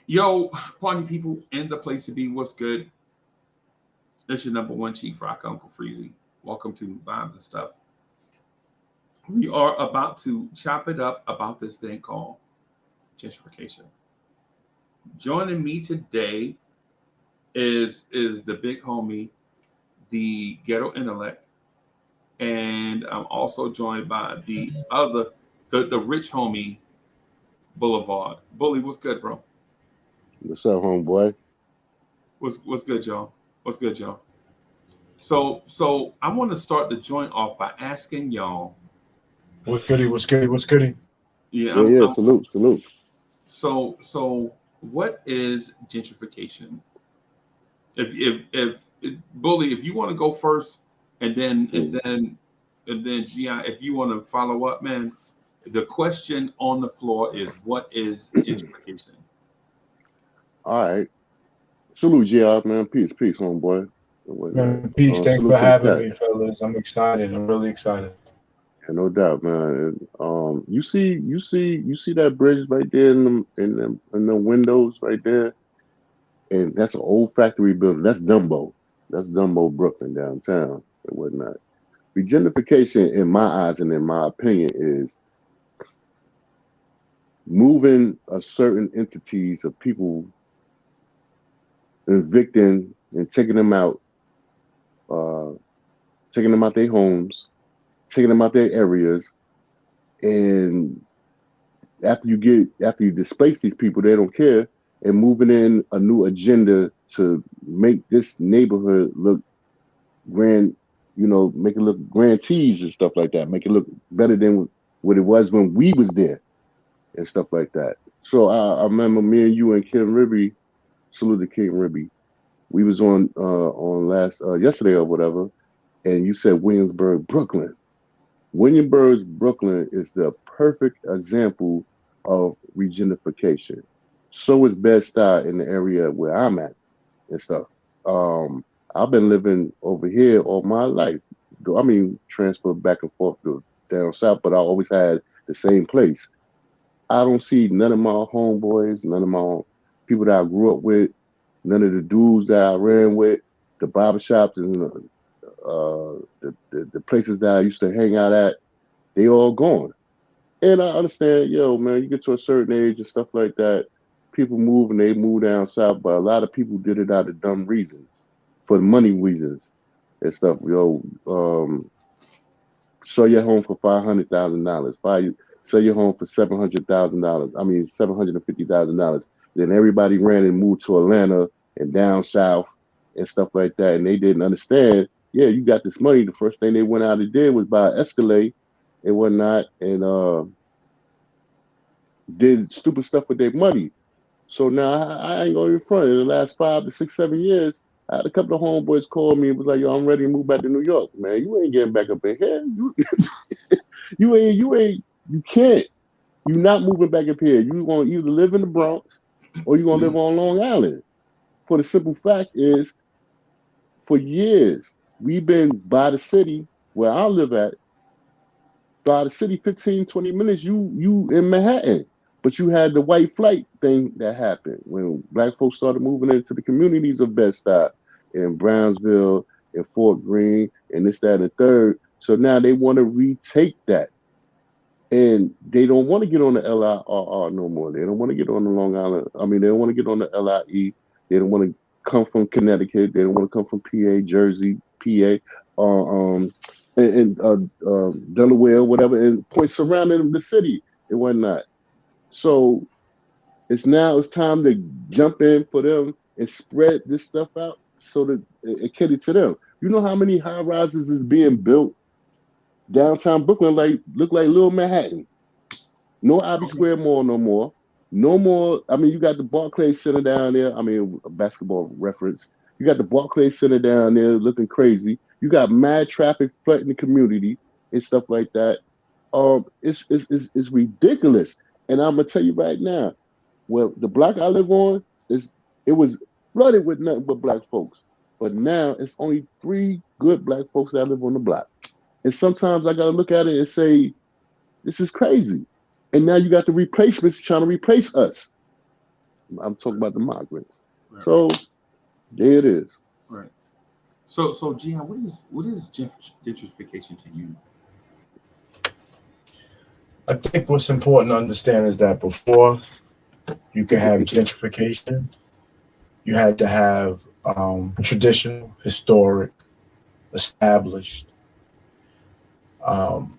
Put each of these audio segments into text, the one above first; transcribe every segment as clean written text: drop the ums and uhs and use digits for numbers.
Yo, party people in the place to be. What's good? It's your number one chief rock, Uncle Freezy. Welcome to Vibes and Stuff. We are about to chop it up about this thing called gentrification. Joining me today is the big homie, the ghetto intellect, and I'm also joined by the rich homie, Boulevard. Bully, what's good, bro? What's up, homeboy? What's good, y'all? What's good, y'all? So I want to start the joint off by asking y'all. What's goody? What's goody? What's goody? Yeah, Yeah, yeah. Salute, salute. so what is gentrification? If Bully, if you want to go first, and then and Mm. then and then Gi, if you want to follow up, man. The question on the floor is, what is gentrification? All right. Salute, GR, man. Peace, peace, homeboy. And whatnot. Man, peace. Thanks Salute for to the having chat. me, fellas. I'm excited. I'm really excited. Yeah, no doubt, man. And, you see that bridge right there in the windows right there, and that's an old factory building. That's Dumbo, Brooklyn downtown and whatnot. Regentrification, in my eyes and in my opinion, is moving a certain entities of people, evicting and uh, taking them out their homes, taking them out their areas, and after you displace these people, they don't care, and moving in a new agenda to make this neighborhood look grand, make it look grantees and stuff like that, make it look better than what it was when we was there and stuff like that. So I remember me and you and Kim Ribby, salute to King Ribby. We was on last yesterday or whatever, and you said Williamsburg, Brooklyn. Williamsburg, Brooklyn is the perfect example of regentrification. So is Bed-Stuy in the area where I'm at and stuff. Um, I've been living over here all my life. I mean, transferred back and forth to down south, but I always had the same place. I don't see none of my homeboys, none of my people that I grew up with, none of the dudes that I ran with, the barbershops and the places that I used to hang out at, they all gone. And I understand, yo, man, you get to a certain age and stuff like that, people move and they move down south, but a lot of people did it out of dumb reasons, for money reasons and stuff. Yo, sell your home for $500,000, sell your home for $700,000. I mean, $750,000. Then everybody ran and moved to Atlanta and down south and stuff like that, and they didn't understand. Yeah, you got this money. The first thing they went out and did was buy Escalade and whatnot, and did stupid stuff with their money. So now I ain't going to be front. In the last 5 to 6, 7 years, I had a couple of homeboys call me and was like, "Yo, I'm ready to move back to New York, man. You ain't getting back up in here. You can't. You're not moving back up here. You gonna either live in the Bronx or you gonna live on Long Island. For the simple fact is, for years we've been by the city where I live at, by the city 15, 20 minutes, you in Manhattan. But you had the white flight thing that happened when black folks started moving into the communities of Bed-Stuy and Brownsville and Fort Greene and this, that, and the third. So now they want to retake that. And they don't want to get on the LIRR no more. They don't want to get on the Long Island. I mean, they don't want to get on the LIE. They don't want to come from Connecticut. They don't want to come from PA, Jersey, PA, and Delaware, whatever, and points surrounding the city and whatnot. So it's time to jump in for them and spread this stuff out so that it cater to them. You know how many high rises is being built downtown Brooklyn, like look like Little Manhattan. No Abbey Okay. Square Mall no more. No more. I mean, you got the Barclays Center down there. I mean, a basketball reference. You got the Barclays Center down there looking crazy. You got mad traffic flooding the community and stuff like that. It's ridiculous. And I'm gonna tell you right now, well, the block I live on is it was flooded with nothing but black folks. But now it's only three good black folks that live on the block. And sometimes I gotta look at it and say, this is crazy. And now you got the replacements trying to replace us. I'm talking about the migrants. Right, So there it is. right. So Gian, what is gentrification to you? I think what's important to understand is that before you could have gentrification, you had to have traditional, historic, established, um,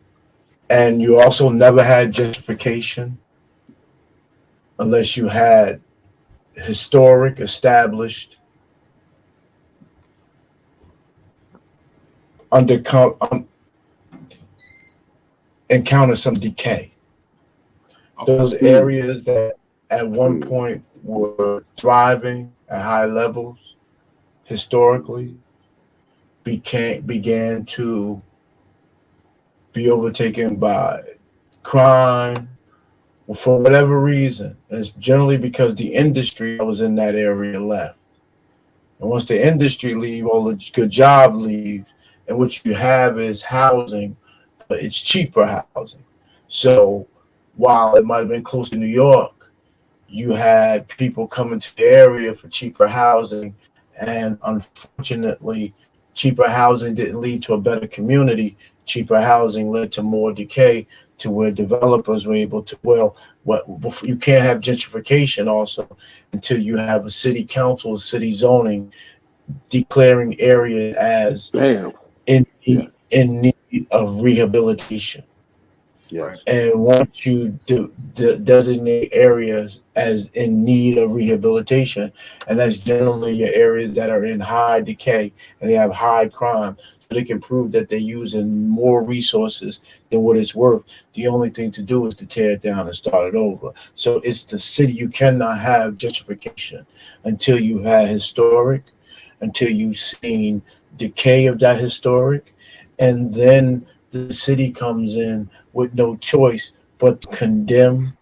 and you also never had gentrification unless you had historic, established, undercome, encounter some decay. Okay. Those areas that at one point were thriving at high levels historically began to be overtaken by crime for whatever reason. And it's generally because the industry that was in that area left. And once the industry leave, all the good job leave, and what you have is housing, but it's cheaper housing. So while it might have been close to New York, you had people coming to the area for cheaper housing, and unfortunately, cheaper housing didn't lead to a better community. Cheaper housing led to more decay, to where developers were able to, well, what you can't have gentrification also until you have a city council, city zoning declaring areas as Bam. in need of rehabilitation. Right. Yes. And once you designate areas as in need of rehabilitation, and that's generally your areas that are in high decay and they have high crime, so they can prove that they're using more resources than what it's worth. The only thing to do is to tear it down and start it over. So it's the city. You cannot have gentrification until you have historic, until you've seen decay of that historic, and then the city comes in with no choice but to condemn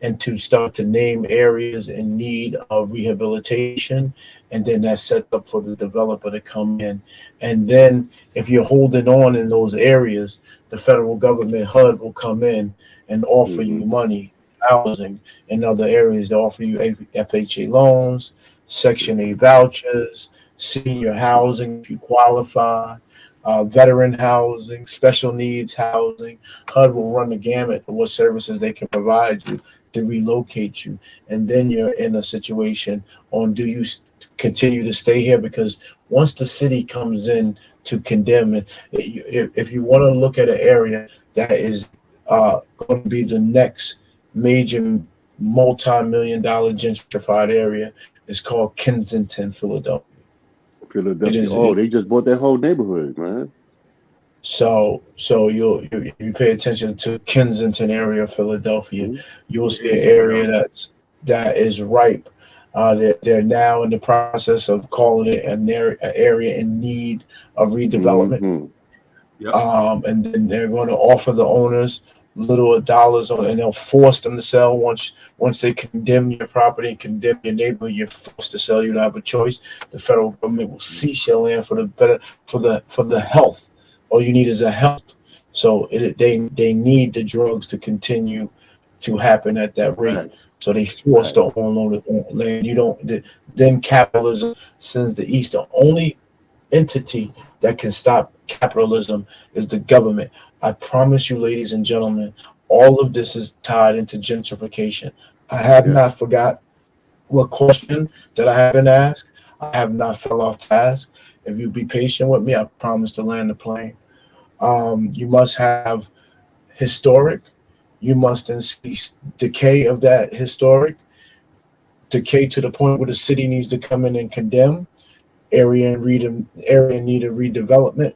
and to start to name areas in need of rehabilitation. And then that's set up for the developer to come in. And then if you're holding on in those areas, the federal government HUD will come in and offer you Mm-hmm. money, housing in other areas. They offer you FHA loans, Section 8 vouchers, senior housing if you qualify, veteran housing, special needs housing. HUD will run the gamut of what services they can provide you to relocate you. And then you're in a situation on, do you continue to stay here? Because once the city comes in to condemn it, if you want to look at an area that is going to be the next major multi-million-dollar gentrified area, it's called Kensington, Philadelphia. It Philadelphia. is Oh, they just bought that whole neighborhood, man. so you pay attention to Kensington area of Philadelphia, Mm-hmm. you'll see an Years area ago. that is ripe. They're now in the process of calling it an area in need of redevelopment. Mm-hmm. Yep. And then they're going to offer the owners little dollars on, and they'll force them to sell. Once they condemn your property and condemn your neighborhood, you're forced to sell. You don't have a choice. The federal government will seize your land for the better, for the health. All you need is a health. So they need the drugs to continue to happen at that rate. Facts. So they force Facts. the on land. You don't. Then capitalism sends the east. The only entity that can stop capitalism is the government. I promise you, ladies and gentlemen, all of this is tied into gentrification. I have Yes. not forgot what question that I have been asked. I have not fell off task. If you be patient with me, I promise to land the plane. You must have historic. You must then see decay of that historic, decay to the point where the city needs to come in and condemn area in need of redevelopment.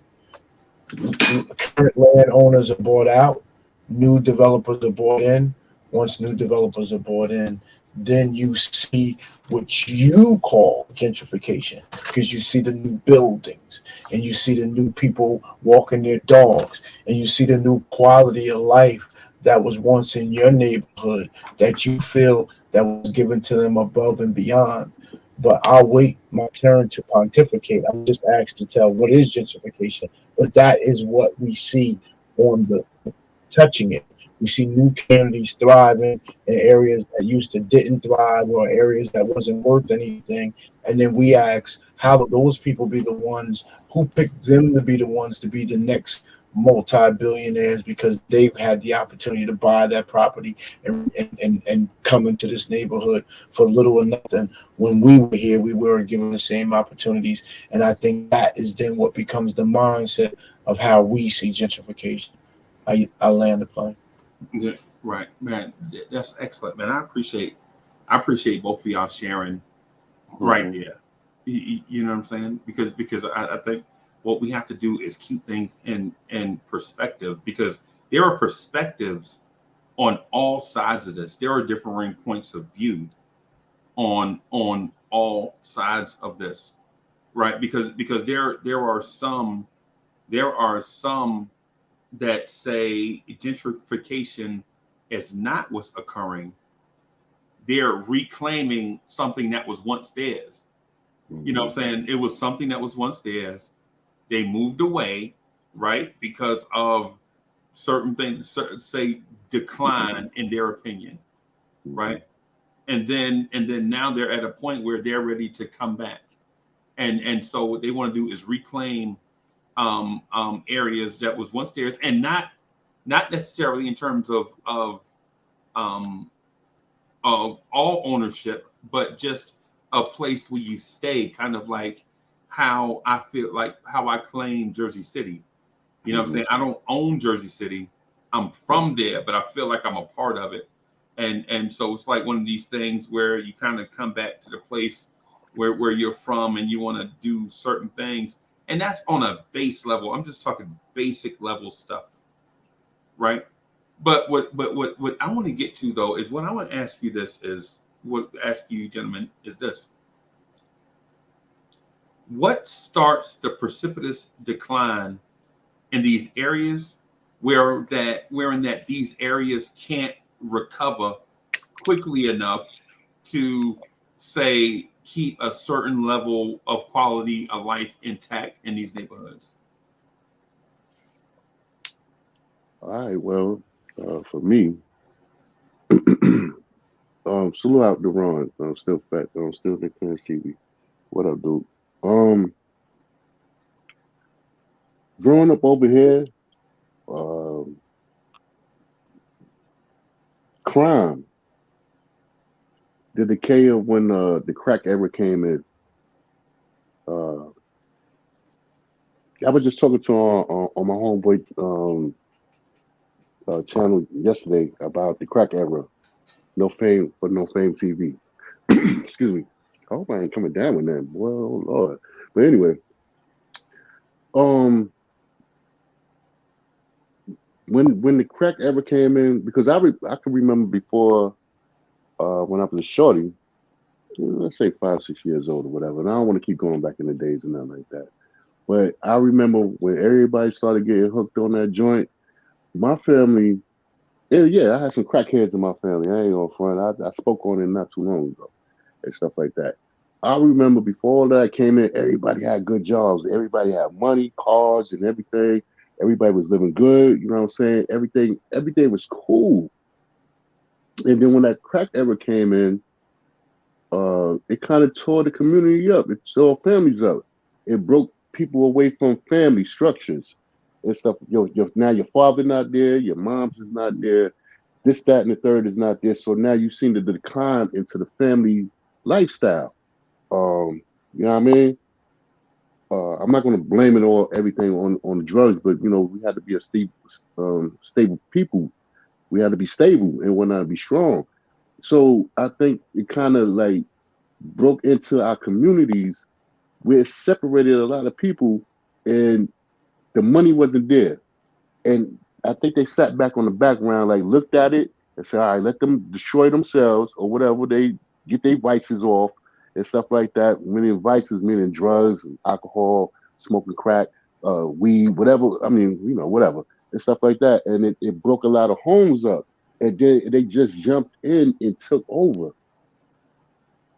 Current landowners are bought out. New developers are bought in. Once new developers are bought in, then you see what you call gentrification, because you see the new buildings and you see the new people walking their dogs and you see the new quality of life that was once in your neighborhood that you feel that was given to them above and beyond. But I'll wait my turn to pontificate. I'm just asked to tell what is gentrification, but that is what we see on the touching it. We see new communities thriving in areas that used to didn't thrive or areas that wasn't worth anything. And then we ask, how will those people be the ones who picked them to be the ones to be the next multi-billionaires because they had the opportunity to buy that property and come into this neighborhood for little or nothing. When we were here, we weren't given the same opportunities. And I think that is then what becomes the mindset of how we see gentrification. I land the plane. Yeah, right, man. That's excellent, man. I appreciate both of y'all sharing right there. You know what I'm saying? Because I think what we have to do is keep things in perspective, because there are perspectives on all sides of this. There are differing points of view on all sides of this, right? Because there are some that say gentrification is not what's occurring. They're reclaiming something that was once theirs. You know what I'm saying? It was something that was once theirs. They moved away, right? Because of certain things, say decline in their opinion, right? And then now they're at a point where they're ready to come back. And so what they want to do is reclaim areas that was once theirs, and not necessarily in terms um, of all ownership, but just a place where you stay, kind of like how I feel, like how I claim Jersey City. You know what I'm saying? I don't own Jersey City. I'm from there, but I feel like I'm a part of it. And so it's like one of these things where you kind of come back to the place where you're from, and you want to do certain things. And that's on a base level. I'm just talking basic level stuff, right? But what I want to get to, though, is what I want to ask you ask you gentlemen is this: what starts the precipitous decline in these areas wherein that these areas can't recover quickly enough to, say, keep a certain level of quality of life intact in these neighborhoods? All right. Well, for me, salute out Deron. I'm still fat. I'm still Nick Prince TV. What up, dude? Um, Growing up over here, um, crime, the decay of when the crack era came in. Uh, I was just talking to on my homeboy channel yesterday about the crack era. No fame for no fame TV. Excuse me. I hope I ain't coming down with that. Well, oh Lord. But anyway, um, when the crack ever came in, because I can remember before when I was a shorty, let's say 5 6 years old or whatever. And I don't want to keep going back in the days and nothing like that. But I remember when everybody started getting hooked on that joint. My family, yeah, I had some crackheads in my family. I ain't gonna front. I spoke on it not too long ago and stuff like that. I remember before all that came in, everybody had good jobs. Everybody had money, cars, and everything. Everybody was living good. You know what I'm saying? Everything was cool. And then when that crack ever came in, it kind of tore the community up. It tore families up. It broke people away from family structures and stuff. Now your father not there, your mom's is not there. This, that, and the third is not there. So now you seem to decline into the family lifestyle. You know what I mean? I'm not going to blame it all everything on the drugs, but we had to be a stable people. We had to be stable and whatnot, be strong. So I think it kind of like broke into our communities where it separated a lot of people, and the money wasn't there. And I think they sat back on the background, like looked at it and said, all right, let them destroy themselves or whatever. They get their vices off and stuff like that. Meaning vices, meaning drugs, alcohol, smoking crack, weed, whatever. I mean, whatever and stuff like that. And it broke a lot of homes up. And then they just jumped in and took over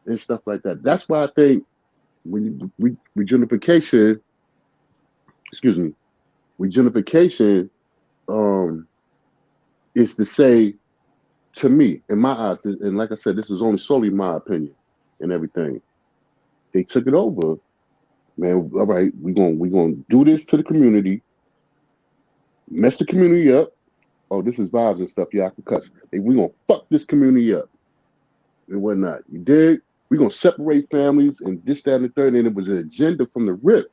and stuff like that. That's why I think regentrification, excuse me, regentrification, um, is to say, to me, in my eyes, and like I said, this is only solely my opinion and everything. They took it over, man. All right, we gonna do this to the community, mess the community up. Oh, this is vibes and stuff. Yeah, I can cuss. Hey, we gonna fuck this community up and whatnot. You dig? We gonna separate families and this, that, and the third. And it was an agenda from the rip.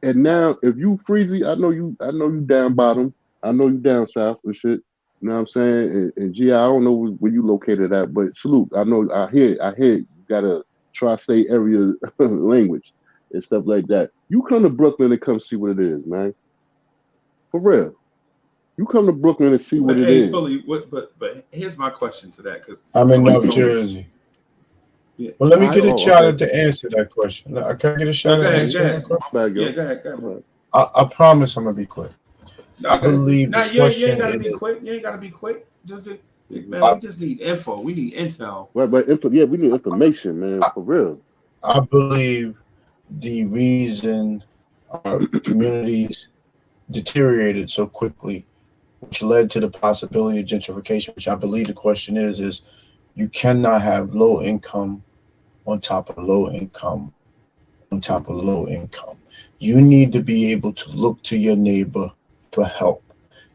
And now, if you Freezy, I know you down bottom. I know you down south and shit. You know what I'm saying? And G, I don't know where you located at, but salute. I hear you got a tri-state area language and stuff like that. You come to Brooklyn and come see what it is, man. For real. You come to Brooklyn and see what But it hey, is. Billy, but here's my question to that, because I'm in somebody North told me. Jersey. Yeah. Well, let me get a shot okay. at to answer that question. Can I get a No, shot go at ahead, go answering that ahead. question? Bad, Yeah, yo. go ahead, go ahead. Go ahead. I promise I'm gonna be quick. No, I go ahead. believe No, the you ain't question gotta be is. quick. You ain't gotta be quick. Just do, Mhm. man, we just need info. We need intel. Right, but yeah, we need information, man, I, for real. I believe the reason our communities deteriorated so quickly, which led to the possibility of gentrification, which I believe the question is you cannot have low income on top of low income on top of Mm-hmm. low income. You need to be able to look to your neighbor for help.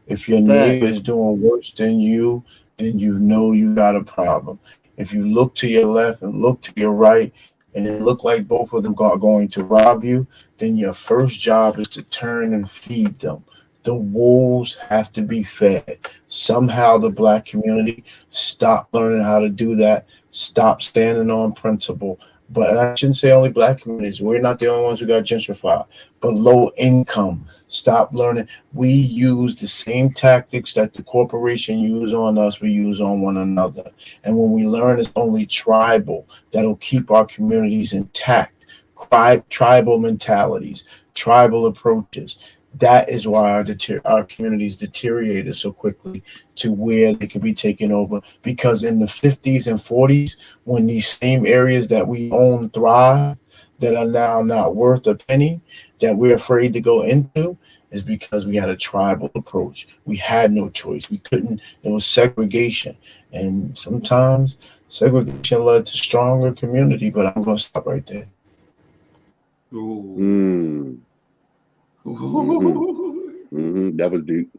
If your Fact. neighbor is doing worse than you, then you know you got a problem. If you look to your left and look to your right, and it look like both of them are going to rob you, then your first job is to turn and feed them. The wolves have to be fed. Somehow the black community stop learning how to do that, stop standing on principle. But I shouldn't say only black communities. We're not the only ones who got gentrified. But low income, stop learning. We use the same tactics that the corporation use on us, we use on one another. And when we learn it's only tribal, that'll keep our communities intact. Tribal mentalities, tribal approaches. That is why our communities deteriorated so quickly to where they could be taken over. Because in the 50s and 40s, when these same areas that we own thrive, that are now not worth a penny, that we're afraid to go into, is because we had a tribal approach. We had no choice. We couldn't, it was segregation. And sometimes segregation led to stronger community, but I'm going to stop right there. Ooh. Mm. Mm-hmm. Mm-hmm. That was deep.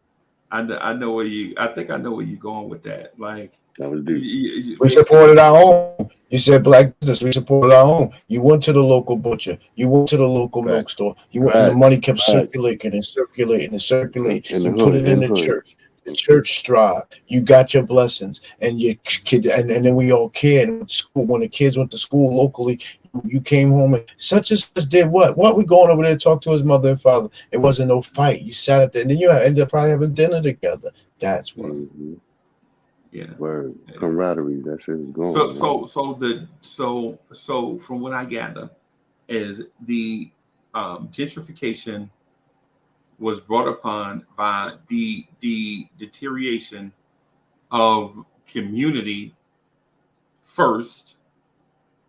I know where you. I think I know where you're going with that. Like, That was deep. We basically, supported our own. You said black business. We supported our own. You went to the local butcher. You went to the local milk Facts. store. You went, and the Facts. money kept Facts. circulating and circulating and circulating. In the You put hood. it in In the hood. church. The church thrived. You got your blessings, and your kid, and then we all cared. And school, when the kids went to school locally, you came home and such and such did what? What we going over there to talk to his mother and father? It wasn't no fight. You sat up there, and then you ended up probably having dinner together. That's what. Mm-hmm. yeah. Word. Yeah. Camaraderie. That shit is So gone, man. so so the so from what I gather is the gentrification was brought upon by the deterioration of community first,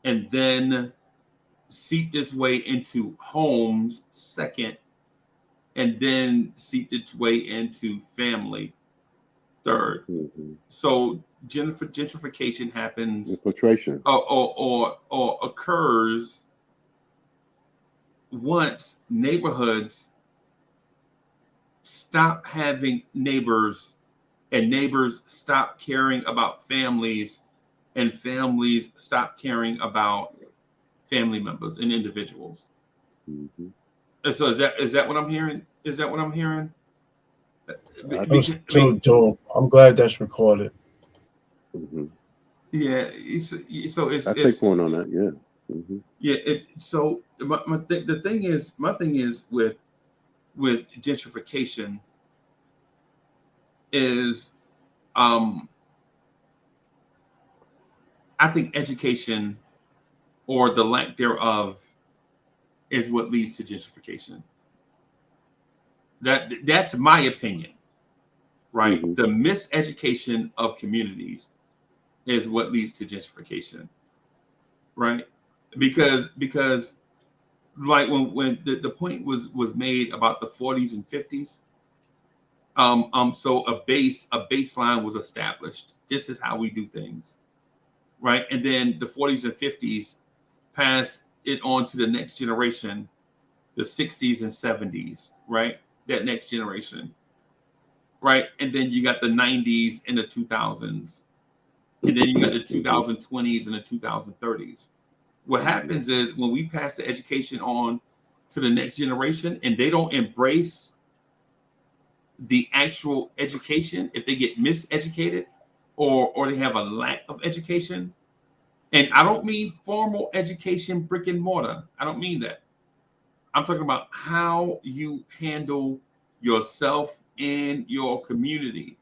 and then seeped its way into homes second, and then seeped its way into family third. Mm-hmm. So gentrification happens Infiltration. or occurs once neighborhoods stop having neighbors, and neighbors stop caring about families, and families stop caring about family members and individuals. Mm-hmm. And so is that what I'm hearing? Is that what I'm hearing? I, Because, So dope. I'm glad that's recorded. mm-hmm. yeah. So I take point on that. Yeah. Mm-hmm. yeah. So my thing is with gentrification is um I think education or the lack thereof is what leads to gentrification. That's my opinion, right? Mm-hmm. The miseducation of communities is what leads to gentrification, right? Because like when the point was made about the 40s and 50s, So a baseline was established. This is how we do things, right? And then the 40s and 50s passed it on to the next generation, the 60s and 70s, right? That next generation, right? And then you got the 90s and the 2000s, and then you got the 2020s and the 2030s. What happens is when we pass the education on to the next generation and they don't embrace the actual education, if they get miseducated or they have a lack of education, and I don't mean formal education, brick and mortar. I don't mean that. I'm talking about how you handle yourself in your community,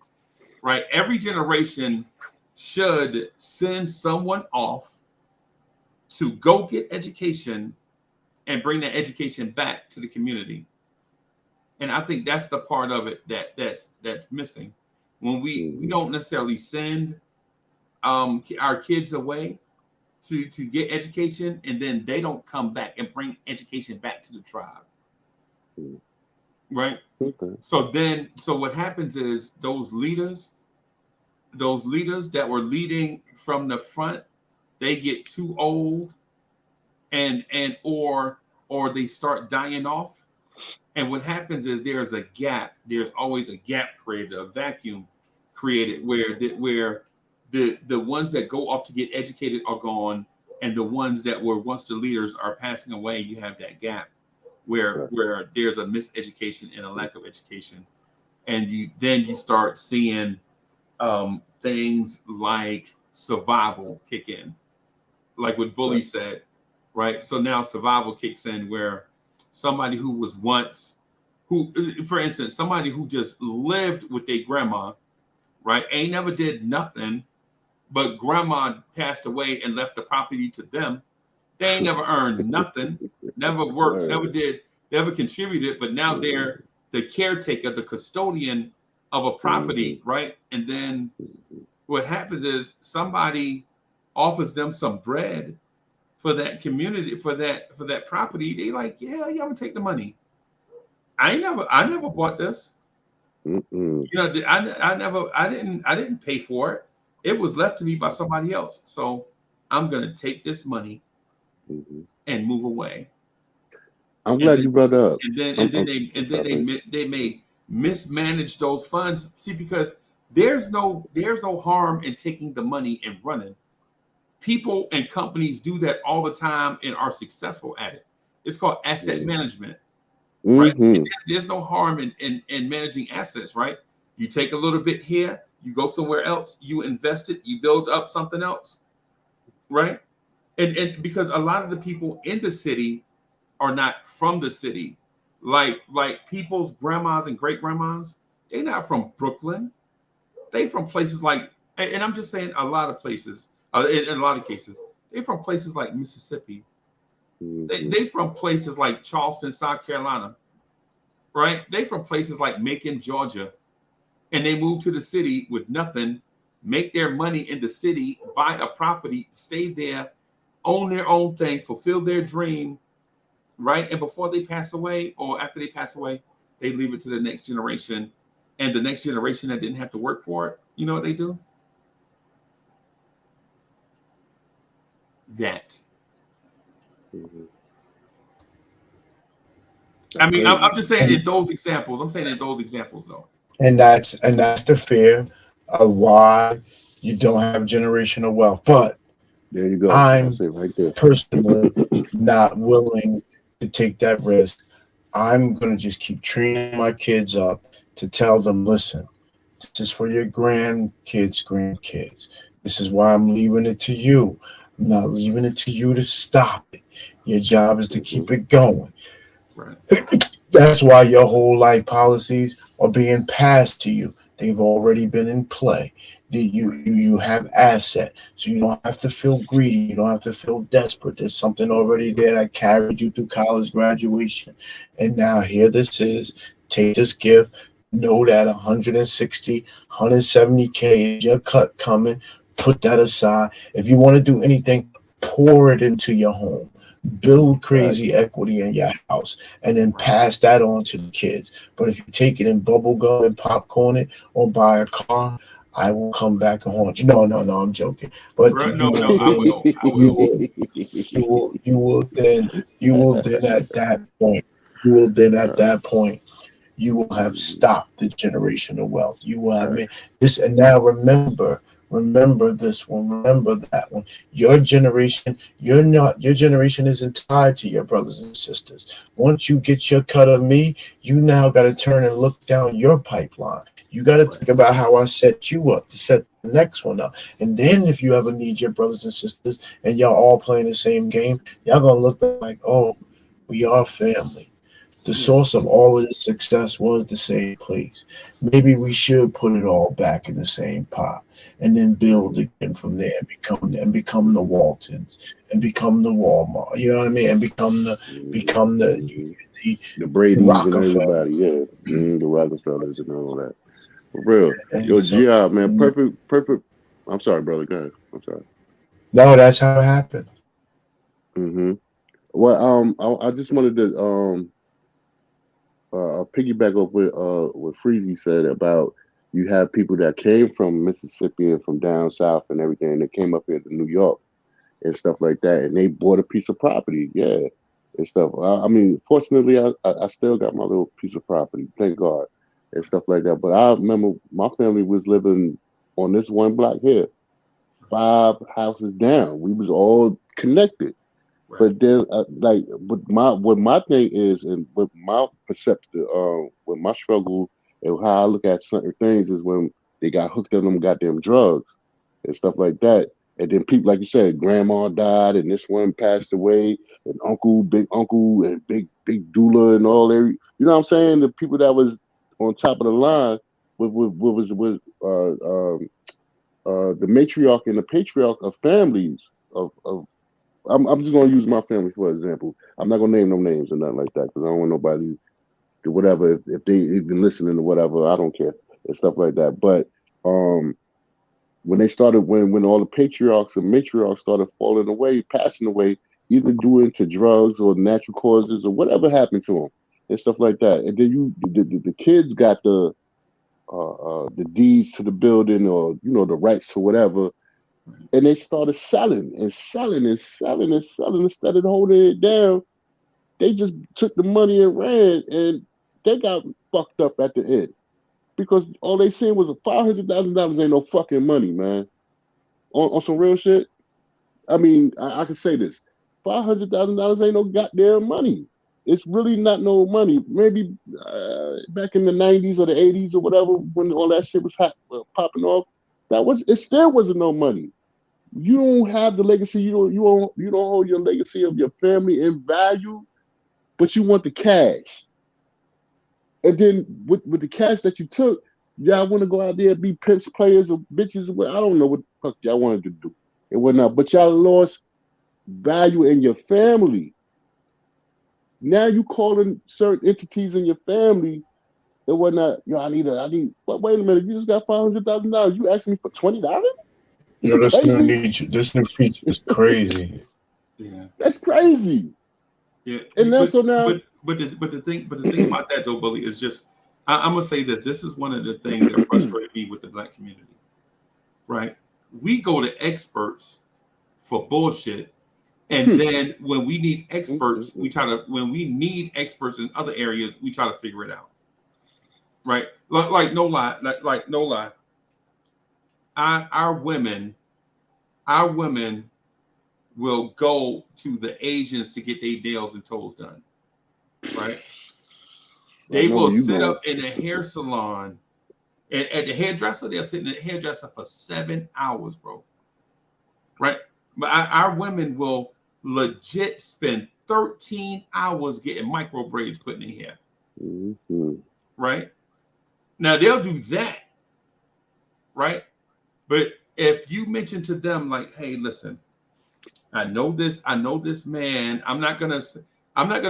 right? Every generation should send someone off to go get education and bring that education back to the community. And I think that's the part of it that's missing. When we don't necessarily send our kids away to get education, and then they don't come back and bring education back to the tribe, right? Okay. So what happens is those leaders that were leading from the front, they get too old, and or they start dying off. And what happens is there's a gap. There's always a gap created, a vacuum created where the ones that go off to get educated are gone, and the ones that were once the leaders are passing away. You have that gap where there's a miseducation and a lack of education, and you start seeing things like survival kick in, like what Bully said, right? So now survival kicks in where somebody who was once, for instance, somebody who just lived with their grandma, right? Ain't never did nothing, but grandma passed away and left the property to them. They ain't never earned nothing, never worked, never contributed, but now they're the caretaker, the custodian of a property, right? And then what happens is somebody offers them some bread for that community, for that property. They like, yeah, I'm gonna take the money. I never bought this. You know, I didn't pay for it. It was left to me by somebody else. So I'm gonna take this money and move away. I'm glad you brought that up. And then they may mismanage those funds. See, because there's no harm in taking the money and running. People and companies do that all the time and are successful at it. It's called asset management, right? There's no harm in managing assets, right? You take a little bit here, you go somewhere else, you invest it, you build up something else, right? And because a lot of the people in the city are not from the city, like people's grandmas and great grandmas, they're not from Brooklyn. They from places like, and I'm just saying a lot of places, in a lot of cases, they from places like Mississippi. They from places like Charleston, South Carolina, right? They from places like Macon, Georgia, and they move to the city with nothing, make their money in the city, buy a property, stay there, own their own thing, fulfill their dream, right? And before they pass away, or after they pass away, they leave it to the next generation. And the next generation that didn't have to work for it, you know what they do? That. I mean, I'm just saying in those examples. I'm saying in those examples, though. And that's the fear of why you don't have generational wealth. But there you go. I'm right there. personally not willing to take that risk. I'm going to just keep training my kids up to tell them, listen, this is for your grandkids. This is why I'm leaving it to you. I'm not leaving it to you to stop it. Your job is to keep it going. Right. That's why your whole life policies are being passed to you. They've already been in play. You have asset, so you don't have to feel greedy. You don't have to feel desperate. There's something already there that carried you through college graduation, and now here this is. Take this gift. Know that 160, 170K is your cut coming. Put that aside. If you want to do anything, pour it into your home. build Right. crazy equity in your house, and then pass that on to the kids. But if you take it in bubble gum and popcorn it or buy a car, I will come back and haunt you. No, no, no, I'm joking. But Right? you No, will no, I then will. I you will. will you will then at that point you will then at Right. that point you will have Mhm. stopped the generation of wealth. You will have Right. made this, and now remember this one, remember that one. Your generation, your generation isn't tied to your brothers and sisters. Once you get your cut of me, you now got to turn and look down your pipeline. You got to Right. think about how I set you up to set the next one up. And then if you ever need your brothers and sisters and y'all all playing the same game, y'all gonna look back like, oh, we are family. The Yeah. source of all of this success was the same place. Maybe we should put it all back in the same pot and then build again from there and become the Waltons and become the Walmart. You know what I mean? And Mhm. become Mhm. the, The the Brady's and Rockefeller. everybody, yeah. The Rockefellers and all that. For real. And Yo, so GI, man, perfect. I'm sorry, brother. Go ahead. I'm sorry. no, that's how it happened. Mm-hmm. Well, I just wanted to piggyback up with what Freezy said about you have people that came from Mississippi and from down south and everything, and they came up here to New York and stuff like that, and they bought a piece of property, yeah, and stuff. I mean, fortunately, I still got my little piece of property, thank God, and stuff like that. But I remember my family was living on this one block here, 5 houses down. We was all connected. Right. But then, like, what my thing is, and what my perception, what my struggle, and how I look at certain things is when they got hooked on them goddamn drugs and stuff like that. And then people, like you said, grandma died, and this one passed away, and big uncle, and big doula, and all every, you know what I'm saying? The people that was on top of the line was the matriarch and the patriarch of families of I'm just gonna use my family for example. I'm not gonna name no names or nothing like that because I don't want nobody to whatever if they even listening or whatever. I don't care and stuff like that. But um, when they started when all the patriarchs and matriarchs started falling away, passing away, either due to drugs or natural causes or whatever happened to them and stuff like that, and then the kids got the deeds to the building or the rights to whatever, Right. and they started selling and selling and selling and selling instead of holding it down. They just took the money and ran, and they got fucked up at the end because all they seen was a $500,000 ain't no fucking money, man. On some real shit. I mean, I can say this: $500,000 ain't no goddamn money. It's really not no money. Maybe back in the '90s or the '80s or whatever, when all that shit was popping off, it still wasn't no money. You don't have the legacy. You don't hold your legacy of your family in value, but you want the cash. And then with the cash that you took, y'all want to go out there and be pimps, players, or bitches. I don't know what the fuck y'all wanted to do and whatnot. But y'all lost value in your family. Now you calling certain entities in your family and whatnot. Yo, I need. But wait a minute, you just got $500,000. You asking me for $20? You You know, crazy? this new feature is crazy. Yeah. That's crazy. Yeah. And then so now, But the thing about that though, Bully, is just I'm gonna say this. This is one of the things that frustrate me with the black community. Right? We go to experts for bullshit. And then when we need experts in other areas, we try to figure it out. Right? Like no lie, like no lie. Our, our women, our women will go to the Asians to get their nails and toes done. Right? I They know where will you sit going. up in a hair salon and at the hairdresser. They're sitting at the hairdresser for 7 hours, bro. Right? But our women will legit spend 13 hours getting micro braids put in their hair. Mm-hmm. Right? Now they'll do that, right? But if you mention to them like, "Hey, listen, I know this man. I'm not gonna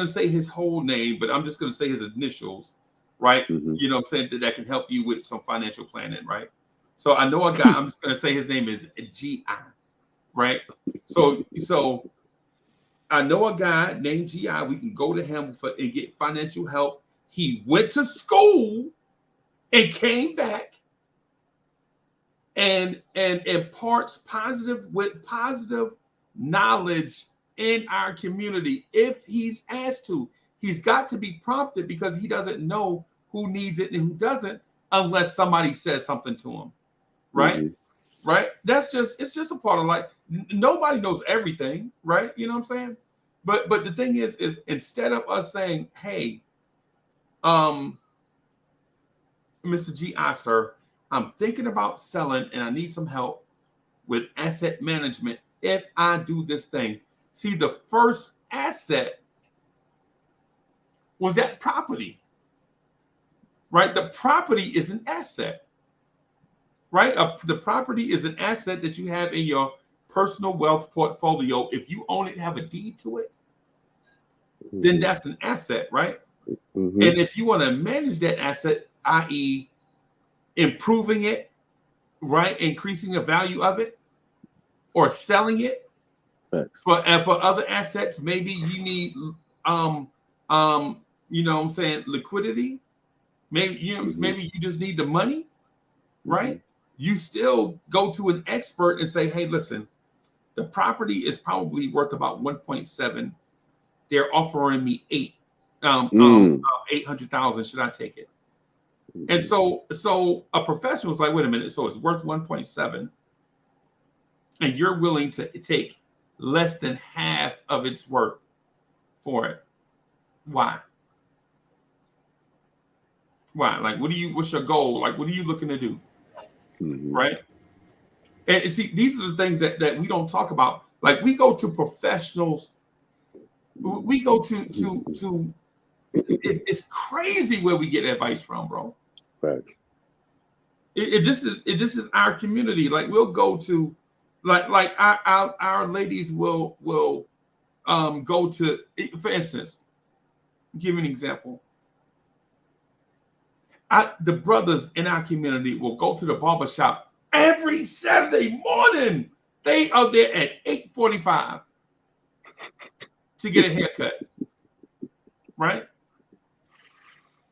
say his whole name, but I'm just gonna say his initials, right? Mm-hmm. You know what I'm saying that can help you with some financial planning, right? So I know a guy. I'm just gonna say his name is GI, right? So I know a guy named GI. We can go to him and get financial help. He went to school and came back and imparts positive knowledge in our community. If he's asked to, he's got to be prompted because he doesn't know who needs it and who doesn't unless somebody says something to him. Right? Mm-hmm. Right? It's just a part of life. Nobody knows everything, right? You know what I'm saying? But the thing is instead of us saying, hey, Mr. GI, sir, I'm thinking about selling and I need some help with asset management if I do this thing. See, the first asset was that property, right? The property is an asset, right? The property is an asset that you have in your personal wealth portfolio. If you own it, have a deed to it, then that's an asset, right? Mm-hmm. And if you want to manage that asset, i.e., improving it, right, increasing the value of it, or selling it, for other assets, maybe you need you know what I'm saying, liquidity. Maybe maybe you just need the money, right? You still go to an expert and say, hey, listen, the property is probably worth about 1.7. They're offering me 800,000. Should I take it? And so a professional was like, wait a minute. So it's worth 1.7, and you're willing to take less than half of its worth for it. Why? Why? Like, what's your goal? Like, what are you looking to do? Right? And see, these are the things that we don't talk about. Like, we go to professionals. We go to it's crazy where we get advice from, bro. Right. This is our community. Like, we'll go to like our ladies will go to, for instance, give an example. The brothers in our community will go to the barbershop every Saturday morning. They are there at 8:45 to get a haircut, right?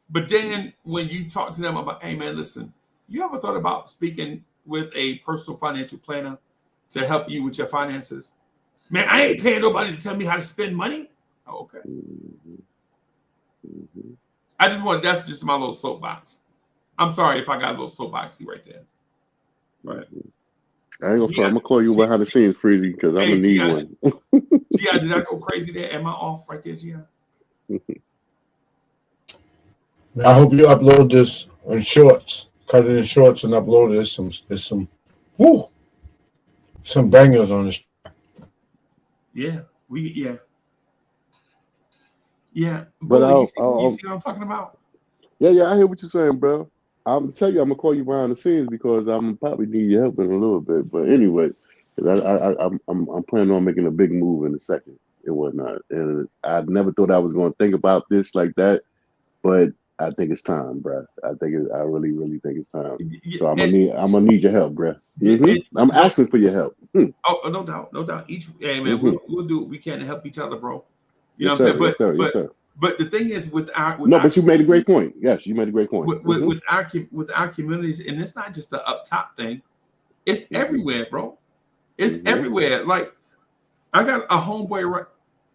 But then when you talk to them about, hey man, listen, you ever thought about speaking with a personal financial planner to help you with your finances? Man, I ain't paying nobody to tell me how to spend money. Oh, okay. That's just my little soapbox. I'm sorry if I got a little soapboxy right there. Right. I ain't gonna. I'm gonna call you behind the scenes, Freezy, because I'm gonna need one. G.I., did I go crazy there? Am I off right there, G.I.? I hope you upload this in shorts. Cut it in shorts and upload it. Some bangers on this. Yeah. But you see what I'm talking about? Yeah, I hear what you're saying, bro. I'm tell you, I'm gonna call you behind the scenes because I'm probably need your help in a little bit. But anyway, I'm planning on making a big move in a second and whatnot. And I never thought I was gonna think about this like that, but I think it's time, bro. I really, really think it's time. So I'm gonna need your help, bro. I'm asking for your help. Oh, no doubt. Hey man, we'll do what we can to help each other, bro. You know what I'm saying? But the thing is, but you made a great point. Yes, you made a great point. With our communities, and it's not just a up top thing. It's everywhere, bro. It's everywhere. Like, I got a homeboy right.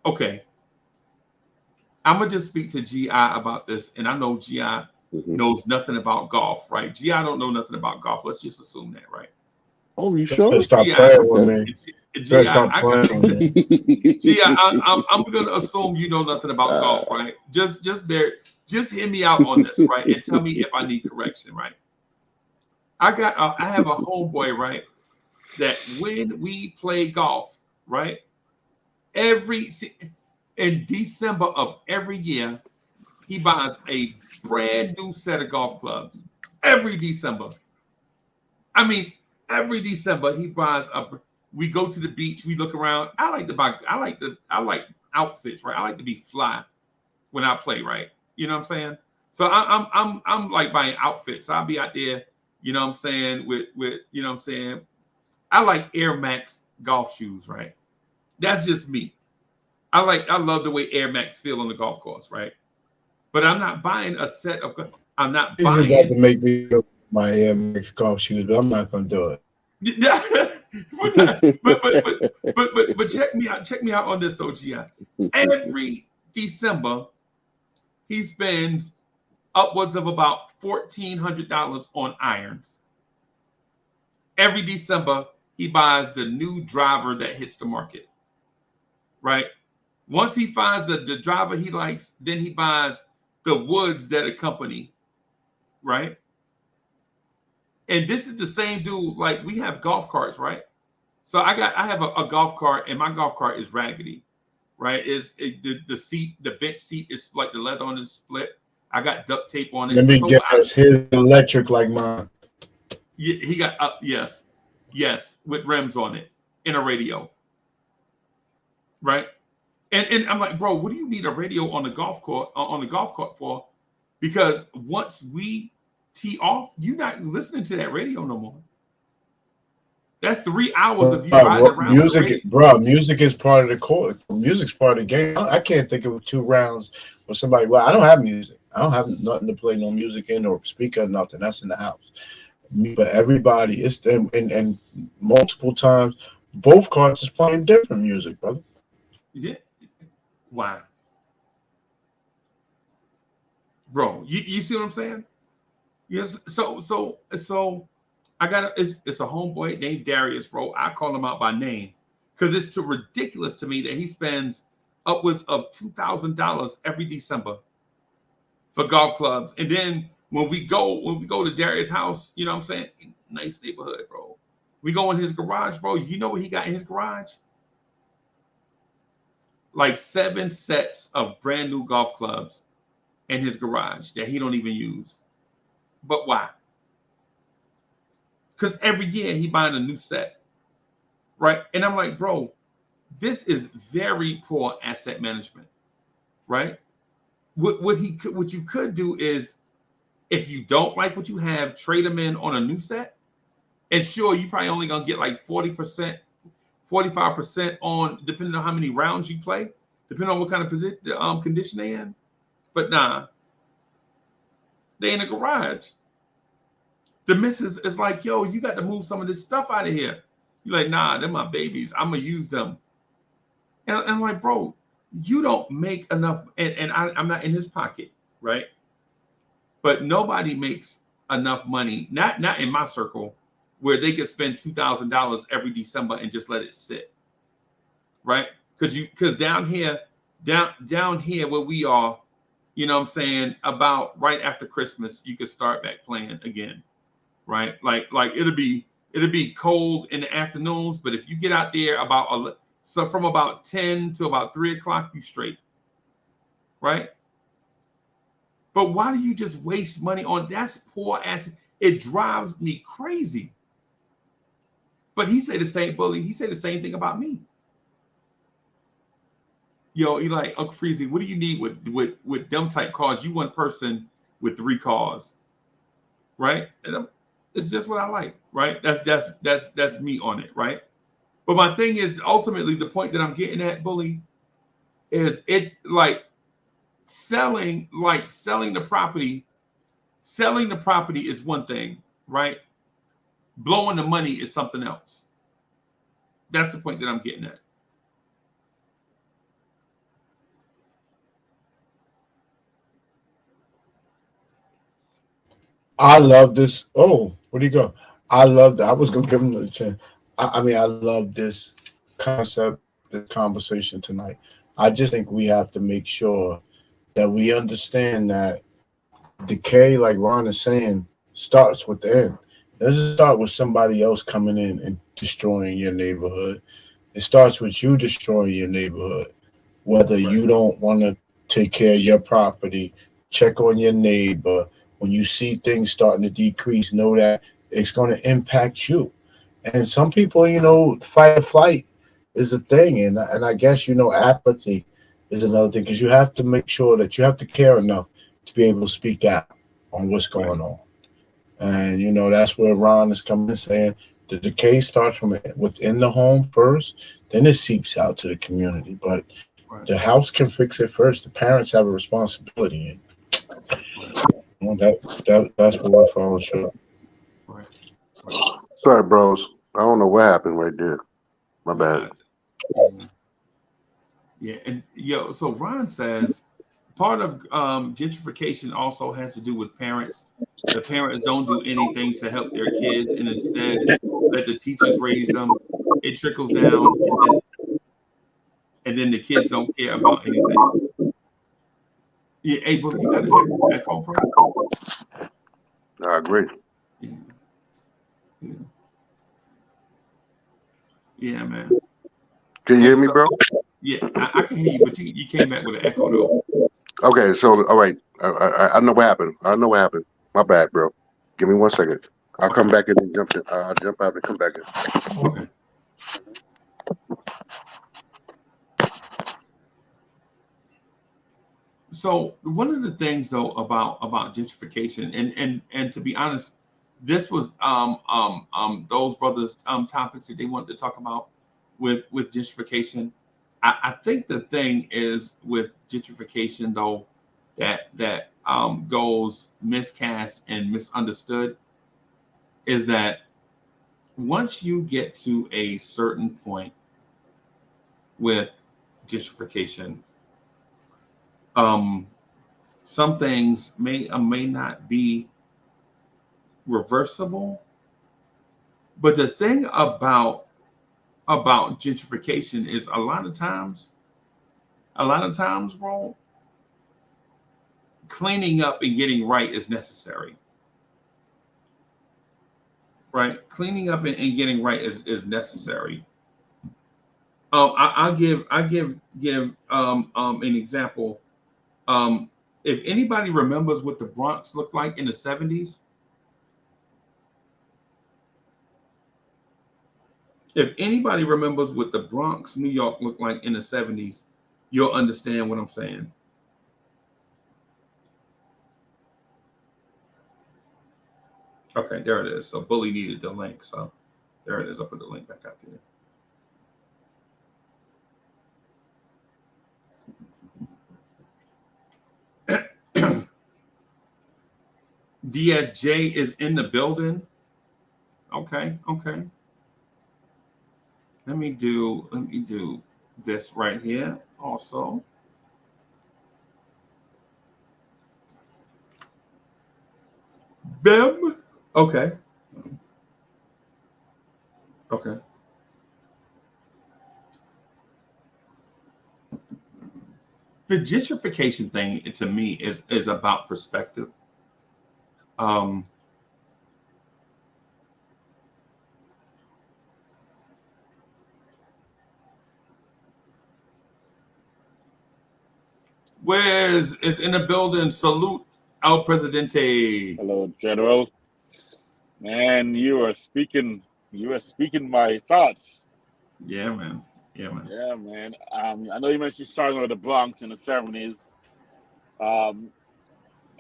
Okay, I'm gonna just speak to GI about this, and I know GI knows nothing about golf, right? GI don't know nothing about golf. Let's just assume that, right? Oh, you sure? Stop playing with me. Stop playing with me. GI, I'm gonna assume you know nothing about golf, right? Just hear me out on this, right? And tell me if I need correction, right? I have a homeboy, right? That when we play golf, right? In December of every year, he buys a brand new set of golf clubs. Every December. I mean, every December he buys we go to the beach, we look around. I like outfits, right? I like to be fly when I play, right? You know what I'm saying? So I'm like buying outfits. I'll be out there, you know what I'm saying, with you know what I'm saying. I like Air Max golf shoes, right? That's just me. I love the way Air Max feel on the golf course, right? But I'm not buying a set of. I'm not He's about buying. to make me go my Air Max golf shoes, but I'm not going to do it. But check me out. Check me out on this though, Gi. Every December, he spends upwards of about $1,400 on irons. Every December, he buys the new driver that hits the market. Right. Once he finds the driver he likes, then he buys the woods that accompany. Right. And this is the same dude. Like we have golf carts, right? So I have a golf cart, and my golf cart is raggedy, right? The seat, the bench seat is like the leather on it is split. I got duct tape on it. Let me So guess, his electric like mine. he got yes, with rims on it and a radio, right? And I'm like, bro, what do you need a radio on the golf court for? Because once we tee off, you're not listening to that radio no more. That's 3 hours of you riding around. Music, bro. Music is part of the court. Music's part of the game. I can't think of 2 rounds with somebody. Well, I don't have music. I don't have nothing to play no music in or speaker or nothing. That's in the house. But everybody is and multiple times, both carts is playing different music, brother. Yeah. Wow. Bro, you see what I'm saying? Yes. So I got it's a homeboy named Darius, bro. I call him out by name because it's too ridiculous to me that he spends upwards of $2,000 every December for golf clubs. And then when we go to Darius' house, you know what I'm saying? Nice neighborhood, bro. We go in his garage, bro. You know what he got in his garage? Like 7 sets of brand new golf clubs in his garage that he don't even use. But why? Because every year he buying a new set, right? And I'm like, bro, this is very poor asset management, right? What you could do is, if you don't like what you have, trade them in on a new set. And sure, you probably only gonna get like 40%, 45% on, depending on how many rounds you play, depending on what kind of condition they in. But nah, they in a garage. The missus is like, yo, you got to move some of this stuff out of here. You're like, nah, they're my babies. I'm going to use them. And I'm like, bro, you don't make enough. And I'm not in his pocket, right? But nobody makes enough money, not in my circle, where they could spend $2,000 every December and just let it sit, right? Because down here where we are, you know what I'm saying, about right after Christmas, you could start back playing again. Right, like it'll be cold in the afternoons, but if you get out there from about 10 to about 3 o'clock, you straight, right? But why do you just waste money on that's poor asset? It drives me crazy. But he said the same thing about me. Yo, he like, Uncle Freezy, what do you need with them type cars? You one person with 3 cars, right? And it's just what I like, right? That's me on it, right? But my thing is, ultimately, the point that I'm getting at, Bully, is it like selling the property. Selling the property is one thing, right? Blowing the money is something else. That's the point that I'm getting at. I love this. Oh, where'd he go? I love that. I was gonna give him the chance. I mean, I love this concept, this conversation tonight. I just think we have to make sure that we understand that decay, like Ron is saying, starts within. It doesn't start with somebody else coming in and destroying your neighborhood. It starts with you destroying your neighborhood. Whether you don't want to take care of your property, check on your neighbor. When you see things starting to decrease, know that it's going to impact you. And some people, fight or flight is a thing. And I guess, apathy is another thing, because you have to make sure that you have to care enough to be able to speak out on what's going on. And, that's where Ron is coming and saying the decay starts from within the home first, then it seeps out to the community. But Right. The house can fix it first. The parents have a responsibility. Well, that's where we fall short. Right. Right. Sorry, bros. I don't know what happened right there. My bad. Yeah. Yeah. And so Ron says part of gentrification also has to do with parents. The parents don't do anything to help their kids and instead let the teachers raise them. It trickles down, and then the kids don't care about anything. Yeah, hey, Bully, you got an echo, bro? I agree. Yeah, yeah, yeah, man. Can you Hey, hear me, so bro? yeah, I can hear you, but you came back with an echo though. Okay, so all right. I know what happened. I know what happened. My bad, bro. Give me 1 second. I'll come Okay, back in and jump in. I'll jump out and come back in. okay. So one of the things though about gentrification, and to be honest, this was those brothers topics that they wanted to talk about with gentrification. I think the thing is with gentrification though that goes miscast and misunderstood is that once you get to a certain point with gentrification, um, some things may or may not be reversible. But the thing about gentrification is a lot of times, bro, cleaning up and getting right is necessary. Right? Cleaning up and getting right is necessary. I'll give an example. Um, if anybody remembers what the Bronx looked like in the 70s, if anybody remembers what the Bronx, New York looked like in the 70s, you'll understand what I'm saying. Okay, there it is. So Bully needed the link. So there it is. I'll put the link back out there. DSJ is in the building. Okay, okay. Let me do this right here also. Bim. Okay. Okay. The gentrification thing to me is about perspective. Um, Where's is in the building? Salute El Presidente. Hello, General. Man, you are speaking my thoughts. Yeah, man. Yeah, man. Yeah, man. I know you mentioned starting with the Bronx in the 70s. Um,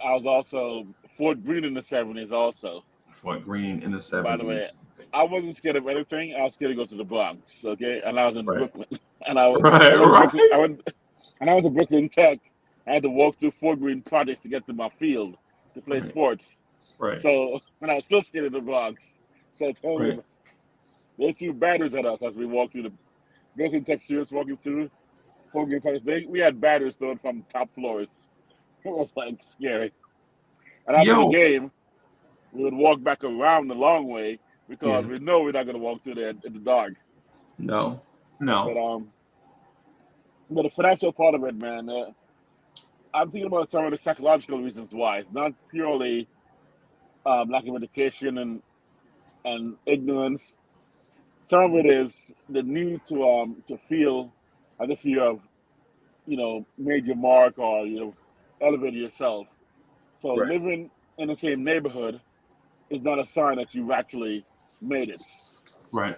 I was also Fort Greene in the 70s also. Fort Greene in the By the way, 70s. I wasn't scared of anything. I was scared to go to the Bronx, okay? And I was in Right. Brooklyn. And I Right, went to right, Brooklyn, and I went to Brooklyn Tech. I had to walk through Fort Greene projects to get to my field to play right, sports. right, So, and I was still scared of the Bronx. So I told right. him they threw batters at us as we walked through the Brooklyn Tech students walking through Fort Greene projects. We had batters thrown from top floors. It was like scary. And after the Yo, game, we would walk back around the long way because yeah, we know we're not going to walk through there in the dark. no, no, But but the financial part of it, man, I'm thinking about some of the psychological reasons why. It's not purely lack of education and ignorance. Some of it is the need to feel as if you have made your mark or elevated yourself. So right, living in the same neighborhood is not a sign that you've actually made it. right,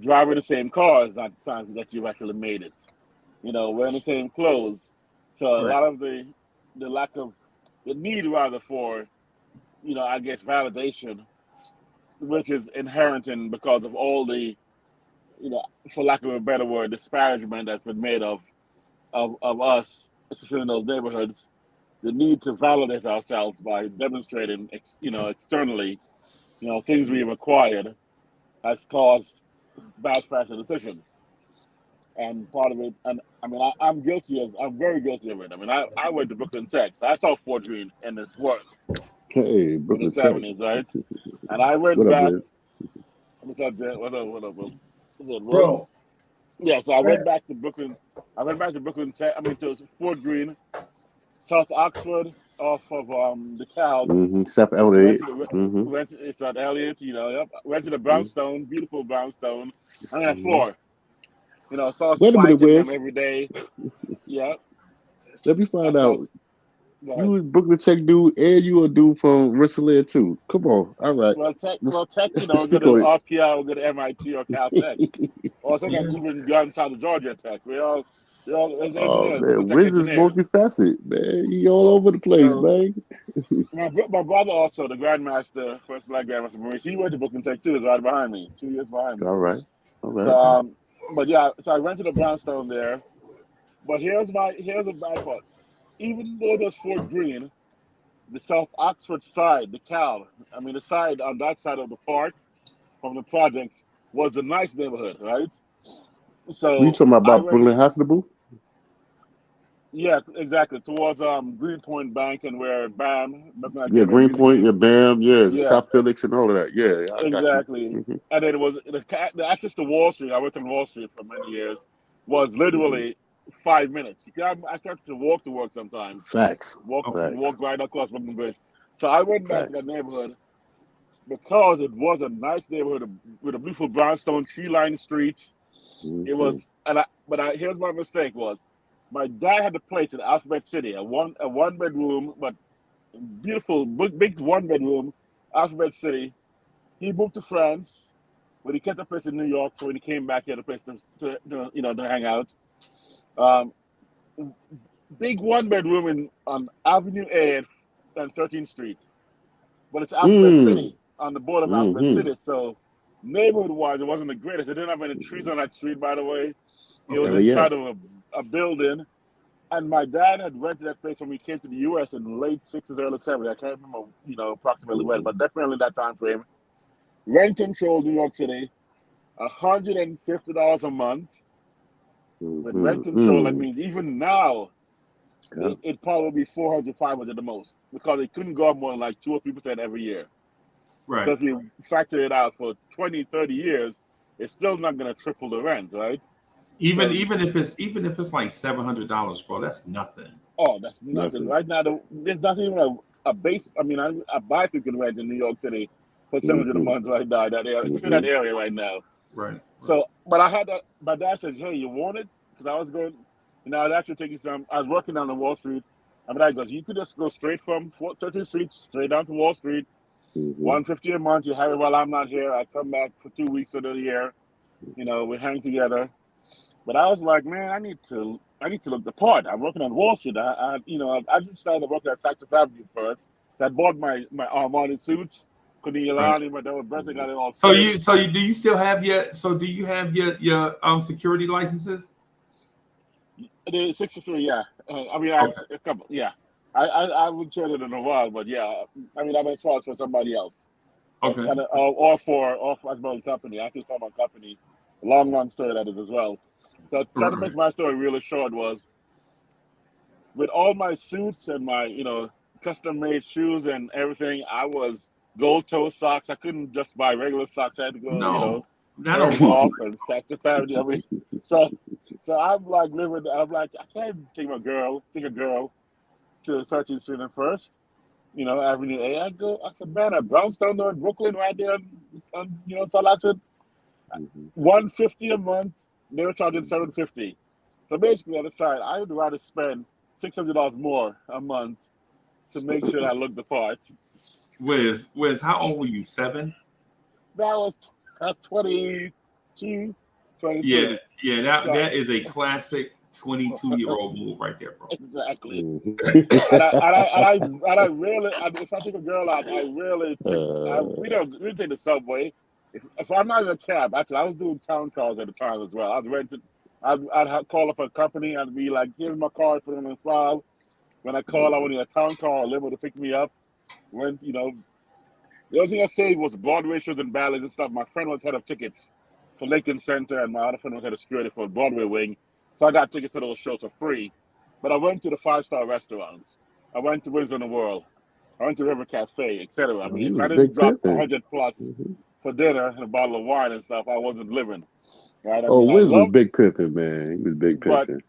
Driving the same car is not a sign that you've actually made it. Wearing the same clothes. So a right, lot of the lack of the need rather for I guess validation, which is inherent in because of all the for lack of a better word, disparagement that's been made of of us, especially in those neighborhoods, the need to validate ourselves by demonstrating, externally, things we've acquired has caused bad fashion decisions. And part of it, and I mean, I'm very guilty of it. I mean, I went to Brooklyn Tech, so I saw Fort Greene in its worst Hey, in the Brooklyn Tech. '70s, right? And I went What up, back. Liz? What's up, Dan? What up, Will? Is it Will? Bro, Yeah, so I went back to Brooklyn. I went back to Brooklyn Tech. I mean, to Fort Greene, South Oxford, off of the Cal. South Went Elliott. to Mm-hmm. went to it's at Elliott. Yep. Went to the Mm-hmm. brownstone, beautiful brownstone. On that Mm-hmm. floor, saw Wait a minute, Spike in them Wes. every day. Yeah, Let me I find saw. out. Go ahead. You a Brooklyn Tech dude, and you a dude from Rensselaer too. Come on, all right. Tech, Let's go speak to on RPI or go to MIT or Caltech, it. or sometimes yeah, even gone south of Georgia Tech. We all as Oh engineers, man, Brooklyn Tech Wiz is engineers. multifaceted, man. He all So, over the place, so man. my brother also, the grandmaster, first black grandmaster Maurice, he went to Brooklyn Tech too. Is right behind me, 2 years behind me. All right, all So, right. but yeah, so I went to the brownstone there. But here's a bad part. Even though there's Fort Greene, the South Oxford side, the Cal, I mean the side on that side of the park from the projects was the nice neighborhood, right? Were you So talking I about went, Brooklyn Hospital? yeah, exactly, towards Greenpoint Bank and where BAM, Brooklyn Yeah, Academy of Music Greenpoint, yeah, is. Bam, yeah, Yeah, South Felix and all of that. Yeah, I got you. exactly. And then it was the access to Wall Street. I worked on Wall Street for many years. Was Hmm. literally 5 minutes. I tried to walk to work sometimes. Facts, Okay. Walk right across Brooklyn Bridge. So I went back to that facts. neighborhood because it was a nice neighborhood with a beautiful brownstone tree-lined streets. It Hmm. was, here's my mistake was, my dad had a place in Alphabet City, a one bedroom, but beautiful, big one bedroom, Alphabet City. He moved to France, but he kept a place in New York. So when he came back, he had a place to hang out. Um, Big one bedroom in on Avenue A and 13th Street, but it's Alphabet Mm. City on the border of Alphabet Hmm. City. So neighborhood wise, it wasn't the greatest. It didn't have any trees on that street, by the way. It was Okay. Hell inside yes. of a building. And my dad had rented that place when we came to the U.S. in late '60s, early '70s. I can't remember, approximately when, Hmm. but definitely that time frame. Rent control, New York City, $150 a month. With rent control, that Hmm. means even now Yeah. it'd probably be 400, 500 the most because it couldn't go up more than like 2 or 3% every year. So Right. if you factor it out for 20, 30 years, it's still not going to triple the rent, right? Even So, even if it's like $700, bro, that's nothing. oh, that's nothing. Nothing. Right now, there's not even a base. I mean, a bicycle rent in New York City for 700 a Hmm. month right now, that area, especially Hmm. that area right now. Right. Right. So, but I had that. My dad says, "Hey, you want it?" Because I was going, I was actually taking some. I was working down on Wall Street. And my dad goes, "You could just go straight from 13th Street straight down to Wall Street. Hmm. 150 a month. You have it while I'm not here. I come back for 2 weeks of the year. We hang together." But I was like, man, I need to look the part. I'm working on Wall Street. I just started working at Saks Fifth Avenue first. So I bought my Armani suits. Right. Corneliani, my double breast. I got it all So fitted. do you still have do you have your security licenses? The 63, yeah. I mean, I have Okay. a couple, yeah. I haven't shared it in a while, but yeah. I mean, I'm as far as for somebody else. That's Okay. kind of, or for as well as company. I actually saw my company. Long story that is as well. So trying to Right. make my story really short was with all my suits and my, custom made shoes and everything, I was gold toe socks. I couldn't just buy regular socks. I had to go, No, I don't want to. Bergdorf and Sanctuary. I mean, so so I'm like living. I'm like, I can't take a girl to 13th Street and First, Avenue A. I said, man, at Brownstone there in Brooklyn, right there South Oxford, Hmm. 150 a month. They were charging 750. So basically, at the time, I would rather spend $600 more a month to make sure that I look the part. Wiz, how old were you? 7? That was that's 22, Yeah, 23. yeah. That So that is a classic 22-year-old move right there, bro. exactly. And I Hmm. and I and I and I really, if I take a girl out, I really take. We take the subway. If I'm not in a cab, actually, I was doing town cars at the time as well. I was renting. I'd call up a company and be like, here's my car, put it on file. When I call, I wanted a town car or limo to pick me up. When, the only thing I saved was Broadway shows and ballads and stuff. My friend was head of tickets for Lincoln Center, and my other friend was head of security for Broadway wing. So I got tickets for those shows for free. But I went to the 5-star restaurants. I went to Windsor on the World. I went to River Cafe, etc. I He mean, if was I didn't big drop pimping. 100 plus Hmm. for dinner and a bottle of wine and stuff, I wasn't living. Right? I Oh, mean, I Wiz was love, big pimping, man. He was big but pimping.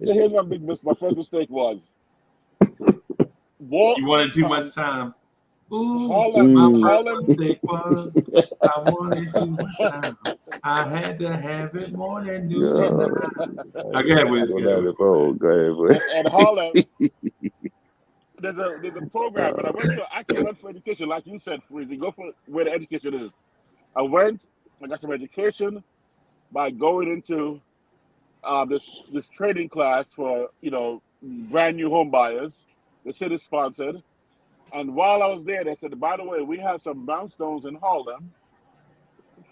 so here's my first mistake was walk You wanted too um, much time. Ooh, my Harlem, Mm. first Harlem, mistake was I wanted too much time. I had to have it more than do tonight. Yo, Okay, I Wiz, don't go. have the phone. Go ahead, and Harlem. boy. There's a program, but I actually went for education, like you said, Freezy. Go for where the education is. I got some education by going into this training class for brand new home buyers. The city sponsored, and while I was there, they said, by the way, we have some brownstones in Harlem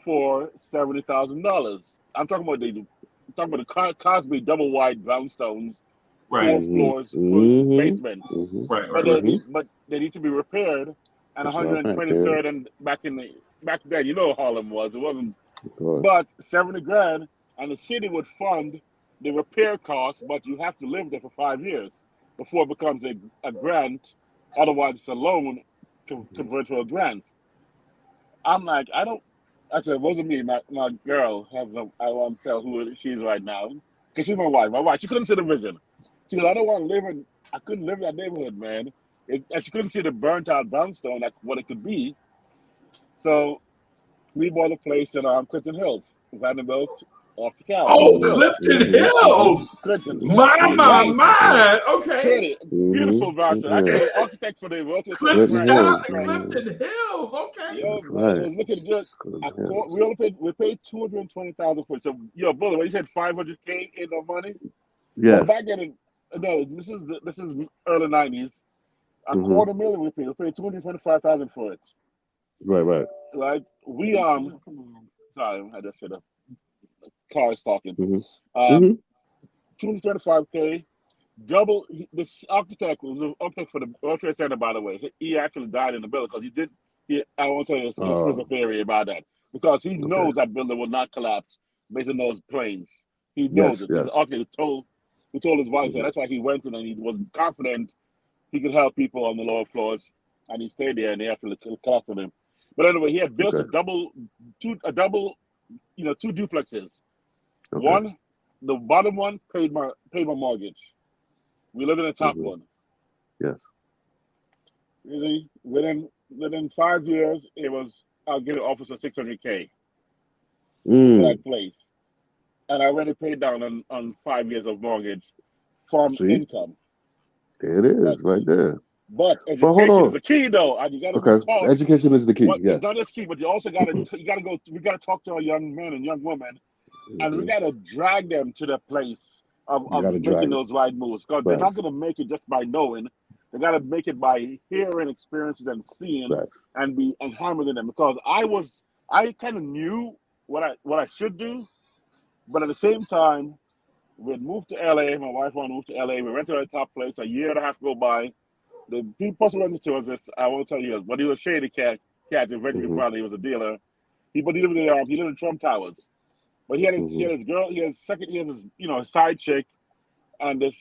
for $70,000. I'm talking about the Cosby double wide brownstones, Right, 4 floors, full Mm-hmm. basement. Mm-hmm. right, But right, they right. Mm-hmm. need but they need to be repaired. And That's what I'm saying, Ken. 123rd and back then, Harlem was. It wasn't, Of course. but 70 grand, and the city would fund the repair costs, but you have to live there for 5 years before it becomes a grant. Otherwise, it's a loan to convert to a grant. I'm like, I don't. Actually, it wasn't me. My girl I won't tell who she is right now because she's my wife. My wife. She couldn't see the vision. She goes, I don't want to live in. I couldn't live in that neighborhood, man. And she couldn't see the burnt out brownstone, like what it could be. So we bought a place in Clinton Hills, Vanderbilt, off the cow, Oh, Clinton Mm-hmm. Hills, Clifton Mm-hmm. Hills. Clinton. My, Nice, my, Mm-hmm. nice, Mm-hmm. my. Okay. pretty, Mm-hmm. beautiful brownstone. Yeah. Actually, the architect for the World Trade Center Clip, Clinton brand new shout Hills, out to man. Clifton Hills. Okay. Yo, That's man, it right. was looking good. Clinton Hills. We paid 220,000 for it. So, brother, when you said 500K in the money, well, Yes. back then, no, this is early 90s. A Mm-hmm. quarter million we paid. We paid 225,000 for it. Right, right. Right? Sorry, I just said a car is talking. Mm-hmm. Um, Mm-hmm. 225K. Double. This architect was the architect for the World Trade Center, by the way. He actually died in the building because he did. I won't tell you a conspiracy theory about that because he Okay. knows that building will not collapse based on those planes. He knows Yes, it. He's yes. the architect who told his wife that. Mm-hmm. That's why he went in and he was confident he could help people on the lower floors, and he stayed there and they actually collapsed on him. But anyway, he had built Okay. two duplexes. Okay. One, the bottom one paid my mortgage. We live in the top Mm-hmm. one. Yes. Really, within 5 years, I'll get an offer for 600K for Mm. that place, and I already paid down on 5 years of mortgage from See, income. there it is, But right there. But hold education is on. the key, though, and you got to be Okay. taught. Education is the key. What Yes. it's not just key, but you also got to go. We got to talk to our young men and young women, and we Mm-hmm. got to drag them to the place You of got to making drag them. those right moves because they're Right. not going to make it just by knowing. They got to make it by hearing experiences and seeing Right. and hammering them. Because I kind of knew what I should do, but at the same time, we had moved to LA. My wife wanted to move to LA. We rented a top place. A year and a half go by. The person rented to us this. I won't tell you, but he was a shady cat. Eventually, Mm-hmm. finally, he was a dealer. But he lived in Trump Towers. But he Mm-hmm. had his girl. He has his side chick and his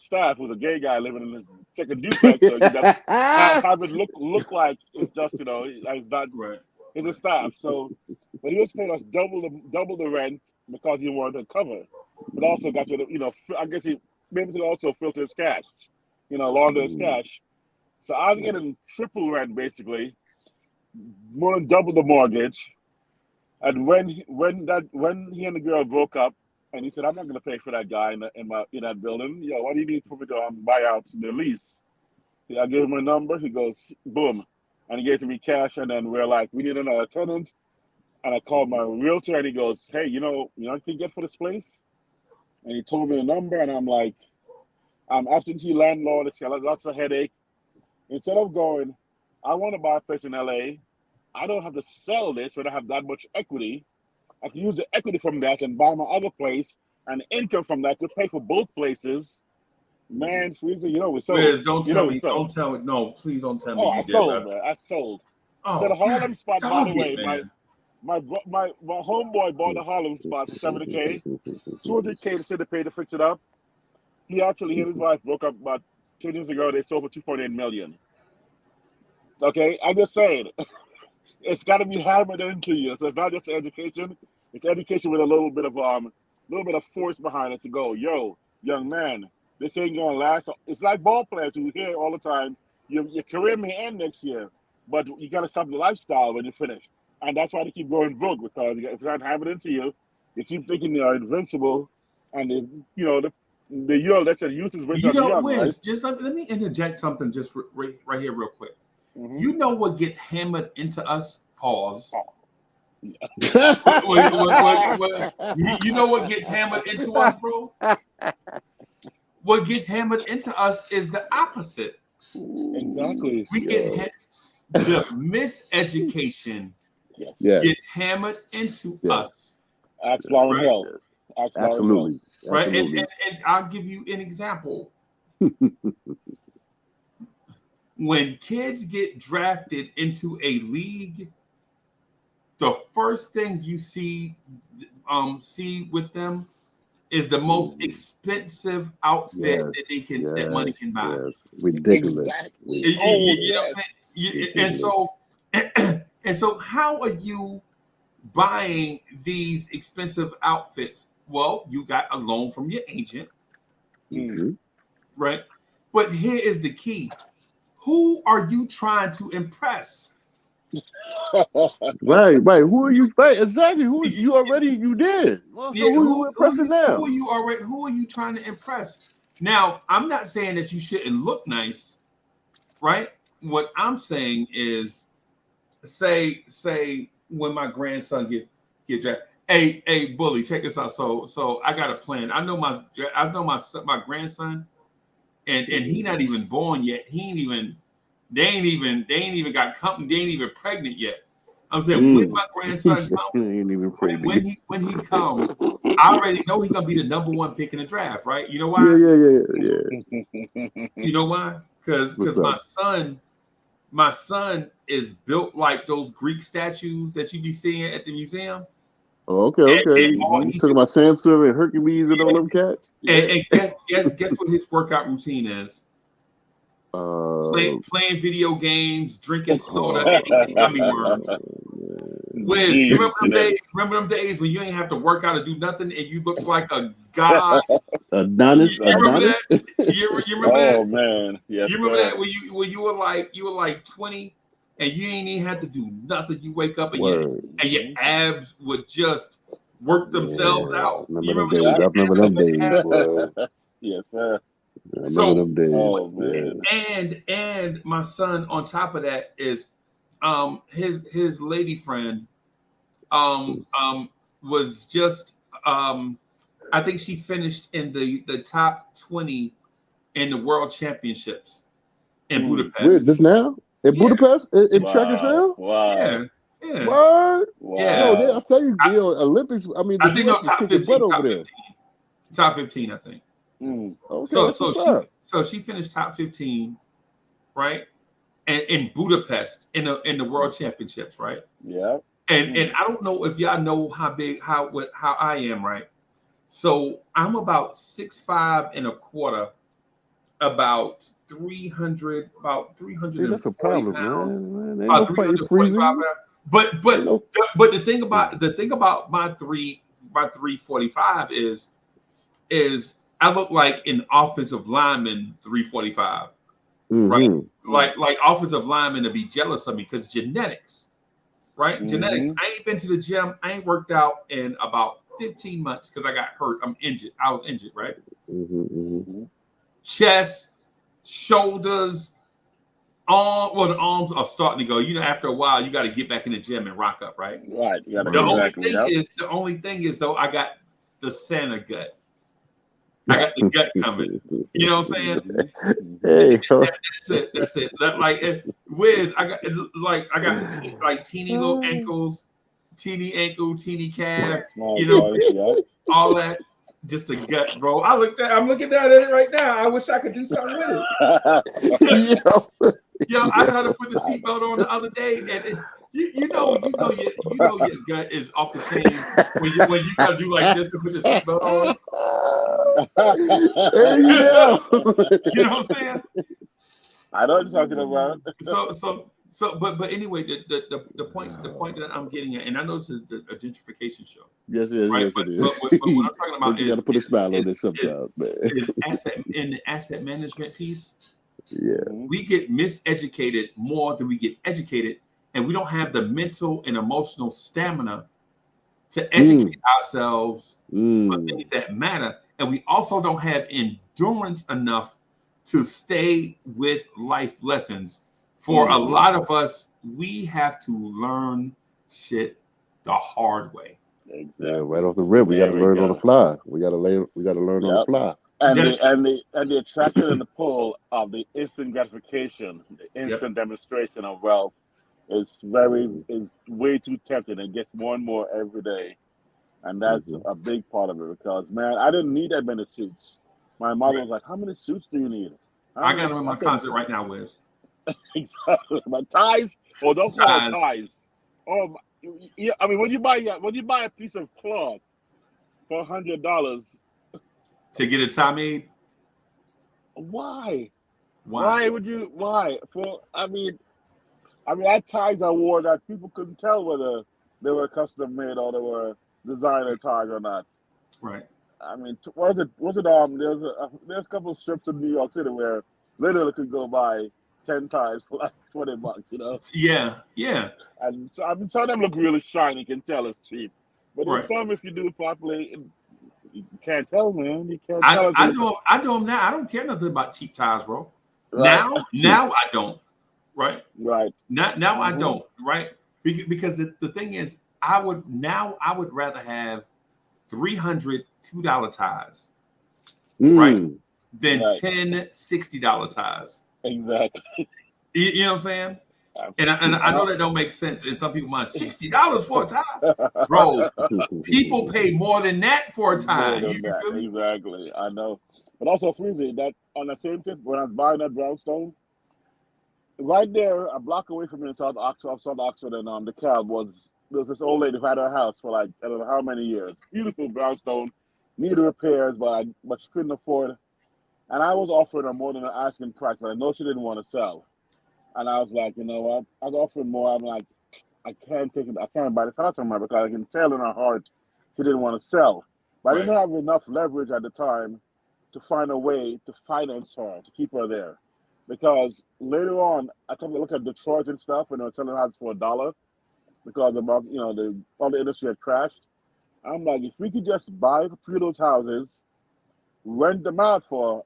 staff was a gay guy living in the second duplex. So you just have it look like it's just it's not Right, it's a right. staff. So, but he was paying us double the rent because he wanted to cover, but also got I guess he maybe to also filter his cash, launder his Mm-hmm. cash. So I was getting triple rent basically, more than double the mortgage. And when he and the girl broke up, and he said, "I'm not going to pay for that guy in that building. Yo, what do you need for me to buy out the lease?" I gave him a number. He goes, "Boom," and he gave to me cash. And then we're like, "We need another tenant." And I called my realtor, and he goes, "Hey, what can you get for this place?" And he told me the number, and I'm like, "I'm absentee landlord. It's got lots of headache." Instead of going, I want to buy a place in LA. I don't have to sell this when I have that much equity. I can use the equity from that and buy my other place, and the income from that could pay for both places. Man, Freezer, we sold. Wiz, don't we tell me. sold. Don't tell me. No, please don't tell me Oh, you I did sold, that. man. I sold. Oh, So the Harlem spot, by dog the way, it, man. my homeboy bought the Harlem spot for $70K, $200K to sit to pay to fix it up. He and his wife broke up about 2 years ago. They sold for $2.8 million. Okay, I'm just saying, it's got to be hammered into you. So it's not just education; it's education with a little bit of force behind it to go. Yo, young man, this ain't gonna last. It's like ball players who hear all the time. Your career may end next year, but you got to stop the lifestyle when you finish. And that's why they keep going broke, because if you don't have it into you, you keep thinking you're invincible, and that's a youth is rich on the young, Wiz, right? just let me interject something just right here real quick. Mm-hmm. You know what gets hammered into us? Pause. Oh. You know what gets hammered into us, bro? What gets hammered into us is the opposite. Exactly. We get the miseducation Yes. gets hammered into us. Ask Lauren Right? Hill. Absolutely. Right? Absolutely. And I'll give you an example. When kids get drafted into a league, the first thing you see with them is the most expensive outfit that money can buy. Yes. Ridiculous. Exactly. You know what I'm saying? And so how are you buying these expensive outfits? Well, you got a loan from your agent, right? But here is the key. Who are you trying to impress? Right. Who are you? Right, exactly. Who you did? Well, so who are you impressing now? Who are you trying to impress? Now, I'm not saying that you shouldn't look nice, right? What I'm saying is, say when my grandson get drafted. Hey, Bully, check this out. So I got a plan. I know my grandson, and he not even born yet. They ain't even got company. They ain't even pregnant yet. I'm saying when my grandson comes, when he comes, I already know he's gonna be the number one pick in the draft, right? You know why? Yeah. You know why? Because my son is built like those Greek statues that you be seeing at the museum. Oh, okay. You talking about Samson and Hercules and all them cats? And guess what his workout routine is? Playing video games, drinking soda, and eating gummy worms. Wiz, you remember them days when you ain't have to work out or do nothing and you look like a god? Adonis. You remember that? You remember that? Oh man, yes. You remember that when you were like 20 and you ain't even had to do nothing. You wake up and your abs would just work themselves out. I remember them days, boy. Yes, sir. I remember them days. Oh man. And my son on top of that is his lady friend was just I think she finished in the top 20 in the world championships in Budapest. Where, just now? In Budapest? In track and field? Wow. Yeah. What? Yeah. No, I'll tell you, Olympics. I mean, I think top 15. Top 15, I think. Okay, so she finished top 15, right? And in Budapest in the world championships, right? Yeah. And I don't know if y'all know how I am, right? So I'm about 6'5" and a quarter, about 340 that's a problem, pounds. Man. About 345 pounds. But the thing about my 345 is I look like an offensive lineman 345, right? Like offensive linemen to be jealous of me because genetics, right? Genetics. I ain't been to the gym. I ain't worked out in about 15 months because I got hurt. I'm injured. I was injured, right? Chest, shoulders, arm. Well, the arms are starting to go. You know, after a while, you got to get back in the gym and rock up, right? Right. The only thing is, though, I got the Santa gut. I got the gut coming. You know what I'm saying? Hey, that's it. Wiz, I got teeny little ankles, teeny ankle, teeny calf, Small you know, joints, yeah. all that. Just a gut, bro. I'm looking down at it right now. I wish I could do something with it. Yo, I tried to put the seatbelt on the other day, and you know your gut is off the chain when you gotta do like this to put your seatbelt on. There you go. You know what I'm saying? I know what you're talking about. But anyway, the point that I'm getting at, and I know this is a gentrification show. Yes, Right? yes, But it is. what I'm talking about But you got to put a smile on it sometimes, man. is the asset management piece. Yeah. We get miseducated more than we get educated, and we don't have the mental and emotional stamina to educate ourselves for things that matter. And we also don't have endurance enough to stay with life lessons. For a lot of us, we have to learn shit the hard way. Exactly. Yeah, right off the rip, we got to learn on the fly. We got to learn on the fly. And the attraction and the pull of the instant gratification, the instant demonstration of wealth is way too tempting. It gets more and more every day. And that's a big part of it because, man, I didn't need that many suits. My mother was like, how many suits do you need? I got them in my closet right now, Wiz. Exactly. My ties? Oh, don't call it ties. Oh, yeah, I mean, when you buy a piece of cloth for $100 to get a tie made, why would you? Why? I mean, I had ties I wore that people couldn't tell whether they were custom made or they were designer ties or not. Right. I mean, was it there's a couple of strips in New York City where literally could go buy 10 ties for like $20, you know? Yeah. And so, I mean, some of them look really shiny. You can tell it's cheap. But there's some, if you do it properly, you can't tell, man. You can't tell. I do them now. I don't care nothing about cheap ties, bro. Right. Now I don't. Right. Right. Now I don't. Right. Because the thing is, I would rather have $300 $2 ties, right, than 10 $60 ties. Exactly. You know what I'm saying? And I know that don't make sense. And some people might $60 for a tie, bro. People pay more than that for a tie. Exactly, I know. But also, Freezy, that on the same tip, when I was buying that brownstone, right there, a block away from me in South Oxford, and the cab there was this old lady who had her house for like I don't know how many years. Beautiful brownstone, needed repairs, but she couldn't afford it. And I was offering her more than an asking price, but I know she didn't want to sell. And I was like, you know what? I was offering more. I'm like, I can't buy this house from her because I can tell in her heart she didn't want to sell. But I didn't have enough leverage at the time to find a way to finance her, to keep her there. Because later on, I took a look at Detroit and stuff, and they were selling houses for $1 because all the industry had crashed. I'm like, if we could just buy 3 of those houses, rent them out for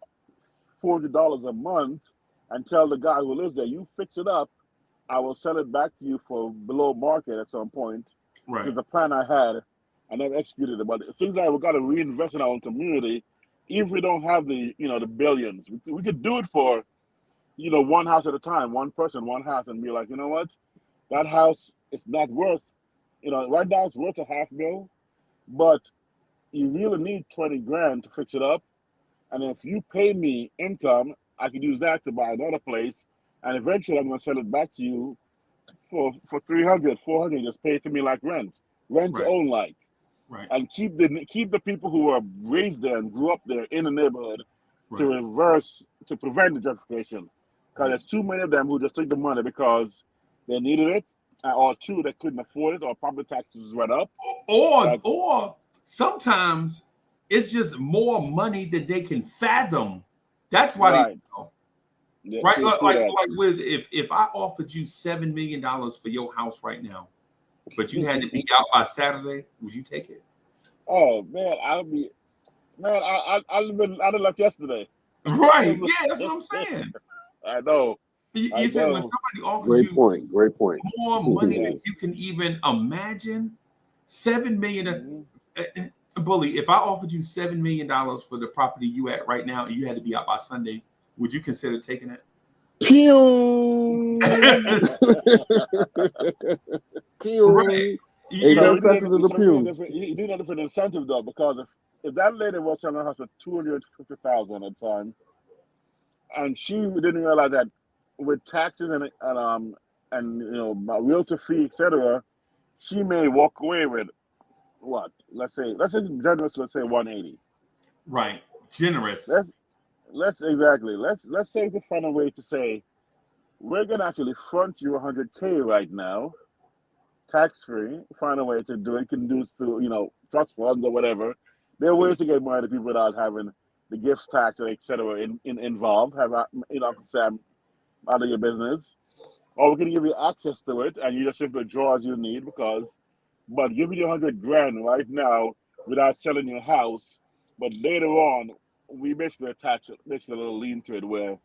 $400 a month, and tell the guy who lives there, you fix it up, I will sell it back to you for below market at some point. Right. Because the plan I had, I never executed it. But things like we got to reinvest in our own community, even if we don't have the billions. We could do it for, one house at a time, one person, one house, and be like, you know what, that house is not worth, right now it's worth $500,000, but you really need 20 grand to fix it up. And if you pay me income, I could use that to buy another place, and eventually I'm going to sell it back to you for $300, $400. Just pay it to me like rent to own, like, and keep the people who were raised there and grew up there in the neighborhood to prevent the gentrification. Because there's too many of them who just took the money because they needed it, or two that couldn't afford it, or property taxes went up, or sometimes it's just more money than they can fathom. That's why they like Wiz, if I offered you $7 million for your house right now, but you had to be out by Saturday, would you take it? Oh man, I'd have left yesterday. Right. Yeah, that's what I'm saying. I know. You said when somebody offers great point. more money than you can even imagine, $7 million. Bully, if I offered you $7 million for the property you at right now and you had to be out by Sunday, would you consider taking it? Pew. Pew. Right. Ain't You no know, So special to the pews. he need a different incentive though, because if that lady was selling her house for 250,000 at the time, and she didn't realize that with taxes and realtor fee, etc., she may walk away with what? Let's say generous. Let's say 180. right? Generous. Let's let's say to find a way to say we're gonna actually front you 100K right now, tax free. Find a way to do it. You can do it through trust funds or whatever. There are ways to get money to people without having the gift tax or etc. Involved. Have Sam out of your business, or we can give you access to it, and you just simply draw as you need. But giving you 100 grand right now without selling your house, but later on we basically attach basically a little lean to it, where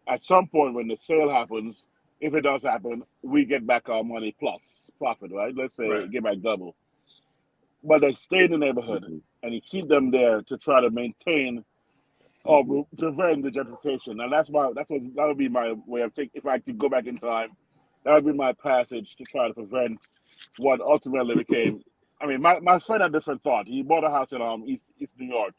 at some point when the sale happens, if it does happen, we get back our money plus profit, right? Let's say Right. get back double. But they stay in the neighborhood, Mhm. and you keep them there to try to maintain or prevent the gentrification. And that would be my way of thinking. If I could go back in time, that would be my passage to try to prevent what ultimately became. I mean, my friend had a different thought. He bought a house in East New York,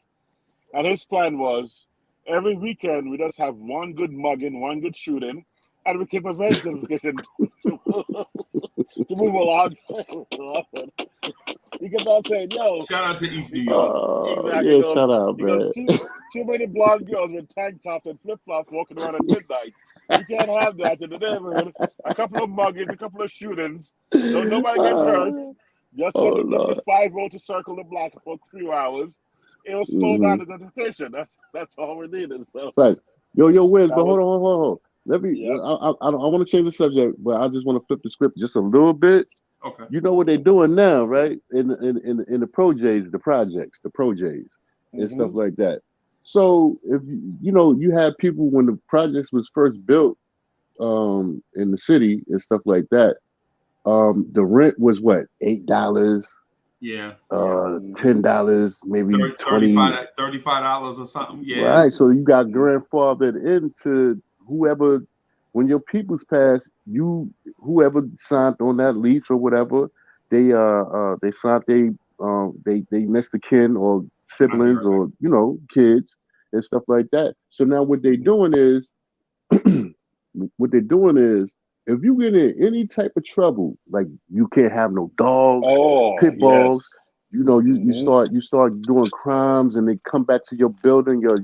and his plan was every weekend we just have one good mugging, one good shooting, and we can prevent gentrification to, to move along. He kept on saying, "Yo, Shout out to East New York. Oh exactly." yeah, shout out, He goes, man. too many blonde girls with tank tops and flip flops walking around at midnight. We can't have that in the neighborhood. A couple of muggings, a couple of shootings. Don't nobody gets hurt. Oh Just Lord. get 5 to circle the block for 3 hours. It'll slow Mm-hmm. down the notification. That's all we needed. So Right. Yo, Wiz, that but was hold on. Let me. yep. I want to change the subject, but I just want to flip the script just a little bit. Okay. You know what they're doing now, right? In the projects, the projects, and stuff Hmm. like that. So if you had people when the projects was first built, in the city and stuff like that. The rent was what, $8, Yeah. Yeah. Hmm. $10, maybe 30, 20. $35 or something. Yeah. Right. So you got Hmm. grandfathered into whoever, when your people's pass, whoever signed on that lease or whatever, they signed they next to kin or I know siblings you're right. or kids and stuff like that. So now Hmm. what they're doing is if you get in any type of trouble, like you can't have no dogs, Oh pit bulls, yes. you Hmm. start doing crimes and they come back to your building, your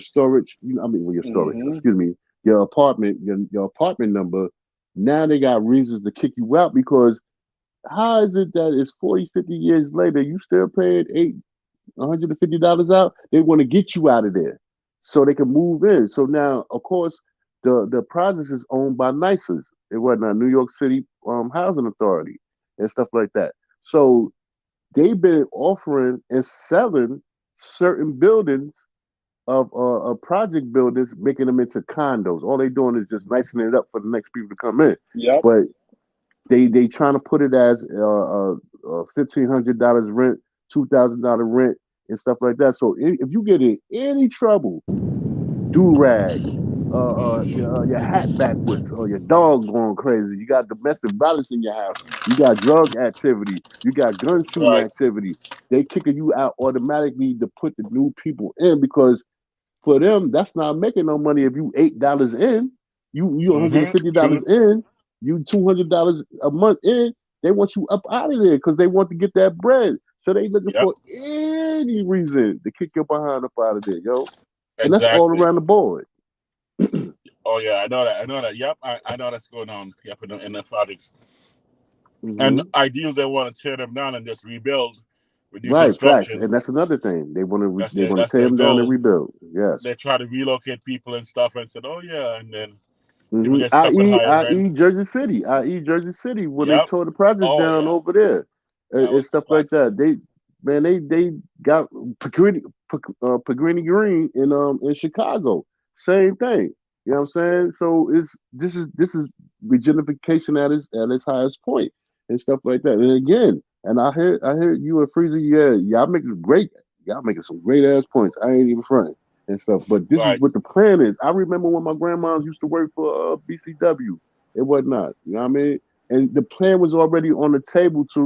storage, well, your storage, Hmm. excuse me, your apartment, your apartment number. Now they got reasons to kick you out because how is it that it's 40, 50 years later, you still paying $150 out? They want to get you out of there so they can move in. So now, of course, the project is owned by NICES. It wasn't a New York City Housing Authority and stuff like that. So they've been offering and selling certain buildings of project buildings, making them into condos. All they doing is just nicing it up for the next people to come in. Yep. But they trying to put it as $1,500 rent, $2,000 rent, and stuff like that. So if you get in any trouble, do rag, your hat backwards, or your dog going crazy, you got domestic violence in your house, you got drug activity, you got gun shooting Right. activity, they kicking you out automatically to put the new people in because for them, that's not making no money if you $8 in, you Hmm. $150 True. in, you $200 a month in. They want you up out of there because they want to get that bread. So they looking Yep. for any reason to kick your behind up out of there, yo. And that's all Exactly. around the board. Oh yeah, I know that. I know that. Yep, I know that's going on. Yep, in the projects. And Hmm. ideally, they want to tear them down and just rebuild with new Right, facts, construction. and that's another thing. They want That's to tear their them down and goal. rebuild. Yes. They try to relocate people and stuff, and said, "Oh yeah," and then people Hmm. get stuck with I.e., higher i.e., rents. Jersey City, when they Yep. tore the projects Oh down yeah, over there that and was stuff like classic. that. They got Pagrini Green in Chicago. Same thing. You know what I'm saying? So this is regentrification at its highest point and stuff like that. And again, and I hear you and Freezer. Yeah, y'all making some great ass points. I ain't even fronting and stuff. But this is Right. what the plan is. I remember when my grandmas used to work for BCW and whatnot. You know what I mean? and the plan was already on the table to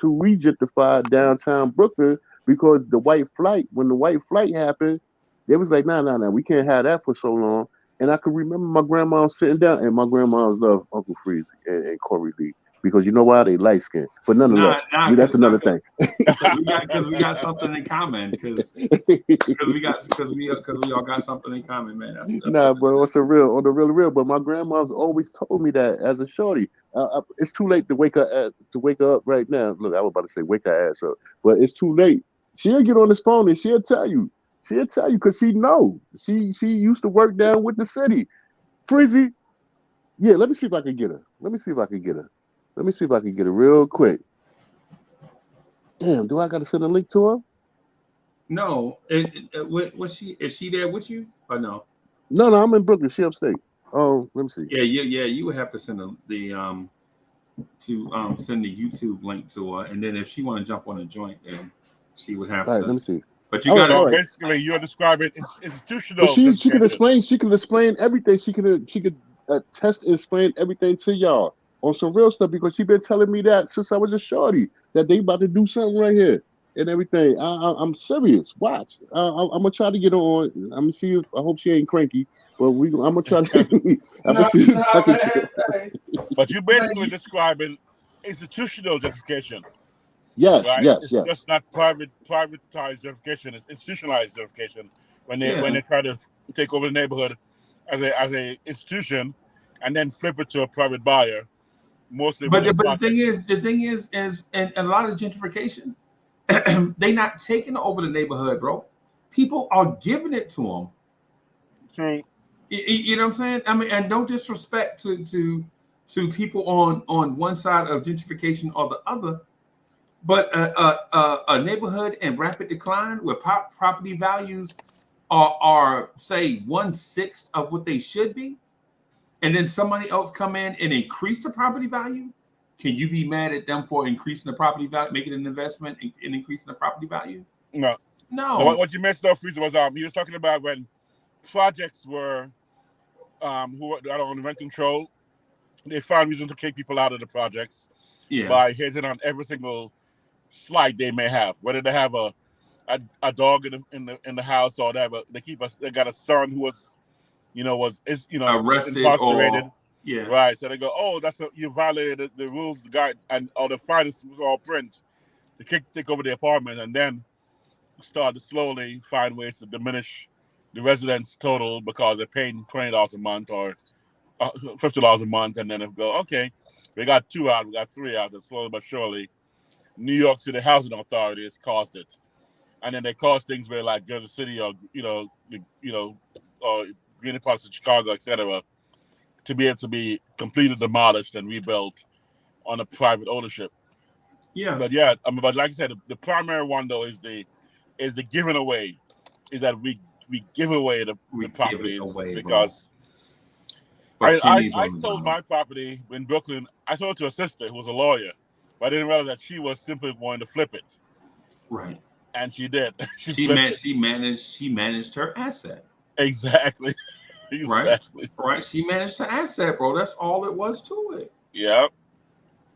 regentrify downtown Brooklyn because when the white flight happened, they was like, nah, we can't have that for so long. And I could remember my grandma sitting down, and my grandma loved Uncle Freeze and Corey Lee because you know why, they light skinned. But nonetheless, that's another thing. Because we got something in common. Because we all got something in common, man. That's nah, but on the real. But my grandma's always told me that as a shorty. It's too late to wake her up right now. Look, I was about to say wake her ass up, but it's too late. She'll get on this phone and she'll tell you. She'll tell you because she know. She used to work down with the city. Frizzy, yeah. Let me see if I can get her. Let me see if I can get her real quick. Damn, do I got to send a link to her? No. Was she? Is she there with you or no? No, I'm in Brooklyn. She upstate. Oh, let me see. Yeah. You would have to send send the YouTube link to her, and then if she want to jump on a joint, then she would have All to. right, let me see. But you got So to basically, you're describing institutional. But she can explain. She can explain everything. She could test and explain everything to y'all on some real stuff because she been telling me that since I was a shorty that they about to do something right here and everything. I'm serious. Watch. I'm gonna try to get her on. I'm gonna see if I hope she ain't cranky. But I'm gonna try to. I'm gonna see if I can get. But you're basically describing institutional gentrification. Yes, Right? yes, It's yes. just not privatized gentrification. It's institutionalized gentrification when they try to take over the neighborhood as a institution and then flip it to a private buyer. Mostly, but the thing is, and a lot of gentrification, they not taking over the neighborhood, bro. People are giving it to them. True. You know what I'm saying? I mean, and no disrespect to people on one side of gentrification or the other, but a neighborhood in rapid decline where property values are say 1/6 of what they should be, and then somebody else come in and increase the property value. Can you be mad at them for increasing the property value, making an investment in increasing the property value? No. What you mentioned, though, Freezer, was he was talking about when projects were who are on rent control. They found reasons to kick people out of the projects by hitting on every single slight they may have, whether they have a dog in the house or they got a son who was arrested incarcerated. Or right. So they go, oh, you violated the rules, the guy, and all the fines was all print. They take over the apartment and then start to slowly find ways to diminish the residents' total because they're paying $20 a month or $50 a month, and then they go, okay, we got 2 out, we got 3 out, and slowly but surely, New York City Housing Authority has caused it, and then they cause things where like Jersey City or or green parts of Chicago, etc., to be able to be completely demolished and rebuilt on a private ownership. Yeah. But like I said, the primary one though is the giving away, is that we give away the properties because I sold my property in Brooklyn. I sold it to a sister who was a lawyer, but I didn't realize that she was simply going to flip it. Right. And she did. She managed her asset. Exactly. Right. She managed her asset, bro. That's all it was to it. Yep.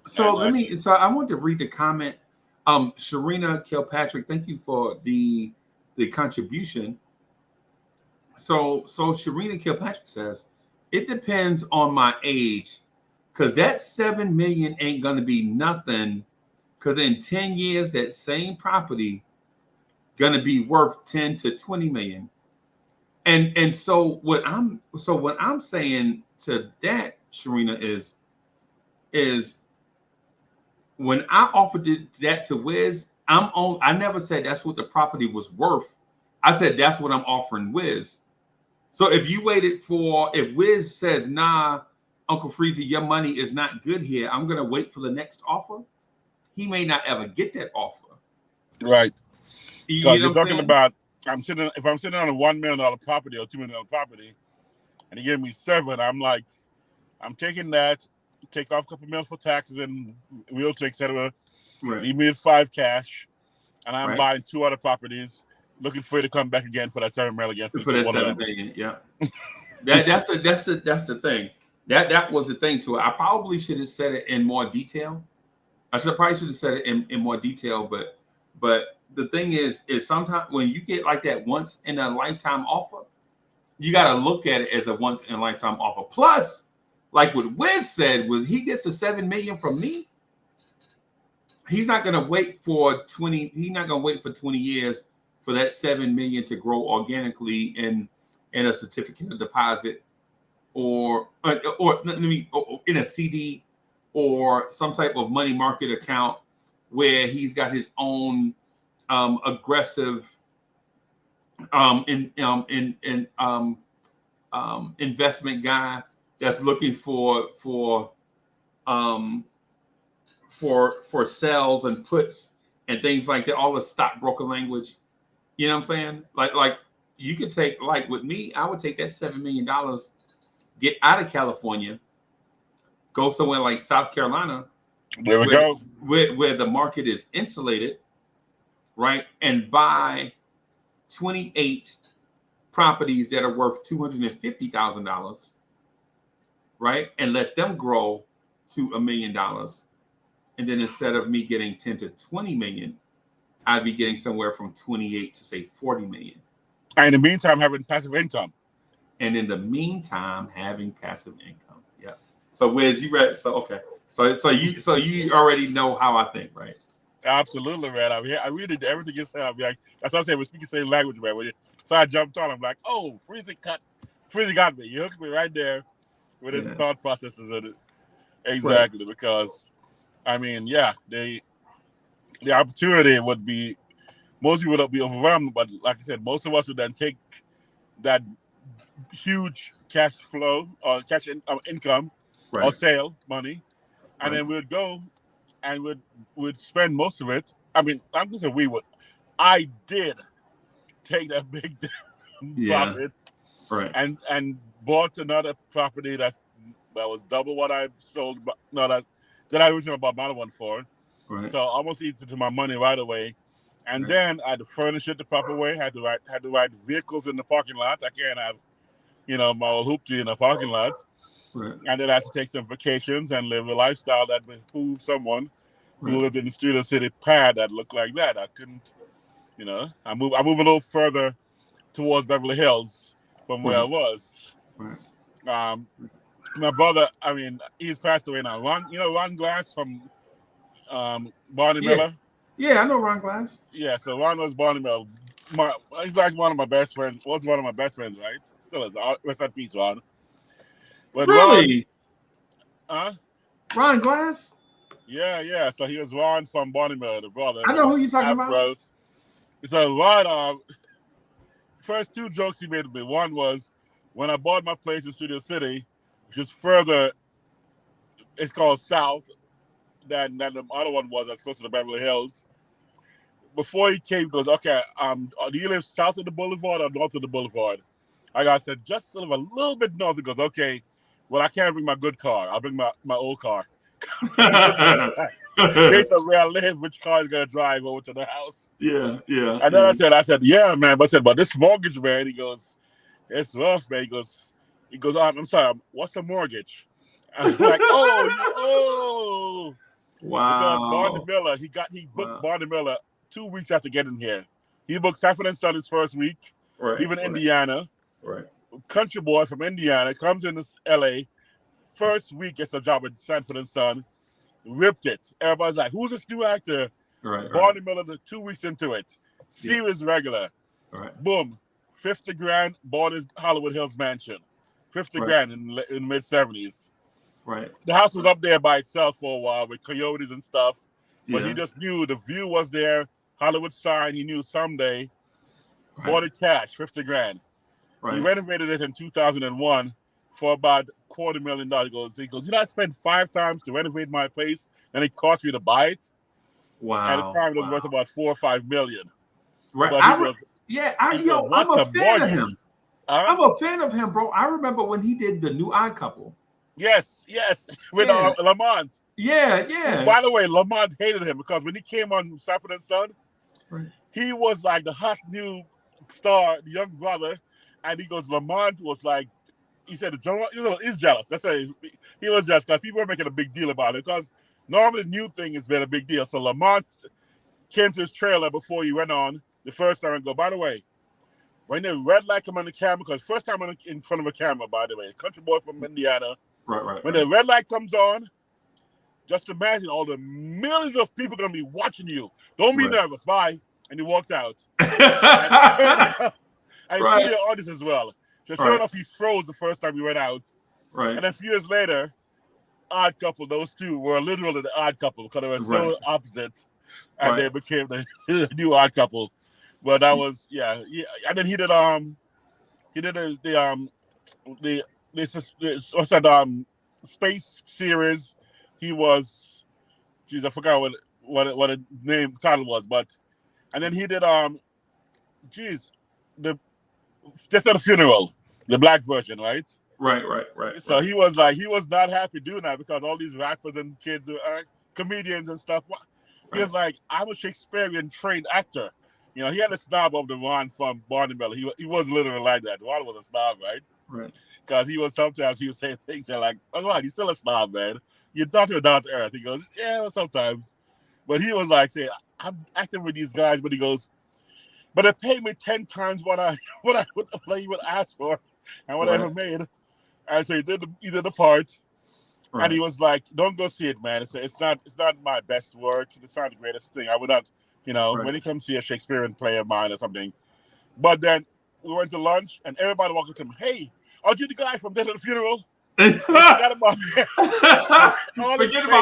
So I want to read the comment. Sharina Kilpatrick, thank you for the contribution. So Sharina Kilpatrick says, it depends on my age, because that 7 million ain't gonna be nothing. Because in 10 years, that same property gonna be worth 10 to 20 million. And so what I'm saying to that, Sharina, is when I offered that to Wiz, I never said that's what the property was worth. I said that's what I'm offering Wiz. So if Wiz says, nah, Uncle Freezy, your money is not good here, I'm gonna wait for the next offer. He may not ever get that offer. Right. Because you're talking about if I'm sitting on a $1 million property or $2 million property, and he gave me 7, I'm like, I'm taking that, take off a couple million for taxes and realty, etc. Right. Leave me at 5 cash, and I'm buying 2 other properties, looking for you to come back again for that 7 million again. For that 7 million, yeah. That's the thing. That was the thing to it. I probably should have said it in more detail. Probably should have said it in more detail, but the thing is sometimes when you get like that once in a lifetime offer, you got to look at it as a once in a lifetime offer. Plus, like what Wiz said was he gets the $7 million from me. He's not going to wait for 20. He's not going to wait for 20 years for that $7 million to grow organically in a certificate of deposit or in a CD or some type of money market account where he's got his own aggressive investment guy that's looking for sells and puts and things like that, all the stockbroker language. You know what I'm saying? Like you could take, like with me, I would take that $7 million, get out of California, go somewhere like South Carolina, There we go. Where the market is insulated, right? And buy 28 properties that are worth $250,000, right? And let them grow to $1 million. And then instead of me getting 10 to 20 million, I'd be getting somewhere from 28 to say 40 million. And in the meantime, having passive income. And in the meantime, having passive income. Yeah. So Wiz, you read? So okay. So you already know how I think, right? Absolutely, man. I mean, I really did everything you said. I'm like, that's what I'm saying. We're speaking the same language, man. So I jumped on. I'm like, oh, Freezy got me. You hooked me right there with his thought processes in it. Exactly, right. Because I mean, yeah, the opportunity would be, most people would be overwhelmed, but like I said, most of us would then take that huge cash flow or cash income or sale money, and then we'd go and would spend most of it. I mean, I'm just saying I did take that big profit, and bought another property that was double what I sold, but no, that I originally bought another one for. Right. So almost eaten to my money right away, and then I had to furnish it the proper way. Had to ride vehicles in the parking lot. I can't have, my old hoopty in the parking lot. Right. And then I had to take some vacations and live a lifestyle that would behoove someone who lived in the Studio City pad that looked like that. I couldn't, I move a little further towards Beverly Hills from where I was. Right. My brother, I mean, he's passed away now. Ron Glass from Barney Miller. Yeah, I know Ron Glass. Yeah, so Ron was Barney Miller. He's like one of my best friends. Was one of my best friends, right? Still is. Rest in peace, Ron. But really? Ron Glass? Yeah. So he was Ron from Barney Miller, the brother. I know who you're talking about. So Ron, first two jokes he made with me. One was when I bought my place in Studio City, which is further, it's called South, than the other one was that's close to the Beverly Hills. Before he came, he goes, okay, do you live south of the boulevard or north of the boulevard? I said, just sort of a little bit north. He goes, okay, well, I can't bring my good car. I'll bring my old car. Based on where I live, which car is going to drive over to the house. Yeah. And then I said, yeah, man. But this mortgage, man, he goes, it's rough, man. He goes, I'm sorry, what's the mortgage? I was like, oh. Wow. Because Barney Miller, he booked Barney Miller 2 weeks after getting here. He booked Sanford and Son his first week. Right. Even Indiana. Right. Country boy from Indiana comes into LA. First week gets a job at Sanford and Son. Ripped it. Everybody's like, who's this new actor? Right. Barney Miller, 2 weeks into it. Series regular. Right. Boom. 50 grand, bought his Hollywood Hills mansion. 50 grand in the mid-70s. Right. The house was up there by itself for a while with coyotes and stuff. But he just knew the view was there. Hollywood sign, he knew someday. Bought it cash, 50 grand. Right. He renovated it in 2001 for about $250,000. He goes, I spent 5 times to renovate my place, and it cost me to buy it. Wow. At the time, it was worth about $4 or $5 million. Right. I'm a fan of him. I'm a fan of him, bro. I remember when he did The New Odd Couple. Yes, with Lamont. Yeah. By the way, Lamont hated him because when he came on Sanford and Son, he was like the hot new star, the young brother, and he goes, Lamont was like he said John, is jealous. That's why he was jealous because people were making a big deal about it. Because normally the new thing has been a big deal. So Lamont came to his trailer before he went on the first time and go, by the way, when the red light come on the camera, because first time in front of a camera, by the way, country boy from Indiana. Right. When the red light comes on, just imagine all the millions of people going to be watching you. Don't be nervous. Bye. And he walked out. And his studio audience as well. So sure enough, he froze the first time he went out. Right. And then a few years later, Odd Couple, those two were literally the Odd Couple because they were so opposite. And they became the new Odd Couple. But that was, yeah. And then he did what's that space series. He was, geez, I forgot what the name title was, but and then he did just at a funeral, the black version, right? Right. So he was not happy doing that because all these rappers and kids are comedians and stuff. He was like, I'm a Shakespearean trained actor. He had a snob of the Ron from Barney Miller. He was literally like that. Ron was a snob, right? Right. Because he would say things that like, oh, Ron, you're still a snob, man. You're down to earth. He goes, yeah, well, sometimes. But he was like, saying, I'm acting with these guys, but he goes, but they paid me 10 times what I would ask for and what I ever made. And so he did the part. And he was like, don't go see it, man. It's not my best work. It's not the greatest thing. I would not, when you come see a Shakespearean play of mine or something. But then we went to lunch and everybody walked up to him, hey, aren't you the guy from Death at the Funeral? Forget about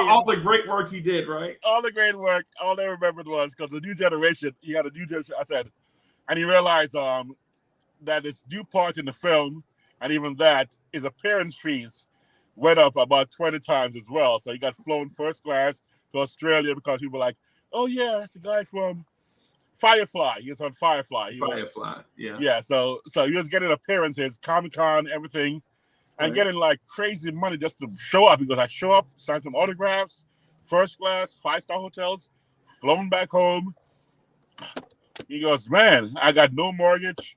all the great work he did, right? All the great work. All they remembered was because the new generation, he had a new generation. I said, and he realized that this new part in the film, and even that, his appearance fees went up about 20 times as well. So he got flown first class to Australia because people were like, oh yeah, that's the guy from Firefly. He was on Firefly. Yeah. So he was getting appearances, Comic-Con, everything. And getting like crazy money just to show up. He goes, I show up, sign some autographs, first class, 5-star hotels, flown back home. He goes, man, I got no mortgage.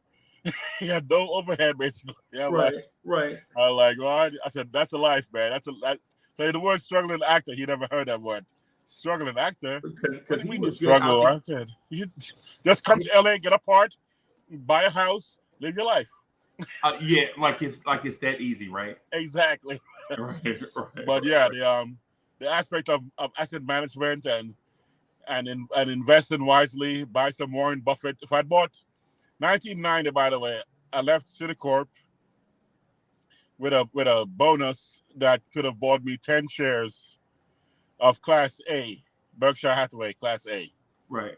He had no overhead, basically. Yeah, right. I was like, well, I said, that's a life, man. So the word struggling actor, he never heard that word. Struggling actor? Because he was struggle. I said, you just come to LA, get a part, buy a house, live your life. Yeah, like it's that easy, right? Exactly. Right. But yeah, the aspect of asset management and investing wisely, buy some Warren Buffett. If I bought 1990, by the way, I left Citicorp with a bonus that could have bought me 10 shares of Class A, Berkshire Hathaway Class A. Right.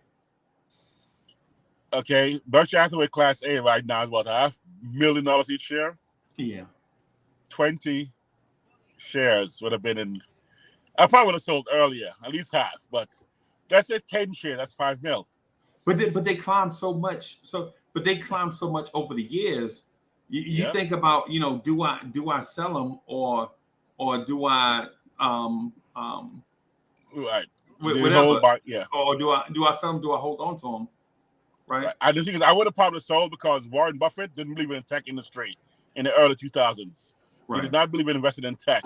Okay, Berkshire Hathaway Class A right now is about $500,000 each share. Yeah. 20 shares would have been in. I probably would have sold earlier, at least half. But that's just 10 shares. That's $5 million. But they climbed so much. But they climbed so much over the years. You think about, do I sell them or do I right. Whatever. Or do I sell them? Do I hold on to them? Right. I just think I would have probably sold because Warren Buffett didn't believe in the tech industry in the early 2000s. Right. He did not believe in investing in tech.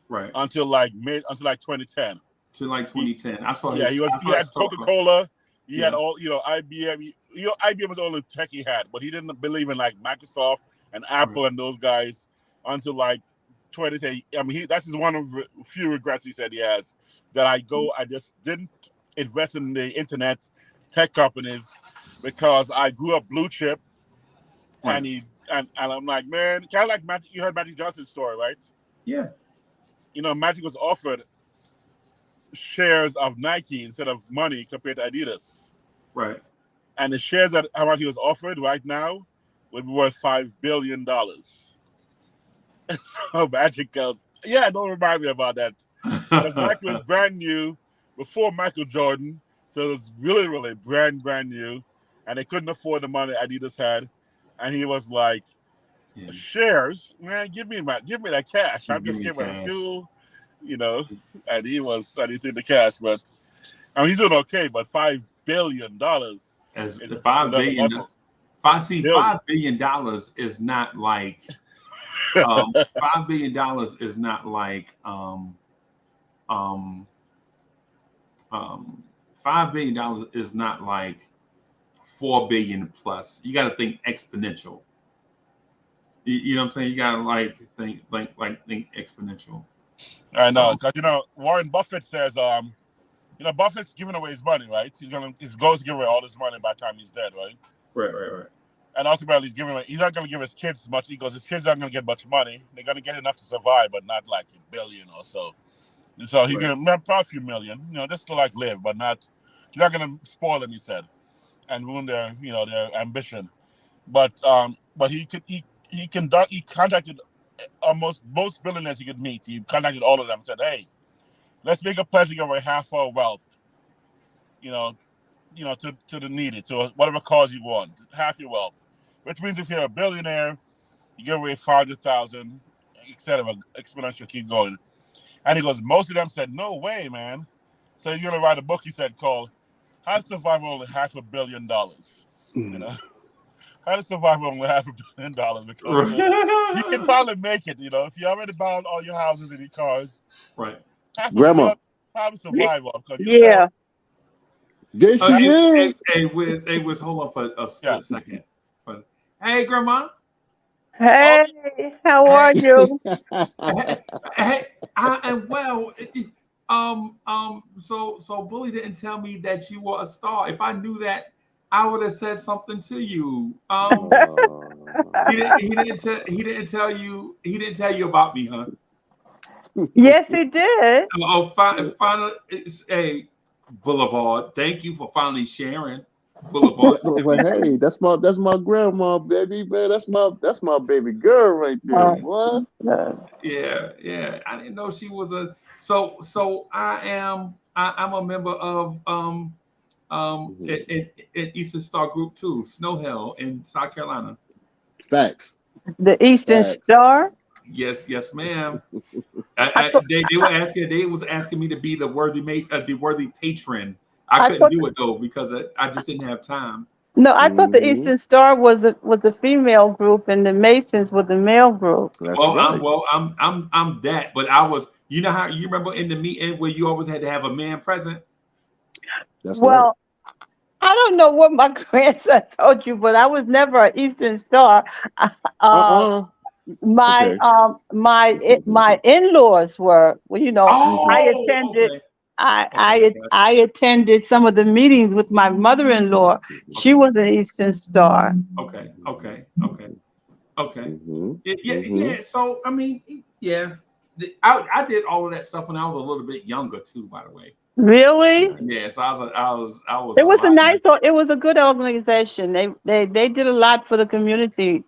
Right. Until like 2010. To like 2010. I saw his. Yeah, he had Coca-Cola. He had all, IBM. IBM was the only tech he had, but he didn't believe in like Microsoft and Apple and those guys until like 2010. I mean, that's just one of the few regrets he said he has, that I just didn't invest in the internet tech companies because I grew up blue chip, and I'm like, man, kind of like Magic. You heard Magic Johnson's story, right? Yeah. Magic was offered shares of Nike instead of money compared to Adidas. Right. And the shares that how much he was offered right now would be worth $5 billion. So Magic goes, yeah, don't remind me about that. Nike was brand new before Michael Jordan, so it was really, really brand new, and they couldn't afford the money Adidas had, and he was like, shares, man, give me that cash. I'm just getting out of school, and he took the cash, but I mean he's doing okay, but $5 billion as $5 billion. $5 billion is not like $5 billion is not like um, $5 billion is not like 4 billion plus. You got to think exponential. You know what I'm saying? You got to think exponential. I know, because Warren Buffett says, Buffett's giving away his money, right? His goal is to give away all his money by the time he's dead, right? Right. And ultimately, he's not going to give his kids much. He goes, his kids aren't going to get much money. They're going to get enough to survive, but not like $1 billion or so. And so he's going to probably a few million, just to live, but not. He's not going to spoil them, he said, and ruin their ambition. But he contacted almost most billionaires he could meet. He contacted all of them and said, "Hey, let's make a pledge to give away half our wealth, to the needy, to whatever cause you want, half your wealth." Which means if you're a billionaire, you give away 500,000, etc. Exponential, keep going. And he goes, most of them said, "No way, man." So he's gonna write a book, he said, called "How to Survive on Only $500 million." How to survive on only $500 million, because you can probably make it. If you already bought all your houses and your cars, right? Grandma, probably survive on, because Yeah. There she is. Hey, Wiz, hold on for a split second. Hey, Grandma. Hey, how are you? Hey, I am well. So Bully didn't tell me that you were a star. If I knew that, I would have said something to you. He didn't tell you about me, huh? Yes, he did. Oh, finally, hey, Boulevard. Thank you for finally sharing. Boulevard. But hey, that's my grandma, baby, man. That's my baby girl right there, boy. Yeah. I didn't know she was a. So I'm a member of in Eastern Star Group too, Snow Hill in South Carolina. Facts. The Eastern Star. Yes, ma'am. They was asking me to be the worthy patron. I couldn't do it though because I just didn't have time. No, I thought the Eastern Star was a female group and the Masons were the male group. That's right. I'm that, but I was. You know how you remember in the meeting where you always had to have a man present. That's right. I don't know what my grandson told you, but I was never an Eastern Star. My my in-laws were. I attended. Okay. I attended some of the meetings with my mother-in-law. She was an Eastern Star. Okay. Yeah. So I mean, yeah, I did all of that stuff when I was a little bit younger too. By the way. Really? Yeah. So I was. It was a nice. It was a good organization. They did a lot for the community,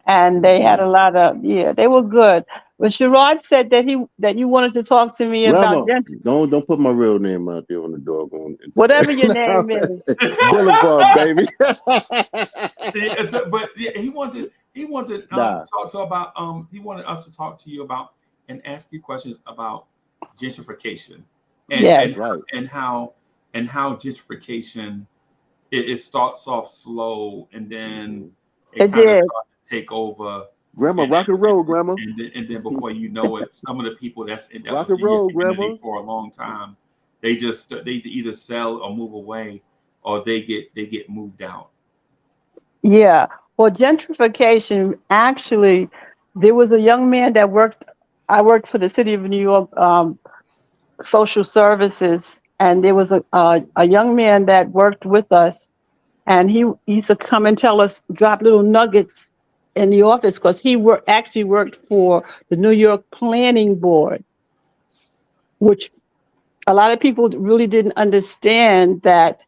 and they had a lot of. Yeah, they were good. But Sherrod said that you wanted to talk to me Grandma, about don't put my real name out there on the doggone. Whatever your name is. Boulevard, baby. But he wanted talk to about he wanted us to talk to you about and ask you questions about gentrification and how gentrification it starts off slow and then it kind of starts to take over. Grandma, rock and roll, Grandma. And then before you know it, some of the people that was in your community Grandma. For a long time, they either sell or move away, or they get moved out. Yeah. Well, gentrification, actually, there was a young man that I worked for the city of New York social services, and there was a young man that worked with us, and he used to come and drop little nuggets in the office because he actually worked for the New York Planning Board, which a lot of people really didn't understand that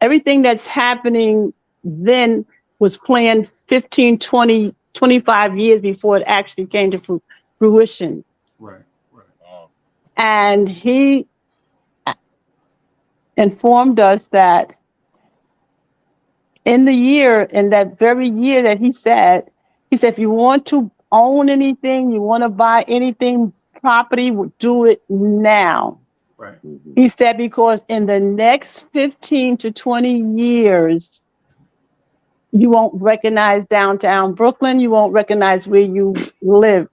everything that's happening then was planned 15, 20, 25 years before it actually came to fruition. Right. And he informed us that in that very year that he said, if you want to own anything, you want to buy anything, property, do it now. Right. He said, because in the next 15 to 20 years, You won't recognize downtown Brooklyn. You won't recognize where you live.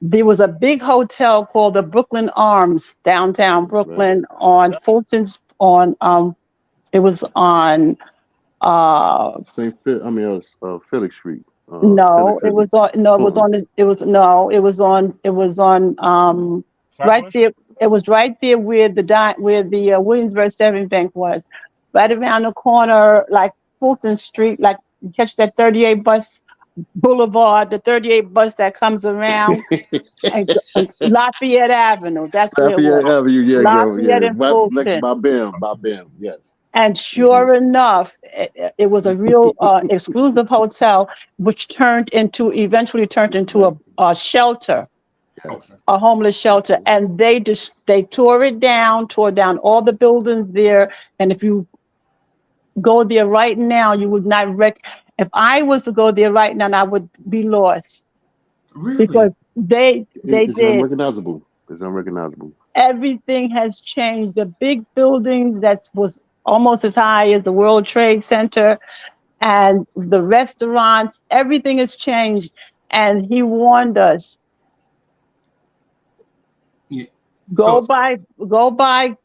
There was a big hotel called the Brooklyn Arms downtown Right. Brooklyn on Fulton's on it was on St. Phil, I mean, Felix Street. no, Felix it has was on no, it was Fulton. on the, it was no, it was on right Flatbush? there. It was right there where where the Williamsburg Savings Bank was. Right around the corner, like Fulton Street, like you catch that 38 bus boulevard, the 38 bus that comes around and Lafayette Avenue. That's where it was. Lafayette Avenue, yeah, girl, Lafayette yeah. and Next Fulton. by Bam, yes. And Hmm. sure enough, it was a real exclusive hotel, which eventually turned into Right, a shelter, Okay. yes. a homeless shelter. Hmm. And they tore down all the buildings there. And if you go there right now, you would not if I was to go there right now, I would be lost because Really? they It's did. unrecognizable. It's unrecognizable. Everything has changed. The big building that was almost as high as the World Trade Center and the restaurants, everything has changed. And he warned us, Yeah. go So buy go buy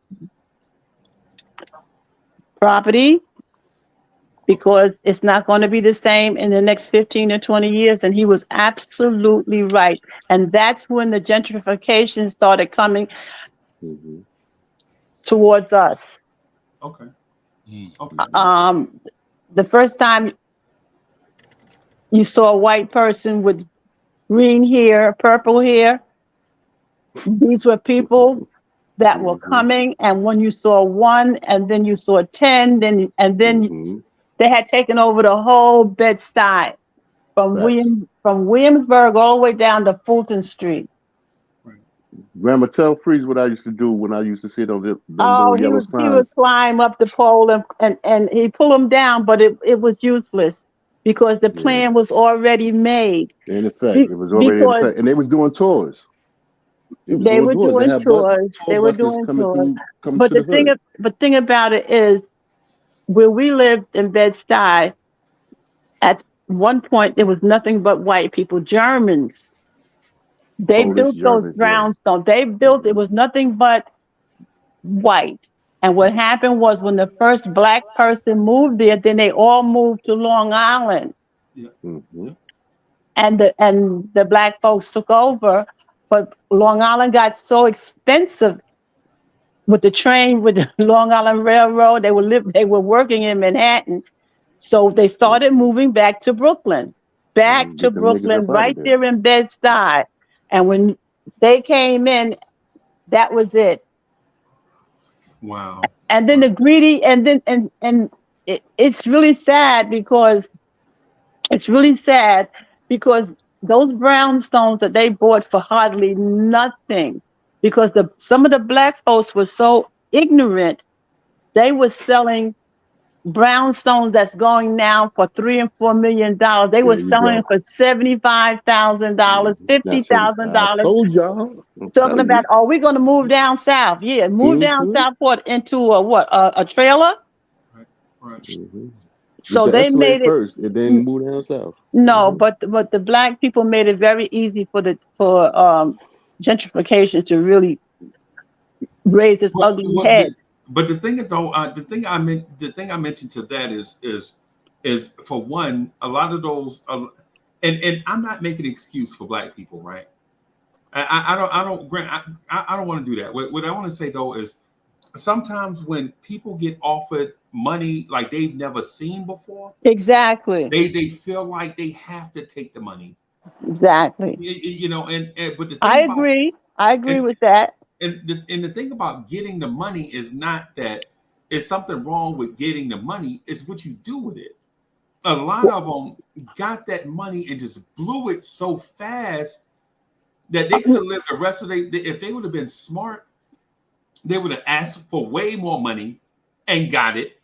property because it's not going to be the same in the next 15 to 20 years. And he was absolutely right. And that's when the gentrification started coming Hmm. towards us. okay. Mm. Okay. Hmm. The first time you saw a white person with green hair, purple hair, these were people that were Hmm. coming. And when you saw one, and then you saw 10, then Hmm. they had taken over the whole Bed-Stuy Facts. from Williamsburg all the way down to Fulton Street. Right. Grandma, tell Freeze what I used to do when I used to see them Oh, little yellow he would signs. climb up the pole and he pull them down, but it was useless because the Yeah. plan was already made. In effect, Be, it was already in effect, because and they was doing tours. They was they doing were tours. They doing had tours. tour They were buses doing tours. coming But to the hood. the thing about it is, where we lived in Bed-Stuy, at one point there was nothing but white people, Germans. They Polish, built those Germans, yeah. brownstones. They built it Hmm. was nothing but white. And what happened was when the first black person moved there, then they all moved to Long Island, Yeah. Hmm. Yeah. and the black folks took over. But Long Island got so expensive with the train, with the Long Island Railroad. They were working in Manhattan, so they started Hmm. moving back to Get them niggas Brooklyn, up out of right there. there in Bed-Stuy. And when they came in, that was it. Wow. And then Wow. the greedy, and it's really sad because it's really sad because those brownstones that they bought for hardly nothing, because some of the black folks were so ignorant, they were selling brownstones that's going now for $3 and $4 million. They were There you selling go. it for $75,000, fifty That's what thousand I dollars. told y'all. I'm Talking telling about, you. oh, we're going to move down south. Yeah, move down Hmm. Southport into a what? A trailer. Right. Right. Hmm. Get So the they Escalade made it. first, and then move down south. No, Hmm. but the black people made it very easy for gentrification to really raise its What ugly what head. the but the thing though, the thing I mentioned to that is for one, a lot of those and I'm not making an excuse for black people, right? I don't grant I don't want to do that. What I want to say though is sometimes when people get offered money like they've never seen before, Exactly, they feel like they have to take the money. exactly. You know, and but the thing I about agree. I agree and with that. and the thing about getting the money is not that it's something wrong with getting the money, it's what you do with it. A lot of them got that money and just blew it so fast that they could have lived the rest of their, if they would have been smart, they would have asked for way more money and got it,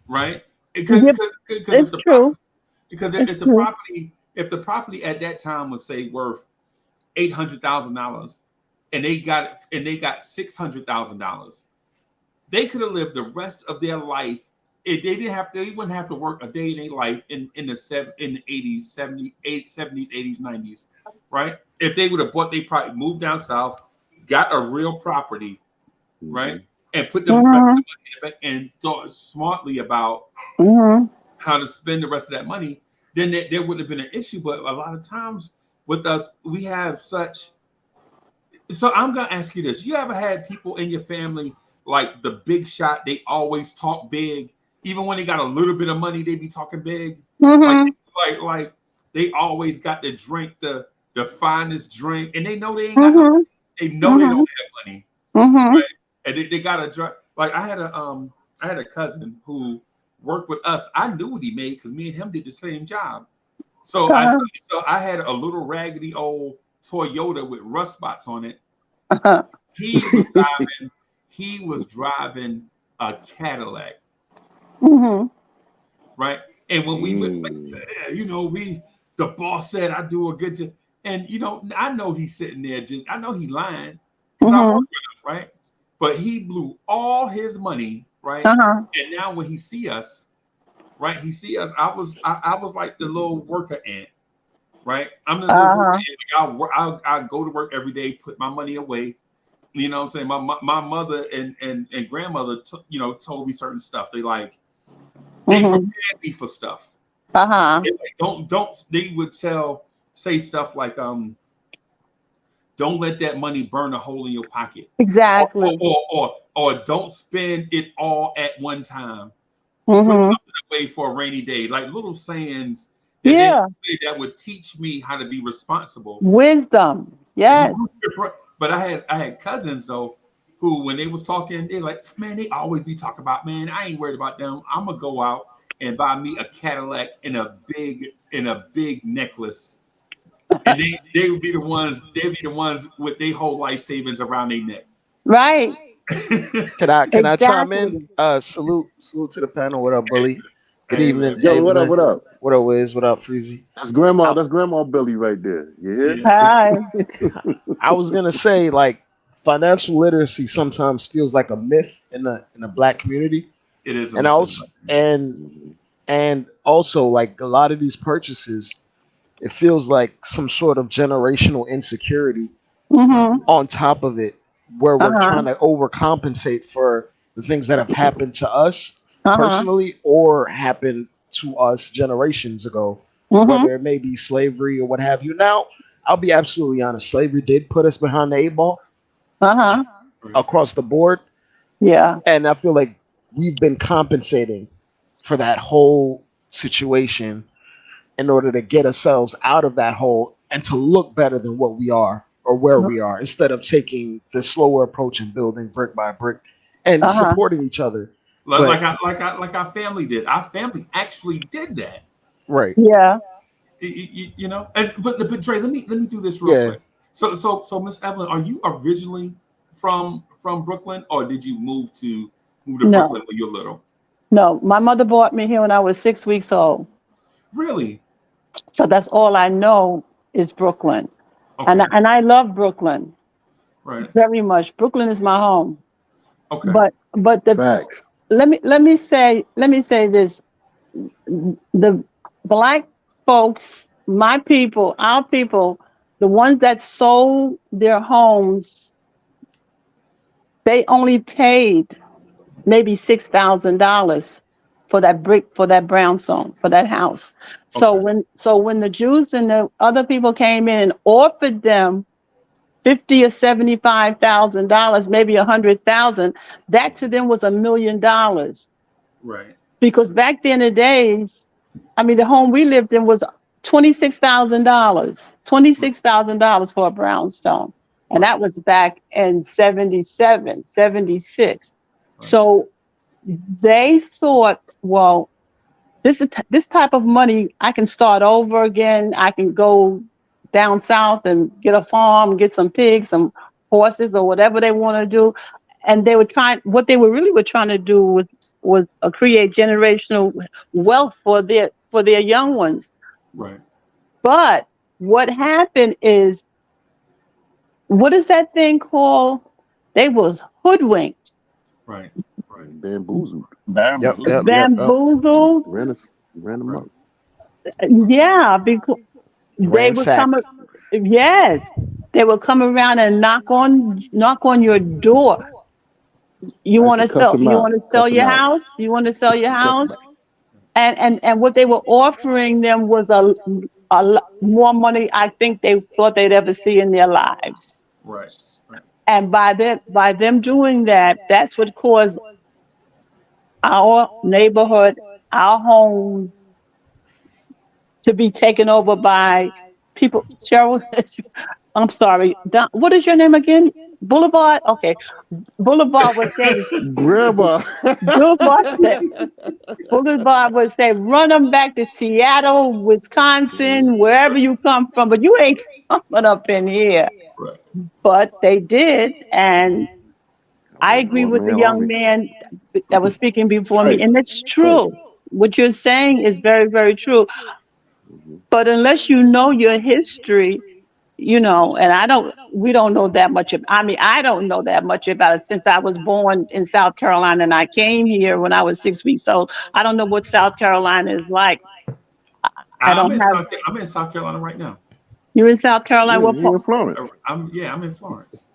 right? Because Yep, because it's true. It's if the true. property at that time was say worth $800,000 and they got $600,000, they could have lived the rest of their life they didn't have to, they wouldn't have to work a day in their life in the 80s, 70s, 80s, 90s, right? If they would have bought, they probably moved down south, got a real property, right, and put the rest of the money in the bank and thought smartly about how to spend the rest of that money. Then there wouldn't have been an issue. But a lot of times with us, we have such. So I'm gonna ask you this: you ever had people in your family like the big shot? They always talk big, even when they got a little bit of money, they be talking big. Like they always got to drink the finest drink, and they know they ain't got no money. They know they don't have money, right? And they gotta drive. Like I had a cousin who worked with us. I knew what he made because me and him did the same job. So I had a little raggedy old Toyota with rust spots on it. He was driving a Cadillac, right? And when we went, the boss said I do a good job, and I know he's sitting there. I know he lying because I work with him, right? But he blew all his money, right? And now when he see us, right? I was like the little worker ant. Right, I'm the I go to work every day, put my money away. You know what I'm saying? My mother and grandmother told me certain stuff. They prepared me for stuff. They like, don't they would say stuff like don't let that money burn a hole in your pocket. Exactly. Or don't spend it all at one time. Put something away for a rainy day. Like little sayings that would teach me how to be responsible. Wisdom. Yes. But I had cousins though who, when they was talking, they like, man, they always be talking about, man, I ain't worried about them. I'm gonna go out and buy me a Cadillac and a big necklace. And they would be the ones with their whole life savings around their neck. Right. Can I chime in? Salute to the panel. What up, Bully? Good evening. Yo, what up? What up? What up, Wiz? What up, Freezy? That's Grandma Billy right there. Yeah. Hi. I was gonna say, like, financial literacy sometimes feels like a myth in the black community. It is, and also like a lot of these purchases, it feels like some sort of generational insecurity on top of it, where we're trying to overcompensate for the things that have happened to us personally or happened to us generations ago, whether it may be slavery or what have you. Now, I'll be absolutely honest, slavery did put us behind the 8 ball across the board. Yeah. And I feel like we've been compensating for that whole situation in order to get ourselves out of that hole and to look better than what we are or where we are, instead of taking the slower approach and building brick by brick and supporting each other. Like our family did. Our family actually did that. Right. Yeah. But Dre, let me do this real quick. So Miss Evelyn, are you originally from Brooklyn, or did you move to Brooklyn when you were little? No, my mother brought me here when I was 6 weeks old. Really? So that's all I know is Brooklyn. Okay. And I love Brooklyn. Right. Very much. Brooklyn is my home. Okay. But the Facts. let me say this. The black folks, my people, our people, the ones that sold their homes, they only paid maybe $6,000 for that brownstone, for that house. So when the Jews and the other people came in and offered them $50,000 or $75,000, maybe $100,000, that to them was $1 million. Right. Because back then in the days, I mean, the home we lived in was $26,000 for a brownstone. And that was back in 77, 76. Right. So they thought, well, this type of money, I can start over again. I can go down south and get a farm, get some pigs, some horses, or whatever they want to do. And they were what they really were trying to do was create generational wealth for their young ones. Right. But what happened is, what is that thing called? They was hoodwinked. Right. Bamboozled. Bamboo. Yep. Bamboozled. Ran them Right. up. Yeah, because they would come. Ransacked. Yes, they would come around and knock on your door. You I used want to to cuss sell? them You out. want to sell Cuss them your out. house? You want to sell your Cuss them house? out. And what they were offering them was more money I think they thought they'd ever see in their lives. Right. Right. And by them doing that, that's what caused our neighborhood, our homes to be taken over by people. Cheryl, I'm sorry. What is your name again? Boulevard. Okay, Boulevard was saying. Grandma. Boulevard said. Boulevard would say, run them back to Seattle, Wisconsin, wherever you come from, but you ain't coming up in here. Right. But they did, and I I was a agree with one-man the young army. man that was speaking before me, Right. and it's Right. true. What you're saying is very, very true. Mhm. But unless you know your history, and we don't know that much. I mean, I don't know that much about it since I was born in South Carolina and I came here when I was 6 weeks old. I don't know what South Carolina is like. I I'm don't in have. I'm in South Carolina right now. You're in South Carolina. Yeah, What he part? in Florence. I'm in Florence.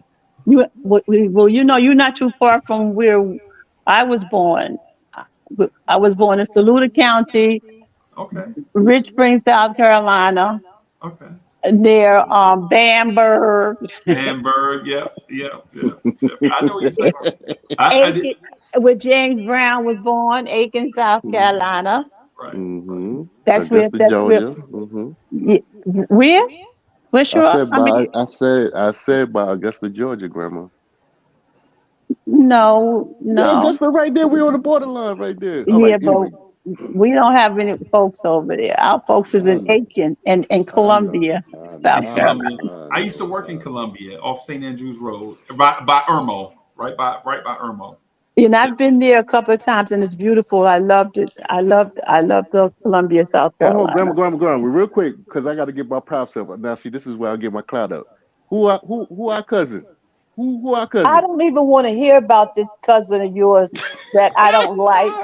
Well, you're not too far from where I was born. I was born in Saluda County, Okay. Rich Springs, South Carolina, Okay. near Bamberg, Bamberg. Yep. Yep. Yep. Yep. I know what you're talking about. I did. Aiken, where James Brown was born, Aiken, South Carolina. Right. Right. Mm-hmm. That's where. Augusta, That's where. Georgia. Mm-hmm. Yeah, where? Where sure? I mean, I said by Augusta, Georgia, Grandma. no, Yeah, no. Augusta, right there. We on the borderline, right there. All Yeah, right. but Anyway, we don't have any folks over there. Our folks is I in know. Aiken and I know. Columbia, I know. South In I know. Columbia. Carolina. I I used to know. work in Columbia off St. Andrews Road, by Irmo, right by Irmo. And Yeah. I've been there a couple of times, and it's beautiful. I loved it. I loved the Columbia, South Hold on, Grandma, Carolina. Grandma. Real quick, because I got to get my props up. Now, see, this is where I get my clout up. Who our cousin? Who our I cousin? don't even want to hear about this cousin of yours that I don't like.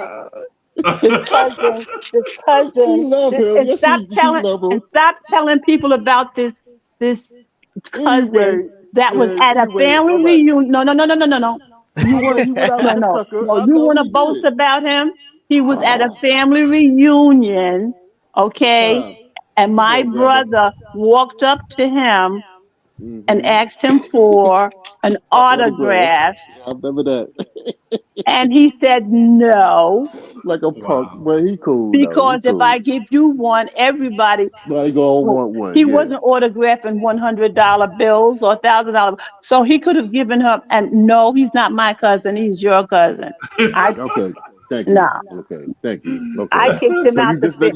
This cousin, this She cousin, love him. and Yes, stop she telling love him. and stop telling people about this cousin Anyway, that was man. at a Anyway, family all right. reunion. No, no, no, no, no, no, no. You I want know he went out no, with the no, sucker. no. I You know want to he boast did. about him? He was at a Oh, family reunion, good okay? times. And Come my on, Grandma. brother walked up to him and Mm-hmm. asked him for an Autograph. autograph, I remember that. and he said no, Like a punk, Wow. but he cool though. He because if cool. I give you one, everybody. But he gonna Well, want one. he Yeah. wasn't autographing $100 bills or $1,000, so he could have given her. And no, he's not my cousin. He's your cousin. I Okay. Thank no, you. Okay. Thank you. I Okay. kicked him So out you the just fit.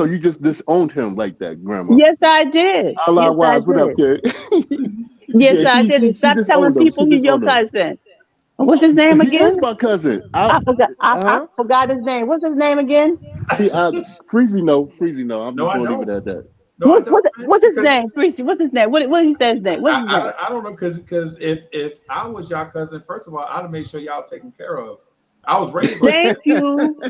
you just disowned him like that, Grandma. Yes, I did. Allah Yes, I wise, what up, did. kid? Yes, Yeah, I did. And she stop telling disowned him. people She he's your disowned him. cousin. What's his name He again? is my cousin. I forgot. I Uh-huh. forgot his name. What's his name again? See, Freezy no. I'm No, just I gonna leave it don't. at that. No, I don't, man. What's his Because name? Greasy. What's his name? What he say his name? What's his name? I don't know. Because if I was y'all cousin, first of all, I'd have made sure y'all was taken care of. I was raised like Thank that. you.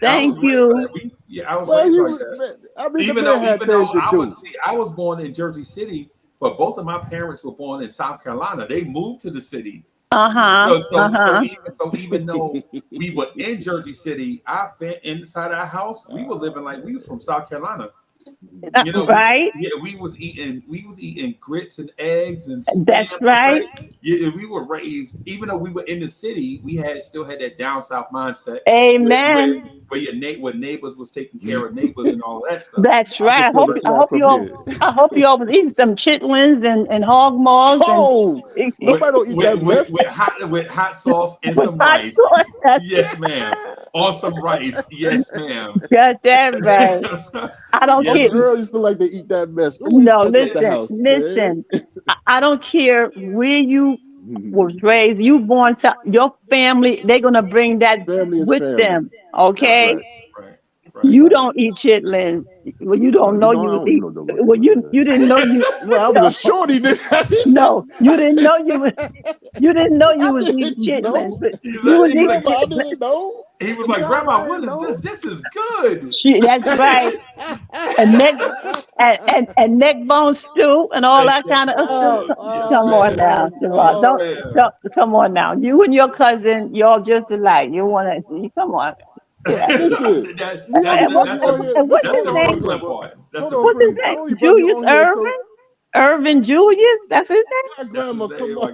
I Thank was raised like you. that. I was Well, raised he like was. that. I mean, the Even man though had even things though to do. I was born in Jersey City, but both of my parents were born in South Carolina. They moved to the city. Uh-huh. Uh-huh. So even though we were in Jersey City, inside our house, we were living like we was from South Carolina. You know, Right? we was eating grits and eggs and spam. That's right. Okay, yeah, we were raised. Even though we were in the city, we still had that down south mindset Amen. where where neighbors was taking care of neighbors and all that stuff. That's I can right. feel the slap from here. I hope you all was eating some chitlins and hog maws and Oh, with nobody don't eat that mess. with hot sauce and with some hot rice. sauce. Yes, ma'am. On some rice. Yes, ma'am. Got that right. I don't My Yes, care. ma'am. girl used to like to eat that mess. Ooh, he No, stunk up the listen, house, man. listen. I don't care where you was raised. You born, your family, they're gonna bring that Family is with family. them. That's Okay? right. Right. Right. You don't eat chitlins. Well, you No, don't you know know you I was don't eat eat. no doggone Well, chitlins, you man. didn't know you. I Well, was a no, shorty then. no, you didn't know you was. You didn't know you I was eating didn't chitlins, know. but you was eating Grandma, I didn't know. he was I'm like, telling you, Grandma, I what didn't is know. this? This is good. That's right. And neck and neck bone stew and all Hey, that kind of Oh, stuff. yes, Come on ma'am. now, man. Sherrod. Yes, Don't, Oh. ma'am. don't come on now. You and your cousin, y'all just alike. You wanna come on. Yeah. Listen, we That's only And the what brought you that's the on here. and what's Listen, that's his the hold on, name? Brooklyn Grandma. part. That's Hold the on, What's his Freeze. Brooklyn I name? part. only brought you Julius on here Irvin? so Irvin Julius? That's his name? That's his Grandma, name. come on. Like,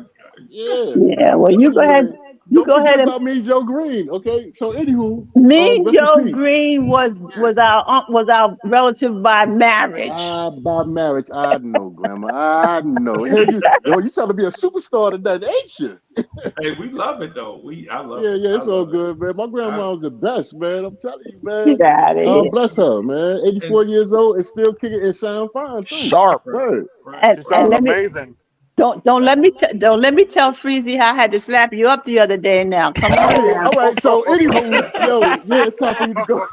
Yeah. Yeah. But Well, you go ahead. anyway, You don't go forget ahead and about me, Joe Green. Okay. So anywho, me, rest in Joe peace. Green Yeah. was our relative by marriage. By marriage, I know, Grandma. I know. Hey, you trying to be a superstar tonight, ain't you? hey, we love it though. I love Yeah, it. yeah, I it's all love it. good, man. My I, grandma was the best, man. I'm telling you, Get man. out of God here. bless her, man. and 84 years old and still kicking and sound fine too. Sharp. right, Word. right. And She and sounds let me amazing. don't let me tell Freezy how I had to slap you up the other day. Now, come on Hey, now. all right. So anywho, yo, yeah, it's time for you to go.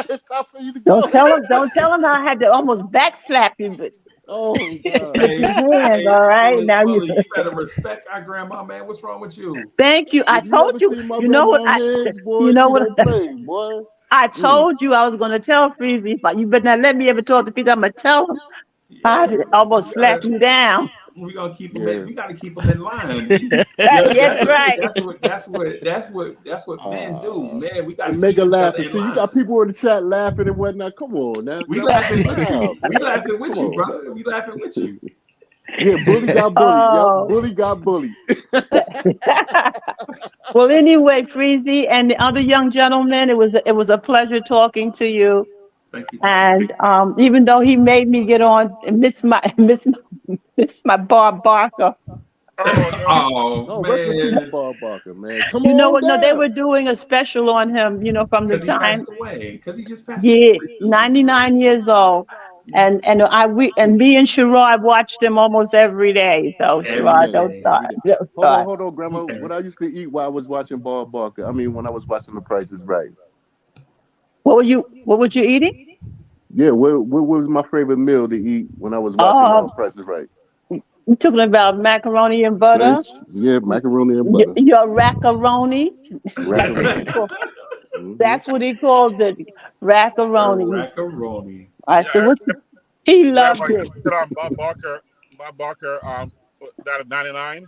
It's time for you to go. Don't tell him how I had to almost back slap you, but Oh God. with Hey, your hands. hey, All right, Willie, now you. Willie, you better respect our grandma, man. What's wrong with you? Thank you. I If you told ever you. see my You know what? grandma hands, boy, You know she what? don't play, boy. I Mm. told you I was going to tell Freezy, but you better not let me ever talk to people. I'm gonna tell him how Yeah, to we almost slap gotta you down. we gonna keep them in. Yeah. We gotta keep them in line. Yeah, Yes, right. that's what men do, man. We gotta And make keep her each laugh. other And in see, you line. got people in the chat laughing and whatnot. Come on now, We Grandma, laughing with you. smile, We man. laughing Come with you, on. brother. We laughing with you. Yeah, bully got bullied. Yep, Oh. bully got bullied. Well, anyway, Freezy and the other young gentleman, it was a pleasure talking to you. Thank you, thank you. And even though he made me get on and miss my Bob Barker. Oh no. Oh Oh, rest in peace, man, Bob Barker, man. Come You know on what? No, they down. were doing a special on him. From the because he time passed away. Because he just passed away he recently. 99 years old. And me and Sherrod watched him almost every day. So Every Sherrod, don't Man, day. start. every day. Don't start. Hold on, Grandma. What I used to eat while I was watching Bob Barker. I mean, when I was watching The Price is Right. What were you eating? Yeah, what was my favorite meal to eat when I was watching Um, Price is Right? you talking about macaroni and butter? Thanks. Yeah, macaroni and butter. Your macaroni? That's what he Macaroni. called. Hmm. That's what he called it. Macaroni. Macaroni. I Yeah, said, what? He Grandma, loved you it. said Bob Barker. Bob Barker. That at 99.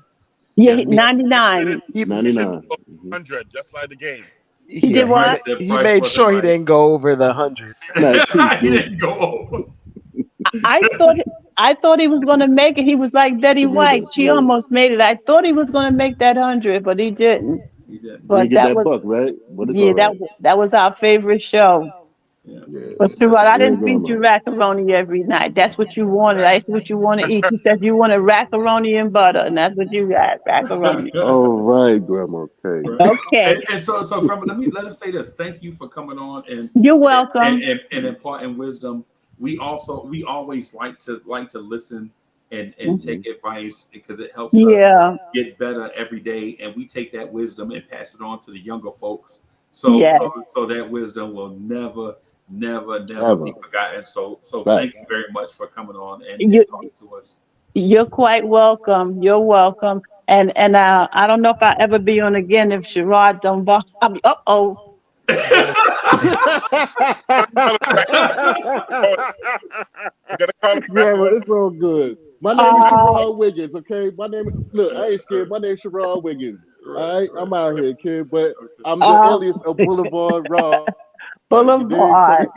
Yeah, Yes, He 99. He didn't 99. go Hmm. 100, just like the game. He the did yeah, he what? price ma- the he price made wasn't sure he right. didn't go over the 100. That's too He true. didn't go over. I thought I thought he was gonna make it. He was like Betty White. Tomato. She Yeah. almost made it. I thought he was gonna make that 100, but he didn't. He didn't. Didn't But get that that was buck, right? But it's yeah, all right. that was our favorite show. Yeah. Yeah. But Stuart, I Yeah, didn't feed Grandma. you macaroni every night. That's what you wanted. That's what you want to eat. You said you wanted macaroni and butter, and that's what you got, macaroni. All right, Grandma. Okay. Right. Okay, And so Grandma, let us say this. Thank you for coming on and you're and, and, welcome. and, and imparting wisdom. We always like to listen and Hmm. take advice because it helps us Yeah, get better every day, and we take that wisdom and pass it on to the younger folks. So so yes. so that wisdom will never Ever. be forgotten. So thank Facts. you very much for coming on and You talking to us. you're quite welcome. You're welcome. And I don't know if I'll ever be on again if Sherrod don't bark. I mean, uh-oh. Oh, you gotta call him back Grandma, on. it's all good. My name is Uh, Sherrod Wiggins, okay? Look, I ain't scared. My name is Sherrod Wiggins. Right, All right, I'm out right. here, kid, but Okay. I'm the uh, alias of Boulevard Rod. You dig? Boulevard.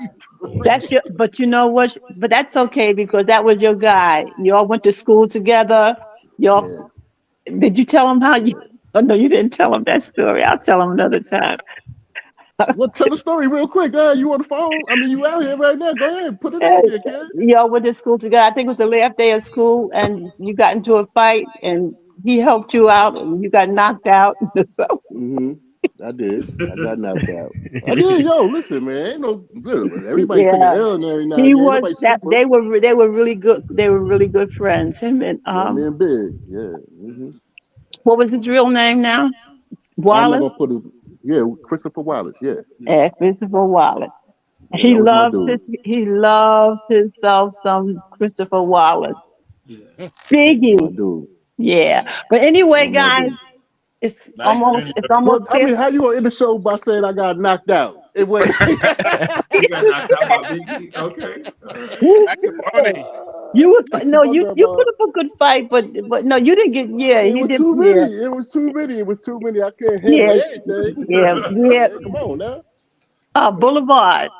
That's your, but you know what? But that's okay because that was your guy. Y'all went to school together. Y'all, Yeah, did you tell him how you? yeah. Oh no, you didn't tell him that story. I'll tell him another time. Well, tell the story real quick. You on the phone? I mean, you out here right now. Go ahead, put it Uh, in there, kid. Y'all went to school together. I think it was the last day of school, and you got into a fight, and he helped you out, and you got knocked out. So Hmm. I did. I got knocked out. I did. Yo, listen, man. Ain't no good. Everybody take an yeah, L and every now he and then. Ain't was nobody that. super. They were really good. They were really good friends. Him and Yeah, me and Big. Yeah. Hmm. what was his real name now? I'm not gonna Wallace. put it. Yeah, Christopher Wallace. Yeah, Christopher Wallace. yeah, that was my dude. He loves himself some Christopher Wallace. Yeah. That was my Biggie. dude. Yeah. But anyway, Oh my guys, goodness. it's Nice almost meeting it's Well, almost I past. mean, how you gonna end the show by saying I got knocked out? It wait. You got knocked out by Biggie. Okay, all right. You macaroni. no, My you grandma. put up a good fight, but no, you didn't get. Yeah, It you was did. too Yeah, many. It was too many. It was too many. I couldn't handle yeah, everything. yeah, yeah. Man, come on now. Boulevard.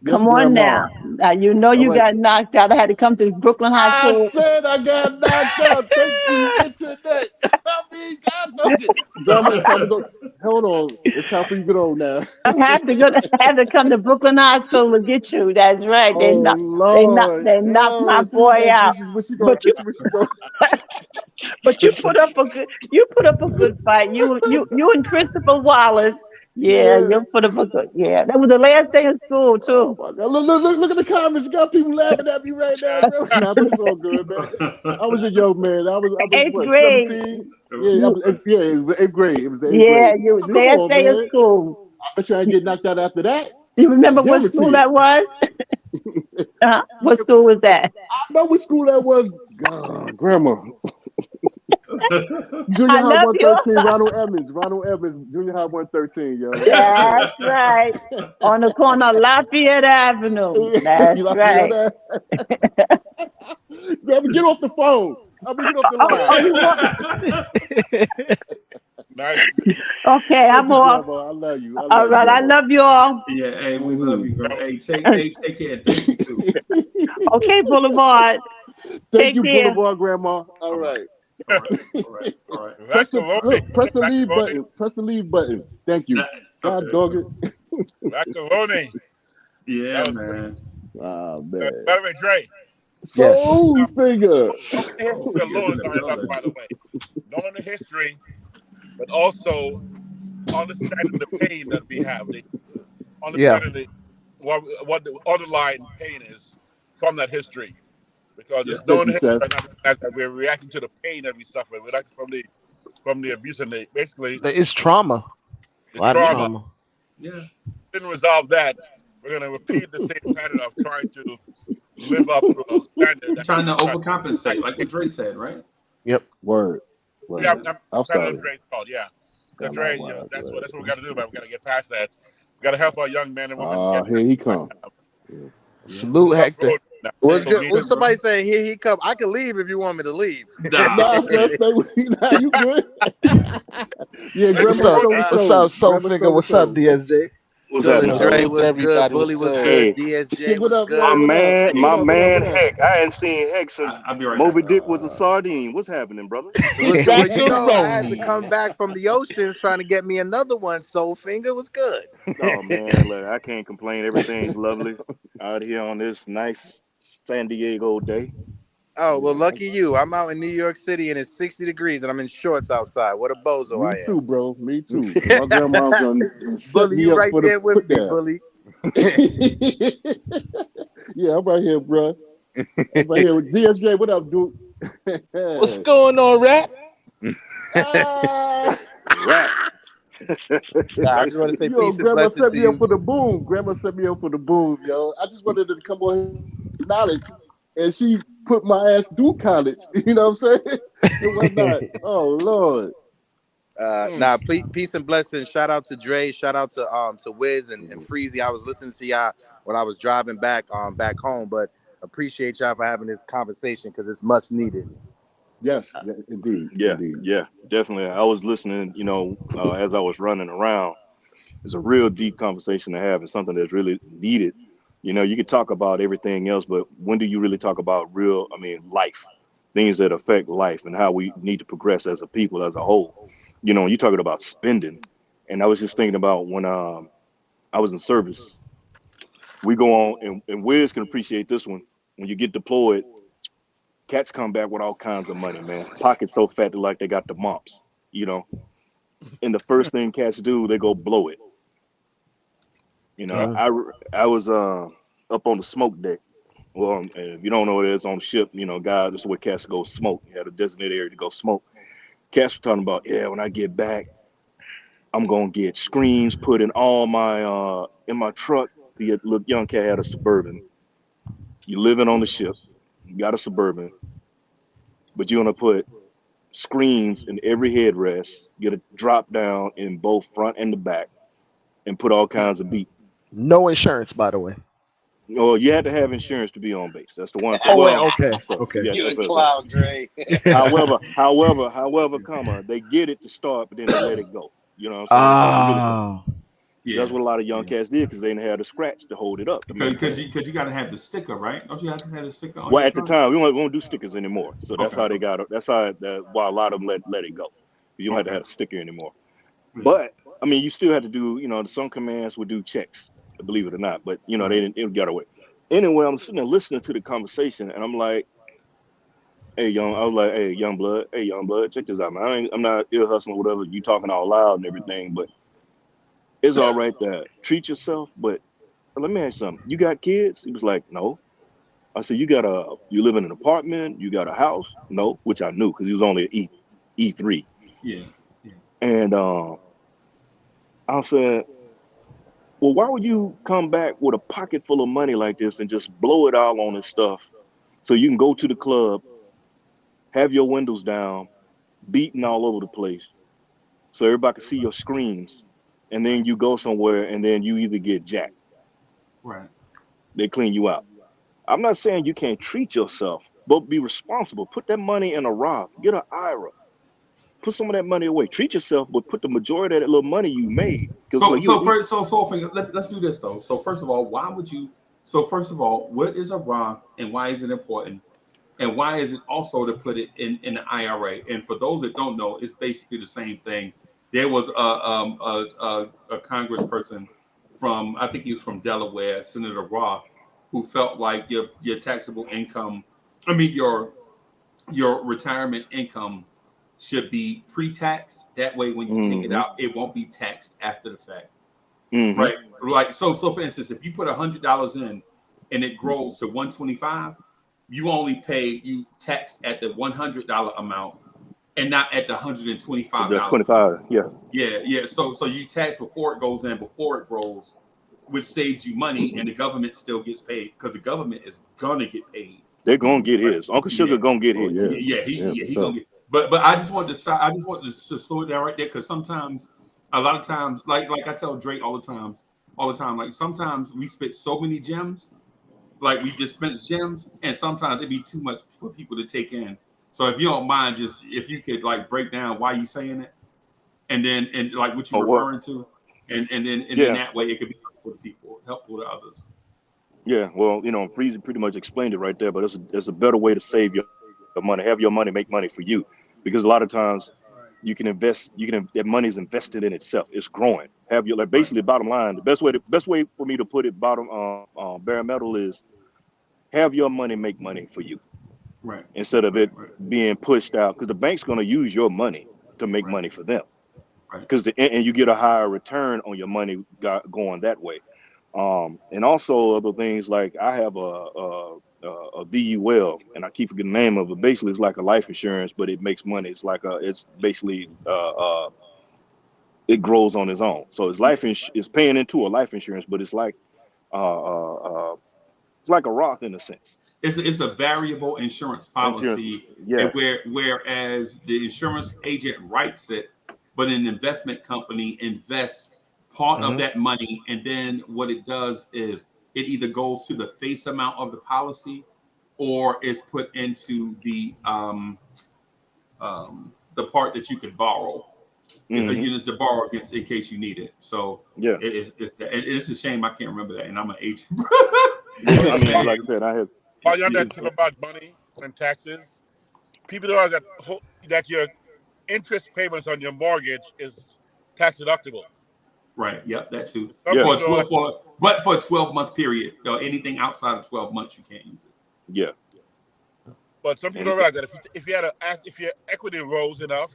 Yes, Come on grandma. now. Now you know All you right. got knocked out. I had to come to Brooklyn I Hospital. said I got knocked out. Thank you, internet. I mean, God dog it. Grandma, it's time to go. Hold on. It's time for you to get on now. I had to go. I had to come to Brooklyn Hospital to get you. That's right. Oh Lord. They knocked my Oh, see, boy out. this is what she go. But you This is what she go. but you put up a good fight. You and Christopher Wallace. Yeah, Yeah. you put up a good. Yeah, that was the last day of school Oh too. my God. Look at the comments. You got people laughing at me right now, bro. Nah, but it's all good, man. I was a young man. I was Eighth what, grade. 17? Yeah, You yeah, it was eighth grade. It was the eighth yeah, grade. you So come last on, day of man. school. I bet you I get knocked out after that. You I remember what school guarantee it. that was? What Yeah, school was that? I know what school that was. Grandma. Junior I High love you. 113, Ronald Evans. Ronald Evans, Junior High 113, yo. That's right. On the corner of Lafayette Avenue. That's You like me on right. that? Grandma, get off the phone. I mean, get off the Oh, line. you want? Nice. Okay, Thank I'm you, off. Grandma. I love you. I All love you, right, I Grandma. love you all. Yeah, hey, we love Mhm. you, girl. Take care. Thank you too. Okay, Boulevard. Thank Take you, care. Boulevard Grandma. All All right, right. all right, all right. Press the Macaroni. look, What's press up, the leave macaroni? button. Press the leave button. Thank you. That, God okay. dog it. Macaroni. Yeah, That was great. man. Ah man. By the way, Dre, Yes. Soul finger. knowing the Oh, history he is alone in is the not enough, building. by the way. Knowing the history, but also understanding the pain that we have, Yeah. understanding what the underlying pain is from that history. Because Yeah. it's Thank knowing you, the history Chef. and not recognize that we're reacting to the pain that we suffer. We're reacting from the abuse and basically It's trauma. the A lot of Yeah. trauma. trauma. Yeah. Didn't resolve that. We're gonna repeat the same pattern of trying to live up to a standard that Trying to try overcompensate, like what Dre said, right? Yep. Word. yeah, Word. that's I'm kind of sorry. Dre's fault. Yeah, because Got my Dre, wise that's what we word. got to do, man. We got to get past that. We got to help our young men and women get Here he come. Yeah. Yeah, it's a Salute, man. rough Hector. road now. What's Hey, So good? we what's When up, bro? somebody saying here he come, I can leave if you want me to leave. Nah, Nah, son, okay. stay with me. Nah, you good. Yeah, What's Grandma up? so and uh, What's so. up, Soul Grandma Finger? so and What's up, so. DSJ? What's Chillin' happening, Dre fellas? was Salute good, everybody. Bully What's was good? good, Hey, Yeah, DSJ what was up, my man? good. What up? man, What my up? What up? What man, up? Heck. I hadn't seen Heck since I'll be right back. Moby Dick was a sardine. What's happening, brother? It was good. Well, you know, I had to Macaroni. come back from the oceans trying to get me another one. Soul Finger was good. Oh man, look, I can't complain. Everything's lovely out here on this nice San Diego day. Oh, well, Yeah, lucky you. I'm out in New York City and it's 60 degrees and I'm in shorts outside. What a bozo me I too, bro. Me too. My grandma gonna set Bully, me you up right for the there with put me, down. Bully. Yeah, I'm right here, bro. I'm right here with DSJ. What up, dude? What's going on, rap? Ah, Rap. Nah, I just want to say yo, peace and grandma blessing set to me up you. for the boom. Grandma set me up for the boom, yo. I just wanted to come on here and knowledge, and she put my ass through college. You know what I'm saying? And whatnot. Oh Lord. Nah, peace and blessings. Shout out to Dre. Shout out to Wiz and Mhm. Freezy. I was listening to y'all when I was driving back home, but appreciate y'all for having this conversation because it's much needed. Yes, yeah, indeed, Yeah, indeed. yeah, definitely. I was listening, as I was running around. It's a real deep conversation to have and something that's really needed. You can talk about everything else, but when do you really talk about real, life, things that affect life and how we need to progress as a people, as a whole? You're talking about spending. And I was just thinking about when I was in service, we go on, and Wiz can appreciate this one. When you get deployed, cats come back with all kinds of money, man. Pockets so fat, they're like they got the mumps, you know. And the first thing cats do, they go blow it. Uh, I was up on the smoke deck. Well, if you don't know what it is on the ship, guys, this is where cats go smoke. You had a designated area to go smoke. Cats were talking about, yeah, when I get back, I'm gonna get screens put in my truck. The little young cat had a Suburban. You living on the ship, you got a Suburban, but you're gonna put screens in every headrest, get a drop down in both front and the back, and put all kinds of beat. No insurance, by the way. Oh, you had to have insurance to be on base. That's the one thing. Oh wait, Well, okay, so okay. yes, You a that's clown, Dre. however, comma, they get it to start, but then they let it go. You know what I'm saying? So you really Oh, that's Yeah, what a lot of young yeah. cats did because they didn't have the scratch to hold it up to Because maintain. you got to have the sticker, right? Don't you have to have the sticker on Well, your at the truck? time, we won't do stickers anymore. So that's Okay, how they okay, got it. That's how why a lot of them let it go. You don't have to okay. have a sticker anymore. Yeah, But I mean, you still have to do. Some commands would do checks, believe it or not. But they right. didn't. It got away. Anyway, I'm sitting there listening to the conversation, and I'm like, I was like, hey, young blood, check this out, man. I'm not ear hustling, or whatever. You talking all loud and everything, but it's all right to treat yourself. But let me ask you something. You got kids? He was like, no. I said, you live in an apartment? You got a house? No, which I knew because he was only an E3. Yeah, yeah. And I said, well, why would you come back with a pocket full of money like this and just blow it all on this stuff so you can go to the club, have your windows down, beating all over the place, so everybody can see your screams, and then Right, you go somewhere and then you either get jacked, right. they clean you out. I'm not saying you can't treat yourself, but be responsible. Put that money in a Roth, get an IRA, put some of that money away. Treat yourself, but put the majority of that little money you made. Because So like you, so first let's do this though. So first of all, why would you? So first of all, what is a Roth and why is it important? And why is it also to put it in the IRA? And for those that don't know, it's basically the same thing. There was a congressperson from, I think he was from Delaware, Senator Roth, who felt like your taxable income, I mean your retirement income should be pre-taxed. That way, when you take it mm-hmm, out, it won't be taxed after the fact. mm-hmm, Right. Like so for instance, if you put $100 in and it grows to 125, you taxed at the $100 amount and not at the the $125. 25, yeah, Yeah, yeah. So you tax before it goes in, before it grows, which saves you money, and the government still gets paid because the government is gonna get paid. they're gonna get Right. his. Uncle Yeah. Sugar gonna get Oh his. yeah, yeah, Yeah, for he gonna sure. get. But I just wanted to start. I just wanted to slow it down right there because sometimes, a lot of times, like I tell Drake all the time, like sometimes we spit so many gems, like we dispense gems, and sometimes it'd be too much for people to take in. So if you don't mind, just if you could like break down why you saying it, and like what Oh you're well, referring to, and then yeah, that way it could be helpful to people, helpful to others. yeah. Well, Freezy pretty much explained it right there. But there's a better way to save your money. Have your money make money for you, because a lot of times that money is invested in itself. It's growing. Have your, like, Right, basically, bottom line. The best way for me to put it, bottom bare metal, is have your money make money for you right, instead of right, it right, being pushed out, because the bank's going to use your money to make right, money for them, right. because and you get a higher return on your money going that way. And also other things, like I have a VUL, and I keep forgetting the name of it. Basically, it's like a life insurance, but it makes money. It's basically it grows on its own. So it's paying into a life insurance, but uh, uh, uh, it's like a Roth in a sense. It's a variable insurance Insurance, policy, and yeah. whereas the insurance agent writes it, but an investment company invests part of Hmm. that money, and then what it does is it either goes to the face amount of the policy, or is put into the part that you could borrow. Hmm. To borrow against in case you need it. So Yeah. it's a shame I can't remember that, and I'm an agent. Yeah. I It's a mean, shame. like I said, I have. While you're on that Yeah, tip about money and taxes, people don't realize that your interest payments on your mortgage is tax deductible. right. Yep, that too. Some Yeah. people don't realize, For a 12-month period, anything outside of 12 months, you can't use it. Yeah. but some people And don't realize that if your equity rose enough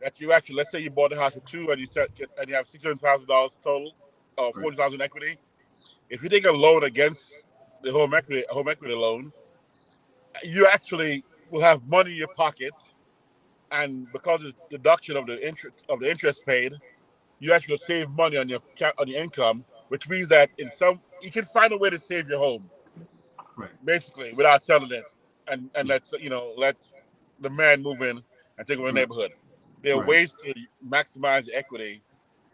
that you actually, let's say you bought the house for two and you have $600,000 total, or Right. 40,000 equity. If you take a loan against the home equity loan, you actually will have money in your pocket, and because of the deduction of the interest paid, you actually save money on your income, which means that in some you can find a way to save your home Right. basically without selling it, and Yeah. let the man move in and take over the neighborhood. There are Right. ways to maximize equity,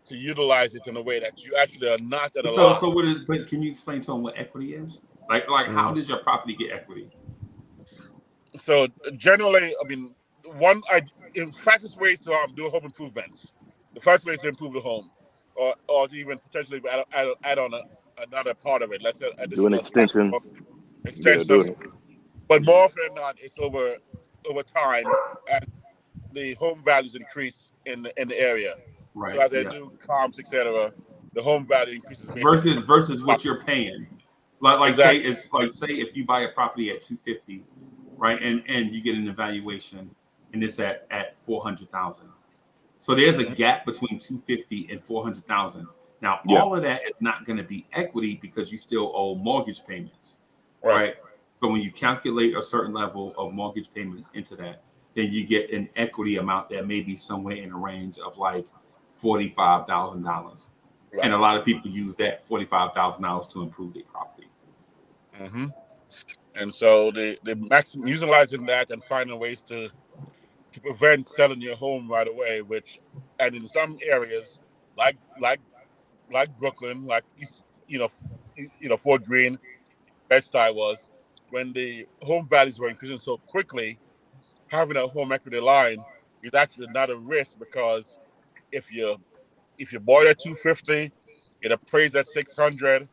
to utilize it in a way that you actually are not at a So loss. what is? But can you explain to them what equity is? Like how does your property get equity? So generally, I mean, in fastest ways to do home improvements. The first way is to improve the home, or to even potentially add on another part of it. Let's say Do an additional extension. bathroom, Yeah, do extension. it. But more often than not, it's over time as the home values increase in the area. So Right. as they Yeah. do comps, etc., the home value increases based on Versus what you're paying. Like say exactly it's like say if you buy a property at 250, right, and you get an evaluation, and it's at 400,000. So there's a gap between 250 and 400,000. Now Yeah. all of that is not going to be equity because you still owe mortgage payments, right. right? So when you calculate a certain level of mortgage payments into that, then you get an equity amount that may be somewhere in the range of like $45,000. And Right. a lot of people use that $45,000 to improve their property. Mm-hmm. And so the maximum utilizing that and finding ways to prevent selling your home right away, and in some areas like Brooklyn, like East, Fort Greene, Bed-Stuy was, when the home values were increasing so quickly, having a home equity line is actually not a risk because if you bought at 250, it appraised at 600,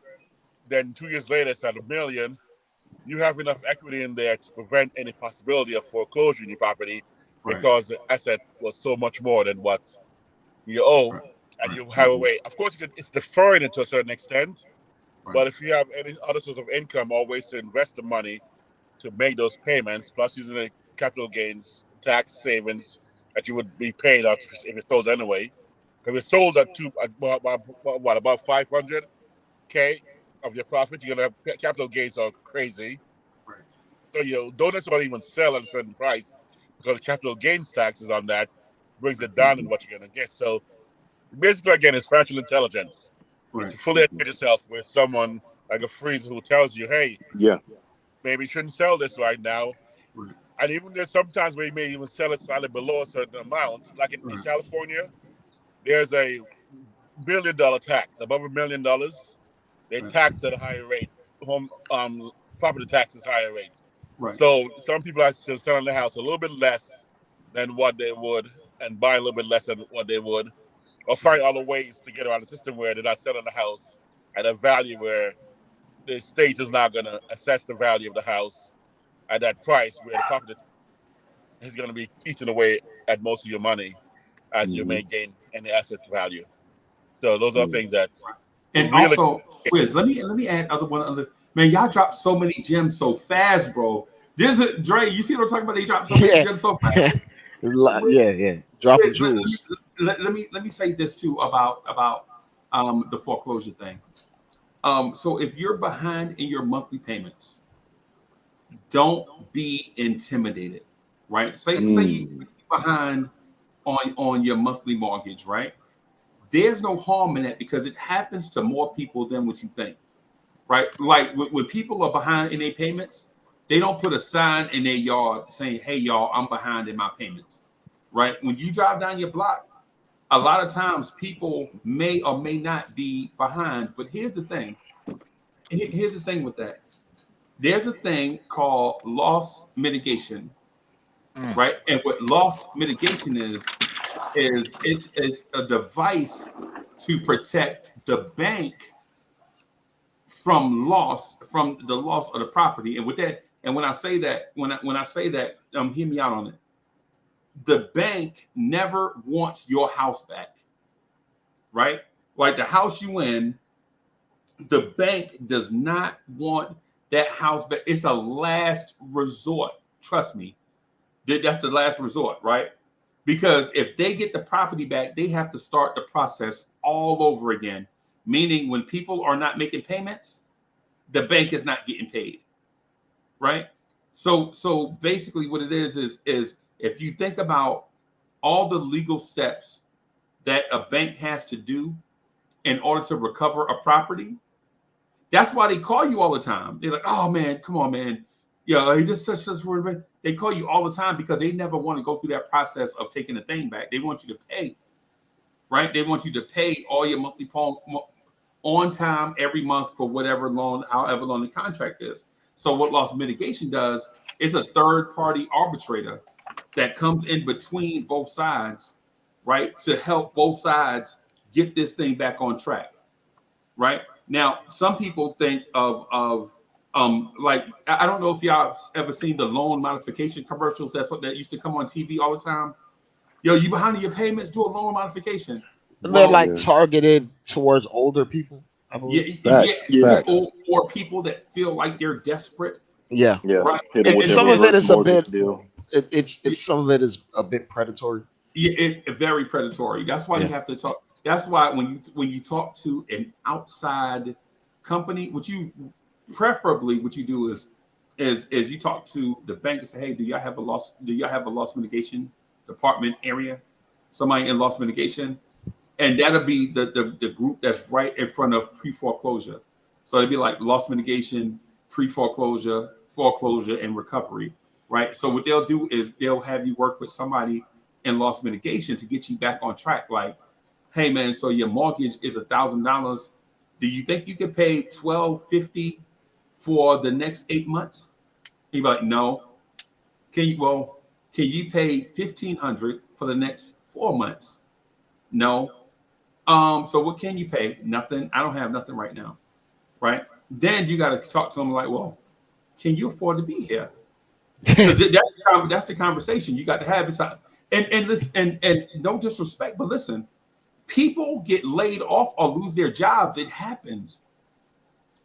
then 2 years later it's at $1 million. You have enough equity in there to prevent any possibility of foreclosure in your property Right. because the asset was so much more than what you owe, Right. and Right. you have a way. Of course, it's deferring it to a certain extent, Right. but if you have any other source of income or ways to invest the money to make those payments, plus using the capital gains tax savings that you would be paid out if it's sold anyway, because it's sold at about 500K of your profit, you're gonna have capital gains are crazy. Right. So you don't necessarily even sell at a certain price because capital gains taxes on that brings it down in what you're going to get. So basically, again, it's financial intelligence. Right. It's to fully educate yourself with someone like a freezer who tells you, hey, Yeah. maybe you shouldn't sell this right now. Right. And even there's sometimes where you may even sell it slightly below a certain amount. Like in Right. California, there's a $1 billion tax. Above $1 million, they Right. tax at a higher rate. Home property taxes higher rate. Right. So some people are still selling the house a little bit less than what they would and buy a little bit less than what they would, or find other ways to get around the system where they're not selling the house at a value where the state is not going to assess the value of the house at that price where the property is going to be eating away at most of your money as you may gain any asset value. So those are things that And really. also, Wiz, let me add other man. Y'all dropped so many gems so fast, bro. This is Dre. You see what I'm talking about? They dropped so many Yeah. gems so fast. Yeah. Dropping Wiz, jewels. let me say this too about the foreclosure thing. So if you're behind in your monthly payments, don't be intimidated, right? Say you're behind on your monthly mortgage, right? There's no harm in that because it happens to more people than what you think, right? Like when people are behind in their payments, they don't put a sign in their yard saying, "Hey, y'all, I'm behind in my payments," right? When you drive down your block, a lot of times people may or may not be behind. But here's the thing. Here's the thing with that. There's a thing called loss mitigation, right? And what loss mitigation is it's a device to protect the bank from the loss of the property. And with that, and when I say that, when I say that, hear me out on it. The bank never wants your house back, right? Like the house you in, the bank does not want that house back. It's a last resort. Trust me. That's the last resort, right? Because if they get the property back, they have to start the process all over again. Meaning when people are not making payments, the bank is not getting paid, right? So basically what it is if you think about all the legal steps that a bank has to do in order to recover a property, that's why they call you all the time. They're like, "Oh man, come on, man, yeah, he just such word." They call you all the time because they never want to go through that process of taking the thing back. They want you to pay, right? They want you to pay all your monthly on time every month for whatever long, however long the contract is. So what loss mitigation does is a third party arbitrator that comes in between both sides, right, to help both sides get this thing back on track, right? Now, some people think of like I don't know if y'all ever seen the loan modification commercials that used to come on TV all the time. Yo, you behind in your payments, do a loan modification. And they're like Yeah. targeted towards older people, I Yeah, believe. yeah, Facts. Yeah, Facts. or people that feel like they're desperate, Yeah. yeah. right? Hit them with And that Some of then it reverse is a mortgage bit deal. it's some of it is a bit predatory. yeah, very predatory. That's why you Yeah. have to talk. That's why when you talk to an outside company, what you do is you talk to the bank and say, hey, do y'all have a loss mitigation department area? Somebody in loss mitigation, and that'll be the group that's right in front of pre-foreclosure. So it'd be like loss mitigation, pre-foreclosure, foreclosure, and recovery, right? So what they'll do is they'll have you work with somebody in loss mitigation to get you back on track. Like, hey man, so your mortgage is $1,000. Do you think you could pay $1,250 for the next 8 months? He'd be like, no. Can you pay $1,500 for the next 4 months? No. So what can you pay? Nothing. I don't have nothing right now. Right. Then you got to talk to them like, well, can you afford to be here? Because that's the conversation you got to have. And listen, and no disrespect, but listen, people get laid off or lose their jobs. It happens.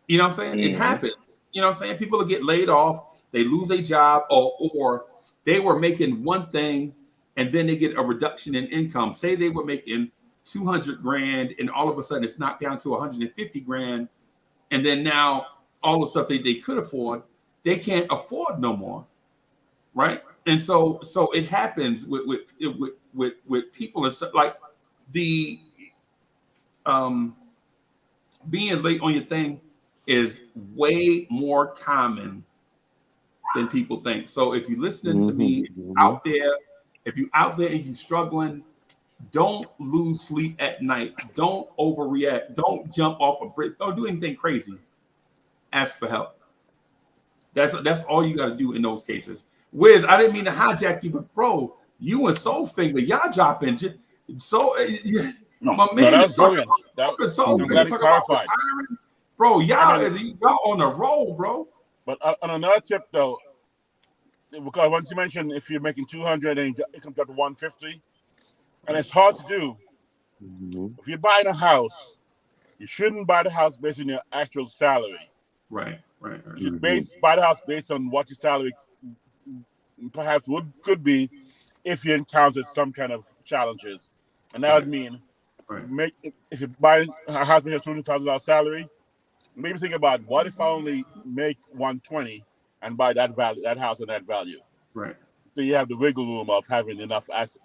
You know what I'm saying? It Mm-hmm. happens. You know what I'm saying? People will get laid off, they lose their job, or they were making one thing and then they get a reduction in income. Say they were making 200 grand and all of a sudden it's knocked down to 150 grand. And then now all the stuff they could afford, they can't afford no more. Right. And so it happens with people and stuff like the um being late on your thing is way more common than people think. So if you're listening to me, Mm-hmm. if you're Mm-hmm. out there, and you're struggling, don't lose sleep at night. Don't overreact. Don't jump off a bridge. Don't do anything crazy. Ask for help. That's all you got to do in those cases. Wiz, I didn't mean to hijack you, but bro, you and Soulfinger, y'all dropping. So No, my no, man that is was talking brilliant. about I'm glad Soulfinger he talking about clarified. retiring. Bro, And then, y'all on the roll, bro. but on another tip though, because once you mentioned if you're making 200 and it comes up to 150, and it's hard to do. Mm-hmm. If you're buying a house, you shouldn't buy the house based on your actual salary. Right. You should Mm-hmm. buy the house based on what your salary perhaps could be if you encountered some kind of challenges, and that would Right. mean Right. if you buy a house with a $200,000 salary, maybe think about what if I only make 120 and buy that house and that value. Right. So you have the wiggle room of having enough as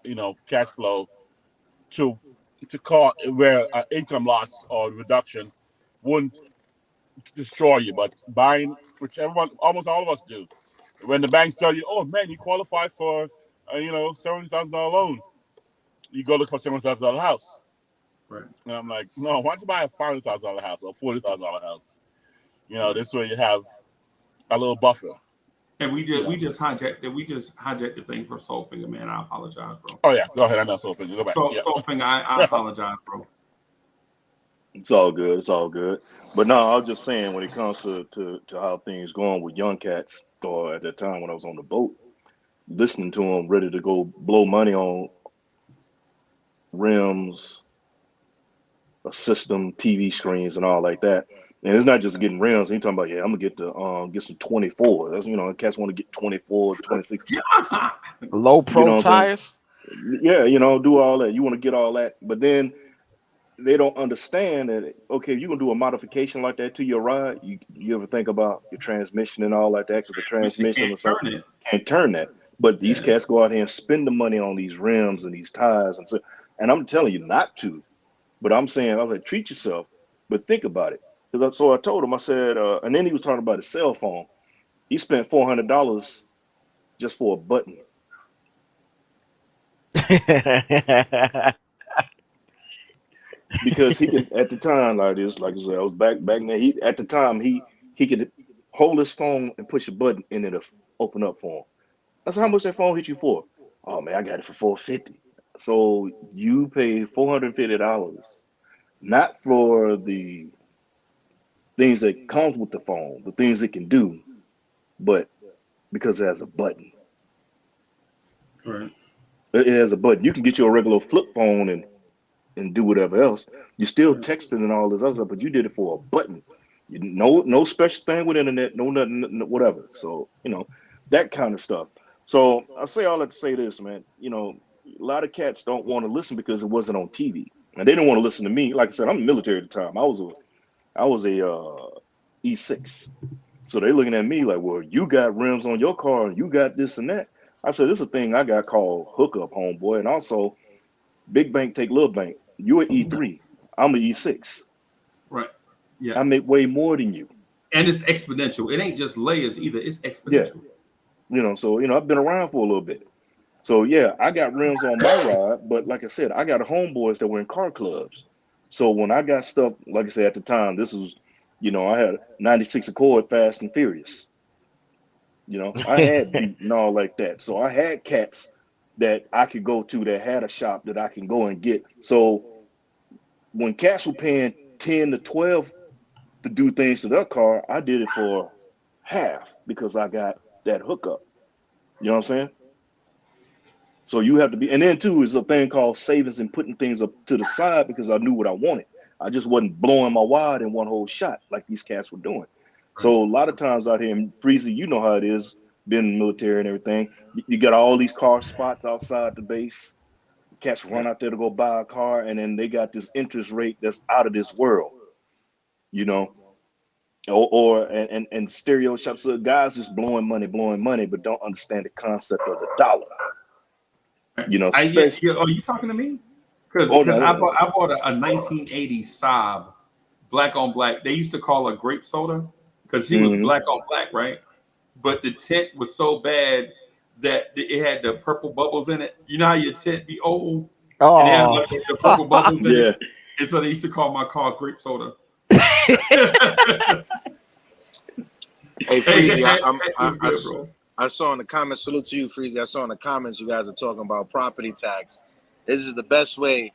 cash flow to call where income loss or reduction wouldn't destroy you. But buying, which everyone, almost all of us do, when the banks tell you, "Oh man, you qualify for $70,000 loan," you go look for $70,000 house, Right. and I'm like, no, why don't you buy a $500,000 house or $40,000 house? Right. This way you have a little buffer. And You know. we just hijacked the thing for Soulfinger, man. I apologize, bro. Oh yeah, go ahead. I know something. Go back. So Yeah. Soulfinger, I apologize, bro. It's all good. It's all good. But no, I was just saying when it comes to how things going with young cats, or at that time when I was on the boat, listening to them ready to go blow money on rims, a system, TV screens, and all like that. And it's not just getting rims. You're talking about, yeah, I'm gonna get some 24. That's cats want to get 24, 26. Yeah. Low You pro know what I'm saying? tires. Yeah, do all that. You want to get all that, but then they don't understand that. Okay, you're gonna do a modification like that to your ride. You ever think about your transmission and all like that? Because the Transmission transmission can't or something turn it. can't turn that. But these Yeah. cats go out here and spend the money on these rims and these tires and so. And I'm telling you not to. But I'm saying, I was like, treat yourself, but think about it. So I told him, I said, and then he was talking about his cell phone. He spent $400 just for a button. Because he can at the time like this, like I said, I was back then. He at the time he could hold his phone and push a button and it'll open up for him. I said, how much that phone hit you for? Oh man, I got it for $450. So you pay $450, not for the things that comes with the phone, the things it can do, but because it has a button. Right. It has a button. You can get you a regular flip phone and do whatever else. You're still texting and all this other stuff, but you did it for a button. No special thing with internet, no nothing, whatever. So that kind of stuff. So I say all that to say this, man. A lot of cats don't want to listen because it wasn't on TV, and they didn't want to listen to me. Like I said, I'm in the military at the time. I was a E6. So they looking at me like, well, you got rims on your car and you got this and that. I said, this is a thing I got called hookup, homeboy, and also big bank take little bank. You're an E3. I'm an E6. Right. Yeah. I make way more than you. And it's exponential. It ain't just layers either. It's Yeah. exponential. So I've been around for a little bit. So yeah, I got rims on my ride, but like I said, I got homeboys that were in car clubs. So when I got stuff, like I said at the time, this was, I had a 96 Accord Fast and Furious. I had beat and all like that. So I had cats that I could go to that had a shop that I can go and get. So when cats were paying 10 to 12 to do things to their car, I did it for half because I got that hookup. You know what I'm saying? So you have to be, and then too is a thing called savings and putting things up to the side because I knew what I wanted. I just wasn't blowing my wad in one whole shot like these cats were doing. So a lot of times out here in Freezy, you know how it is, being in the military and everything. You got all these car spots outside the base. Cats run out there to go buy a car, and then they got this interest rate that's out of this world, and stereo shops. So guys just blowing money, but don't understand the concept of the dollar. Are you talking to me? Because I bought a 1980 Saab, black on black. They used to call her grape soda because she was black on black, right? But the tint was so bad that it had the purple bubbles in it. You know how your tint be old and it had like the purple bubbles in it? And so they used to call my car grape soda. Hey, Freezy, I saw in the comments, salute to you, Freezy. I saw in the comments you guys are talking about property tax. This is the best way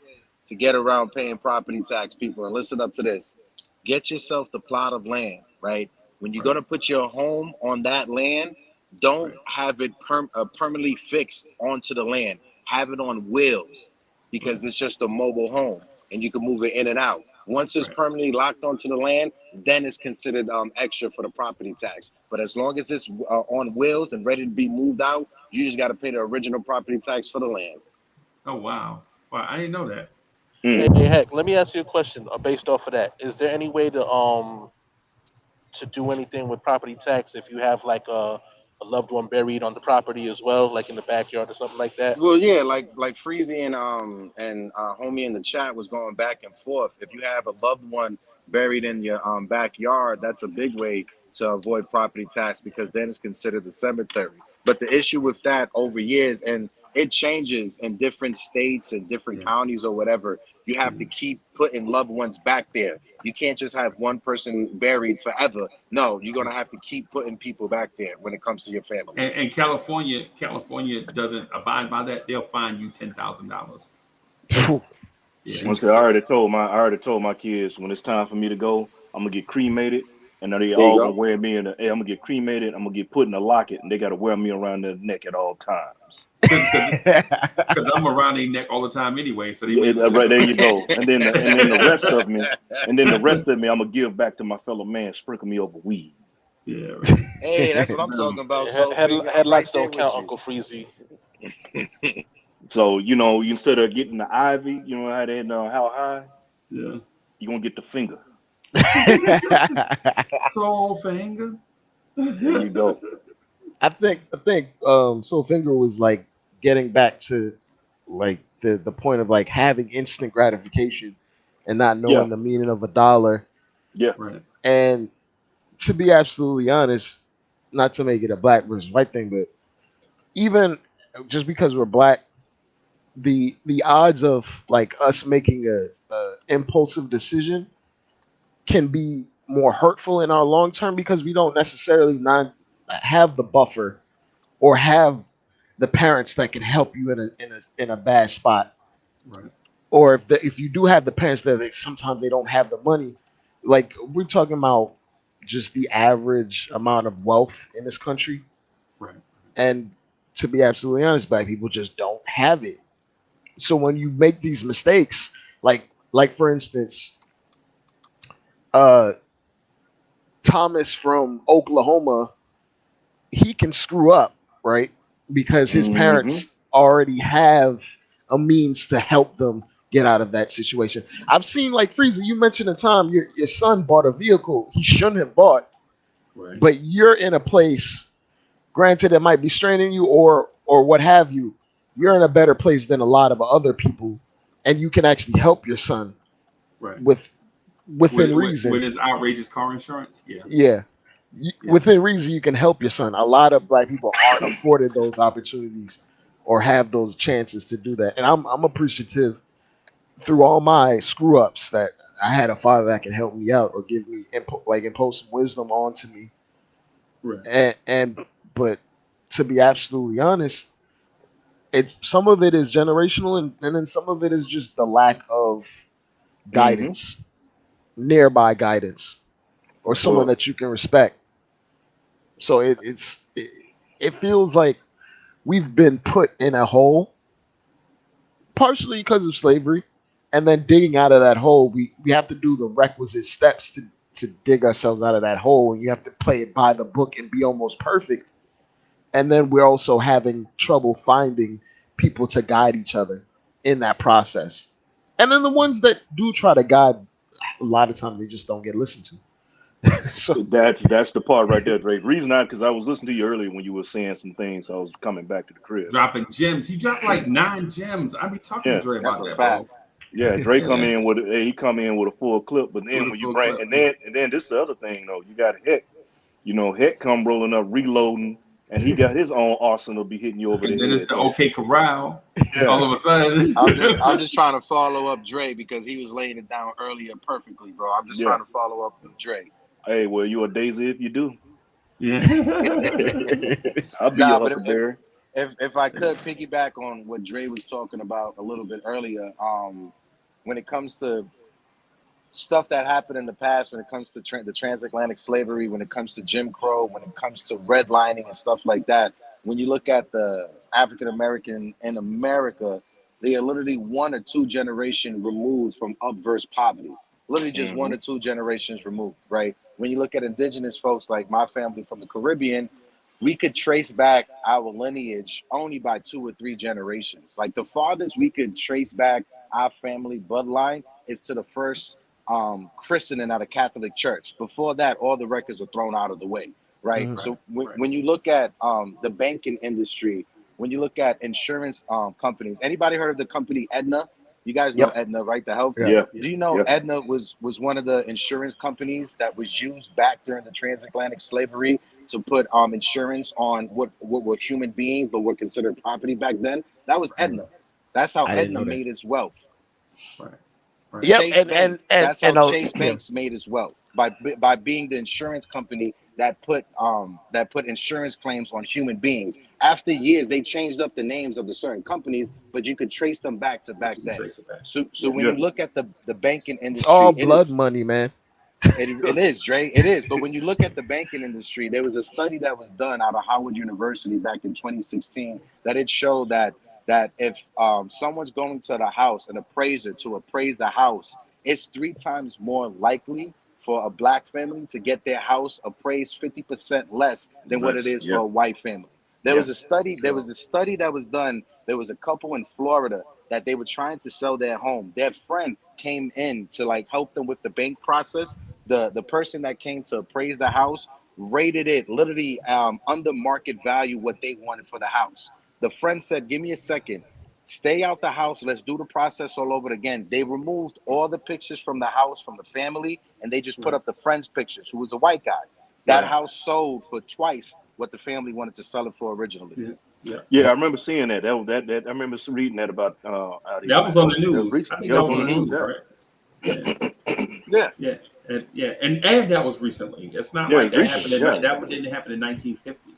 to get around paying property tax, people. And listen up to this. Get yourself the plot of land, right? When you're going to put your home on that land, don't have it permanently fixed onto the land. Have it on wheels because it's just a mobile home and you can move it in and out. Once it's permanently locked onto the land, then it's considered extra for the property tax. But as long as it's on wheels and ready to be moved out, you just got to pay the original property tax for the land. Oh, wow. I didn't know that. Hey, Heck, let me ask you a question based off of that. Is there any way to do anything with property tax if you have like a loved one buried on the property as well, like in the backyard or something like that? Well, yeah, like Freezy and homie in the chat was going back and forth. If you have a loved one buried in your backyard, that's a big way to avoid property tax because then it's considered the cemetery. But the issue with that over years, and it changes in different states and different counties or whatever, you have to keep putting loved ones back there. You can't just have one person buried forever. No, you're going to have to keep putting people back there when it comes to your family. And California doesn't abide by that. They'll fine you $10,000. I already told my kids when it's time for me to go, I'm gonna get cremated, and they all gonna wear me in. I'm gonna get cremated. I'm gonna get put in a locket, and they gotta wear me around their neck at all times. Because I'm around their neck all the time anyway. So right there you go. And then the rest of me, I'm gonna give back to my fellow man. Sprinkle me over weed. Yeah. Right. Hey, that's what I'm talking about. Headlights don't count, Uncle Freezy. So instead of getting the ivy, how they how high, you're gonna get the finger. Soul finger. There you go. I think Soul Finger was like getting back to like the point of like having instant gratification and not knowing the meaning of a dollar. Yeah. Right. And to be absolutely honest, not to make it a black versus white thing, but even just because we're black, the odds of like us making a impulsive decision can be more hurtful in our long term because we don't necessarily not have the buffer or have the parents that can help you in a bad spot. Right. Or if you do have the parents that sometimes they don't have the money, like we're talking about just the average amount of wealth in this country, Right. and to be absolutely honest, black people just don't have it. So when you make these mistakes, like for instance, uh Thomas from Oklahoma, he can screw up, right? Because his Mm-hmm. parents already have a means to help them get out of that situation. I've seen, like Frieza, you mentioned a time your son bought a vehicle he shouldn't have bought, Right. but you're in a place, granted it might be straining you or what have you, you're in a better place than a lot of other people, and you can actually help your son Right. with With, within with reason. his outrageous car insurance. Yeah. Yeah. Yeah. Within reason, you can help your son. A lot of black people aren't afforded those opportunities or have those chances to do that. And I'm appreciative through all my screw ups that I had a father that can help me out or give me impose some wisdom onto me. Right. And but to be absolutely honest, it's some of it is generational, and then some of it is just the lack of Mm-hmm. guidance, nearby guidance, or Right. someone Well, that you can respect. So it feels like we've been put in a hole, partially because of slavery, and then digging out of that hole, we have to do the requisite steps to dig ourselves out of that hole, and you have to play it by the book and be almost perfect. And then we're also having trouble finding people to guide each other in that process. And then the ones that do try to guide, a lot of times they just don't get listened to. So that's the part right there, Drake. Reason I because I was listening to you earlier when you were saying some things. So I was coming back to the crib. Dropping gems. He dropped like 9 gems. I be talking to Yeah, Dre That's about a that, fact. bro. yeah. Drake come Yeah. in with he come in with a full clip, but With then a when you full bring clip. and then this is the other thing though. You got Heck. You know, Heck come rolling up, reloading, and he got his own arsenal be hitting you over the And then it's head. the So OK Corral. yeah, All of a sudden. I'm just trying to follow up Dre because he was laying it down earlier perfectly, bro. I'm just yeah. trying to follow up with Dre. Hey, well, you a daisy if you do. Yeah. I'll be Nah, your but huckleberry. if I could piggyback on what Dre was talking about a little bit earlier, when it comes to stuff that happened in the past, when it comes to the transatlantic slavery, when it comes to Jim Crow, when it comes to redlining and stuff like that, when you look at the African American in America, they are literally 1 or 2 generations removed from up versus poverty. Literally just Mm-hmm. 1 or 2 generations removed, right? When you look at indigenous folks like my family from the Caribbean, we could trace back our lineage only by 2 or 3 generations. Like the farthest we could trace back our family bloodline is to the first christening at a Catholic church. Before that, all the records are thrown out of the way, right? Mhm. Right. So Right. when you look at the banking industry, when you look at insurance companies, anybody heard of the company Aetna? You guys know Yep. Aetna, right? The health. Yeah. Yeah, Do you know yeah. Aetna was one of the insurance companies that was used back during the transatlantic slavery to put insurance on what were human beings but were considered property back then? That was Right. Aetna. That's how I didn't Aetna know that. made its wealth. Right. Right. Yep. Chase Bank. That's how And Chase yeah. Banks made its wealth by being the insurance company that put insurance claims on human beings. After years, they changed up the names of the certain companies, but you could trace them back to back You can then. trace it back. So Yeah. when Yeah. you look at the banking It's all industry, blood money, man. it is, Dre. It is. But when you look at the banking industry, there was a study that was done out of Howard University back in 2016 that it showed that if someone's going to the house, an appraiser to appraise the house, it's 3 times more likely for a black family to get their house appraised 50% less than what it Less. is for Yeah. a white family. There Yeah. was a study. There Sure. was a study that was done. There was a couple in Florida that they were trying to sell their home. Their friend came in to like help them with the bank process. The person that came to appraise the house rated it literally under market value what they wanted for the house. The friend said, "Give me a second. Stay out the house. Let's do the process all over again." They removed all the pictures from the house from the family, and they just put Right. up the friend's pictures, who was a white guy. That Right. house sold for twice what the family wanted to sell it for originally. Yeah. Yeah, I remember seeing that. That I remember reading that about out here. That was on the That was news. I recent. think Yeah, that it was was on on the the news. news, right? Yeah, Yeah. and that was recently. It's not Yeah, like it's that recent. happened. Yeah, That didn't happen in 1950.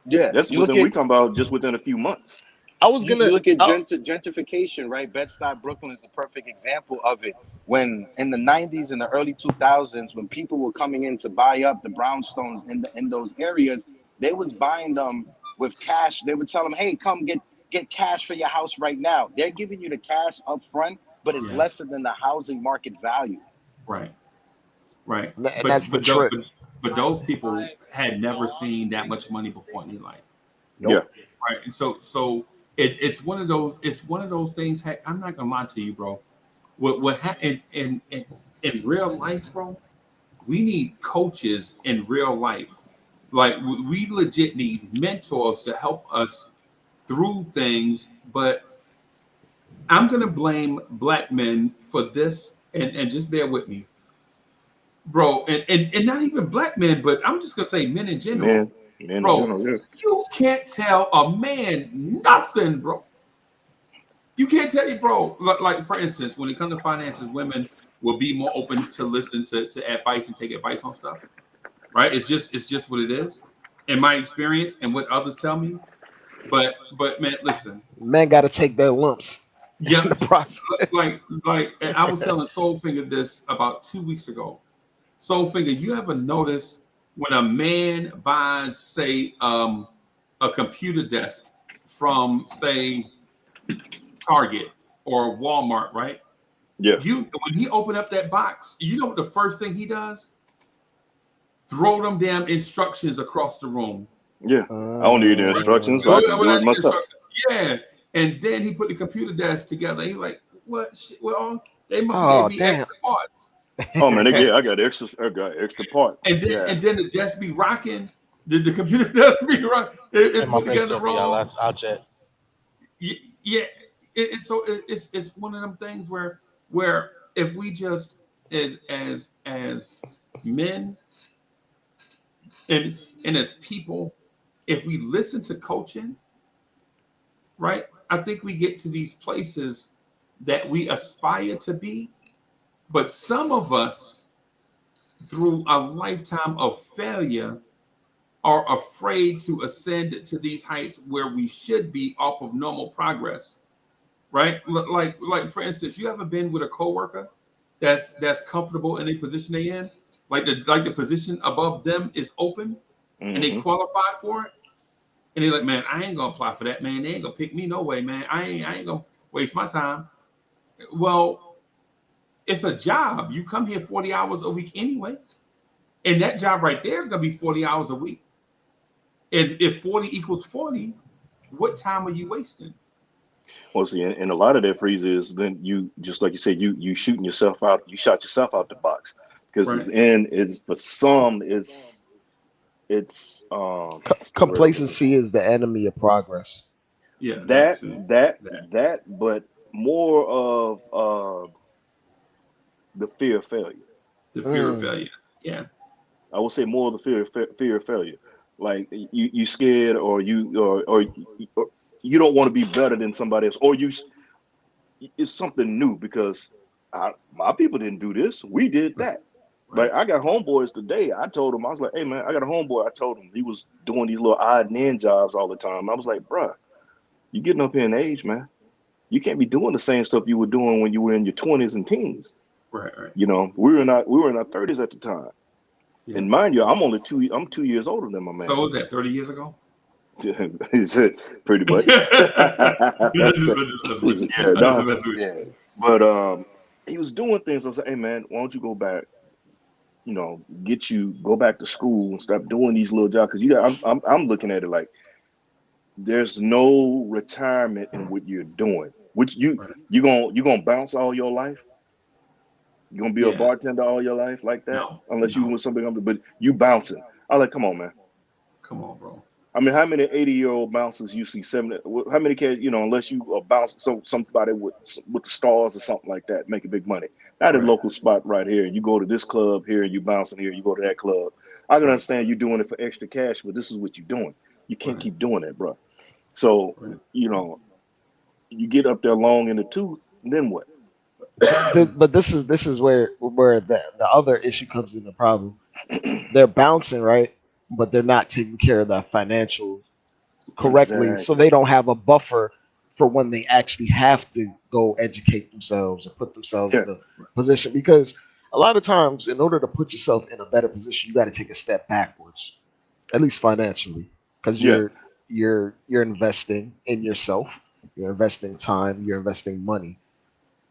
Yeah. that's You look within. at We talking about just within a few months. I was you, gonna. you look at gentrification, right? Bed-Stuy, Brooklyn is a perfect example of it. When in the 90s and the early 2000s, when people were coming in to buy up the brownstones in those areas, they was buying them with cash. They would tell them, "Hey, come get cash for your house right now." They're giving you the cash up front, but it's Yeah, lesser than the housing market value. right, right. And But that's the but tho- trick. but but those people had never seen that much money before in their life, Yeah, Nope. right? And so it's one of those things. Heck, I'm not gonna lie to you, bro. What in real life, bro? We need coaches in real life. Like we legit need mentors to help us through things. But I'm gonna blame black men for this, and just bear with me, bro. And not even black men, but I'm just gonna say men in general, men in bro. general. Yeah, You can't tell a man nothing, bro. You can't tell you, bro. Like for instance, when it comes to finances, women will be more open to listen to advice and take advice on stuff. Right? It's just what it is, in my experience and what others tell me. But man, listen. Men got to take their lumps in Yeah, the process. like and I was telling Soulfinger this about 2 weeks ago. Soulfinger, you ever notice when a man buys, say, a computer desk from, say, Target or Walmart, right? yeah. You When he opened up that box, you know what the first thing he does? Throw them damn instructions across the room. Yeah. I don't need the instructions. I can When do I it need myself. instructions, yeah. And then he put the computer desk together. He's like, "What? Shit, well, they must have Oh gave me damn. extra parts." Oh man, I got extra. I got extra parts. And then Yeah. the desk be rocking. The computer desk be rocking. It's And my put break's together over, y'all. wrong. I'll chat. Yeah. It's one of them things where if we just as men and as people, if we listen to coaching, right? I think we get to these places that we aspire to be, but some of us, through a lifetime of failure, are afraid to ascend to these heights where we should be off of normal progress, right? Like for instance, you ever been with a coworker that's comfortable in a position they in, like the position above them is open and they Mm-hmm. qualify for it, and they're like, man, I ain't gonna apply for that, man. They ain't gonna pick me no way, man. I ain't gonna waste my time. Well, it's a job. You come here 40 hours a week anyway. And that job right there is gonna be 40 hours a week. And if 40 equals 40, what time are you wasting? Well, see, and a lot of that freeze is then you just like you said, you shooting yourself out. You shot yourself out the box because Right. is for some it's what's the word I'm looking Complacency for? is the enemy of progress. Yeah, that That too. that That. that, but more of the fear of failure. The fear of Mm. failure. Yeah. I would say more of the fear of failure. Like you scared or you don't want to be better than somebody else, or it's something new because my people didn't do this. We did Right. that. Right. Like I got homeboys today. I told him I was like, "Hey man, I got a homeboy." I told him he was doing these little odd and end jobs all the time. I was like, "Bruh, you getting up here in age, man. You can't be doing the same stuff you were doing when you were in your 20s and teens. Right. Right. You know, we were in our 30s at the time. Yeah. And mind you, I'm 2 years older than my So man. what was that 30 years ago? He said, pretty much. That's what Yeah, I'm just no. messing with Yeah. you. But he was doing things. I was like, hey man, why don't you go back? Go back to school and stop doing these little jobs because I'm looking at it like there's no retirement in what you're doing. Which Right. you gonna bounce all your life. You gonna be a Yeah. bartender all your life like that, No. unless you No. with something. But you bouncing. I like, come on, man. Come on, bro. I mean, how many 80-year-old bouncers you see? 70. How many kids? Unless you bounce somebody with the stars or something like that, making big money. Not a Right. local spot right here. You go to this club here, you bouncing here. You go to that club. I can Right. understand you doing it for extra cash, but this is what you're doing. You can't Right. keep doing that, bro. So, Right. you know, you get up there long in the tooth, then what? But this is where the other issue comes in the problem. They're bouncing, right? But they're not taking care of that financial correctly, so Exactly. they don't have a buffer for when they actually have to go educate themselves and put themselves Yeah. in a position. Because a lot of times, in order to put yourself in a better position, you got to take a step backwards, at least financially, because Yeah. you're investing in yourself, you're investing time, you're investing money,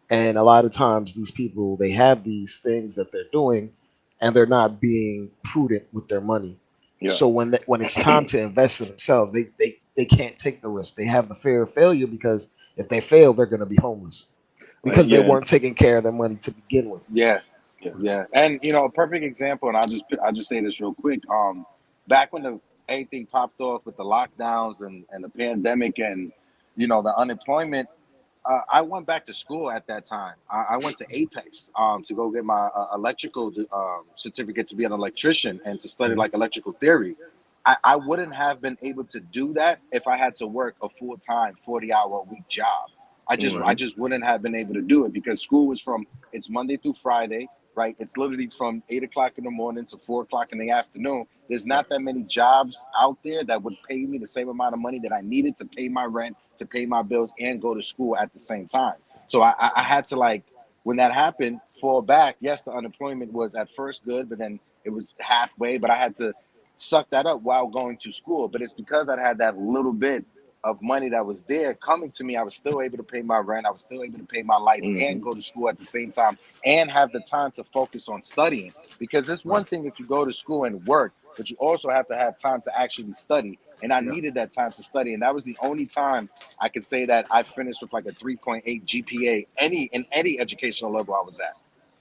and a lot of times these people they have these things that they're doing, and they're not being prudent with their money. Yeah. So when it's time to invest in themselves, they can't take the risk. They have the fear of failure because if they fail, they're going to be homeless because they Yeah. weren't taking care of their money to begin with. Yeah, Yeah. yeah, and a perfect example, and I'll just say this real quick. Back when the everything popped off with the lockdowns and the pandemic and the unemployment, I went back to school at that time. I went to Apex to go get my electrical certificate to be an electrician and to study Mhm. like electrical theory. I wouldn't have been able to do that if I had to work a full-time 40-hour a week job. I Hmm. just wouldn't have been able to do it because school was from it's Monday through Friday, right? It's literally from 8 o'clock in the morning to 4 o'clock in the afternoon. There's Right. not that many jobs out there that would pay me the same amount of money that I needed to pay my rent, to pay my bills, and go to school at the same time. So I had to like when that happened, fall back. Yes, the unemployment was at first good, but then it was halfway. But I had to suck that up while going to school. But it's because I had that little bit of money that was there coming to me. I was still able to pay my rent. I was still able to pay my lights and Hmm. go to school at the same time and have the time to focus on studying. Because it's Right. one thing if you go to school and work, but you also have to have time to actually study. And I Yeah. needed that time to study. And that was the only time I could say that I finished with like a 3.8 GPA in any educational level I was at.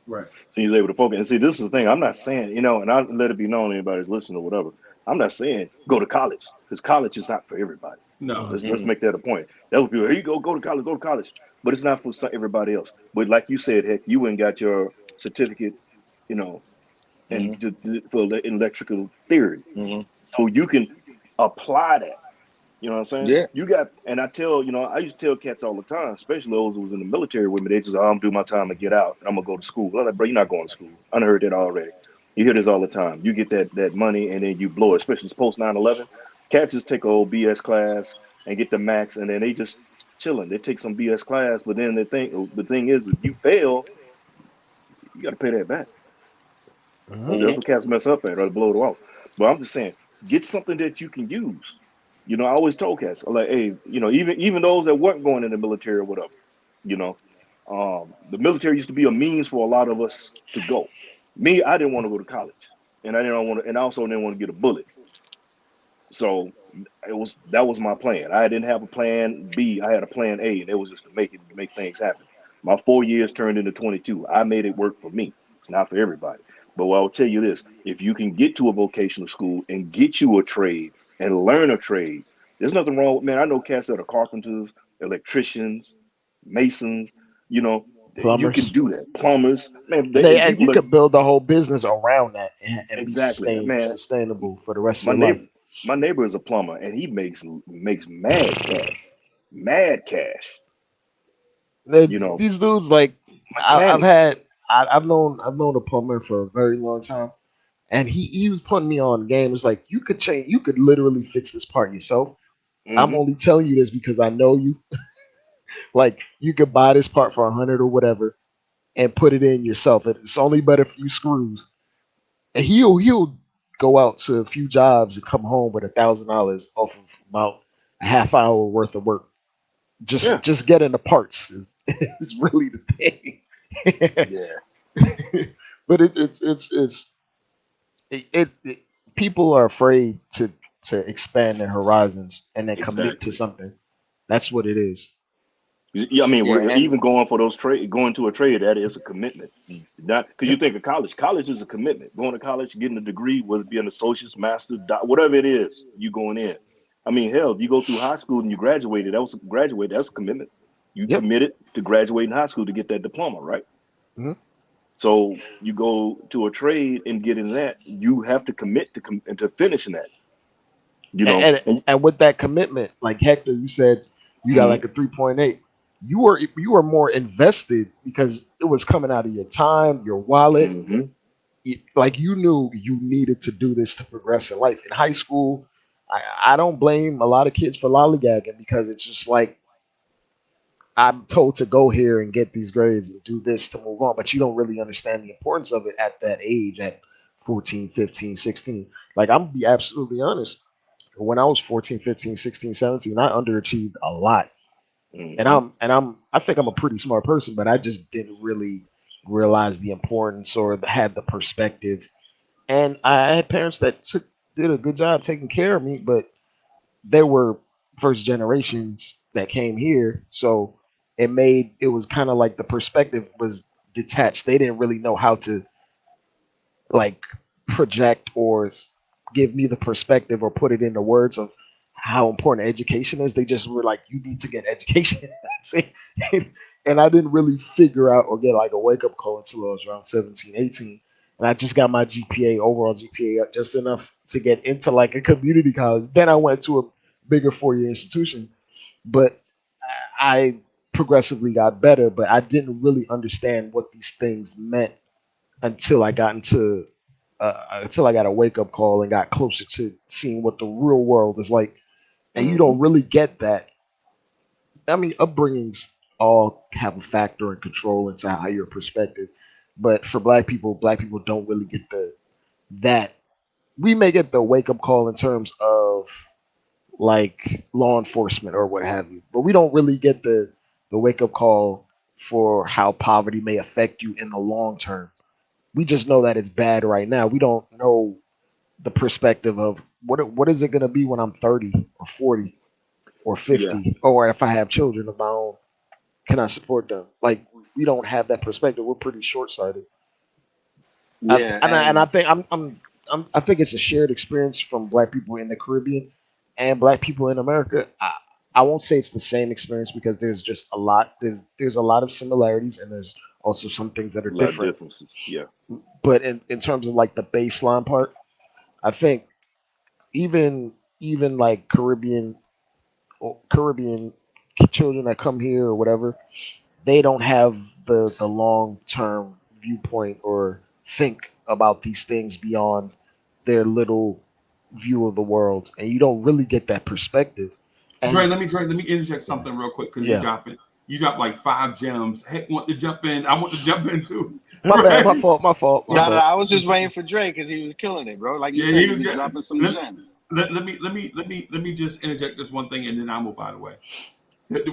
Right. So he's able to focus. And see, this is the thing. I'm not saying, and I'll let it be known anybody's listening or whatever. I'm not saying go to college because college is not for everybody. No, Mhm. it's Let's not. Mhm. make that a point. That would be here you go to college, go to college. But it's not for everybody else. But like you said, heck, you went and got your certificate, you know, and Mhm. for electrical theory, Mhm. so you can apply that. You know what I'm saying? Yeah. You got, and I used to tell cats all the time, especially those who was in the military with me. They just, I'm do my time and get out, and I'm gonna go to school. I'm like, bro, you're not going to school. I done heard that already. You hear this all the time. You get that money and then you blow it, especially post 9/11. Cats just take a old BS class and get the max, and then they just chilling. They take some BS class, but then the thing is, if you fail, you got to pay that back. Mhm. That's Mhm. what cats mess up at, or they blow it off. But I'm just saying, get something that you can use. I always told cats, I'm like, hey, even those that weren't going in the military or whatever, you know, the military used to be a means for a lot of us to go. Me, I didn't want to go to college, and I didn't want to, and I also didn't want to get a bullet. So that was my plan. I didn't have a plan B. I had a plan A, and it was just to make things happen. My 4 years turned into 22. I made it work for me. It's not for everybody. But I'll tell you this: if you can get to a vocational school and get you a trade and learn a trade, there's nothing wrong with man. I know cats that are carpenters, electricians, masons. You know, you can Plumbers. do that. Plumbers, man, And people you are could build a whole business around that and be exactly, man. sustainable for the rest of My your life. neighbor, my neighbor is a plumber, and he makes mad cash. You know, These dudes like mechanics. I've known a plumber for a very long time, and he was putting me on games like you could literally fix this part yourself. I'm Hmm. only telling you this because I know you. Like you could buy this part for 100 or whatever and put it in yourself. It's only but a few screws, and he'll go out to a few jobs and come home with $1,000 off of about a half hour worth of work. Yeah, Just getting the parts is is really the thing. Yeah. But it people are afraid to expand their horizons and then commit to exactly. something. That's what it is. Yeah, I mean, Yeah. And even going for those trade, going to a trade, that is a commitment. Not because you Yep. think of college. College is a commitment. Going to college, getting a degree, whether it be an associate's, master, whatever it is, you going in. I mean, hell, if you go through high school and you graduated, that's a commitment. You Yep. committed to graduating high school to get that diploma, right? Mhm. So you go to a trade and get in that, you have to commit to finishing that. You know, And with that commitment, like Hector, you said you got like a 3.8. You were more invested because it was coming out of your time, your wallet. Like you knew you needed to do this to progress in life. In high school, I don't blame a lot of kids for lollygagging because it's just like I'm told to go here and get these grades and do this to move on, but you don't really understand the importance of it at that age, at 14, 15, 16. Like, I'm gonna be absolutely honest. When I was 14, 15, 16, 17, I underachieved a lot. I think I'm a pretty smart person, but I just didn't really realize the importance or had the perspective. And I had parents that did a good job taking care of me, but they were first generations that came here, so it was kind of like the perspective was detached. They didn't really know how to like project or give me the perspective or put it into words of how important education is. They just were like, you need to get education. And I didn't really figure out or get like a wake up call until I was around 17, 18. And I just got my overall GPA up just enough to get into like a community college. Then I went to a bigger 4-year institution, but I progressively got better, but I didn't really understand what these things meant until I got into until I got a wake up call and got closer to seeing what the real world is like. And you don't really get that. I mean, upbringings all have a factor and control into how your perspective. But for black people don't really get that. We may get the wake up call in terms of like law enforcement or what have you, but we don't really get the wake up call for how poverty may affect you in the long term. We just know that it's bad right now. We don't know the perspective of what is it going to be when I'm 30 or 40 or 50, or if I have children of my own, can I support them? Like, we don't have that perspective. We're pretty short sighted. Yeah, And I and think I think it's a shared experience from Black people in the Caribbean and Black people in America. I won't say it's the same experience because there's just a lot. There's a lot of similarities and there's also some things that are a lot of different. differences. Yeah. But in terms of like the baseline part, I think even like Caribbean children that come here or whatever, they don't have the long term viewpoint or think about these things beyond their little view of the world, and you don't really get that perspective. Dre, And let me interject something real quick because yeah, you dropped like 5 gems. Heck, want to jump in? I want to jump in too. my bad, my fault, my fault, my no, fault. I was just waiting for Drake because he was killing it, bro. Like you Yeah, said, he he was was good. dropping some Let, gems. let me just interject this one thing and then I'll move out of the way.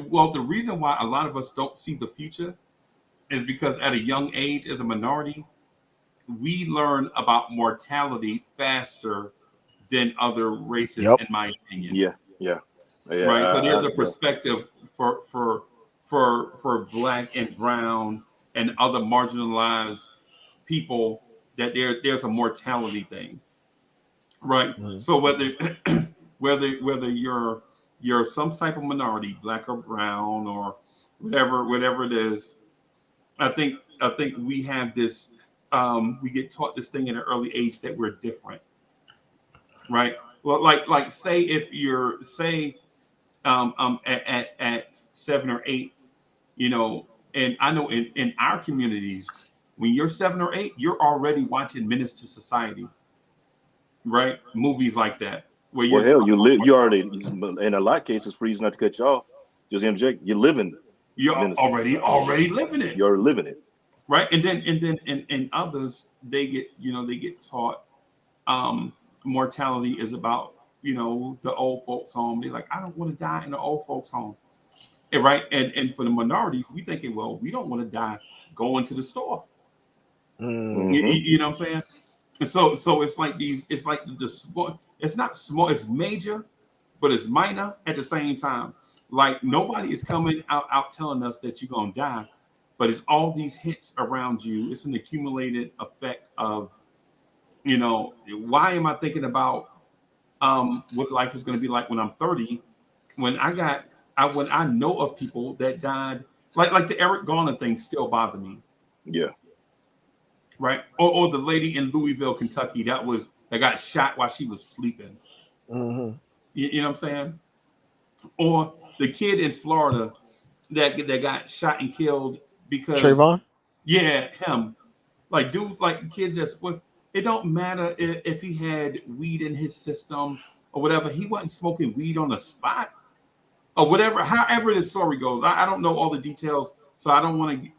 Well, the reason why a lot of us don't see the future is because at a young age, as a minority, we learn about mortality faster than other races, Yep. in my opinion. Yeah. Yeah. Yeah. Right. So there's a Yeah. perspective for black and brown and other marginalized people that there's a mortality thing. Right. Mhm. So whether whether you're some type of minority, black or brown or whatever it is, I think we have this we get taught this thing at an early age that we're different, right? Well, like say if you're say at 7 or 8, you know, and I know in our communities, when you're 7 or 8, you're already watching Menace to Society, right? Movies like that where Well, you're hell, talking you about live. You already, mortality. in a lot of cases, freeze not to cut you off. Just interject. You're living You're minister society. already living it, You're living it. right? And then in others they get they get taught um, mortality is about the old folks home. They're like, I don't want to die in the old folks home, and, right? And for the minorities, we thinking, well, we don't want to die going to the store. You, Mm. Hmm. you, you know what I'm saying? And so it's like these. It's like the small. It's not small. It's major, but it's minor at the same time. Like nobody is coming out telling us that you're gonna die, but it's all these hits around you. It's an accumulated effect of why am I thinking about what life is going to be like when I'm 30, when when I know of people that died, like the Eric Garner thing still bother me, Yeah. right? Or the lady in Louisville, Kentucky that got shot while she was sleeping, Hmm. You know what I'm saying? Or the kid in Florida that got shot and killed because Trayvon. yeah, him. Like dudes, like kids that split. It don't matter if he had weed in his system or whatever. He wasn't smoking weed on the spot or whatever. However the story goes, I don't know all the details, so I don't want to.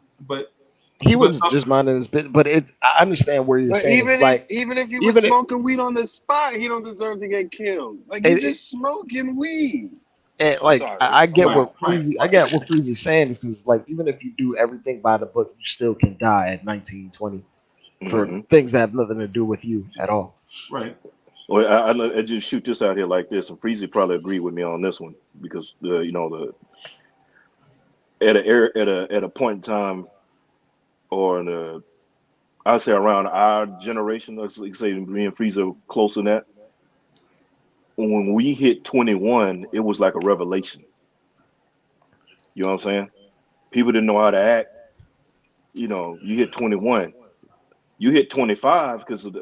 He But was just minding his business, but I understand where you're But saying. It's like even if you were even it, smoking weed on the spot, he don't deserve to get killed. Like you it, just smoking weed. and I'm like sorry. I get right, what right, Freezy, I right, get what Freezy's saying is because like even if you do everything by the book, you still can die at 19, 20 for Mm-hmm. things that have nothing to do with you at all. right. Well, I just shoot this out here like this, and Freezy probably agree with me on this one because at a point in time or in I'd say around our generation, let's say me and Freezy are close in that. When we hit 21, it was like a revelation. You know what I'm saying? People didn't know how to act. You hit 21, you hit 25 because at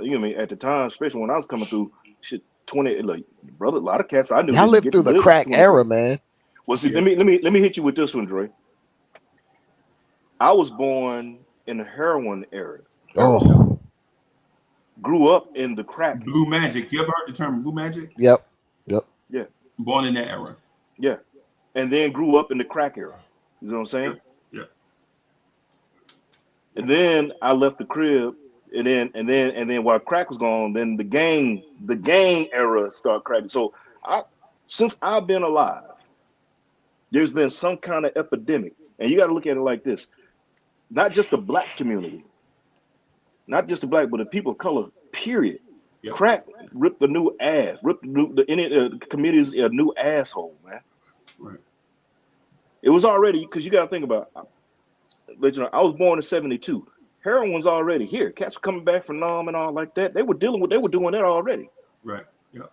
the time, especially when I was coming through, shit, 20 like brother, a lot of cats I knew Y'all didn't lived get to through the live to crack era, 23. man. Well, see, Yeah. let me hit you with this one, Dre. I was born in the heroin era. Oh, Grew up in the crack Blue era. magic. You ever heard the term blue magic? yep, yep. Yeah, Born in that era. yeah. And then grew up in the crack era. You know what I'm Yeah, saying? yeah. And then I left the crib, and then while crack was gone, then the gang era started cracking. So since I've been alive, there's been some kind of epidemic, and you got to look at it like this: not just the black community, not just the black, but the people of color. Period. Yep. Crack ripped the new ass, ripped the communities a new asshole, man. Right. It was already because you got to think about. I was born in '72. Heroin's already here. Cats were coming back from Nam and all like that. They were doing that already. Right. Yep.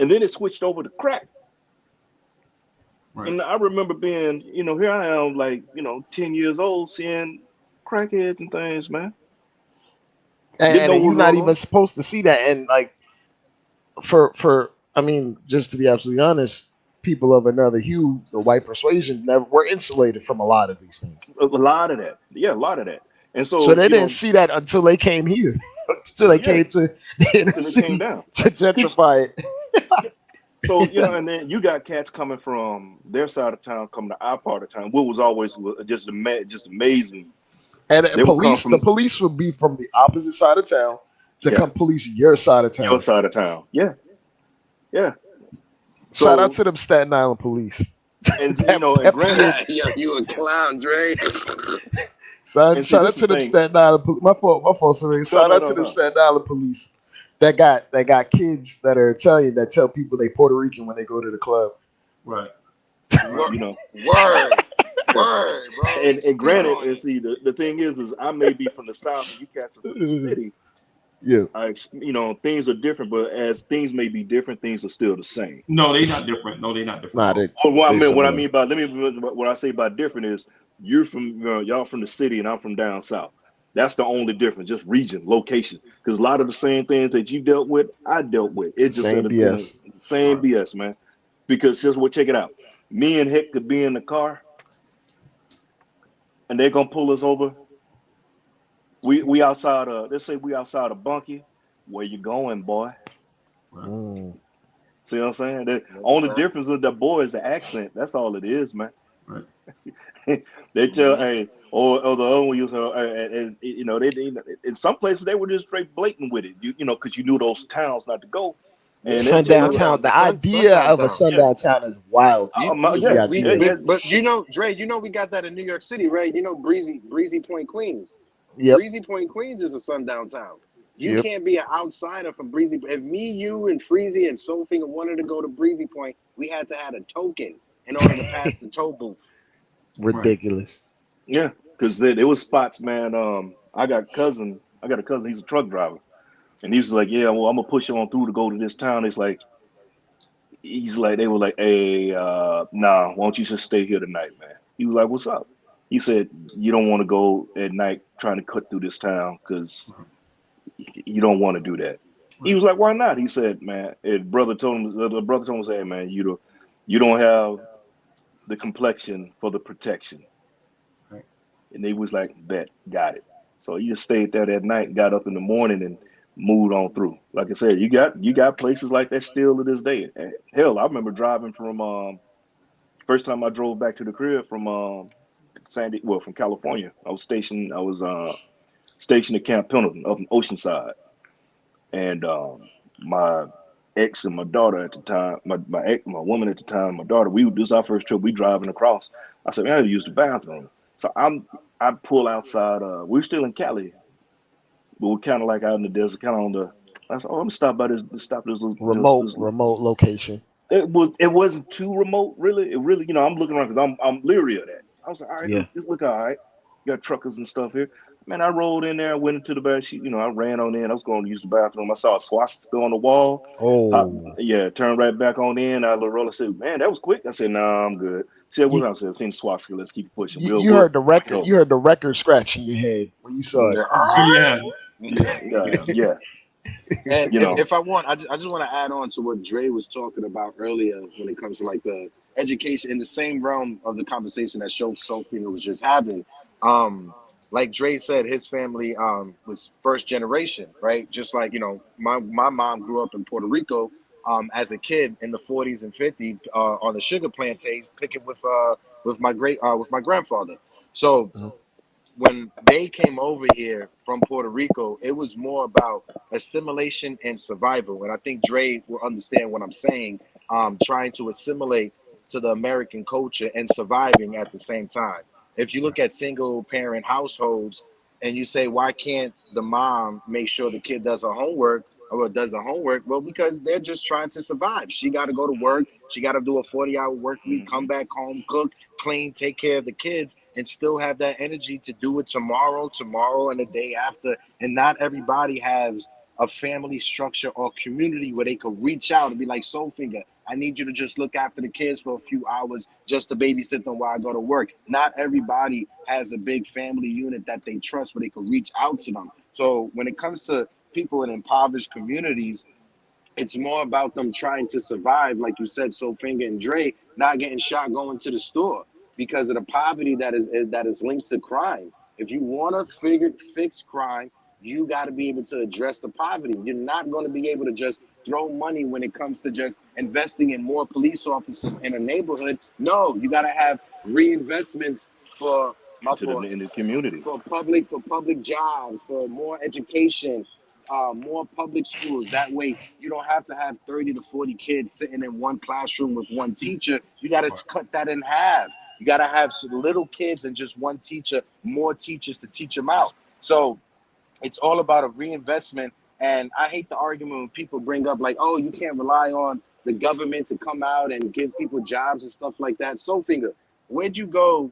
And then it switched over to crack. Right. And I remember being, here I am, like, 10 years old, seeing crackheads and things, man. Didn't know And what you're was not going even on. supposed to see that. And like I mean, just to be absolutely honest, people of another hue, the white persuasion, never were insulated from a lot of these things. A lot of that. Yeah, a lot of that. And So so, they didn't see that until they came here, until they yeah, came to the inner then it came city down. to gentrify it. So, and then you got cats coming from their side of town, coming to our part of town, what was always just amazing. And They would come the from, police would be from the opposite side of town to yeah, come police your side of your town. side of town. Yeah, yeah. Shout out So, to them Staten Island police. and, and that granted, Yo, you a clown, Dre. and see, Shout this out is to the them thing. Staten Island police. My fault, sorry. No, Shout no, out no, to them no. Staten Island police that got kids that are Italian that tell people they Puerto Rican when they go to the club. Right. Word, Right. word, Yeah. bro. And Speak granted, on and it. see, the thing is I may be from the South and you cats are from the city. Yeah. Things are different, but as things may be different, things are still the same. No, they're not different. No, they're not different Nah, at all. Or what I they mean, what I similar. mean by what I say by different is you're from y'all from the city and I'm from down south. That's the only difference, just region, location. Because a lot of the same things that you dealt with, I dealt with. It just Same had been a BS. same Right. BS, man. Because check it out. Me and Hick could be in the car and they're gonna pull us over. We outside let's say we outside of Bunky. Where you going, boy? Right. Mm. See what I'm saying? The That's only right. difference is the boy is the accent. That's all it is, man. Right. They tell, Mm-hmm. hey, or the other one you say, they in some places they were just straight blatant with it, because you knew those towns not to go, and Yeah, they'll the tell you, Sundown sundown, town. The idea sundown of a towns. yeah, sundown town is wild to me. Just the yeah, idea. But Dre, we got that in New York City, right? Breezy Point, Queens. Yep. Breezy Point, Queens is a sundown town. You Yep. can't be an outsider from Breezy. If me, you, and Freezy and Soulfinger wanted to go to Breezy Point, we had to have a token in order to pass the toll booth. Right. Ridiculous. yeah, because there was spots, man. I got a cousin, he's a truck driver, and he's like, yeah, well, I'm gonna push on through to go to this town. They were like, hey, nah, why don't you just stay here tonight, man? He was like, what's up? He said, you don't want to go at night trying to cut through this town because you don't want to do that. He was like, "Why not?" He said, "Man," his brother told him. The brother told him, "Hey, man, you don't have the complexion for the protection." Right. And they was like, "Bet, got it." So he just stayed there that night, got up in the morning, and moved on through. Like I said, you got places like that still to this day. And hell, I remember driving from first time I drove back to the crib from from California. I was stationed at Camp Pendleton up in Oceanside, and my ex and my daughter at the time, my woman at the time, my daughter, this was our first trip. We driving across. I said, man, I had to use the bathroom. So I pull outside. We're still in Cali, but we're kind of like out in the desert, kind of on the. I said, oh, I'm gonna stop by this. Stop this. Remote location. It wasn't too remote, really. It really, I'm looking around because I'm leery of that. I was like, all right, Yeah. this look all right. You got truckers and stuff here. Man, I rolled in there, went into the back. I ran on in. I was going to use the bathroom. I saw a swastika on the wall. Oh, Turned right back on in. I looked, I said, man, that was quick. I said, nah, I'm good. She said, what you, else? I said, I've seen the swastika. Let's keep pushing. you We'll heard the record. go. You heard the record scratch in your head when you saw it. Yeah. Yeah. And You know, if I want, I just want to add on to what Dre was talking about earlier when it comes to like the education in the same realm of the conversation that Sophie was just having. Like Dre said, his family was first generation, right? Just like my mom grew up in Puerto Rico as a kid in the 40s and 50s on the sugar plantations, picking with my grandfather. So Mhm. when they came over here from Puerto Rico, it was more about assimilation and survival. And I think Dre will understand what I'm saying. Trying to assimilate to the American culture and surviving at the same time. If you look at single parent households and you say, why can't the mom make sure the kid does her homework or does the homework? Well, because they're just trying to survive. She got to go to work. She got to do a 40-hour work week, come back home, cook, clean, take care of the kids, and still have that energy to do it tomorrow, and the day after. And not everybody has a family structure or community where they could reach out and be like, Soul Finger, I need you to just look after the kids for a few hours just to babysit them while I go to work. Not everybody has a big family unit that they trust where they could reach out to them. So when it comes to people in impoverished communities, it's more about them trying to survive, like you said, Sofinger and Dre, not getting shot going to the store because of the poverty that is linked to crime. If you want to fix crime, you got to be able to address the poverty. You're not going to be able to just throw money when it comes to just investing in more police officers in a neighborhood. No, you got to have reinvestments for in the community. public jobs, for more education, more public schools. That way, you don't have to have 30 to 40 kids sitting in one classroom with one teacher. You got to cut that in half. You got to have little kids and just one teacher, more teachers to teach them out. So it's all about a reinvestment. And I hate the argument when people bring up like, oh, you can't rely on the government to come out and give people jobs and stuff like that. Soulfinger, where'd you go,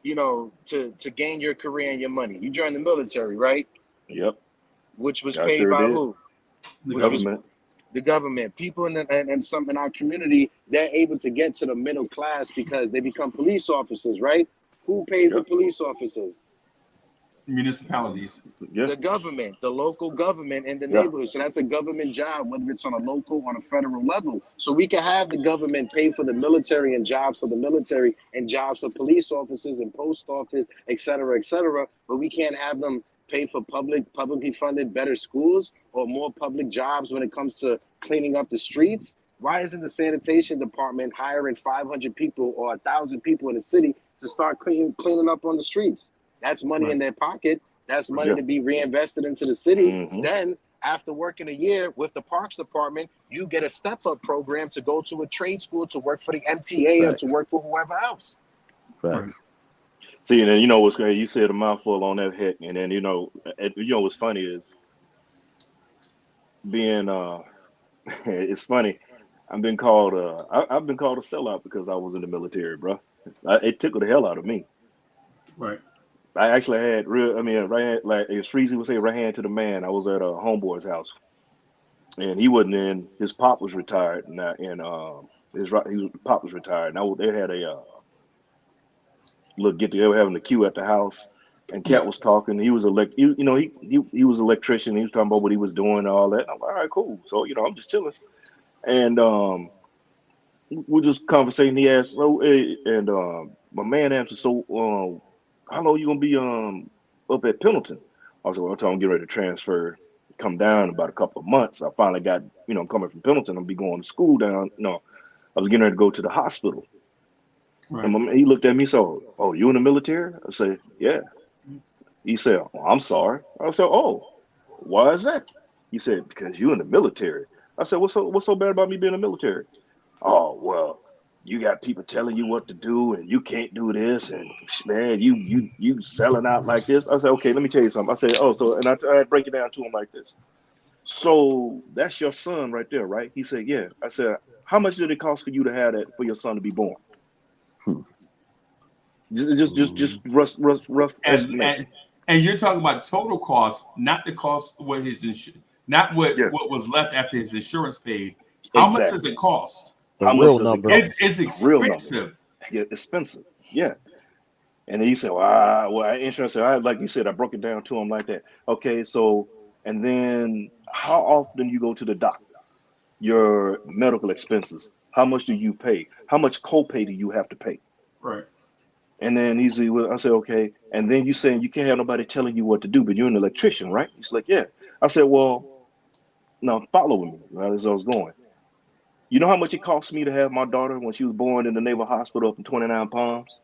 to gain your career and your money? You joined the military, right? Yep. Which was I paid sure by did. who? The Which was government. the government. People and some in our community, they're able to get to the middle class because they become police officers, right? Who pays the Yep. police officers? Municipalities. Yeah. The government, the local government in the Yeah. neighborhood. So that's a government job, whether it's on a local or on a federal level. So we can have the government pay for the military and jobs for the military and jobs for police officers and post office, et cetera, but we can't have them pay for publicly funded better schools or more public jobs when it comes to cleaning up the streets. Why isn't the sanitation department hiring 500 people or 1,000 people in the city to start cleaning up on the streets? That's money in their pocket. That's money Yeah. to be reinvested into the city. Mm-hmm. Then, after working a year with the Parks Department, you get a step-up program to go to a trade school, to work for the MTA, or to work for whoever else. Right. See, and then you know what's great? You said a mouthful on that heck, and then what's funny is being it's funny. I've been called a sellout because I was in the military, bro. It tickled the hell out of me. Right. I actually had right hand, like as Freezy would say, right hand to the man. I was at a homeboy's house, and he wasn't in. His pop was retired, and his pop was retired. Now they had a little get together, having a queue at the house, And Cat was talking. He was he was electrician. He was talking about what he was doing and all that. And I'm like, all right, cool. So I'm just chilling. And we're just conversating. He asked, oh, and my man answered, so how long you gonna be up at Pendleton? I was like, well, I'm getting ready to transfer, come down in about a couple of months. I finally got, coming from Pendleton, I'll be going to school down. No, I was getting ready to go to the hospital. Right. And he looked at me, so, oh, you in the military? I said, yeah. He said, oh, I'm sorry. I said, oh, why is that? He said, because you in the military. I said, what's so bad about me being in the military? Oh, well, you got people telling you what to do and you can't do this, and man, you selling out like this. I said, okay, let me tell you something. I said, and I break it down to him like this. So that's your son right there, right? He said, yeah. I said, how much did it cost for you to have that, for your son to be born? Just rough estimate. And you're talking about total cost, not the cost what not what was left after his insurance paid. How much does it cost? How much does it cost? It's expensive. Expensive, yeah. And then he said, well, insurance. Like you said, I broke it down to him like that. Okay, so, and then how often you go to the doctor? Your medical expenses. How much do you pay? How much copay do you have to pay? Right. And then I said, okay. And then you saying you can't have nobody telling you what to do, but you're an electrician, right? He's like, yeah. I said, well, now follow me, right, as I was going. You know how much it cost me to have my daughter when she was born in the Naval Hospital up in 29 Palms?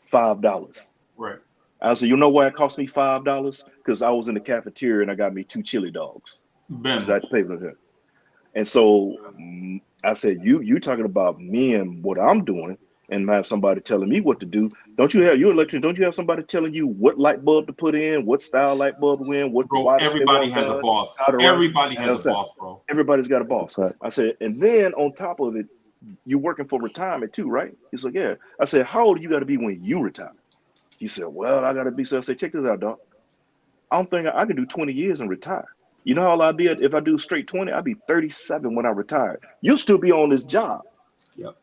$5. Right. I said, you know why it cost me $5? Because I was in the cafeteria and I got me 2 chili dogs. Because I had to pay for them. And so I said, you talking about me and what I'm doing, and have somebody telling me what to do. You're an electrician, don't you have somebody telling you what light bulb to put in, what style light bulb to in, bro, everybody has a boss. Everybody has a boss, bro. Everybody's got a boss. I said, and then on top of it, you're working for retirement too, right? He's like, yeah. I said, how old do you got to be when you retire? He said, well, I got to be. So I said, check this out, dog. I don't think I can do 20 years and retire. You know how old I'd be if I do straight 20? I'd be 37 when I retire. You'll still be on this job. Yep.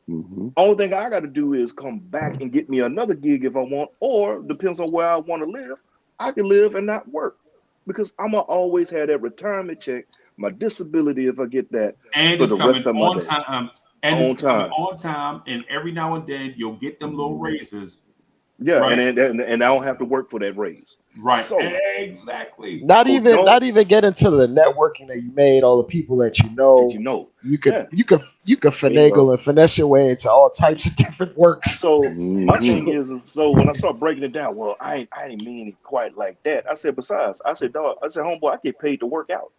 Mm-hmm. Only thing I got to do is come back and get me another gig if I want, or depends on where I want to live. I can live and not work because I'm gonna always have that retirement check, my disability if I get that, and for the rest of my on day. Time. And it's coming on time, and every now and then you'll get them little raises. Yeah, right? and I don't have to work for that raise. Right. So, exactly. Not even get into the networking that you made, all the people that you know. You could finagle and finesse your way into all types of different works. So my thing is, so when I start breaking it down, well, I didn't mean it quite like that. I said, besides, I said, dog, homeboy, I get paid to work out.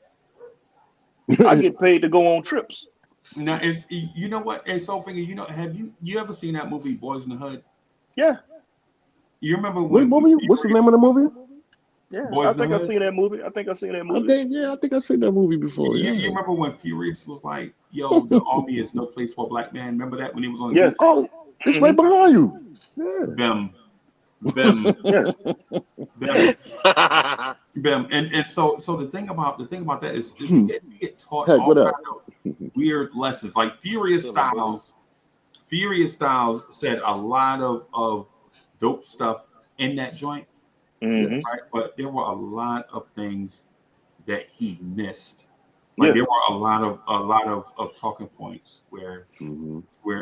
I get paid to go on trips. Now, you know what? And so, finger, have you ever seen that movie Boys in the Hood? Yeah. You remember what movie? What's the name of the movie? Yeah, I think I've seen that movie. I think I've seen that movie. I think I've seen that movie before. You remember when Furious was like, "Yo, the army is no place for a black man." Remember that when he was on? Yeah. Oh, it's right behind you. Yeah. Bim. Yeah. Bim. And so the thing about that is we get taught all what kind of weird lessons. Like Furious Styles said a lot of dope stuff in that joint. Mm-hmm. Right? But there were a lot of things that he missed. Like there were a lot of talking points where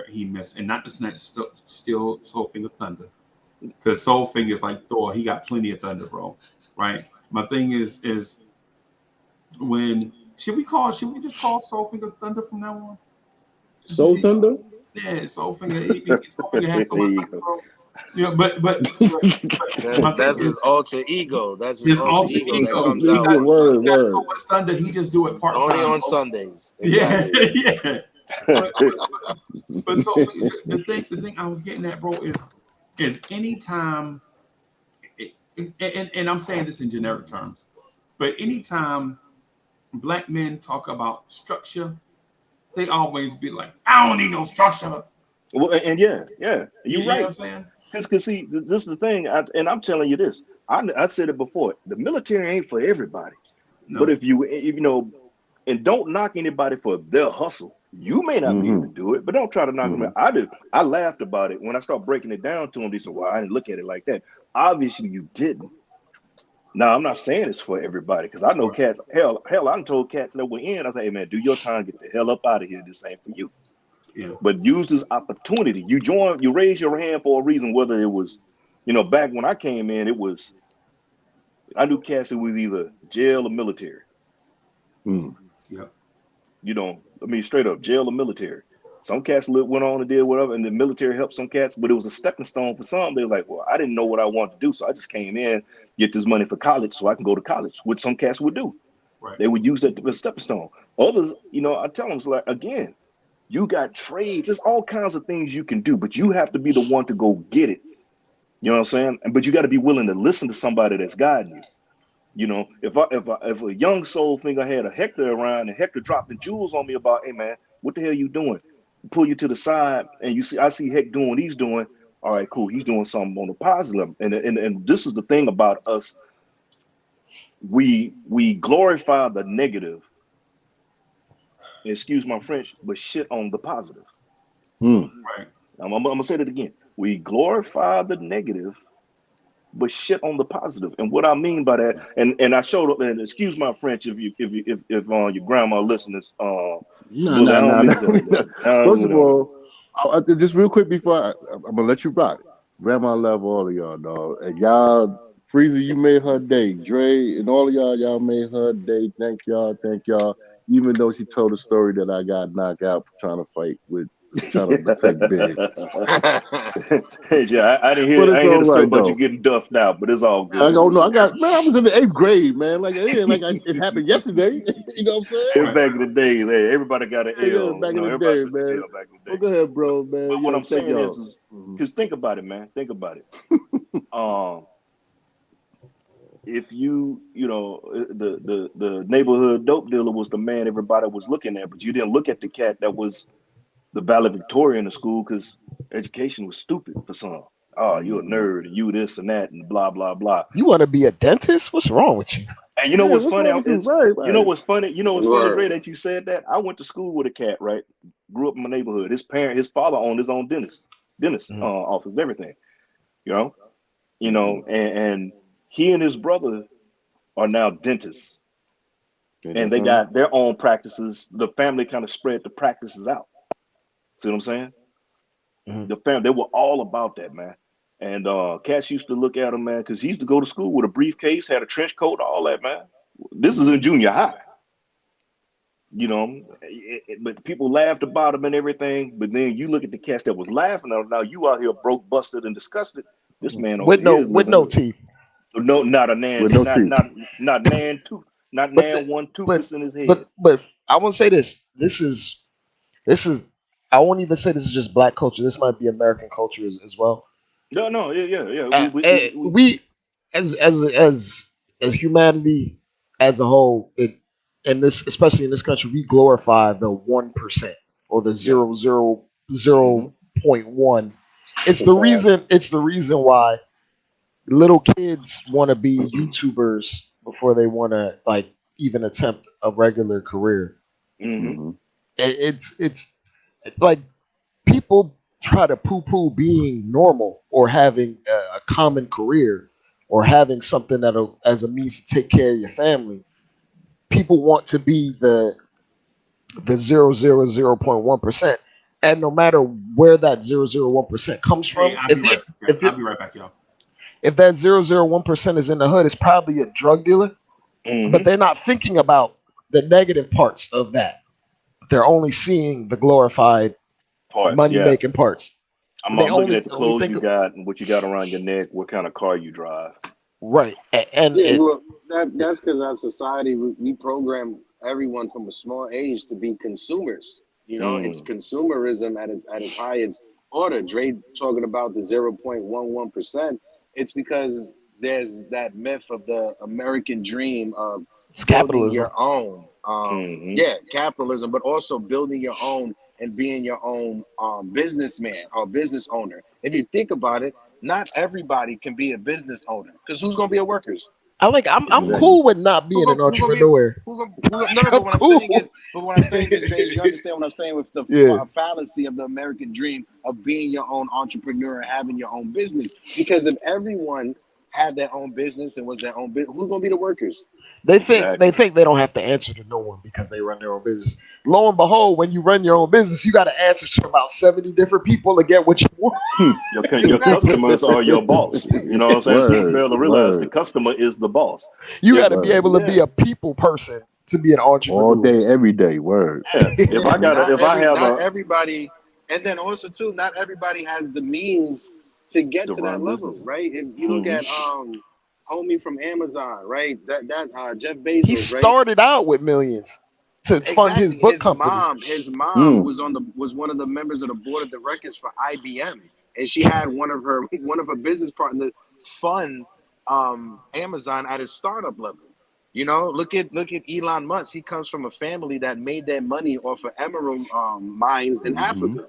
he missed, and not to steal Soulfinger thunder, because Soulfinger is like Thor. He got plenty of thunder, bro. Right? My thing is when should we just call Soulfinger thunder from now on? Soul Thunder? Yeah, Soulfinger. Soulfinger has so much thunder, bro. Yeah, but that's his alter ego. That's his alter ego. That comes he out. got so much thunder. He just do it part time. Only on Sundays. Exactly. Yeah. But so the thing I was getting at, bro, is anytime, and I'm saying this in generic terms, but anytime black men talk about structure, they always be like, "I don't need no structure." Well, and you're right. Know what I'm saying? Because see, this is the thing, and I'm telling you this. I said it before. The military ain't for everybody. No. But if you know, and don't knock anybody for their hustle. You may not be able to do it, but don't try to knock them out. I laughed about it when I started breaking it down to them. They said, "Well, I didn't look at it like that." Obviously, you didn't. Now, I'm not saying it's for everybody because I know cats. Hell, I done told cats that were in. I say, hey man, do your time, get the hell up out of here. This ain't for you. Yeah. But use this opportunity. You raise your hand for a reason. Whether it was, back when I came in, I knew cats who was either jail or military. Yeah. Straight up jail or military. Some cats went on and did whatever, and the military helped some cats, but it was a stepping stone for some. They were like, well, I didn't know what I wanted to do, so I just came in, get this money for college so I can go to college, which some cats would do. Right. They would use that as a stepping stone. Others, I tell them, it's like, again, you got trades. There's all kinds of things you can do, but you have to be the one to go get it. You know what I'm saying? But you got to be willing to listen to somebody that's guiding you. If a young soul think I had a Hector around and Hector dropped the jewels on me about, hey man, what the hell you doing? Pull you to the side and I see Heck doing what he's doing. All right, cool. He's doing something on the positive. And this is the thing about us. We glorify the negative, excuse my French, but shit on the positive. Right. I'm gonna say that again. We glorify the negative, but shit on the positive. And what I mean by that, and I showed up, and excuse my French if your grandma listens. No. First of all, just real quick before I'm gonna let you rock. Grandma love all of y'all, dog. And y'all, Freezy, you made her day. Dre and all of y'all made her day. Thank y'all. Even though she told a story that I got knocked out for trying to protect Big. Yeah, I didn't But hear. I it's ain't hear all the story right about you though. getting duffed out, but it's all I good. don't know. I was in the 8th grade, man. Like it ain't like it happened yesterday. You know what I'm saying? It was back in the day. Everybody got an L. Yeah, back in the Everybody day, took the man. L back in the Well, day. go ahead, bro, man. But what I'm Thank saying y'all. is, because think about it, man. Think about it. If the neighborhood dope dealer was the man everybody was looking at, but you didn't look at the cat that was the valedictorian in the school because education was stupid for some. Oh, you're a nerd, and you this and that, and blah blah blah. You want to be a dentist? What's wrong with you? And you know what's funny? Right. You know what's funny? You know what's funny, Dre, that you said that? I went to school with a cat, right? Grew up in my neighborhood. His father owned his own dentist office, and everything. And he and his brother are now dentists, and they got their own practices. The family kind of spread the practices out. See what I'm saying? The family, they were all about that, man. And cats used to look at him, man, because he used to go to school with a briefcase, had a trench coat, all that, man. This is in junior high, but people laughed about him and everything. But then you look at the cats that was laughing at him. Now you out here broke, busted, and disgusted. This man over here is with no teeth. No, not a nan, With no not teeth. not nan tooth, not nan one tooth in his head. But I want to say this. This is. I won't even say this is just black culture. This might be American culture as well. No, yeah. We as humanity as a whole, especially in this country, we glorify the 1% or the 0.1. It's the reason. It's the reason why little kids want to be YouTubers before they want to even attempt a regular career. It's like people try to poo-poo being normal or having a common career or having something as a means to take care of your family. People want to be the 0.1%, and no matter where that 0.1% comes from, I'll be right back, y'all. If that 0.1% is in the hood, it's probably a drug dealer, but they're not thinking about the negative parts of that. They're only seeing the glorified money-making parts. I'm looking at the clothes you got and what you got around your neck, what kind of car you drive. Right. That's because our society, we program everyone from a small age to be consumers. It's consumerism at its highest order. Dre talking about the 0.11%. It's because there's that myth of the American dream of building your own. Capitalism, but also building your own and being your own businessman or business owner. If you think about it, not everybody can be a business owner because who's going to be a workers? I'm cool with not being an entrepreneur. But what I'm saying is, Jay, you understand what I'm saying with the fallacy of the American dream of being your own entrepreneur and having your own business? Because if everyone had their own business and was their own business, who's gonna be the workers? They think they don't have to answer to no one because they run their own business. Lo and behold, when you run your own business, you got to answer to about 70 different people to get what you want. Your customers are your boss. You know what I'm saying? People fail to realize the customer is the boss. You got to be able to be a people person to be an entrepreneur. All day, every day. Word. Yeah. Not everybody, and then also too, not everybody has the means to get to that level, right? If you look at homie from Amazon, right? That Jeff Bezos, he started out with millions to fund his book company. His mom was one of the members of the board of directors for IBM, and she had one of her business partners fund Amazon at his startup level. You know, look at Elon Musk. He comes from a family that made their money off of emerald mines in Africa,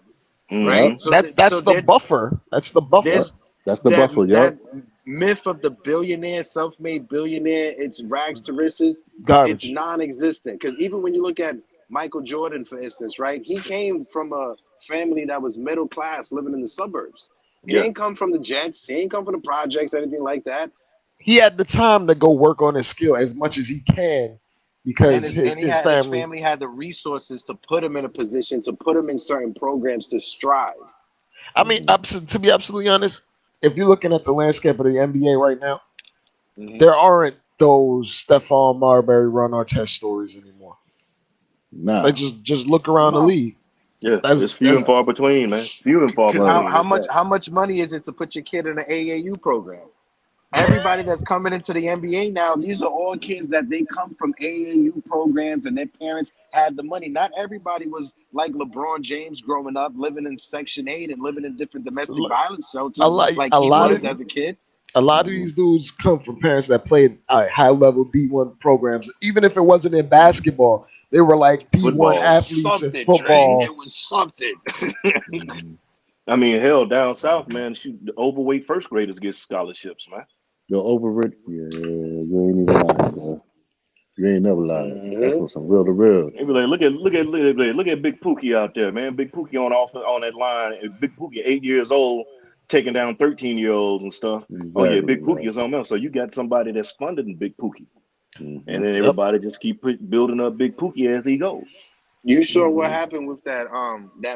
right? So that's the buffer. That's the buffer. That's the buffer. That myth of the billionaire, self-made billionaire, it's rags to riches. Garbage. It's non-existent. Because even when you look at Michael Jordan, for instance, right? He came from a family that was middle class, living in the suburbs. He didn't come from the Jets. He didn't come from the projects, anything like that. He had the time to go work on his skill as much as he can because his family had the resources to put him in a position, to put him in certain programs to strive. I mean, to be absolutely honest, if you're looking at the landscape of the NBA right now, there aren't those Stephon Marbury, Ron Artest stories anymore. Nah. Like just look around the league. Yeah, it's few and far between, man. Few and far between. How much money is it to put your kid in an AAU program? Everybody that's coming into the NBA now, these are all kids that they come from AAU programs and their parents had the money. Not everybody was like LeBron James growing up, living in Section 8 and living in different domestic violence shelters like he was as a kid. A lot of these dudes come from parents that played high-level D1 programs. Even if it wasn't in basketball, they were like D1 athletes in football. It was something. I mean, hell, down south, man, the overweight first graders get scholarships, man. You're over it. Yeah, you ain't even lying, bro. You ain't never lying. That's some real to real. Maybe like look at Big Pookie out there, man. Big Pookie on that line. Big Pookie, 8 years old, taking down 13-year-olds and stuff. Exactly, oh yeah, Big Pookie is something else. So you got somebody that's funding Big Pookie, and then everybody just keep building up Big Pookie as he goes. You saw what happened with that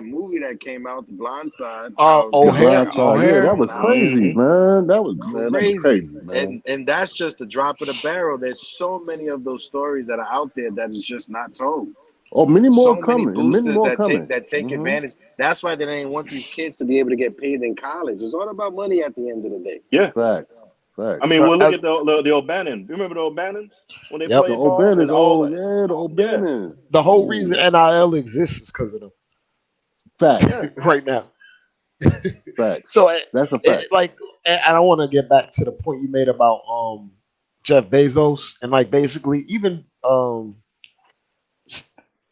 movie that came out, The Blind Side. O'Hare. Yeah, that was crazy, man. That was crazy, man. And that's just the drop of the barrel. There's so many of those stories that are out there that is just not told. Oh, many more so coming. Many boosters that take advantage. That's why they didn't want these kids to be able to get paid in college. It's all about money at the end of the day. Yeah, facts. I mean, well, look at the O'Bannon. Remember the O'Bannons when they played ball? The O'Bannons. The whole reason NIL exists is because of them. Facts. Right now. Facts. So that's a fact. And I want to get back to the point you made about Jeff Bezos and like basically even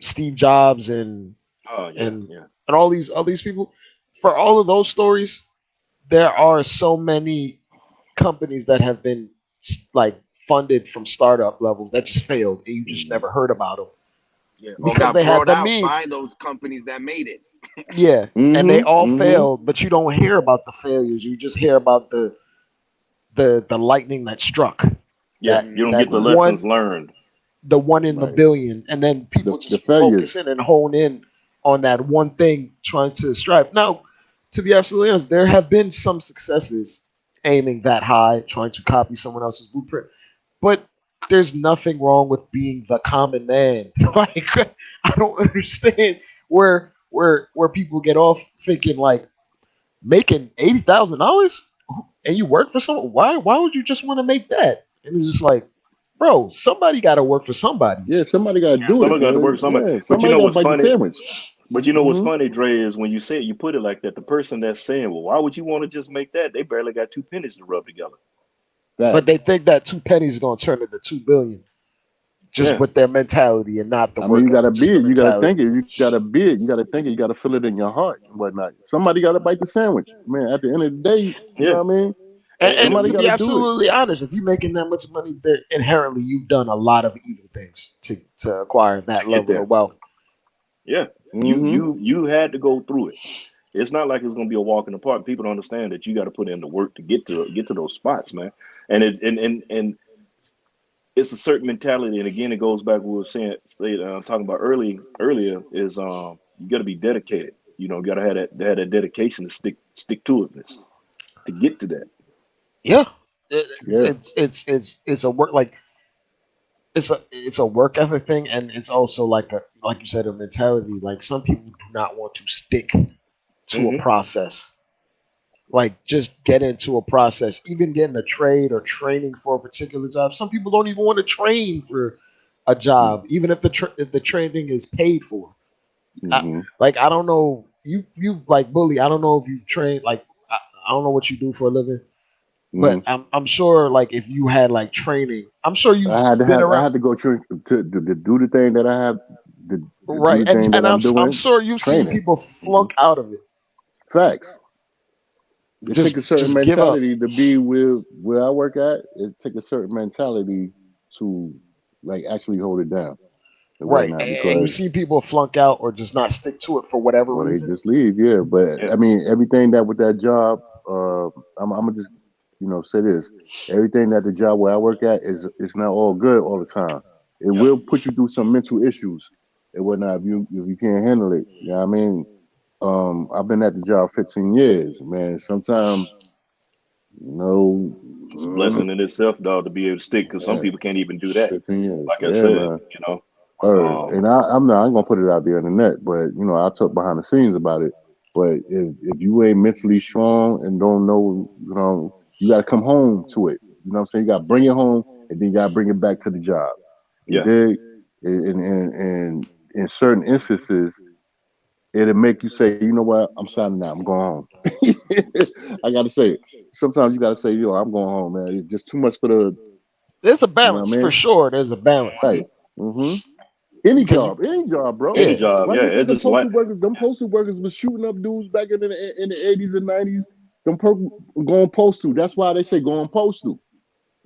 Steve Jobs and all these people. For all of those stories, there are so many companies that have been like funded from startup levels that just failed and you just never heard about them. Yeah, because they had the means by those companies that made it. Yeah, and they all failed, but you don't hear about the failures. You just hear about the lightning that struck. Yeah, you don't get the lessons learned. The one in the billion, and then people just focus in and hone in on that one thing, trying to strive. Now, to be absolutely honest, there have been some successes aiming that high, trying to copy someone else's blueprint. But there's nothing wrong with being the common man. Like, I don't understand where people get off thinking like making $80,000 and you work for someone. Why would you just want to make that? And it's just like, bro, somebody got to work for somebody. Yeah, somebody got to do it. Somebody got to work for somebody. Yeah, but you know what's funny? But you know what's Mm-hmm. funny, Dre, is when you put it like that, the person that's saying, well, why would you want to just make that? They barely got 2 pennies to rub together. But they think that 2 pennies is going to turn into 2 billion. Just with their mentality and not the work. You gotta be it. You gotta think it. You gotta be it. You gotta think it. You gotta feel it in your heart and whatnot. Somebody gotta bite the sandwich, man. At the end of the day, you know what I mean. And to be absolutely honest, if you're making that much money, there inherently you've done a lot of evil things to acquire that level of wealth. Yeah, you had to go through it. It's not like it's gonna be a walk in the park. People don't understand that you got to put in the work to get to those spots, man. And and it's a certain mentality. And again, it goes back to what we were talking about earlier is you got to be dedicated. You know, got to have that dedication to stick to itness to get to that. Yeah, Yeah. it's a work like it's a work ethic thing, and it's also like you said, a mentality. Like some people do not want to stick to a Mm-hmm. process. Like just get into a process, even getting a trade or training for a particular job. Some people don't even want to train for a job, even if if the training is paid for. Mm-hmm. Like I don't know, you like Bully. I don't know if you train like I don't know what you do for a living, Mm-hmm. but I'm sure like if you had like training, I'm sure you've been I around. had to go to do the thing that I have to do Right, the thing that and I'm I'm doing. sure you've seen Training. people Mm-hmm. flunk out of it. Facts. It takes a certain Just give up. mentality to be where I work at. It takes a certain mentality to like actually hold it down and Right, whatnot and you because see people flunk out or just not stick to it for whatever well they reason. just leave. Yeah, but Yeah. I mean everything that with that job, I'm gonna just say this: everything that the job where I work at is it's not all good all the time. It Yep. will put you through some mental issues and whatnot if you can't handle it. You know what I mean? I've been at the job 15 years, man. Sometimes, you know, It's a blessing in itself, dog, to be able to stick because some yeah, people can't even do that. 15 years. Like I Yeah, said, man. you know. Word. Um, And I'm gonna put it out there on the net, but I'll talk behind the scenes about it. But if you ain't mentally strong and don't know, you gotta come home to it. You know what I'm saying? You gotta bring it home and then you gotta bring it back to the job. You yeah. dig? In certain instances, it'll make you say, you know what, I'm signing out, I'm going home. I gotta say it. Sometimes you gotta say, yo, I'm going home, man. It's just too much for the There's a you know what balance I for mean? sure. There's a balance Right. hmm because you, Any job, bro. Any yeah, job, Why yeah. you think It's them just like postal workers, was shooting up dudes back in the 80s and 90s? Going postal. That's why they say going postal.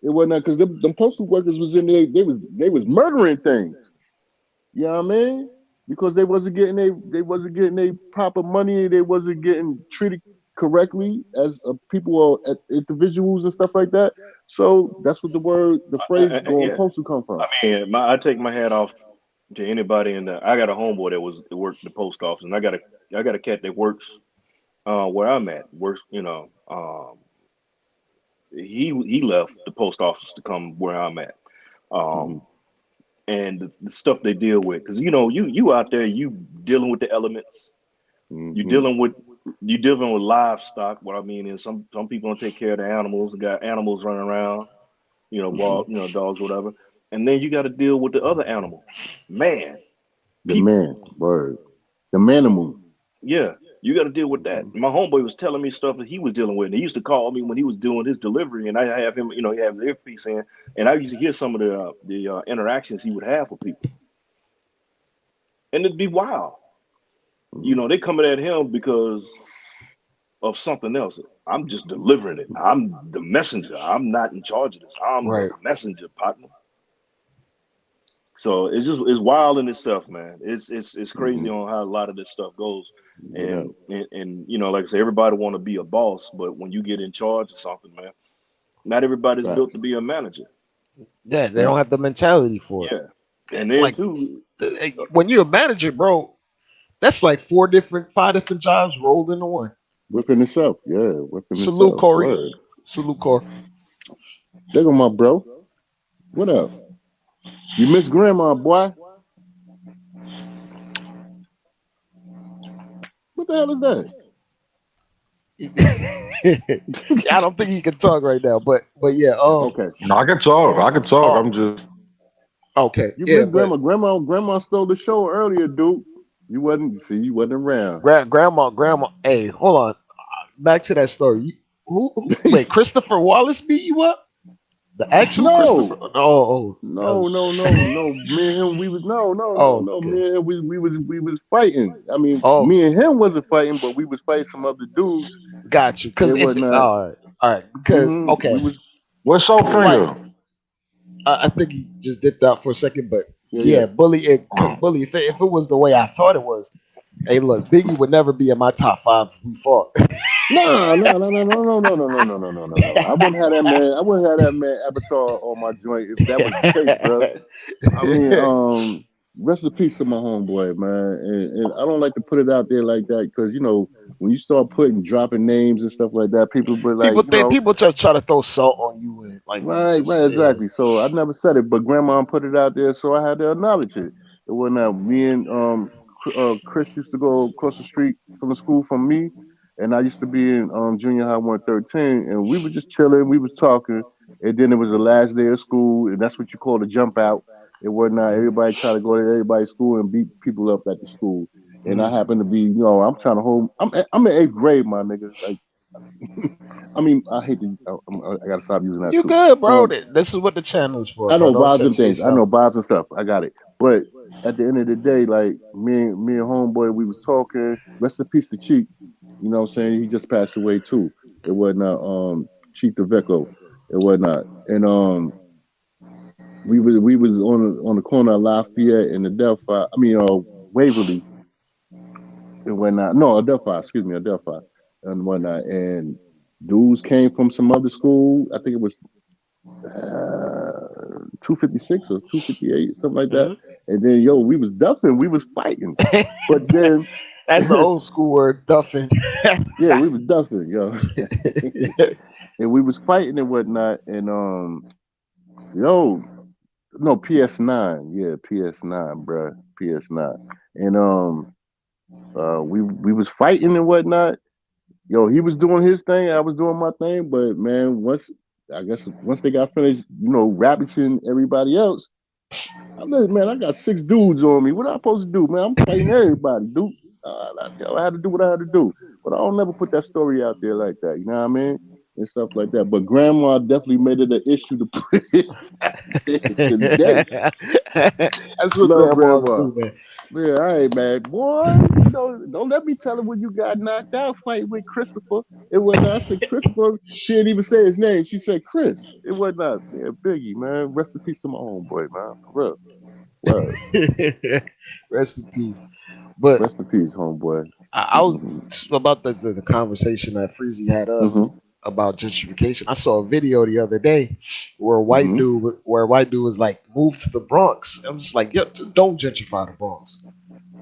It wasn't because them postal workers was in there. They was murdering things. You know what I mean? Because they wasn't getting proper money. They wasn't getting treated correctly as people or individuals and stuff like that. So that's what the phrase "going yeah. postal" come from. I mean, I take my hat off to anybody, and I got a homeboy that worked the post office, and I got a cat that works where I'm at. Works, he left the post office to come where I'm at. hmm Um, and the stuff they deal with, because you out there, you dealing with the elements, you hmm dealing with you dealing with livestock. What I mean is some people don't take care of the animals. They got animals running around, hmm dogs, whatever. And then you got to deal with the other animal, man, The people. man, word, the manimal. Yeah, you got to deal with that. hmm My homeboy was telling me stuff that he was dealing with. And he used to call me when he was doing his delivery, and I have him, he have his earpiece in, and I used to hear some of the interactions he would have with people, and it'd be wild. They coming at him because of something else. I'm just delivering it. I'm the messenger. I'm not in charge of this. I'm the right. messenger, partner. So it's wild in itself, man. It's hmm crazy on how a lot of this stuff goes. No doubt. And like I say, everybody want to be a boss, but when you get in charge of something, man, not everybody's built Facts. to be a manager. Yeah, they Yep. don't have the mentality for it. Yeah. And then Like too, when you're a manager, bro, that's like 5 different jobs rolled into one. Within itself, yeah, within Salute, itself. Corey. Word. Salute, Corey. There go my bro. What up? You miss grandma, boy? What the hell is that? I don't think he can talk right now, but yeah. Okay. No, I can talk. I can talk. Oh, I'm just okay. You Yeah, miss but grandma stole the show earlier, dude. You wasn't around. grandma. Hey, hold on. Back to that story. Wait, Christopher Wallace beat you up? The actual Christopher? No. Oh, No, no, no, no. Me and him, we was no, no, no, oh, no. okay. Me and him, we was fighting. I mean, Oh, me and him wasn't fighting, but we was fighting some other dudes. got you. They Because were if not. all right, because We okay, was. what's your because like finger? I think he just dipped out for a second, but Yeah, yeah. yeah, bully it because bully if it was the way I thought it was, Hey, look, Biggie would never be in my top five if we fought. No, no, no, no, no, no, no, no, no, no, no, no, no, no. I wouldn't have that man. I wouldn't have that man Avatar on my joint if that was the case, bro. I mean, rest in peace to my homeboy, man. And I don't like to put it out there like that because when you start dropping names and stuff like that, people be like, people just try to throw salt on you and like right, exactly. So I never said it, but Grandma put it out there, so I had to acknowledge it. It wasn't that me and Chris used to go across the street from the school from me, and I used to be in junior high 113, and we were just chilling, we was talking, and then it was the last day of school, and that's what you call the jump out. It wasn't everybody try to go to everybody's school and beat people up at the school. And I happen to be, I'm trying to hold. I'm in eighth grade, my nigga. Like, I mean, I hate to. I gotta stop using that you too. good, bro. This is what the channel is for, I bro. know Don't vibes and censor things. I yourself. know vibes and stuff. I got it. But at the end of the day, like me and homeboy, we was talking. Rest in peace to Cheek. You know what I'm saying? He just passed away too. It wasn't Cheek DeVeco. It was not. And we was on the corner of Lafayette and Adelphi. I mean Waverly and whatnot. No, Adelphi. Excuse me, Adelphi and whatnot. And dudes came from some other school. I think it was 256 or 258, something like that. And then we was duffing, we was fighting. But then that's the old school word, duffing. Yeah, we was duffing, and we was fighting and whatnot. And no, PS9, yeah, PS9, bruh, PS9. And we was fighting and whatnot. He was doing his thing, I was doing my thing. But man, once they got finished, ravaging everybody else, man, I got 6 dudes on me. What am I supposed to do, man? I'm fighting everybody, dude. I had to do what I had to do. But I don't never put that story out there like that, you know what I mean? And stuff like that. But Grandma definitely made it an issue to put it today. That's what Love grandmas Grandma. do, man. Yeah, all right, man. Boy, don't let me tell her when you got knocked out fighting with Christopher. It wasn't. I said Christopher. She didn't even say his name. She said Chris. It wasn't. Yeah, Biggie, man. Rest in peace to my homeboy, man. For real. Word. Rest in peace. But rest in peace, homeboy. I was about the conversation that Freezy had about gentrification. I saw a video the other day where a white dude was like, move to the Bronx. I'm just like, yo, don't gentrify the Bronx.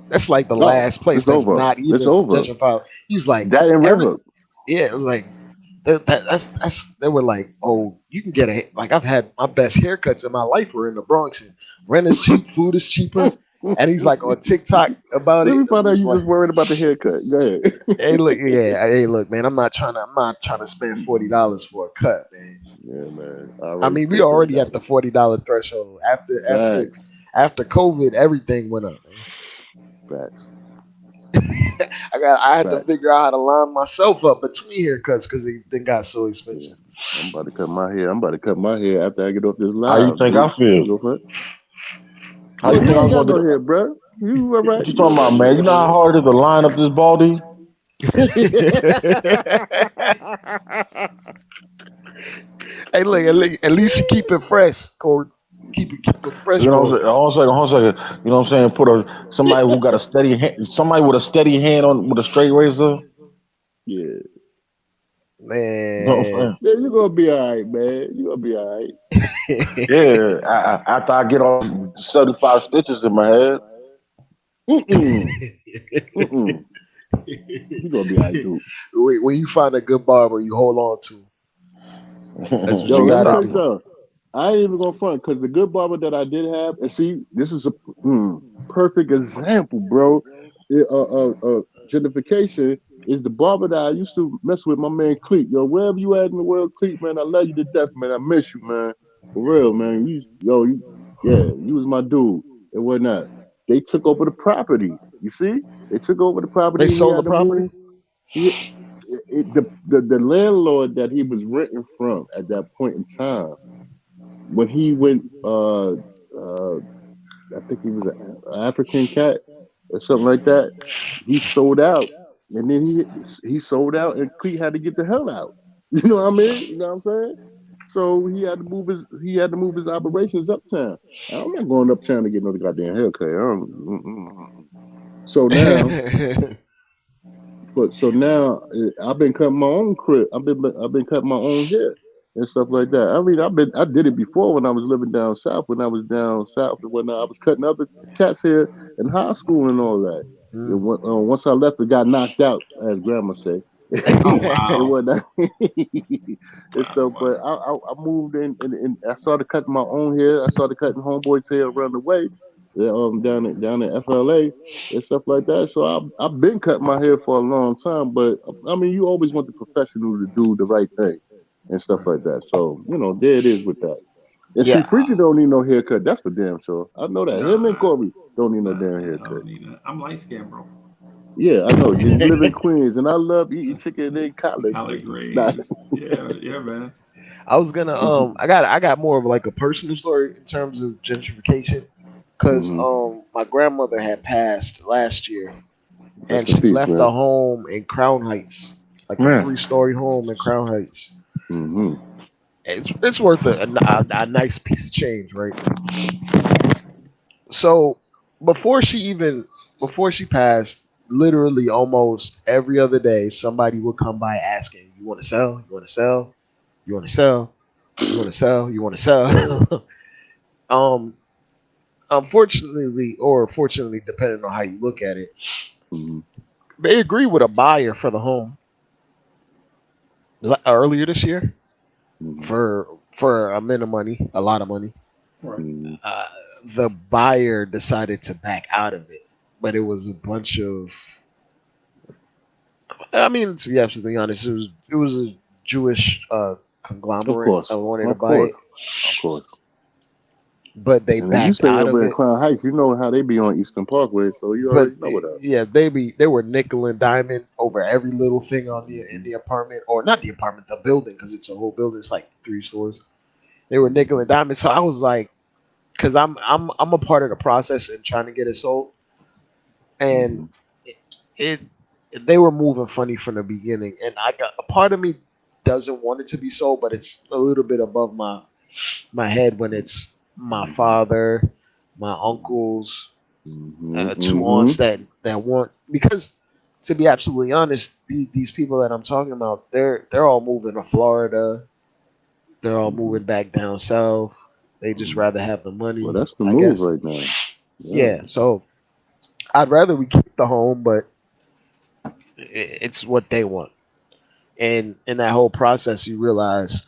That's like the last place that's over. not even gentrified. He's like that in River. Yeah, it was like that's they were like, oh, you can get I've had my best haircuts in my life were in the Bronx, and rent is cheap, food is cheaper. And he's like on TikTok about it. Let me find out you just worried about the haircut. Go ahead. Hey, look, man. I'm not trying to spend $40 for a cut, man. Yeah, man. I mean, we already at the $40 threshold. After COVID, everything went up, man. Facts. I had to figure out how to line myself up between haircuts because they got so expensive. Yeah. I'm about to cut my hair after I get off this live. How you think I feel? How you think I got no hair, bro? You all right? What you talking about, man? You know how hard it is to line up this baldy? Hey, look, at least you keep it fresh, Corey. Keep it fresh. You know what I'm saying? Hold on a second. You know what I'm saying? Somebody who got a steady hand, somebody with a steady hand with a straight razor. Yeah. Man. You know what I'm saying? Yeah, you're gonna be all right, man. You're gonna be all right. Yeah. After I get all 75 stitches in my head. You're gonna be all right, dude. When you find a good barber, you hold on to. That's what you gotta do. I ain't even gonna front because the good barber that I did have, and see, this is a perfect example, bro. Gentrification is the barber that I used to mess with, my man Cleet. Yo, wherever you at in the world, Cleet, man, I love you to death, man. I miss you, man. For real, man. You was my dude and whatnot. They took over the property. You see, they took over the property. They sold the property. The landlord that he was renting from at that point in time, when he went, I think he was an African cat or something like that. He sold out, and then he sold out, and Cleet had to get the hell out. You know what I mean? You know what I'm saying? So he had to move his operations uptown. I'm not going uptown to get another goddamn haircut. So now, so now I've been cutting my own crib. I've been cutting my own hair and stuff like that. I mean, I did it before when I was living down south. When I was down south and whatnot, I was cutting other cats' hair in high school and all that. And once I left, it got knocked out, as grandma say, Oh and wow. whatnot and Wow, stuff. But wow. I moved in and I started cutting my own hair. I started cutting homeboys' hair around the way, down in FLA and stuff like that. So I've been cutting my hair for a long time, but I mean, you always want the professional to do the right thing and stuff Right. like that. So there it is with that. And see, Yeah, Freaky don't need no haircut. That's for damn sure. I know that. Him and Nah, Corey don't need no nah, damn I don't haircut. need that. I'm light skinned, bro. Yeah, I know. You live in Queens, and I love eating chicken and collard Collard greens. Nah. greens. Yeah, yeah, man. I was gonna Mhm, I got more of like a personal story in terms of gentrification, because mhm. my grandmother had passed last year, and Rest in she peace, left a man. home in Crown Heights, like a Man. 3-story home in Crown Heights. Hmm. It's worth a nice piece of change, right? So before she even before she passed, literally almost every other day, somebody would come by asking, "You want to sell? You want to sell? You want to sell? You want to sell? You want to sell?" um, unfortunately, or fortunately, depending on how you look at it, Hmm. they agreed with a buyer for the home earlier this year Hmm. for a mint of money, a lot of money. Right. Hmm. Uh, the buyer decided to back out of it, but it was a bunch of. I mean, to be absolutely honest, it was a Jewish Of conglomerate course, that wanted to of buy course, it, of course. but they And then you backed stay out of over in it. Crown Heights, you know how they be on Eastern Parkway, so you But already know what up. yeah, they were nickel and diamond over every little thing on the in Hmm. the apartment, or not the apartment, the building, because it's a whole building. It's like 3 stores. They were nickel and diamond. So I was like, because I'm a part of the process in trying to get it sold, and Hmm. it, it they were moving funny from the beginning, and I got a part of me doesn't want it to be sold, but it's a little bit above my head when it's my Hmm. father, my uncles, Hmm. two Hmm. aunts that want, because to be absolutely honest, these people that I'm talking about, they're all moving to Florida, they're all moving back down south. They just Hmm. rather have the Well, money, that's the I move guess. right now. Yeah. Yeah, so I'd rather we keep the home, but it's what they want. And in that whole process, you realize,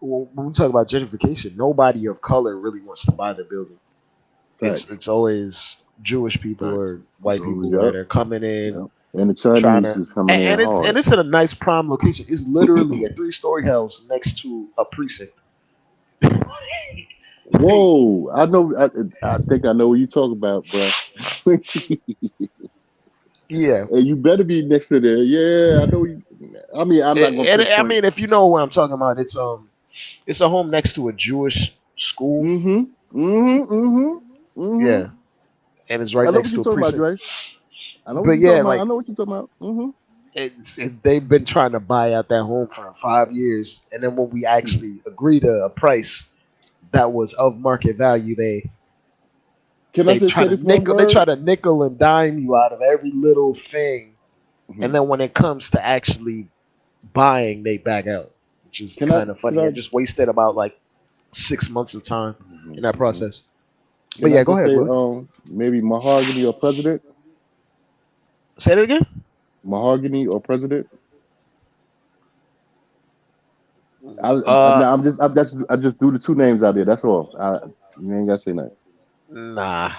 when we talk about gentrification, nobody of color really wants to buy the building. It's Facts. it's always Jewish people Facts. or It's white always people that up. are coming in Yep. And the trying Chinese to, is coming in and hard. it's in a nice prime location. It's literally a 3-story house next to a precinct. Whoa! I know. I think I know what you talk about, bro. Yeah, And you better be next to there. Yeah, I know. I mean, I'm not gonna and I pinpoint. mean, if you know what I'm talking about, it's a home next to a Jewish school. Mm-hmm. Mm-hmm. Mm-hmm. Mm-hmm. Yeah, and it's right I know what next you're to a talking about, precinct. Dre. I know what But you're talking yeah, about. I like know what you're talking about. Mm-hmm. they've been trying to buy out that home for 5 years, and then when we actually agree to a price that was of market value, Can I they just try say to this one nickel they try word? to nickel and dime you out of every little thing, and Mhm. then when it comes to actually buying, they back out, which is Can I? kind of Can funny. I? I just wasted about like 6 months of time in Mhm, that mhm. process. But Can I yeah, go just ahead, say, Willie. maybe mahogany or president? Say that again. Mahogany or president? Uh, I just do the two names out there. That's all. You ain't gotta say nothing. nah.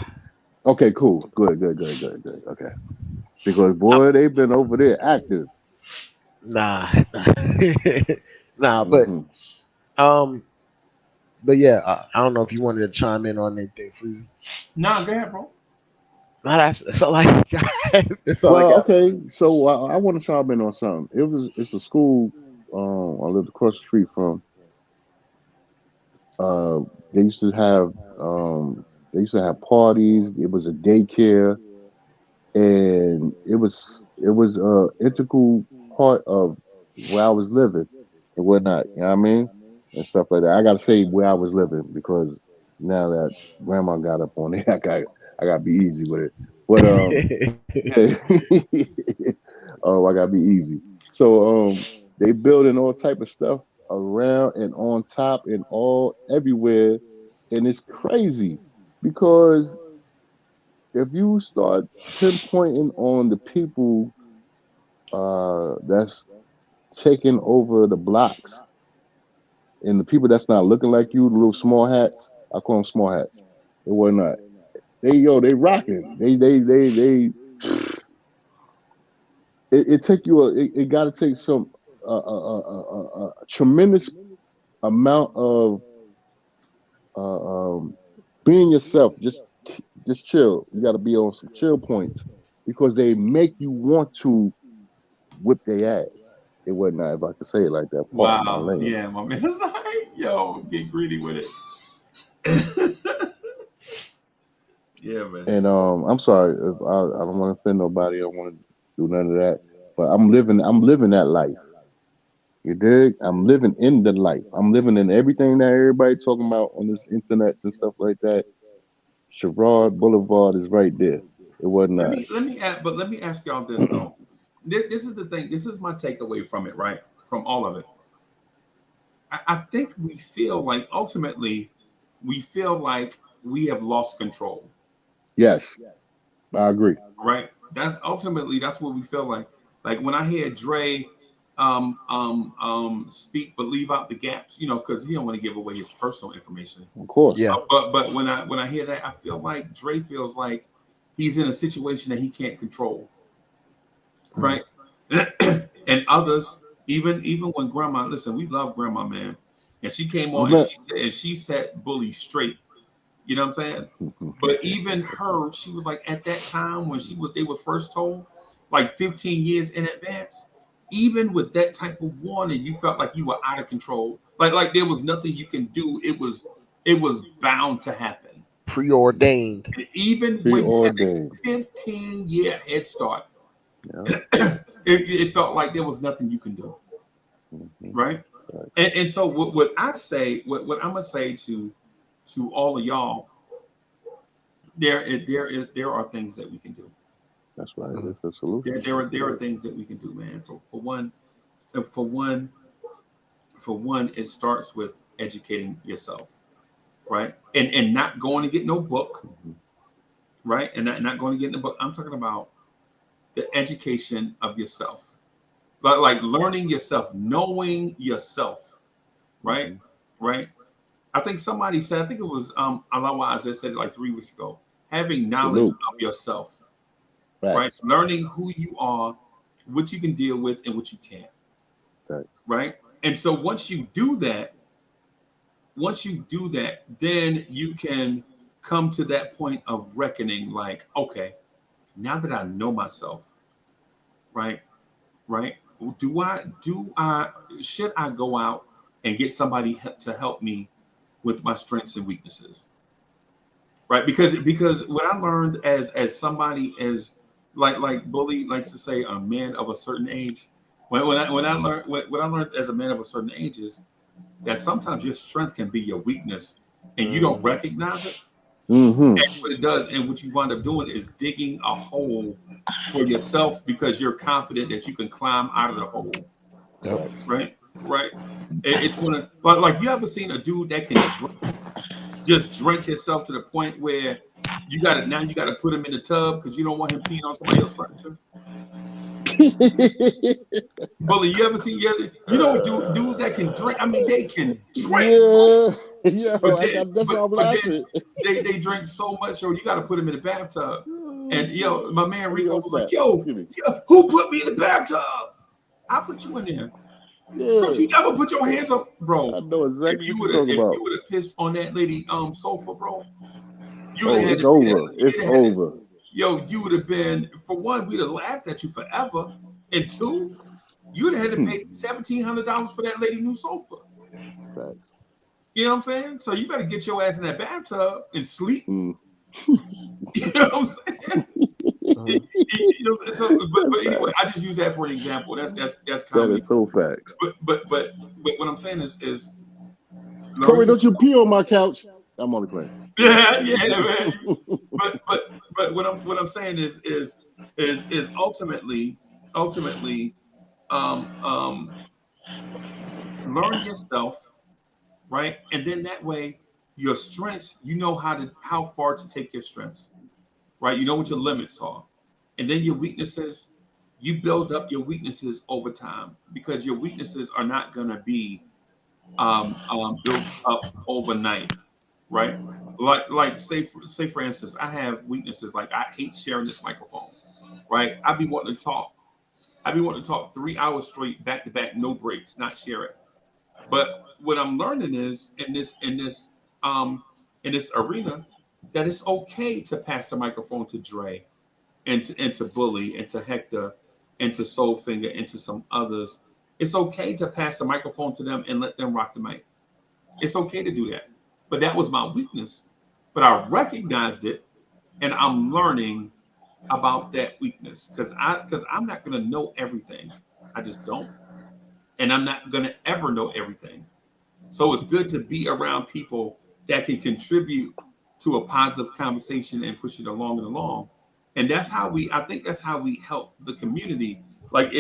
Okay, cool, good, good, good, good, good. Okay, because boy, they've been over there active. Nah. Nah, Hmm. um but yeah, I don't know if you wanted to chime in on anything, Freezy. Nah, go ahead, bro. Nah, that's all I got. That's all I Well, got. okay, so I want to chime in on something. It's a school I lived across the street from. Uh, they used to have um, they used to have parties. It was a daycare, and it was a integral part of where I was living and whatnot. You know what I mean? And stuff like that. I gotta say where I was living because now that grandma got up on it, I gotta be easy with it. But oh, I gotta be easy. So they building all type of stuff around and on top and all everywhere, and it's crazy because if you start pinpointing on the people that's taking over the blocks and the people that's not looking like you, the little small hats, I call them small hats. They were not. They rocking. They it take you it got to take some a tremendous amount of uh, um, being yourself. Just chill. You got to be on some chill points because they make you want to whip their ass. It wasn't if I could say it like that. Pardon my Wow. language. Yeah, my man. It's like, yo, get greedy with it. Yeah, man. And I'm sorry if I don't want to offend nobody. I don't want to do none of that. But I'm living that life. You dig? I'm living in the life. I'm living in everything that everybody talking about on this internet and stuff like that. Sherrod Boulevard is right there. It wasn't Let that. me let me ask, but let me ask y'all this though. This is the thing. This is my takeaway from it, right? From all of it. I think we feel like ultimately we feel like we have lost control. Yes, I agree. Right? That's what we feel like. Like when I hear Dre speak but leave out the gaps, because he don't want to give away his personal information. Of course. Yeah. But when I hear that, I feel like Dre feels like he's in a situation that he can't control. Right? And others, even when grandma, listen, we love grandma, man. And she came on Man. and she set Bully straight. You know what I'm saying? But even her, she was like at that time when they were first told, like 15 years in advance, even with that type of warning, you felt like you were out of control. Like there was nothing you can do. It was bound to happen. Preordained. And even when you had Preordained. a 15-year head start, Yeah. it felt like there was nothing you can do. Right? And so what I say, what I'm gonna say to all of y'all, there are things that we can do. That's right. It's a solution. There are things that we can do, man. For one, it starts with educating yourself, right? And not going to get no book, right? And not going to get in the book. I'm talking about the education of yourself, like learning yourself, knowing yourself, right? Right. I think somebody said, I think it was Alawaz that said it like 3 weeks ago. Having knowledge of yourself, right? Learning who you are, what you can deal with, and what you can't, right? And so once you do that, then you can come to that point of reckoning, like, okay, now that I know myself, right, right? Should I go out and get somebody to help me with my strengths and weaknesses, right? Because what I learned as somebody as like Bully likes to say, a man of a certain age. When I learned as a man of a certain age is that sometimes your strength can be your weakness, and you don't recognize it. And what it does, and what you wind up doing is digging a hole for yourself because you're confident that you can climb out of the hole. Yep. Right. It's one of like you ever seen a dude that can just drink himself to the point where you got to put him in the tub because you don't want him peeing on somebody else's furniture. Bully, you ever seen dudes that can drink? I mean, they can drink. Yeah, that's why I'm laughing. They drink so much, you got to put them in the bathtub. And my man Rico was like, yo, who put me in the bathtub? I put you in there. Yeah. Don't you ever put your hands up, bro? I know exactly If what you're talking about. you would have pissed on that lady sofa, bro, it's over. It's over. You would have been, for one, we'd have laughed at you forever. And two, you'd have had to pay $1,700 for that lady new sofa. Right. You know what I'm saying? So you better get your ass in that bathtub and sleep. You know what I'm saying? But anyway, I just use that for an example. That's comedy. That is so facts. But what I'm saying is Corey, don't you pee on my couch? I'm only playing. Yeah, man. But what I'm saying is ultimately um um learn yourself, right? And then that way your strengths, you know how far to take your strengths, right? You know what your limits are. And then your weaknesses, you build up your weaknesses over time because your weaknesses are not going to be built up overnight, right? Like say for instance, I have weaknesses like I hate sharing this microphone, right? I'd be wanting to talk 3 hours straight, back to back, no breaks, not share it. But what I'm learning is um in this arena that it's okay to pass the microphone to Dre and to Bully and to Hector and to Soulfinger and to some others. It's okay to pass the microphone to them and let them rock the mic. It's okay to do that. But that was my weakness. But I recognized it and I'm learning about that weakness because I'm not gonna know everything. I just don't. And I'm not gonna ever know everything. So it's good to be around people that can contribute to a positive conversation and push it along and along. And I think that's how we help the community. Like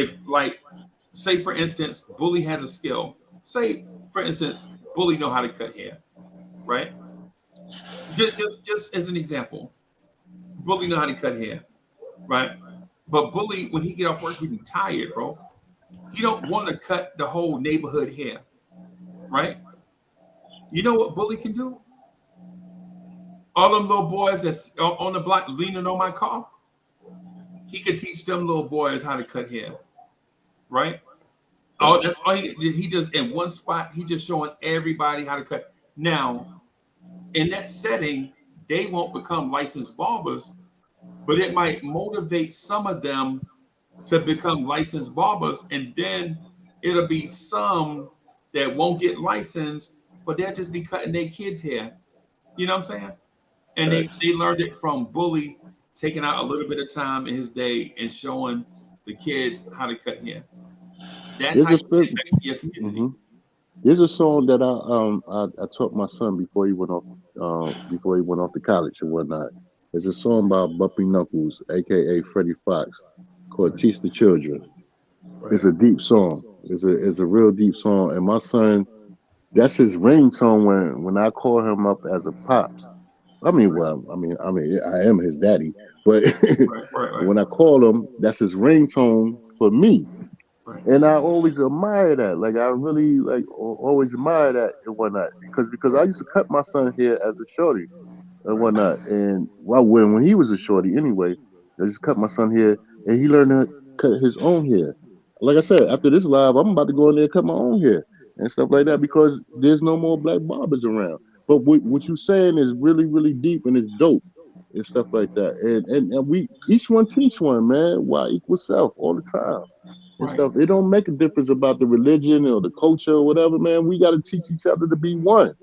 say for instance, Bully has a skill. Say for instance, Bully know how to cut hair, right? Just as an example, Bully know how to cut hair, right? But Bully, when he get off work, he be tired, bro. He don't want to cut the whole neighborhood hair, right? You know what Bully can do? All them little boys that's on the block leaning on my car, he could teach them little boys how to cut hair, right? Oh, that's all he just in one spot. He just showing everybody how to cut. Now, in that setting, they won't become licensed barbers, but it might motivate some of them to become licensed barbers, and then it'll be some that won't get licensed, but they'll just be cutting their kids' hair. You know what I'm saying? And they learned it from Bully taking out a little bit of time in his day and showing the kids how to cut hair. That's There's how you a get back to your community. mm-hmm. There's a song that I taught my son before he went off to college and whatnot. There's a song by Bumpy Knuckles, aka Freddie Fox, called "Teach the Children." Right. It's a deep song. It's a real deep song, and my son, that's his ringtone when I call him up as a pops. I mean, well, I am his daddy, but Right. Right. Right. when I call him, that's his ringtone for me. Right. And I always admire that. Like I really always admire that and whatnot. Because I used to cut my son hair as a shorty and Right. whatnot. And well, when he was a shorty anyway, I just cut my son hair, and he learned to cut his own hair. Like I said, after this live, I'm about to go in there and cut my own hair and stuff like that because there's no more black barbers around. But what you're saying is really, really deep and it's dope and stuff like that. And we each one teach one, man. Why equal self all the time and Right. stuff. It don't make a difference about the religion or the culture or whatever, man. We got to teach each other to be one.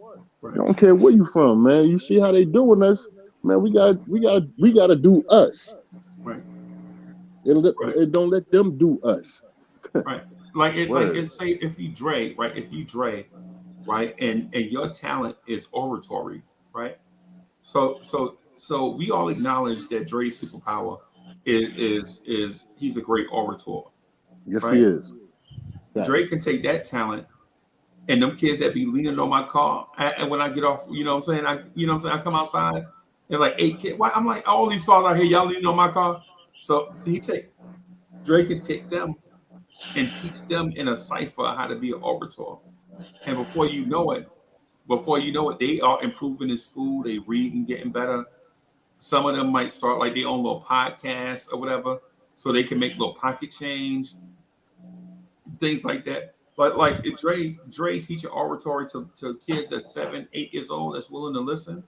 I Right. don't care where you from, man. You see how they doing us, man. We got to do us. Right. Right. It don't let them do us. Right. Like Word. it say if you Dre, right? If you Dre, right, and your talent is oratory, right? So we all acknowledge that Dre's superpower is he's a great orator, Yes, he right? is. Dre Facts. can take that talent and them kids that be leaning on my car and when I get off, you know what I'm saying? I come outside, they're like 8 kids. Why I'm like, all these cars out here, y'all leaning on my car. So Dre can take them and teach them in a cipher how to be an orator. And before you know it, they are improving in school, they read and getting better. Some of them might start like their own little podcast or whatever, so they can make little pocket change, things like that. But like Dre teaching oratory to kids that's 7, 8 years old that's willing to listen.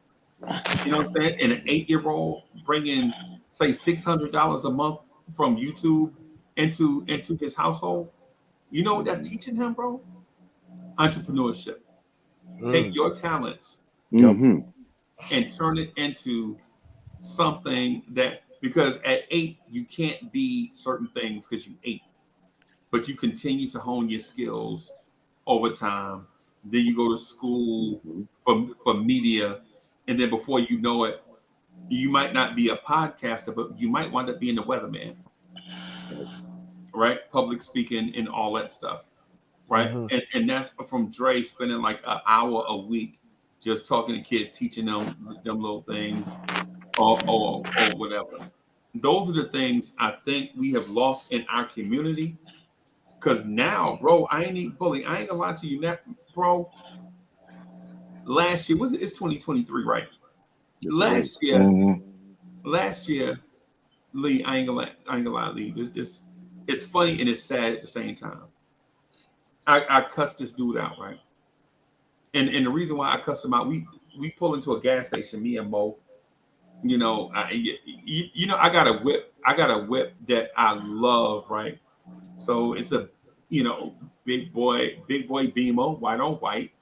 You know what I'm saying? And an 8-year-old bringing say $600 a month from YouTube into his household. You know what that's teaching him, bro? Entrepreneurship. Take Mm. your talents Yep. Mm-hmm. and turn it into something that because at 8 you can't be certain things because you 8, but you continue to hone your skills over time. Then you go to school Mm-hmm. for media, and then before you know it, you might not be a podcaster, but you might wind up being the weatherman, right? Public speaking and all that stuff, right? And that's from Dre spending like an hour a week just talking to kids, teaching them little things, or whatever. Those are the things I think we have lost in our community. Cause now, bro, I ain't gonna lie to you, now, bro. Last year it's 2023, right? Last year, Lee, I ain't gonna lie, Lee. This it's funny and it's sad at the same time. I cussed this dude out, right? And the reason why I cussed him out, we pull into a gas station, me and Mo. You know, I got a whip. I got a whip that I love, right? So it's a, big boy Beamer, white on white.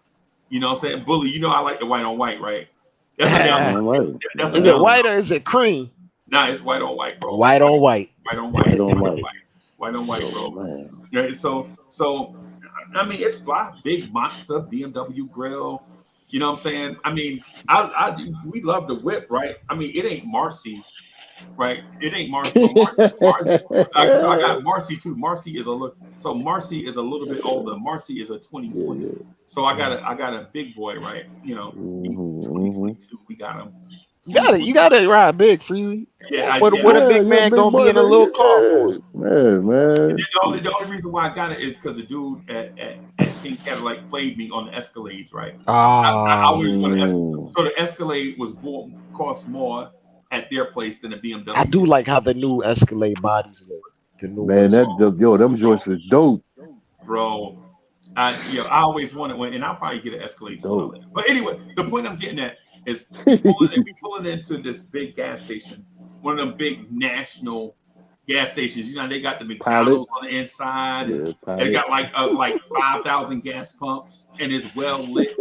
You know what I'm saying? Bully, I like the white on white, right? That's a down. That's a Is it down. white or is it cream? Nah, it's white on white, bro. White on white. White on white. White on white. White on white, Oh, bro. man. Yeah, so I mean, it's fly, big monster BMW grill. You know what I'm saying? I mean, we love the whip, right? I mean, it ain't Marcy, right? It ain't Marcy, but Marcy. So I got Marcy too. Marcy is a little bit older. Marcy is a 2020. So I got a big boy, right? 2022. We got him. You got to ride big, Freezy. Yeah, what a big man gonna be in a little car for? Man. The only reason why I got it is because the dude at King Cadillac played me on the Escalades, right? I always wanted so the Escalade cost more at their place than a BMW. I do like how the new Escalade bodies look. Man, them joints is dope, bro. I always wanted one, and I'll probably get an Escalade sooner. But anyway, the point I'm getting at is we pulling into this big gas station, one of them big national gas stations. They got the McDonald's on the inside, and they got like 5,000 gas pumps, and it's well lit,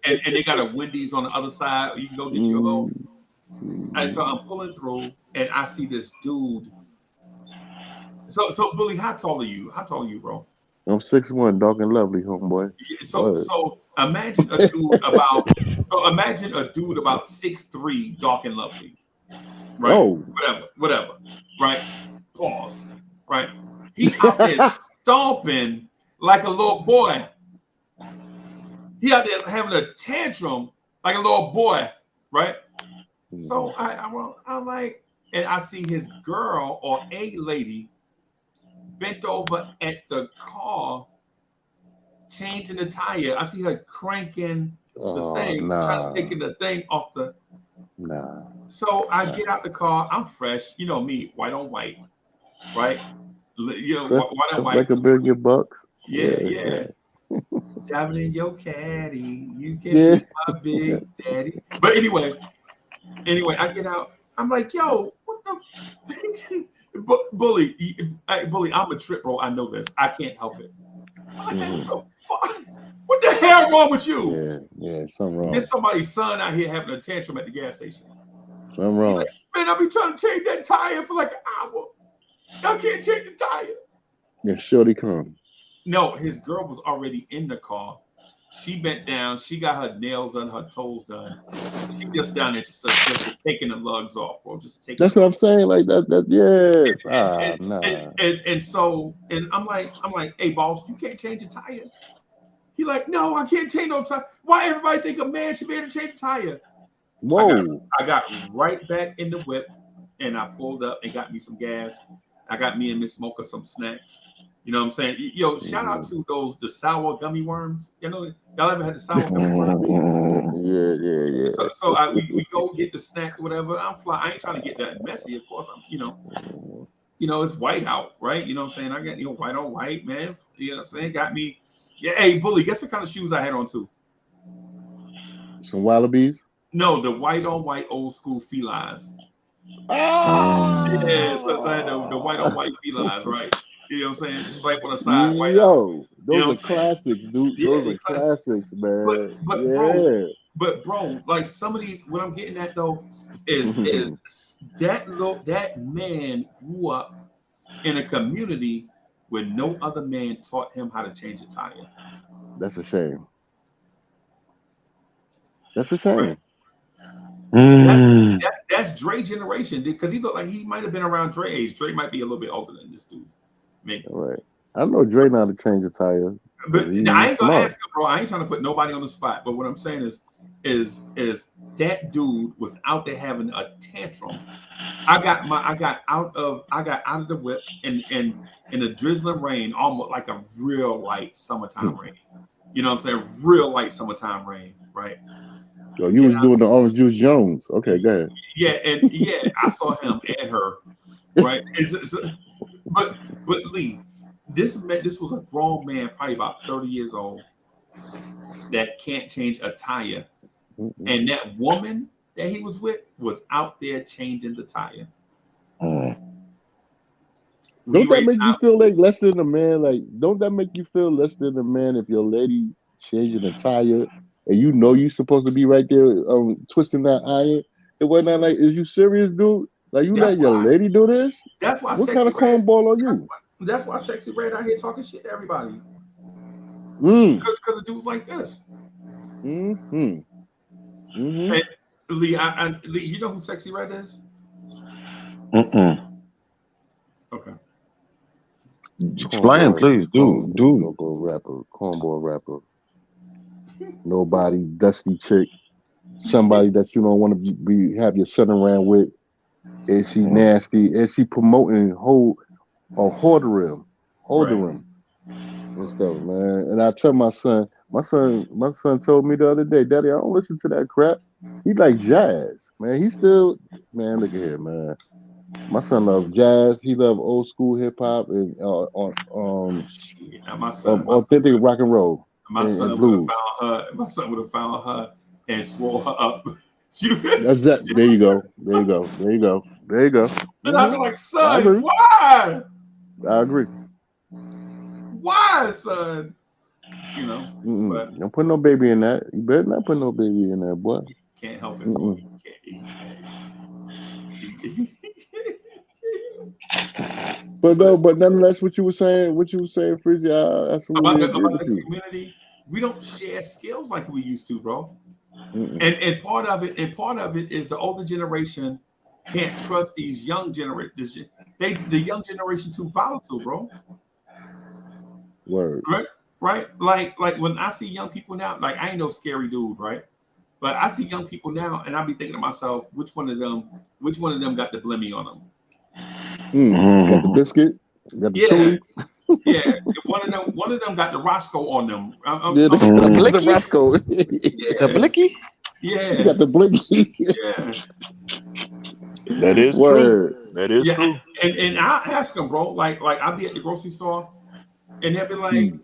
and they got a Wendy's on the other side. You can go get your little. And so I'm pulling through, and I see this dude. So Bully, how tall are you? How tall are you, bro? I'm 6'1", dark and lovely, homeboy. So imagine a dude about 6'3", dark and lovely, right? Oh. Whatever, right? Pause, right? He out there stomping like a little boy. He out there having a tantrum like a little boy, right? So I'm like, and I see his girl or a lady bent over at the car, changing the tire. I see her cranking the thing, trying to take the thing off the. So I get out the car. I'm fresh, me, white on white, right? White on white. Like $1 billion bucks. Yeah. Driving in your caddy, you can be my big daddy. But anyway, I get out. I'm like, yo, what the Bully, I'm a trip, bro. I know this. I can't help it. I'm like, man, what the fuck? What the hell wrong with you? Yeah, something wrong. There's somebody's son out here having a tantrum at the gas station. Something wrong. Like, man, I'll be trying to change that tire for like an hour. Y'all can't change the tire. Yeah, shorty come. No, his girl was already in the car. She bent down. She got her nails done, her toes done. She just down there just taking the lugs off, bro. Just taking. That's what I'm saying. Like that. Yeah. And I'm like, hey, boss, you can't change a tire. He like, no, I can't change no tire. Why everybody think a man should be able to change a tire? Whoa! I got right back in the whip, and I pulled up and got me some gas. I got me and Miss Smoker some snacks. You know what I'm saying? Yo, shout out to the sour gummy worms. Y'all ever had the sour gummy worms? Yeah. So we go get the snack, whatever. I ain't trying to get that messy, of course. It's white out, right? You know what I'm saying? I got white on white, man. You know what I'm saying? Got me. Yeah, hey, Bully, guess what kind of shoes I had on too? Some wallabies? No, the white on white old school felines. Yeah, so I had the white on white felines, right? You know what I'm saying? Stripe on the side, white out. Those are classics, dude. Those are classics, man. But bro, like some of these, what I'm getting at though is that man grew up in a community where no other man taught him how to change a tire. That's a shame. That's a shame. Right? That's Dre generation because he looked like he might have been around Dre age. Dre might be a little bit older than this dude, maybe. All right. I know Dre know how to change a tire. But He's I ain't gonna smart. ask him, bro. I ain't trying to put nobody on the spot. But what I'm saying is that dude was out there having a tantrum. I got out of the whip in a drizzling rain, almost like a real light summertime rain. You know what I'm saying? Real light summertime rain, right? Oh, you was doing the Orange Juice Jones. Okay, go ahead. Yeah, and I saw him and her, right? But Lee, this was a grown man, probably about 30 years old, that can't change a tire, and that woman that he was with was out there changing the tire. Don't that make you feel like less than a man? Like, don't that make you feel less than a man if your lady changing a tire and you know you supposed to be right there twisting that iron and whatnot? Like, is you serious, dude? Like, you let your lady do this? That's why. What kind of cornball are you? That's why Sexy Red out here talking shit to everybody. Because of dudes like this. And Lee, Lee, you know who Sexy Red is? Okay. Explain, please, dude. Cornball rapper. Nobody, dusty chick, somebody that you don't want to have your son around with. And she nasty, and she promoting hoarderism and stuff, man. And I tell my son told me the other day, Daddy, I don't listen to that crap. He like jazz, man. Man, look at here, man. My son loves jazz. He loves old school hip hop and authentic rock and roll. My son would have found her and swore her up. That's that. There you go. And I'd be like, son, why? I agree. Why, son? You know, but don't put no baby in that. You better not put no baby in that, boy. Can't help it, boy. But nonetheless, what you were saying, Freezy, I absolutely agree about with the you. community, we don't share skills like we used to, bro. And part of it is the older generation can't trust these young generation. The young generation too volatile, bro. Word. Right. Like when I see young people now, like I ain't no scary dude, right? But I see young people now, and I be thinking to myself, which one of them got the blimmy on them? Got the biscuit, got the chili. Yeah, one of them got the Roscoe on them. The blicky? The Roscoe. The blicky? Yeah. You got the blicky. Yeah. That is true. That is true. And I ask them, bro, like I'll be at the grocery store and they'll be like,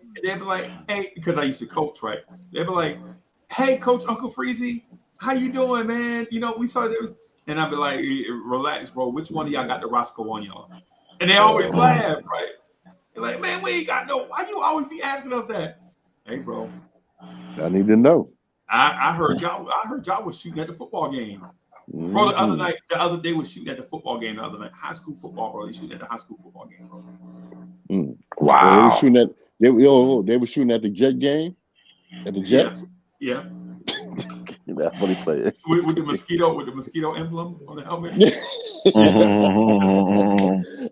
hey, because I used to coach, right? They'll be like, hey, Coach Uncle Freezy, how you doing, man? You know, we saw that. And I'll be like, relax, bro. Which one of y'all got the Roscoe on y'all? And they always laugh, right? They're like, man, we ain't got no. Why you always be asking us that? Hey, bro. I need to know. I heard y'all was shooting at the football game. Bro, the other day was shooting at the football game the other night. High school football, bro. They shooting at the high school football game, bro. Wow. They were shooting at the Jet game? At the Jets? Yeah. That's funny play. With the mosquito emblem on the helmet.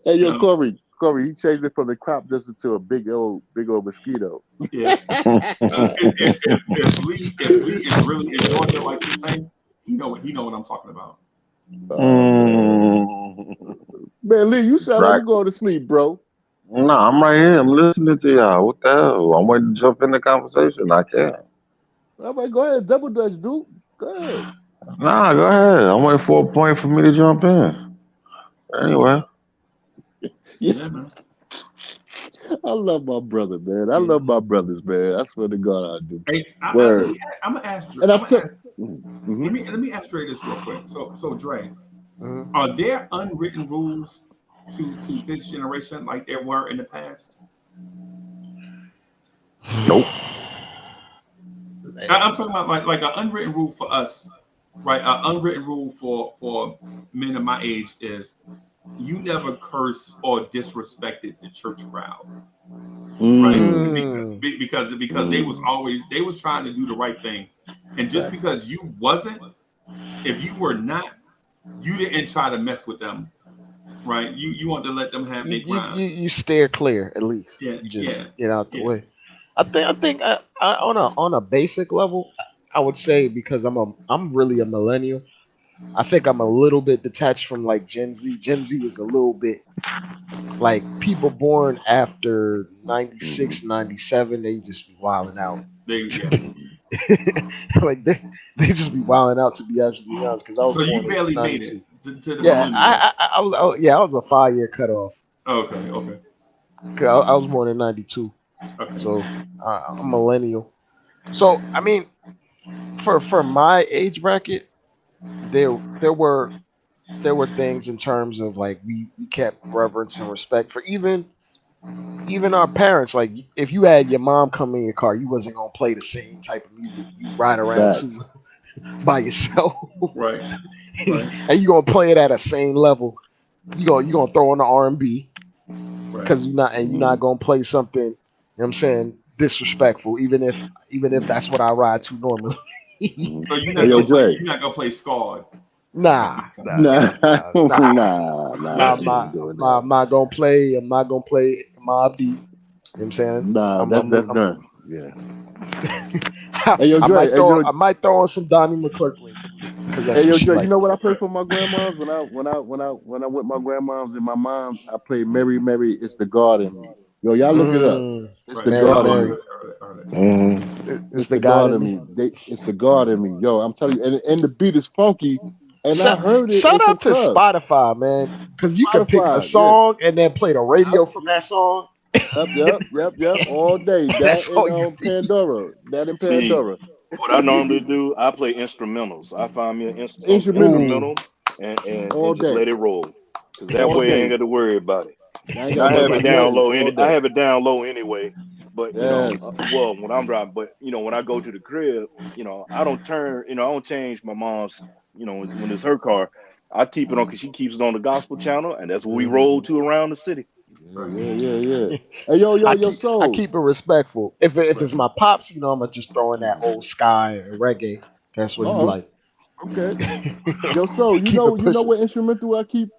Hey, yo, Corey, he changed it from the crop dusted to a big old mosquito. Yeah. If Lee is really in Georgia, like you're saying, he know what I'm talking about. Man, Lee, you sound like you're going to sleep, bro. No, I'm right here. I'm listening to y'all. What the hell? I'm waiting to jump in the conversation. I can't. All right, go ahead. Double dutch, dude. Go ahead. Nah, go ahead. I'm waiting for a point for me to jump in. Anyway. Yeah, man. I love my brother, man. I love my brothers, man. I swear to God, I do. Hey, I'm gonna ask Dre. Let me ask Dre this real quick. So Dre, are there unwritten rules to this generation like there were in the past? Nope. I'm talking about like an unwritten rule for us, right? An unwritten rule for men of my age is you never curse or disrespected the church crowd, right? Because they was trying to do the right thing, and just because you wasn't, if you were not, you didn't try to mess with them, right? You want to let them have their grind. You steer clear at least. Yeah, You just yeah, get out the yeah. way. I on a basic level, I would say because I'm really a millennial. I think I'm a little bit detached from like Gen Z. Gen Z is a little bit like people born after 96, 97. They just be wilding out. Yeah. Like they just be wilding out, to be absolutely honest. Because I was So you born in barely made it '92. to the Yeah, millennials. I was a 5 year cutoff. Okay. 'Cause I was born in '92, Okay. so I'm a millennial. So I mean, for my age bracket, there were things in terms of like we kept reverence and respect for even our parents. Like if you had your mom come in your car, you wasn't gonna play the same type of music you ride around Facts. to by yourself, Right. and you gonna play it at a same level. You gonna throw in the R&B because you're not gonna play something. You know what I'm saying, disrespectful, even if that's what I ride to normally. So you're Hey, not yo, gonna play. Dre. You're not gonna play Scarred. Nah, Nah, I'm we ain't not, doing that. I'm not gonna play. I'm not gonna play Mob Deep. You know what I'm saying? Nah, that's done. Yeah. Hey, yo, I Dre. Hey, Dre. might throw on some Donnie McClurkin because that's Hey, what yo, she Dre. You like. know what I played for my grandmas when I went my grandmoms and my moms? I played Mary, Mary. It's the God in me. Yo, y'all look it up. It's the Mary, God in Mary. me. It's It's the the God God in in me. me. It's the God in me. Yo, I'm telling you, and the beat is funky, and I heard it in Shout some out to clubs. Spotify, man, because you can pick the Spotify, yeah. song and then play the radio from that song. Yep. All day. That That's all and you need. Pandora. That and See, Pandora. what I normally do, I play instrumentals. I find me some Instrumentals Ooh, instrumental all and just day. let it roll. Cause that All way I ain't day. got to worry about it. I ain't And gotta I worry have it about down nothing low all I day. have it down low anyway. But Yes. well, when I'm driving, but when I go to the crib, I don't turn, I don't change my mom's, when it's her car, I keep it on because she keeps it on the gospel channel, and that's what we roll to around the city. Yeah. Hey, yo, I soul. keep it respectful. If it's my pops, I'm gonna just throw in that old sky or reggae. That's what he Uh-oh. like. Okay. Yo, so Keep it you know pushing. what instrumental I keep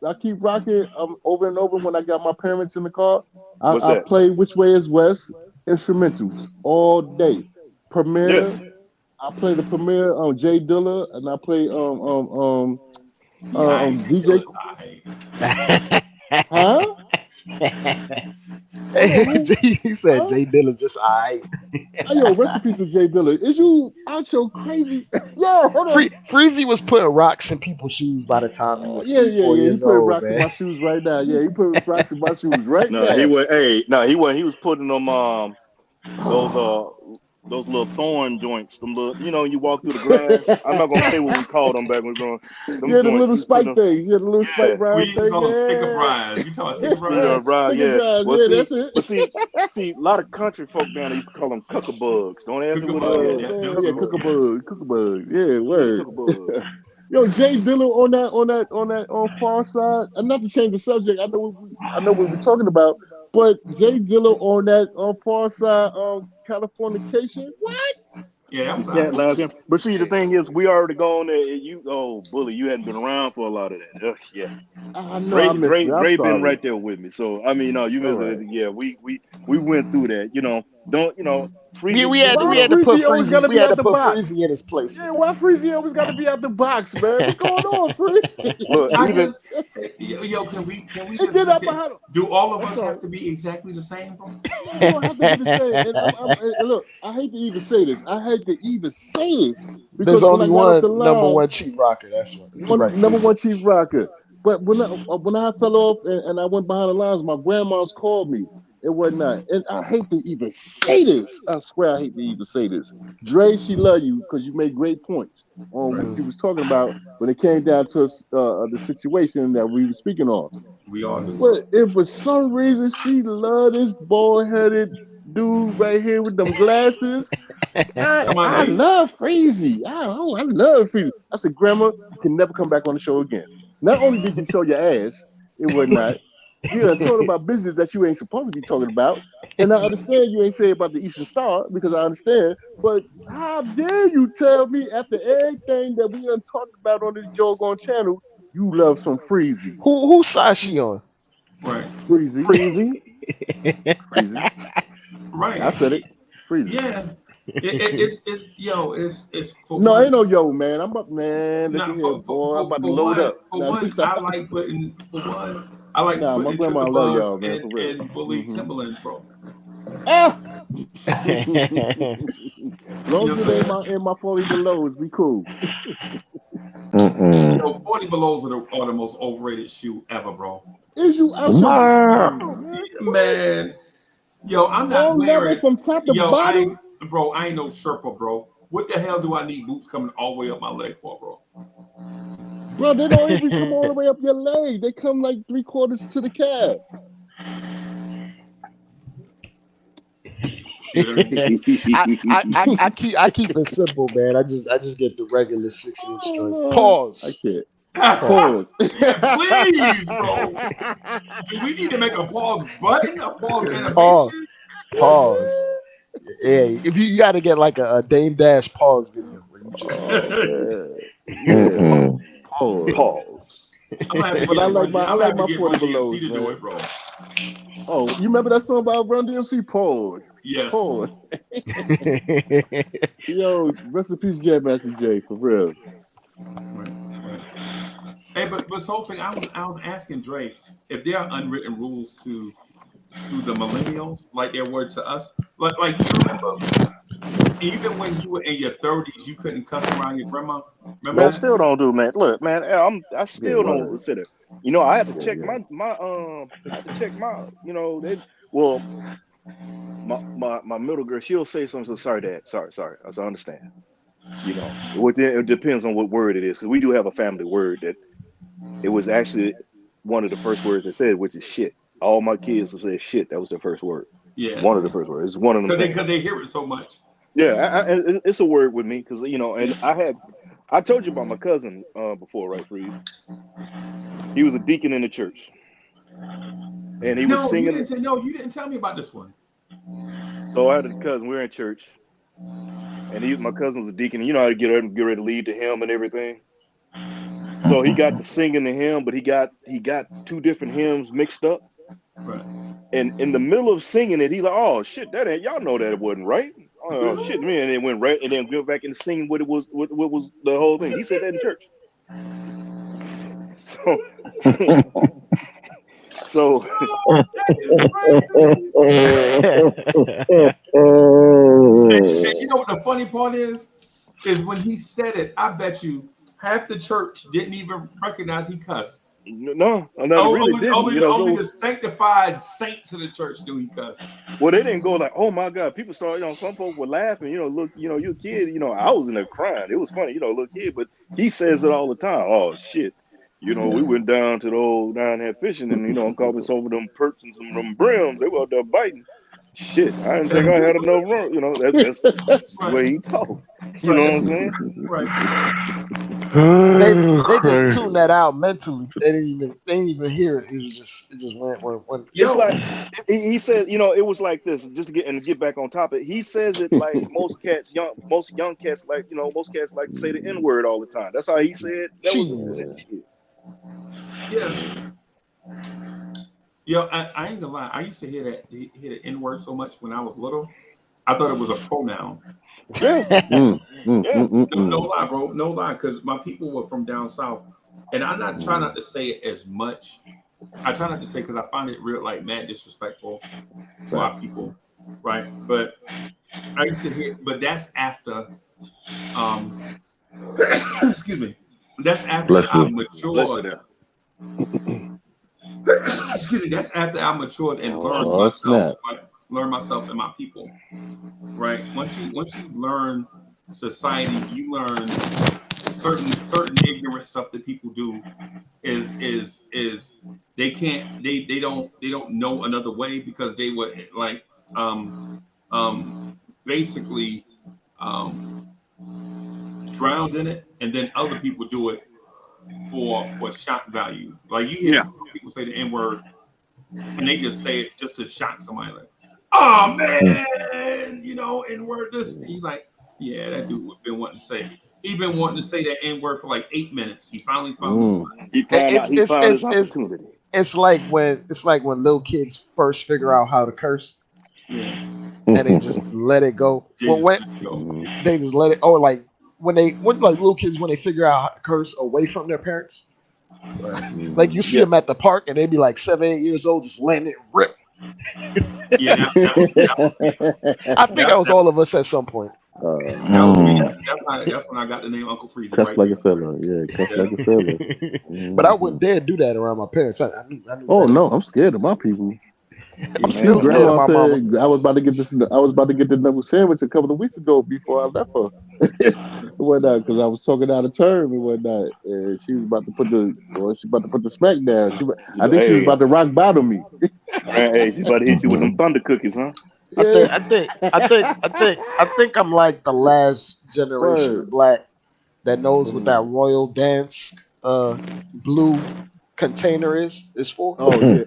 rocking over and over when I got my parents in the car. What's I that? play Which Way Is West instrumentals all day. Yeah. Premiere. I play the Premiere on Jay Dilla, and I play Yeah, DJ. Huh? Who? He said Huh? Jay Dilla's just alright. Hey, yo, recipes to Jay Dilla. Is you out your crazy? Yo, hold on. Freezy was putting rocks in people's shoes by the time he was Yeah, 3, 4 He years put old, rocks in man. my shoes right now. Yeah, he put rocks in my shoes right No, he now. went. Hey, no, he went. He was putting them those those little thorn joints. Them little, you walk through the grass. I'm not gonna say what we called them back when we were growing. Them Yeah, the joints. little He was putting spike them. things. Yeah, the little spike Yeah. we round used to thing. call them sticker Yeah. brides. You talking about sticker Sticker brides? bro, Sticker yeah. drives. Well, Yeah, that's it. see, a lot of country folk down there used to call them cuckabugs. Don't ask me what it Cookabug, was. yeah, Man, them yeah, too. cook a Yeah. bug, cook a bug. Yeah, Yeah, word. cuckabug. Yo, Jay Dilla on Far Side. And not to change the subject. I know what we're talking about, but Jay Dilla on Far Side Californication. What? Yeah, that You was can't alright. laugh him. But see, the Yeah. thing is, we already gone there. Bully, you hadn't been around for a lot of that. Ugh, yeah. I know I missed it. I'm Dre been sorry. right there with me. So I mean, no, you All missed right. it. Yeah, we went through that. Don't We Freezy, we had to Why we had to put Freezy always Freezy gotta we be had out to the put box? Freezy in his place Yeah, with why Freezy always gotta be out the box, man? What's going on, Freezy? look, I even just yo, can we And just then look I'm at, behind. do all of I'm us have sorry. to be exactly the same, bro? No, you don't have to be the same. And him. and look, I hate to even say this. I hate to even say this There's because when I only got off the one number line, one chief rocker. That's what he one right number there. one chief rocker. But when I fell off and I went behind the lines, my grandma's called me. It was not. And I hate to even say this. I swear I hate to even say this. Dre, she love you because you made great points on what Right. you was talking about when it came down to the situation that we were speaking on. We all do. But if for some reason she loved this bald headed dude right here with them glasses, Come on, I lady. love Freezy. I love Freezy. I said, Grandma, you can never come back on the show again. Not only did you show your ass, it was not. You done told about business that you ain't supposed to be talking about. And I understand you ain't saying about the Eastern Star because I understand, but how dare you tell me after everything that we done talked about on this Jogon channel, you love some Freezy. Whose side she on? Right. Freezy. Freezy. Freezy. Right. I said it. Freezy. Yeah. It's for No, ain't one. no yo, man. I'm up, man. Look at Not here, for for, boy. I'm for, about to for load one up. for Now, one I like putting nah, my grandma Trigger love Bugs y'all, man, for real. and Bully Timberlands, bro. Ah! You know Long what as I'm it ain't saying? in my 40 belows, we cool. 40 belows are the most overrated shoe ever, bro. Is you out your Wow. Man, yo, I'm not all leather wearing. from top to Yo, bottom? I ain't no Sherpa, bro. What the hell do I need boots coming all the way up my leg for, bro? Bro, they don't even come all the way up your leg. They come like 3/4 to the calf. I keep it simple, man. I just get the regular 6-inch joint. I Pause. can't. Pause. Pause. Yeah, please, bro. Do we need to make a pause button, a pause Pause. animation? Pause. Yeah, if you got to get like a Dame Dash pause video where you just Oh man. Yeah. Pause. Pause. I'm gonna have to But get I a like run. my I'm gonna have to my get 40 Run DMC belows, to do man. it, bro. Oh, you remember that song about Run DMC? Pause. Yes. Pause. Yo, rest in peace, Jam Master Jay, for real. Right. Hey, but this whole thing, I was asking Dre if there are unwritten rules to the millennials like there were to us. Like you remember, even when you were in your 30s, you couldn't cuss around your grandma. Remember Man, that? still don't do, man. Look, man, I Yeah, still don't word. consider. You know, I had to Yeah, check yeah. I had to check my, my middle girl, she'll say something, so sorry, Dad, sorry. I understand. You know, it depends on what word it is, because we do have a family word that it was actually one of the first words they said, which is shit. All my kids have said shit. That was their first word. Yeah. One of the first words. It's one of them things. Because they hear it so much. Yeah, and it's a word with me because and I told you about my cousin before, right, Freeze? He was a deacon in the church, and he was No, singing. you didn't tell me about this one. So I had a cousin. We were in church, and my cousin was a deacon. And you know how to get ready to lead the hymn and everything. So he got to singing the hymn, but he got 2 different hymns mixed up. Right. And in the middle of singing it, he like, oh shit, that ain't, y'all know that it wasn't right. Oh shit, man, and it went right, and then go back and sing what it was, what was the whole thing. He said that in church. So, so Oh, that is crazy. And you know what the funny part is when he said it, I bet you half the church didn't even recognize he cussed. no, I really didn't. You know, Only so the sanctified saints of the church knew he cussed. well, they didn't go like, oh my God. People started, some folks were laughing. You know, look, you're a kid. You know, I was in there crying. It was funny, little kid. But he says it all the time. Oh shit. We went down to the old down there fishing, and caught me some of them perks and some of them brims. They were out there biting. Shit, I didn't think I had enough room. That's the Right. way he talked. You Right. know what I'm saying? Right. They just tuned that out mentally. They didn't even hear it. It just went. It's Yo. like he said, it was like this. Just to get back on topic, he says it like most young cats like most cats like to say the N-word all the time. That's how he said. That was shit. Yeah. Yo, I ain't gonna lie. I used to hear the N-word so much when I was little. I thought it was a pronoun. Yeah. Yeah. No lie, bro. No lie, because my people were from down south, and I'm not trying not to say it as much. I try not to say because I find it real like mad disrespectful to our people, right? But I used to hear, but that's after, excuse me, that's after Bless I you. Bless you matured. there. Excuse me, that's after I matured and learned Oh, myself, snap. like learn myself and my people, right? Once you learn society, you learn certain ignorant stuff that people do is they don't know another way because they were like basically drowned in it, and then other people do it for shock value. Like you hear Yeah. people say the N word and they just say it just to shock somebody, like, oh man, N word this. And you like, yeah, that dude been wanting to say. He been wanting to say that N word for like 8 minutes. He finally found the spot. He found his opportunity. It's like when little kids first figure out how to curse. Yeah. And they just let it go. They just let it. Or like when little kids when they figure out how to curse away from their parents. Right. Like you see them at the park and they be like 7, 8 years old, just letting it rip. Yeah, I think that was all of us at some point. That was me. That's when I got the name Uncle Freezy. Cuss like a sailor. Yeah, cuss like a sailor. But I wouldn't dare do that around my parents. I knew oh no, I'm scared of my people. I'm still scared of my mama. I was about to get the number sandwich a couple of weeks ago before I left her. Whatnot, because I was talking out of term and whatnot, and she was about to put the smack down. I think she was about to rock bottom me. Hey, she's about to hit you with them thunder cookies, huh? I think I'm like the last generation of black that knows what that Royal Dance blue container is for. Oh yeah.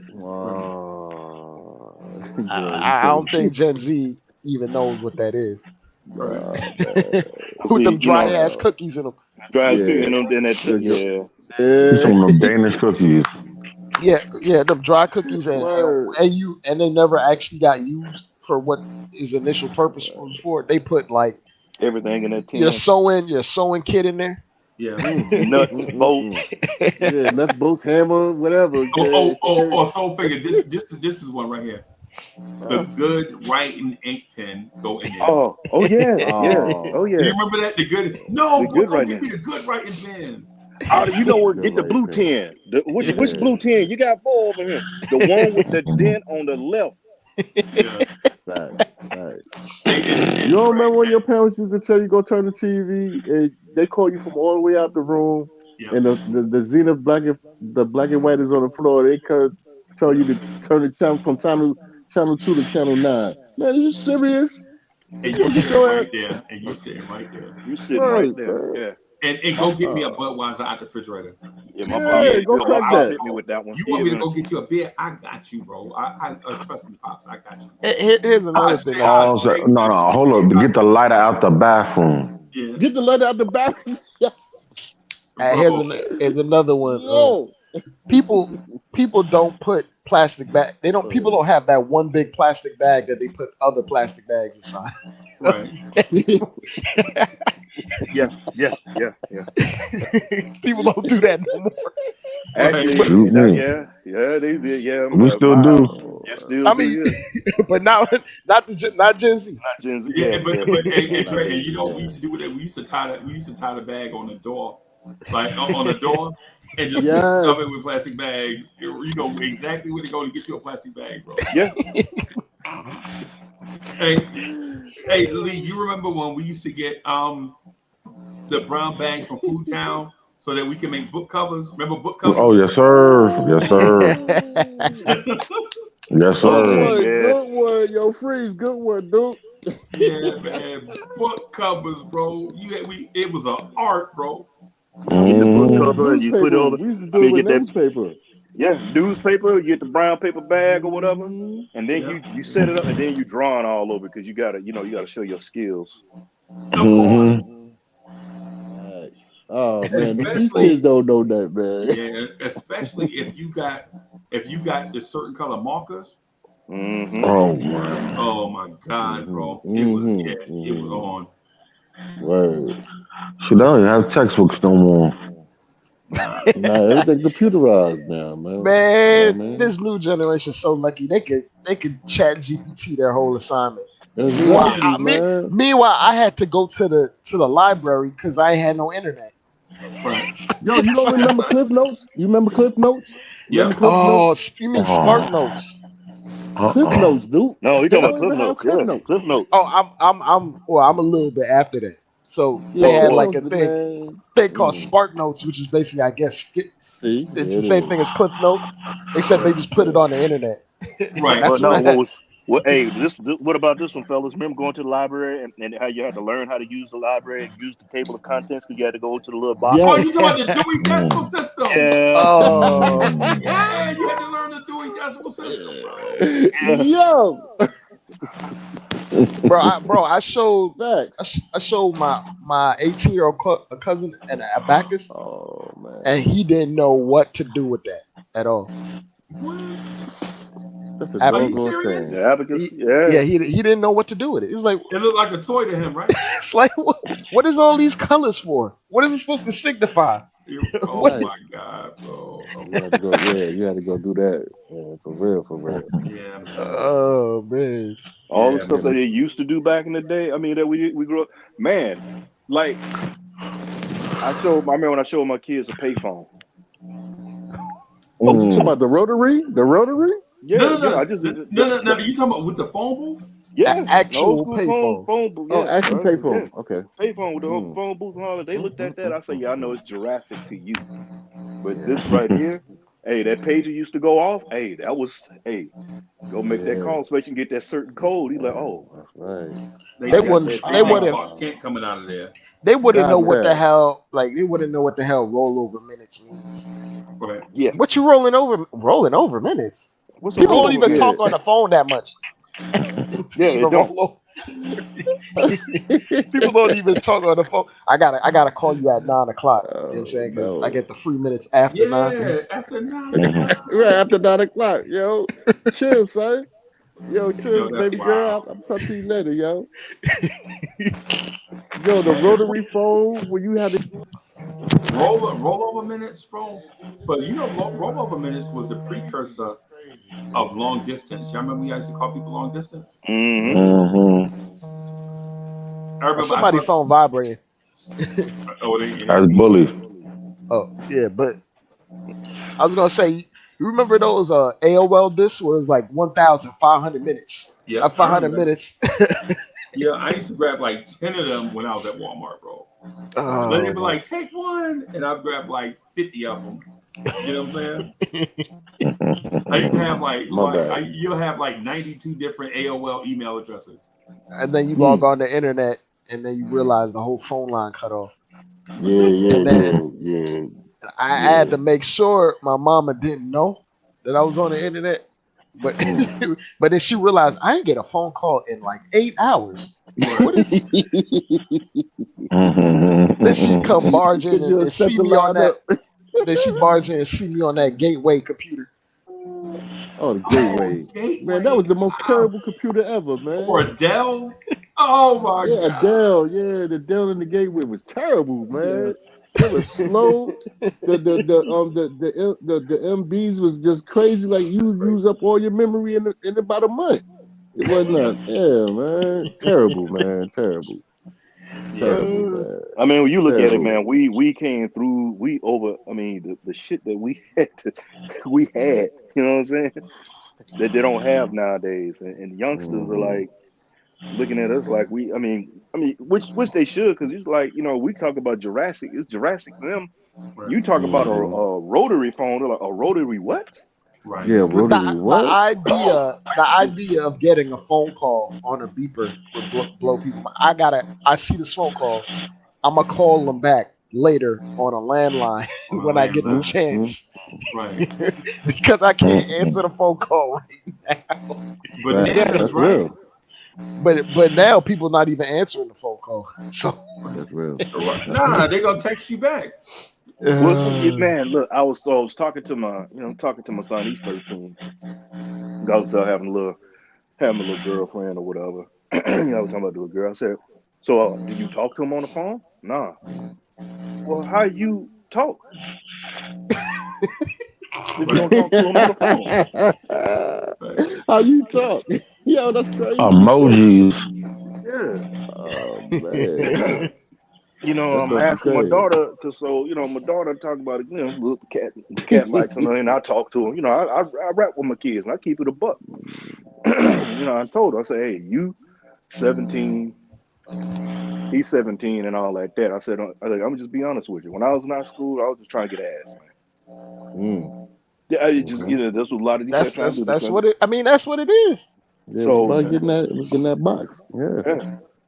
I don't think Gen Z even knows what that is. With them dry ass cookies in them. Dry ass cookies in them, then that Some of them Danish cookies. Yeah, them dry cookies and they never actually got used for what his initial purpose was for. They put like everything in that tin. Your sewing kit in there. Yeah, nuts, bolts. Yeah, nuts, bolts, hammer, whatever. So figure this is one right here. The good writing ink pen go in there. Oh yeah, oh yeah. Do you remember that? The good. No, give me the good writing pen. You know where? Get the blue tin. Which blue tin? You got 4 over here. The one with the dent on the left. Yeah. Right. You don't remember when your parents used to tell you go turn the TV and they call you from all the way out the room, and the Zenith the black and white is on the floor. They could tell you to turn the channel from channel 2 to channel 9. Man, are you serious? And you sit right there. You sit right there. You sit right there. Yeah. And go get me a Budweiser out the refrigerator. Yeah, my mom go crack that. Hit me with that one. You want me to go get you a beer? I got you, bro. I trust me, pops. I got you. Here's another thing. No, hold up. Get the lighter out the bathroom. Yeah. Get the lighter out the bathroom. Here's another one. People don't put plastic bag. People don't have that one big plastic bag that they put other plastic bags inside. Right. Yeah. People don't do that no more. Actually, yeah. We still do. Yeah, still I mean, but not Gen Z. Not Gen Z. Yeah, but we used to do that. We used to tie the bag on the door, like on the door, and just stuff it with plastic bags. You know exactly where to go to get you a plastic bag, bro. Yeah. Hey, Lee, you remember when we used to get the brown bags from Food Town so that we can make book covers? Remember book covers? Oh yes, sir. Yes, sir. Good one, yo, Freeze. Good one, dude. Yeah, man. Book covers, bro. It was an art, bro. Get the book cover and you put it over. We used to do it with newspaper. Yeah, newspaper. You get the brown paper bag or whatever, and then you set it up, and then you drawing all over because you gotta show your skills. Of course. Oh man, these kids don't know that, man. Yeah, especially if you got the certain color markers. Mm-hmm. Oh my God, bro! It was on. Word. Shit, I don't even have textbooks no more. Nah, everything's computerized now, man. Man, this new generation so lucky they could chat GPT their whole assignment. Meanwhile, I had to go to the library because I had no internet. Right. Yo, you don't remember Cliff Notes? You remember Cliff Notes? Yeah. You mean Smart Notes? Cliff Notes, dude. No, you talking about Cliff Notes? Cliff Notes. Oh, I'm a little bit after that. So they had like a thing called Spark Notes, which is basically, I guess, it's the same thing as Cliff Notes, except they just put it on the internet. Right. What about this one, fellas? Remember going to the library and how you had to learn how to use the library and use the table of contents because you had to go to the little box? Oh, you talking about the Dewey Decimal System? Yeah. Yeah, you had to learn the Dewey Decimal System, bro. Yo. I showed Facts. I showed my 18-year-old cousin an abacus, Oh man, and he didn't know what to do with that at all. What? that's a Are you doggone serious? shame. The abacus, yeah. Yeah, he didn't know what to do with it. He was like, It looked like a toy to him, right? it's like what is all these colors for? What is it supposed to signify? Oh What? my God, bro. You had to go. Yeah, you had to go do that. Yeah, for real, for real. Yeah, man. Oh man. All the Yeah, stuff that man. they used to do back in the day. I mean, that we grew up. Man, like I remember when I showed my kids a payphone. Oh, you talking about the rotary? The rotary? Yeah, yeah. I just No. You talking about with the phone booth? yeah, an old Actual school phone payphone. booth. Oh, Yeah, actually yeah. payphone. Okay. Payphone with the whole Mm. phone booth and all that. They looked at that. I said, yeah, I know it's Jurassic to you, but Yeah. this right here, hey, that pager used to go off. Hey, that was go make that Yeah. call so you can get that certain code. He's like, oh, That's right. They They I got wouldn't that they think fine. wouldn't Clark Kent coming out of there. they wouldn't know what the SkyTech. hell they wouldn't know what the hell rollover minutes means. Right. Yeah, What you rolling over minutes? what's a People don't rollover even minute? talk on the phone that much. Yeah, To it even don't. roll over. People don't even talk on the phone. I gotta call you at 9 o'clock. You know what I'm Oh saying? Because I no. get the free minutes after 9. Yeah, after 9 o'clock. Right after 9 o'clock, yo. Chill, son. Yo, Yo, chill, that's baby girl. wild. I'll talk to you later, yo. Yo, the rotary phone when you had to. Rollover minutes, bro. But rollover minutes was the precursor of long distance. Y'all remember we used to call people long distance? Mm-hmm. I remember I Somebody talked. phone vibrating. Oh, it That's ain't me. bully. Oh yeah, but I was gonna say, you remember those AOL discs where it was like 1,500 minutes? Yep, I 500 remember. minutes. Yeah, I used to grab like 10 of them when I was at Walmart, bro. Let Oh it be like, take one, and I'd grab like 50 of them. You know what I'm saying? I used to have My bad. you'll have like 92 different AOL email addresses. And then you log on the internet, and then you realize the whole phone line cut off. And then Yeah. I had to make sure my mama didn't know that I was on the internet. But but then she realized I didn't get a phone call in like 8 hours. What is? Then she come barging Could you and set see the me on line that. up? Then she barging and see me on that gateway computer. Oh, the gateway. Man, that was the most terrible computer ever, Or man. Dell. Oh my Yeah, God. Adele. Yeah, the Dell and the gateway was terrible, man. It was slow. The MBs was just crazy. Like you use up all your memory in about a month. It wasn't a man. Terrible, man. Terrible, man. I mean, when you look at it, Terrible. man, we came through. I mean, the shit that we we had. You know what I'm saying? That they don't have nowadays, and youngsters are like looking at us like I mean, which they should, because it's like, we talk about Jurassic. It's Jurassic to them. You talk about a rotary phone, they're like, a rotary what? Right. Yeah, rotary what? The idea of getting a phone call on a beeper would blow people. I see this phone call. I'm gonna call them back later on a landline when I get the chance. Right. Because I can't answer the phone call right now. Bananas, right? Real. But now people not even answering the phone call. So That's real. Nah, they're gonna text you back. Well, man, look, I was talking to my son. He's 13. I was having a little girlfriend or whatever. I was talking about the little girl. I said, so do you talk to him on the phone? Nah. Well, how you talk if you don't talk to him on the phone? How you talk? Yo, that's crazy. Emojis. Yeah. Oh man. I'm asking my daughter, because my daughter talk about it, little cat likes her, and I talk to him. I rap with my kids, and I keep it a buck. I told her, I said, hey, you 17, he's 17, and all like that. I said, I'm gonna just be honest with you. When I was in high school, I was just trying to get ass, man. Yeah, I just that's what a lot of these guys trying to do. That's what it. I mean, that's what it is. Yeah, so about getting that box. Yeah.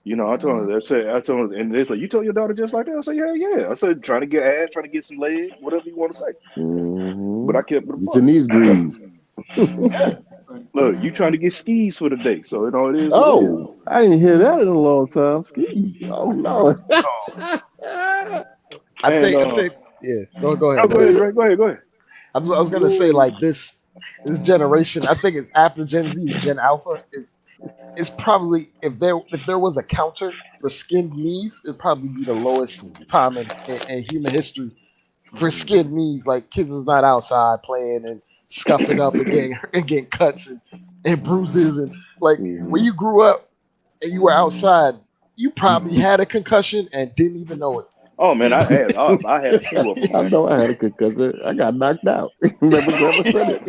I told her, and they're like, you told your daughter just like that? I said, yeah. I said, trying to get ass, trying to get some leg, whatever you want to say. Mm-hmm. But I kept it. Get your knees greased. Yeah. Look, you trying to get skis for the day, so it all is what it is. Oh, I didn't hear that in a long time. Ski. Oh Lord. I And think, yeah. Go oh, ahead, go ahead, Drake. Go ahead, go ahead. I was gonna say like this generation. I think it's after Gen Z is Gen Alpha. It's probably if there was a counter for skinned knees, it'd probably be the lowest time in human history for skinned knees. Like kids is not outside playing and scuffing up and getting cuts and bruises and like when you grew up and you were outside, you probably had a concussion and didn't even know it. Oh man, I had a few of them, I man. know I had a concussion. I got knocked out. Remember Grandma said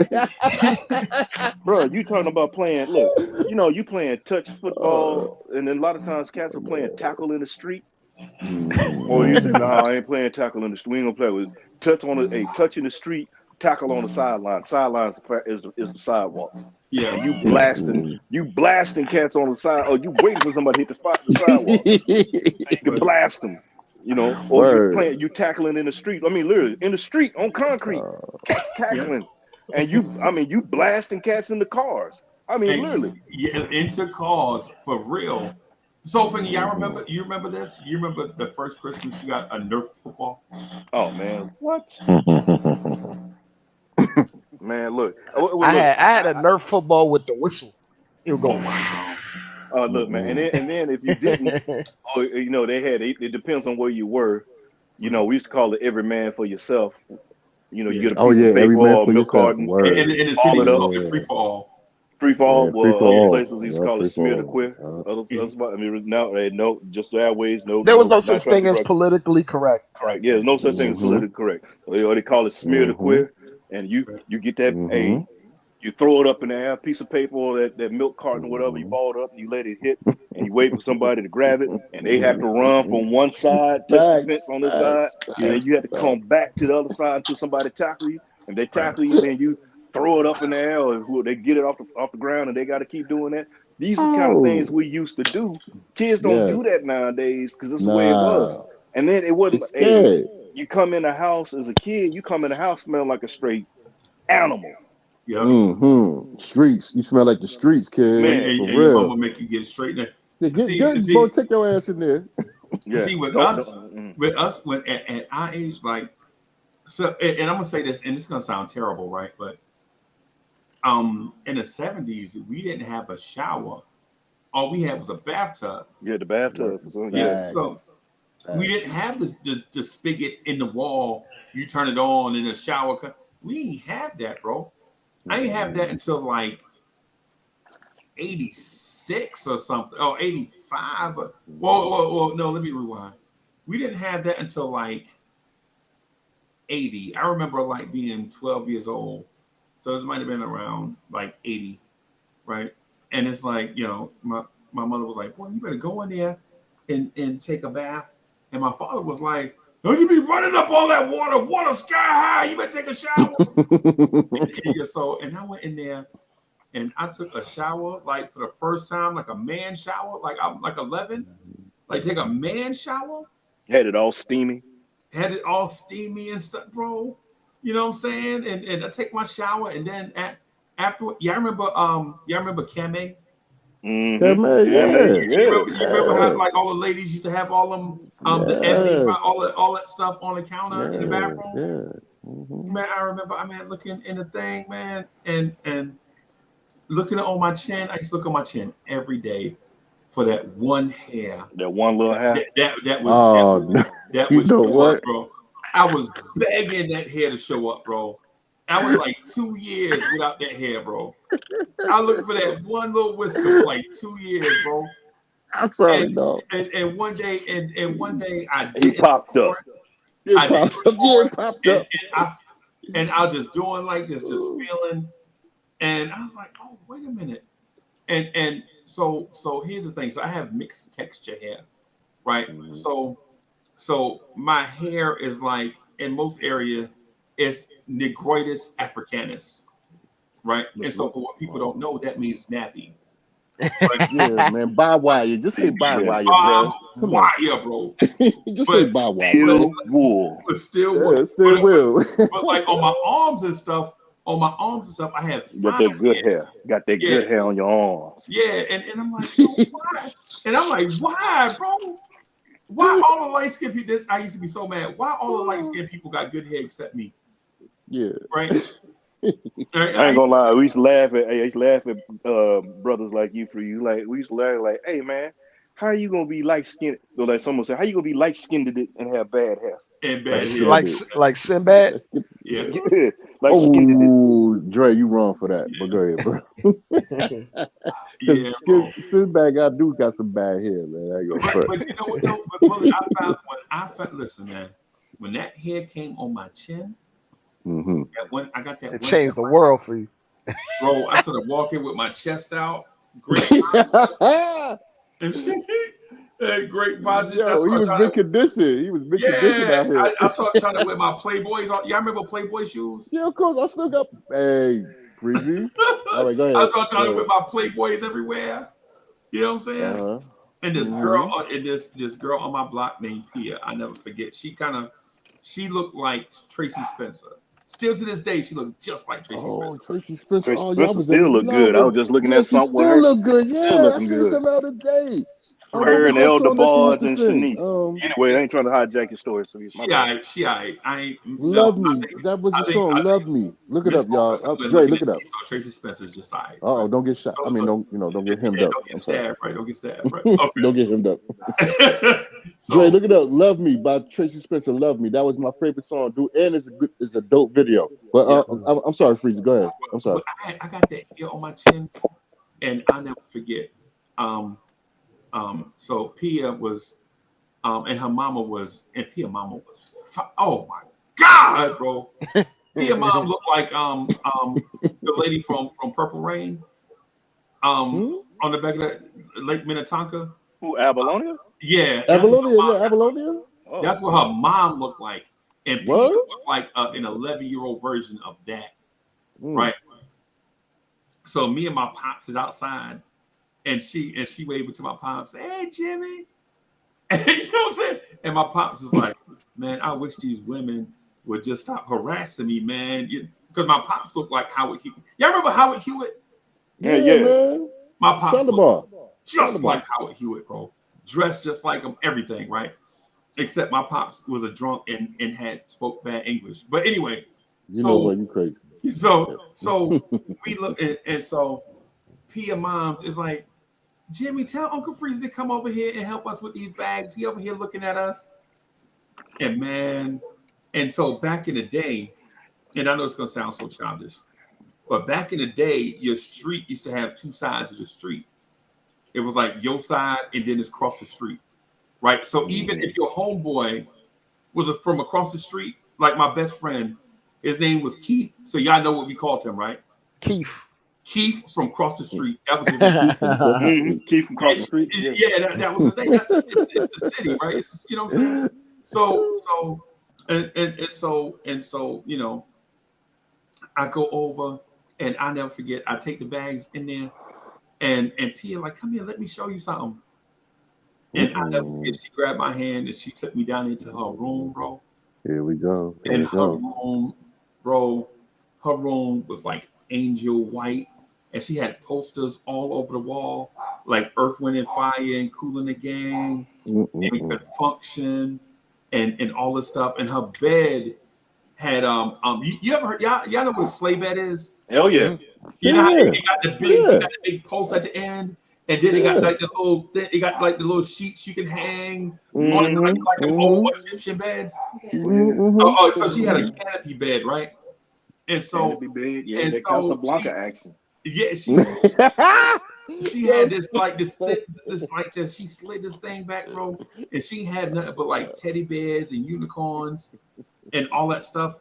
it. Bro, you talking about playing? Look, you playing touch football, and then a lot of times cats are playing tackle in the street. Or you say, "No, I ain't playing tackle in the street. We ain't gonna play with touch in the street, tackle on the sideline. Sideline is the sidewalk. Yeah. And you blasting cats on the side, or you waiting for somebody to hit the spot the sidewalk. So you can blast them, or you tackling in the street. I mean, literally in the street on concrete, cats tackling, and you blasting cats in the cars. I mean, literally. Yeah, into cars for real. So, y'all remember? You remember this? You remember the first Christmas you got a Nerf football? Oh man, what? Man, look. I had a Nerf football with the whistle. It would go. Look, man, and then if you didn't, it depends on where you were. We used to call it every man for yourself. You get a piece of baseball, milk carton, in the city we call it free for all. Free for all. Free for all. Other places we used to call it smear the queer. No, just that ways. No, there was no such thing as politically correct. Correct. Yeah, no such thing as politically correct. Or they call it smear the queer, and you get that. You throw it up in the air, piece of paper or that milk carton or whatever, you ball it up and you let it hit, and you wait for somebody to grab it, and they have to run from one side, touch the fence on this side, and then you have to come back to the other side until somebody tackle you, and they tackle you, then you throw it up in the air, or they get it off the ground, and they got to keep doing that. These are the kind of things we used to do. Kids don't do that nowadays because it's the way it was. And then it wasn't. You come in the house as a kid, you come in the house smelling like a straight animal. Yeah. Streets. You smell like the streets, kid. Man, and your mama make you get straight there. Bro, take your ass in there. Yeah. See, with us, when at our age, like, so, and I'm gonna say this, and it's gonna sound terrible, right? But in the 70s, we didn't have a shower. All we had was a bathtub. Yeah, the bathtub. So we didn't have the spigot in the wall. You turn it on in the shower. We ain't have that, bro. I didn't have that until like 86 or something. Oh, 85. Whoa, no, let me rewind. We didn't have that until like 80. I remember like being 12 years old. So this might have been around like 80, right? And it's like, my mother was like, boy, you better go in there and take a bath. And my father was like, don't you be running up all that water sky high. You better take a shower. and I went in there and I took a shower like for the first time, like a man shower. Like I'm like 11, like take a man shower. Had it all steamy. Had it all steamy and stuff, bro. You know what I'm saying? And I take my shower and then afterward, I remember Kame? Mm-hmm. You remember how like all the ladies used to have all them the ebony, all that stuff on the counter in the bathroom. Man, I remember looking in the thing, man, and looking on my chin. I used to look on my chin every day for that one hair. That one little hair. That would show up, bro. I was begging that hair to show up, bro. I went like 2 years without that hair, bro. I looked for that one little whisker for like 2 years, bro. I'm sorry, no. And one day I did. He popped up. I popped up. And I was just doing like this, just feeling. And I was like, oh, wait a minute. And so here's the thing. So I have mixed texture hair, right? So my hair is like in most areas, it's Negroides africanus, right? And so for what people don't know, that means nappy. Right? Yeah, man, bob wire. Just say bob wire, bro. Wire, bro. Just say bob wire. Still wool. But still wool. Still wool. But like on my arms and stuff, on my arms and stuff, I had You got fine that good hairs. hair. Got that good hair on your arms. Yeah, and I'm like, yo, why? And I'm like, why, bro? Why all the light skinned people? I used to be so mad. Why all the light skinned people got good hair except me? Yeah. Right. I ain't gonna lie. We used to laugh at brothers like you. We used to laugh like, hey man, how are you gonna be light skinned? So like someone said, how you gonna be light skinned and have bad hair? And Like bad hair. like Sinbad. Yeah. Like oh, Dre, you wrong for that. But go ahead, bro. Yeah, Because Sinbad got some bad hair, man. I ain't gonna front. But you know what though? But I found, listen, man, when that hair came on my chin, Mm-hmm. when I got that, It changed the world for you, bro. I started walking with my chest out, great and shit. Great posture. Yo, he was mid condition. He was mid condition out here. I started trying to wear my Playboys. Y'all remember Playboy shoes? Yeah, of course. I still got. Hey, Breezy. All right, go ahead. I started trying to wear my Playboys everywhere. You know what I'm saying? Uh-huh. And this girl, and this girl on my block named Pia, I never forget. She looked like Tracy Spencer. Still to this day, she looked just like Tracy Spencer. Tracy Spencer. Tracy Oh, Spencer still look good. I was just looking at something with still her. look good. Yeah, still looking I seen good. some the other day. Her and Elder song that she Barge used and to sing. Shanice. Wait, I ain't trying to hijack your story. So She I ain't Love Me. That was the song. Love Me. Look it up, y'all. Dre, look it up. Tracy Spencer's just alright. Oh, don't get shot. Don't get hemmed up. Don't get stabbed, right? Don't get stabbed, right? Okay. Don't get hemmed up. Dre, look it up. Love Me by Tracy Spencer. Love Me. That was my favorite song, dude. And it's a dope video. But I'm sorry, Freezy. Go ahead. I'm sorry. But I got that hair on my chin, and I'll never forget. So Pia was, and her mama was, and Pia mama was. Oh my God, bro! Pia mom looked like the lady from Purple Rain, on the back of that Lake Minnetonka. Who, Abalonia? Yeah, Abalonia. That's what her mom looked like, and Pia looked like an 11-year-old version of that, right? So me and my pops is outside. And she waved to my pops, hey Jimmy. And, you know what I'm saying? And my pops is like, man, I wish these women would just stop harassing me, man. Because my pops looked like Howard Hewitt. Y'all remember Howard Hewitt? Yeah, man. My pops looked just like Howard Hewitt, bro. Dressed just like him, everything, right? Except my pops was a drunk and had spoke bad English. But anyway, you know what? You crazy. So we look and so Pia moms is like, Jimmy, tell Uncle Freeze to come over here and help us with these bags. He over here looking at us. And man, and so back in the day, and I know it's gonna sound so childish, but back in the day, your street used to have two sides of the street. It was like your side and then it's across the street, right? So even if your homeboy was from across the street, like my best friend, his name was Keith. So y'all know what we called him, right? Keith from across the street. That was his name. Keith from across the street. Yeah, that was his name. It's the city, right? It's, you know what I'm saying? So you know, I go over and I never forget. I take the bags in there, and Pia like, come here, let me show you something. And I never forget. She grabbed my hand and she took me down into her room, bro. Here we go. Room, bro, her room was like angel white. And she had posters all over the wall, like Earth, Wind, and Fire and Kool and the Gang, and Good Function, and all this stuff. And her bed had you ever heard y'all know what a sleigh bed is? Hell yeah. You know how it got the big post at the end, and then it got like the little thing, it got like the little sheets you can hang on it, like the old Egyptian beds. So she had a canopy bed, right? And so Casablanca action. Yeah, she had this she slid this thing back, bro, and she had nothing but like teddy bears and unicorns and all that stuff.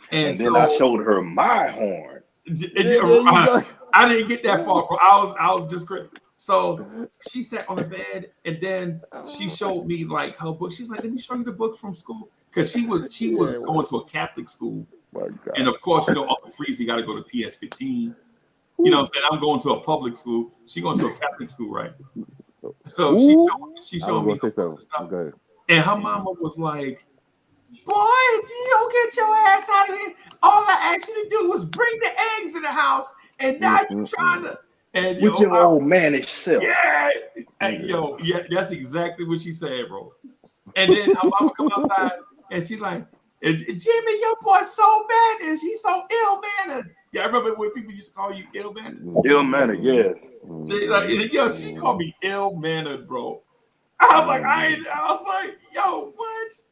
And then I showed her my horn. I didn't get that far, bro. I was just great. So she sat on the bed and then she showed me like her book. She's like, let me show you the books from school. Because she was going to a Catholic school. And of course, you know, Uncle Freezy got to go to PS15. You know what I'm saying? I'm going to a public school. She going to a Catholic school, right? So she showed me her books and stuff. And her mama was like, boy, if you don't get your ass out of here, all I asked you to do was bring the eggs in the house, and now you trying to. And With your old mannish self. Yeah, yeah, that's exactly what she said, bro. And then her mama come outside, and she like, Jimmy, your boy's so mannish. He's so ill-mannered. Yeah, I remember when people used to call you ill-mannered. Ill-mannered, yeah. She called me ill-mannered, bro. I was like, yo, what?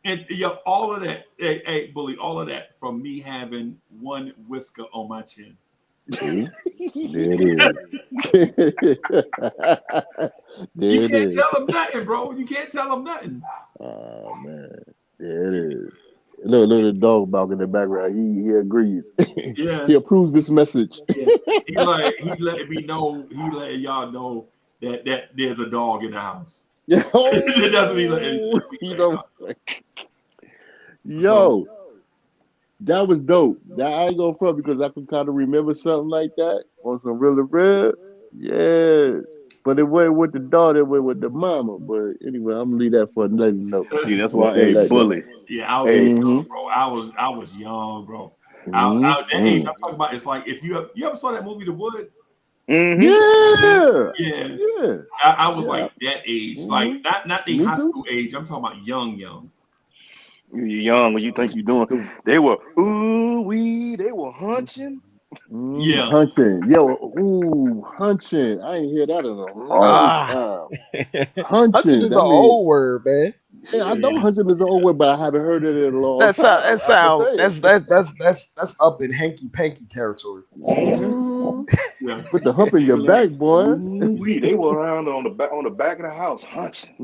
And all of that, hey, bully, all of that from me having one whisker on my chin. See? There it is. You can't tell them nothing, bro. You can't tell them nothing. Oh man, there it is. Look, the dog bark in the background. He agrees. Yeah, he approves this message. Yeah. He let me know. He let y'all know that there's a dog in the house. That's what he let Yo, that was dope. That I ain't gonna front because I can kind of remember something like that on some really real. Yeah. But it went with the daughter, it went with the mama. But anyway, I'm gonna leave that for another note. See, that's why, hey, bully. Yeah, I was young, bro. I was young, bro. That age I'm talking about is like if you ever saw that movie The Wood? Yeah. I was like that age, like not the high school age. I'm talking about young. You're young when you think you're doing. They were they were hunching. Yeah, hunching. Yo, hunching. I ain't hear that in a long time. Hunching is an old word, man. Yeah, I know hunching is an old word, but I haven't heard it in a long time. That's up in hanky panky territory. Yeah. Put the hump in your back, boy. They were around on the back of the house hunching.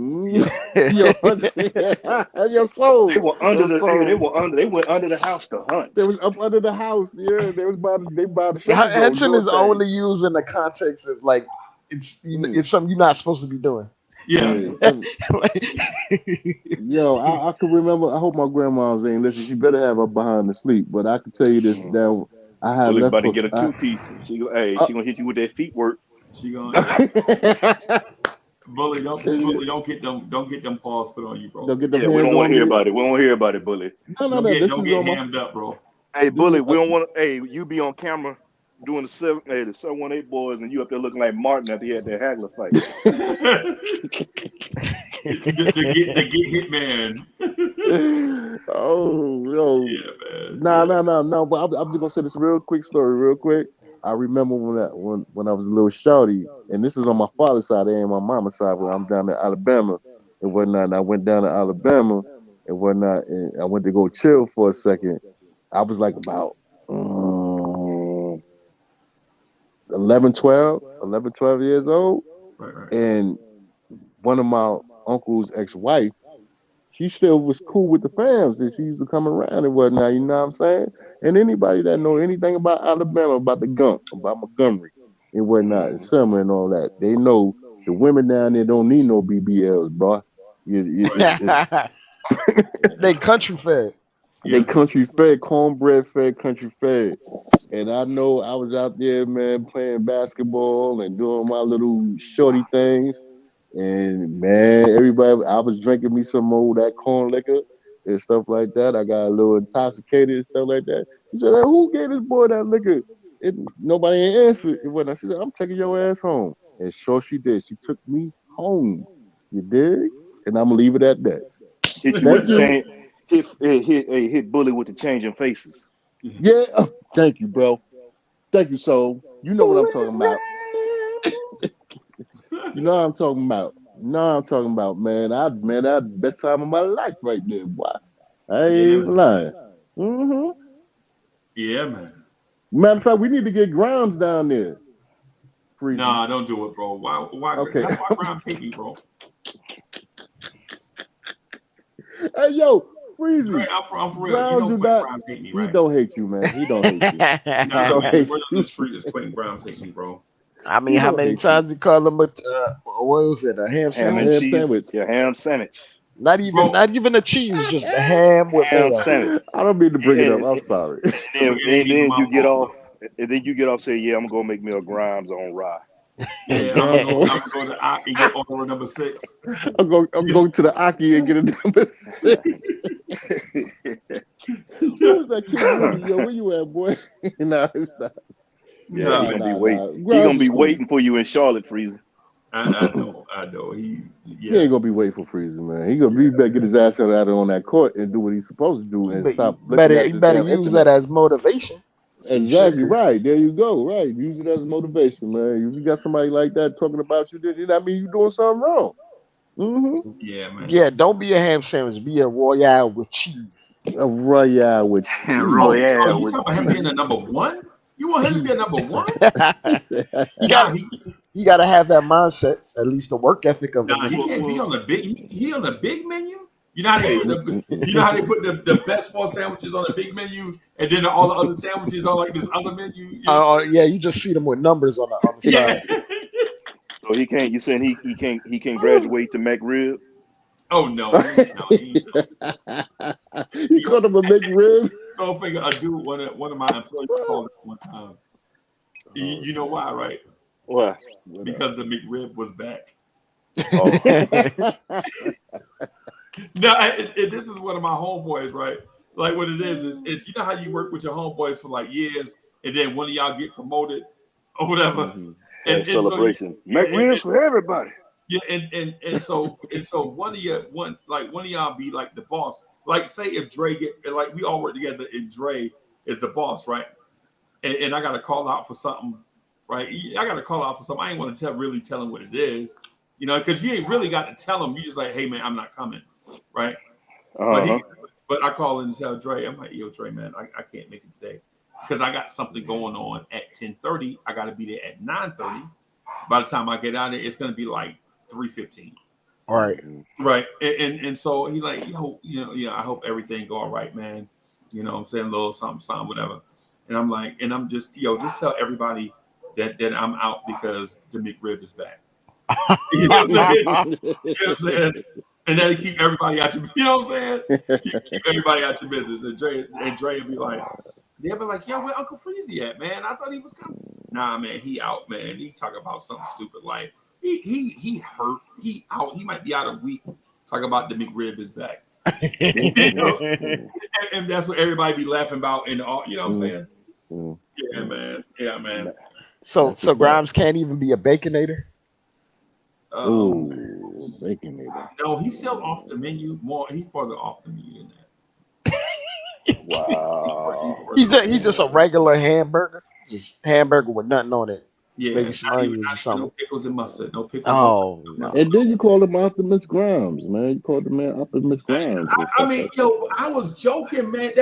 Your soul. They were under they went under the house to hunt. They was up under the house. Yeah, they by the hunching is only used in the context of like it's something you're not supposed to be doing. Yeah. Yo, I can remember. I hope my grandma's ain't listening. She better have her behind the sleep. But I can tell you this down. I had left. Everybody get a 2-piece. She gonna hit you with that feet work. She gonna. Bully, don't get them paws put on you, bro. Don't get them we don't want to hear about it. We don't want to hear about it, bully. No. Don't get hammed up, bro. Hey, bully, we don't want to. Hey, you be on camera doing the 718 boys, and you up there looking like Martin after he had that haggler fight. the get hit man. Oh no. Yeah, man. No. But I'm just gonna say this real quick story, real quick. I remember when I was a little shorty, and this is on my father's side and my mama's side, where I'm down in Alabama and whatnot. And I went down to Alabama and whatnot, and I went to go chill for a second. I was like about 11, 12 years old. Right. And one of my uncle's ex-wife, she still was cool with the fams, and she used to come around and whatnot, you know what I'm saying? And anybody that know anything about Alabama, about the gump, about Montgomery and whatnot, and summer and all that, they know the women down there don't need no BBLs, bro. They country fed. They country fed, cornbread fed, country fed. And I know I was out there, man, playing basketball and doing my little shorty things. And man, everybody, I was drinking me some more of that corn liquor and stuff like that. I got a little intoxicated and stuff like that. He said, hey, who gave this boy that liquor? Nobody answered. And when I said, I'm taking your ass home. And sure she did. She took me home. You dig? And I'm going to leave it at that. Hit you with the chain. Hit bully with the changing faces. Yeah. Oh, thank you, bro. Thank you, soul. You know what I'm talking about. You know what I'm talking about. Man. That best time of my life right there, boy. I ain't even lying. Mm-hmm. Yeah, man. Matter of fact, we need to get Grimes down there. Freezy. Nah, don't do it, bro. Why? Okay. That's why Grimes hate me, bro. Hey, yo, Freezy. Right, I'm for real. Grimes hate me, right? He don't hate you, man. He don't hate you. Nah, don't hate you. The street is Quentin Grimes hate me, bro. I mean, how many times you call him what was it? A ham sandwich? Yeah, ham sandwich. Not even a cheese, just a ham with ham sandwich. I don't mean to bring it up. I'm sorry. And then you get off. And then you get off. Say, yeah, I'm gonna go make me a Grimes on rye. Yeah, I'm gonna go to Aki and get order number 6. I'm going to the Aki and get a number 6. Who was that Kid Woody? Yo, where you at, boy? Nah, stop. Yeah, he gonna be waiting. He Grimes gonna be is cool. waiting for you in Charlotte, Freezer. I know. He ain't gonna be waiting for Freezer, man. He better get his ass out on that court and do what he's supposed to do and stop looking at You the better damn use internet. that as motivation. Exactly right. There you go. Right, use it as motivation, man. If you got somebody like that talking about you, then that means you're doing something wrong. Mm-hmm. Yeah, man. Yeah, don't be a ham sandwich. Be a royale with cheese. A royale with cheese. Royale you with talking about him being a number 1? You want him to be a number 1? You gotta have that mindset, at least the work ethic of it. He can't be on the big. He on the big menu. You know how they put the best 4 sandwiches on the big menu, and then all the other sandwiches on like this other menu. Yeah, you just see them with numbers on the side. So he can't. You saying he can't graduate to McRib? Oh no. You called him a McRib? So figure a dude, one of my employees called him one time. You know why, right? Why? Because the McRib was back. Oh. No, this is one of my homeboys, right? Like what it is you know how you work with your homeboys for like years, and then one of y'all get promoted or whatever. Mm-hmm. And celebration. McRibs for everybody. Yeah, and so one of y'all be like the boss. Like say if Dre like we all work together and Dre is the boss, right? And I gotta call out for something, right? I gotta call out for something. I ain't want to really tell him what it is, because you ain't really got to tell him. You just like, hey man, I'm not coming, right? Uh-huh. But I call in and tell Dre, I'm like, yo, Dre, man, I can't make it today because I got something going on at 10:30. I got to be there at 9:30. By the time I get out of there, it's gonna be like 3:15. All right. Right. And so he like, yo, I hope everything go all right, man. I'm saying a little something, whatever. And I'm like, and I'm just, just tell everybody that I'm out because the McRib is back. You know what I'm saying? And then keep everybody out your, what I'm saying? Keep everybody out your business. And Dre will be like, they'll be like, yo, where Uncle Freezy at, man? I thought he was coming. Nah, man, he out, man. He talking about something stupid like he hurt. He out. He might be out a week. Talk about the McRib is back. And that's what everybody be laughing about in all, you know what I'm saying? Yeah, man. Yeah, man. So Grimes can't even be a baconator. Baconator. No, he's still off the menu. He's farther off the menu than that. Wow. He's just a regular hamburger, just hamburger with nothing on it. Yeah, maybe some onions or something. No pickles and mustard. No pickles. Oh, no. And then you call him Optimus Grimes, man. You called the man Optimus Grimes. I mean, I was joking, man.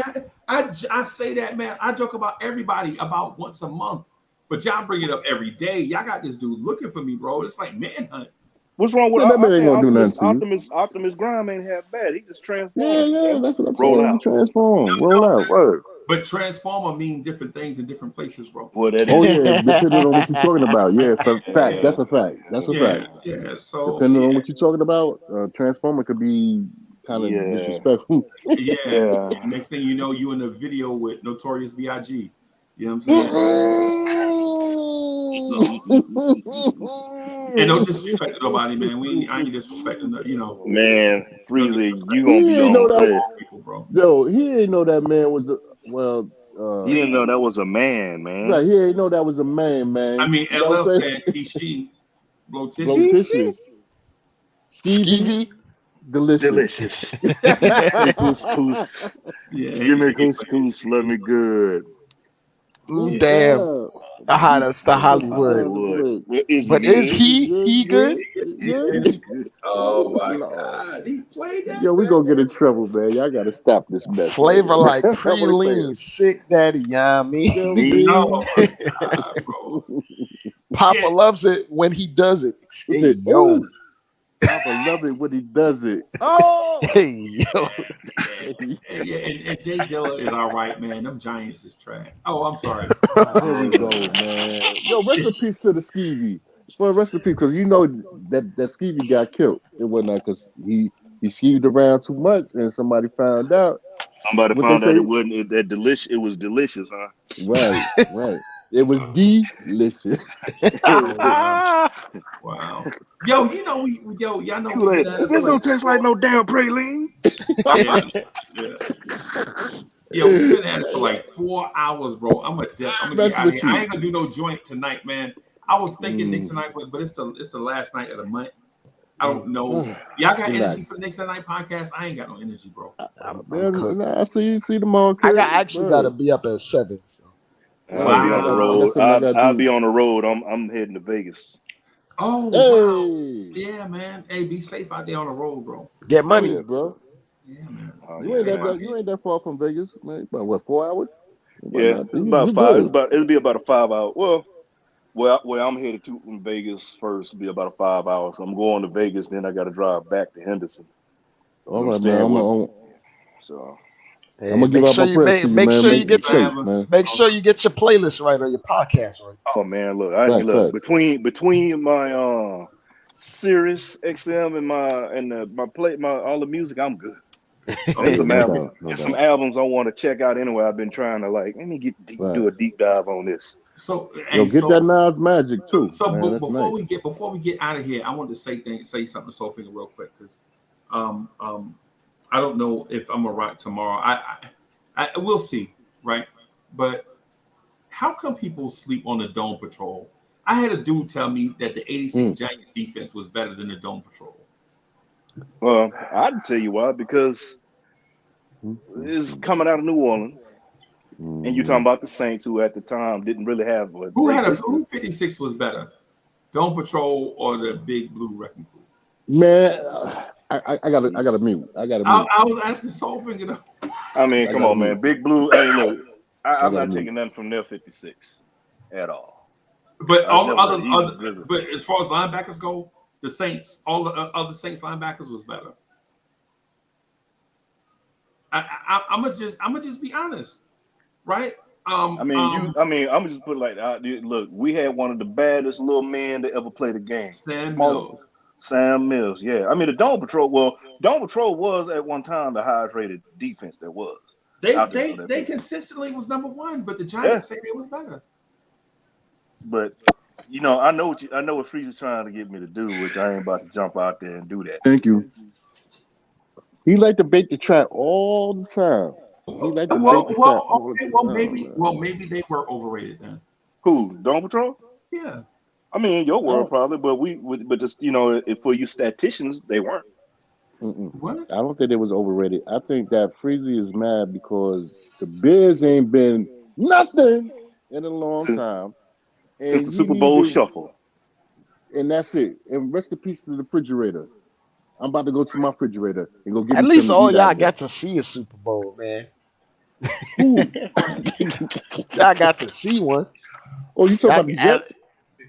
I say that, man. I joke about everybody about once a month, but y'all bring it up every day. Y'all got this dude looking for me, bro. It's like manhunt. What's wrong with that man ain't gonna do nothing to you. Optimus Grime ain't half bad. He just transformed. Yeah, that's what I'm roll saying. Out. Transform, roll out, word. But transformer mean different things in different places, bro. Well, that oh yeah, depending on what you're talking about. Yeah, fact. That's a fact. That's a fact. Yeah. So depending on what you're talking about, transformer could be kind of disrespectful. Yeah. Next thing you know, you in a video with Notorious B.I.G. You know what I'm saying? And no disrespect to nobody, man. I ain't disrespecting the, Man, Freezy, you gonna be on that people, bro. Yo, he ain't know that man was he didn't know that was a man. Right, he ain't know that was a man. I mean, LL said she blow tissues. Stevie, delicious. Couscous. Yeah, give me couscous, let me good. Damn. That's the Hollywood. Is he good? Oh my God, he played that. Yo, we gonna get in trouble, man. Y'all gotta stop this mess. Flavor like pre-lean, sick daddy, yummy. Oh my God, bro. Papa loves it when he does it. Hey, yo. Papa love it when he does it. Oh, hey, yo. And Jay Dilla is all right, man. Them Giants is trash. Oh, I'm sorry. Here we go, man. Yo, rest in peace to the Skeevy. Well, rest in peace, because you know that Skeevy got killed. It wasn't because he skeeved around too much and somebody found out. Somebody found out it wasn't that delicious. It was delicious, huh? Right. It was delicious. Wow. Yo, you know y'all know we've been at it for This like don't taste like no damn praline. yeah, yeah. We've been at it for like 4 hours, bro. I'm gonna get out of here. I ain't gonna do no joint tonight, man. I was thinking next night, but it's the last night of the month. I don't know. Y'all got energy for the next night podcast? I ain't got no energy, bro. I see tomorrow. I actually got to be up at 7. So. I'll be on the road. I'll be on the road. I'm heading to Vegas. Oh wow. Yeah, man. Hey, be safe out there on the road, bro. Get money, bro. Yeah, man. You ain't that far from Vegas, man. About what, 4 hours? Yeah, about 5. It'll be about a 5 hour. Well, I'm headed to Vegas first. It'll be about a 5 hours. I'm going to Vegas, then I got to drive back to Henderson. All right, man. So. Hey, I'm gonna give out my prayers to you, man. Make sure you get your playlist right or your podcast right. Oh man, look, between my Sirius XM and my all the music, I'm good. There's some albums I want to check out anyway. I've been trying to let me do a deep dive on this. So get that Nas Magic too. So man, before we get out of here, I want to say something to Soulfinger real quick because I don't know if I'm gonna rock tomorrow. I we'll see, right? But how come people sleep on the Dome Patrol? I had a dude tell me that the '86 Giants defense was better than the Dome Patrol. Well, I'd tell you why, because it's coming out of New Orleans, and you're talking about the Saints, who at the time didn't really have who 56 was better, Dome Patrol or the Big Blue Wrecking Crew? Man, I gotta mute. I was asking Soulfinger though. I mean, come on, man. Big Blue. Hey, look, I'm not taking nothing from their 56 at all. But but as far as linebackers go, the Saints, all the other Saints linebackers was better. I'm gonna just be honest, right? I'm gonna just put it like that. Look, we had one of the baddest little men to ever play the game. Sam Mills, yeah. I mean, the Dome Patrol was at one time the highest rated defense there was. They consistently was number one, but the Giants say they was better. But I know what Freeze's trying to get me to do, which I ain't about to jump out there and do that. Thank you. He like to bait the trap all the time. He like to bait the trap all the time. Maybe they were overrated then. Who? Dome Patrol? Yeah. I mean, in your world probably, but just for you statisticians, they weren't. What? I don't think it was overrated. I think that Freezy is mad because the Bears ain't been nothing in a long time. Since the Super Bowl shuffle. And that's it. And rest in peace to the refrigerator. I'm about to go to my refrigerator and go get at least all y'all got to see a Super Bowl, man. Y'all got to see one. Oh, you talking about the Jets?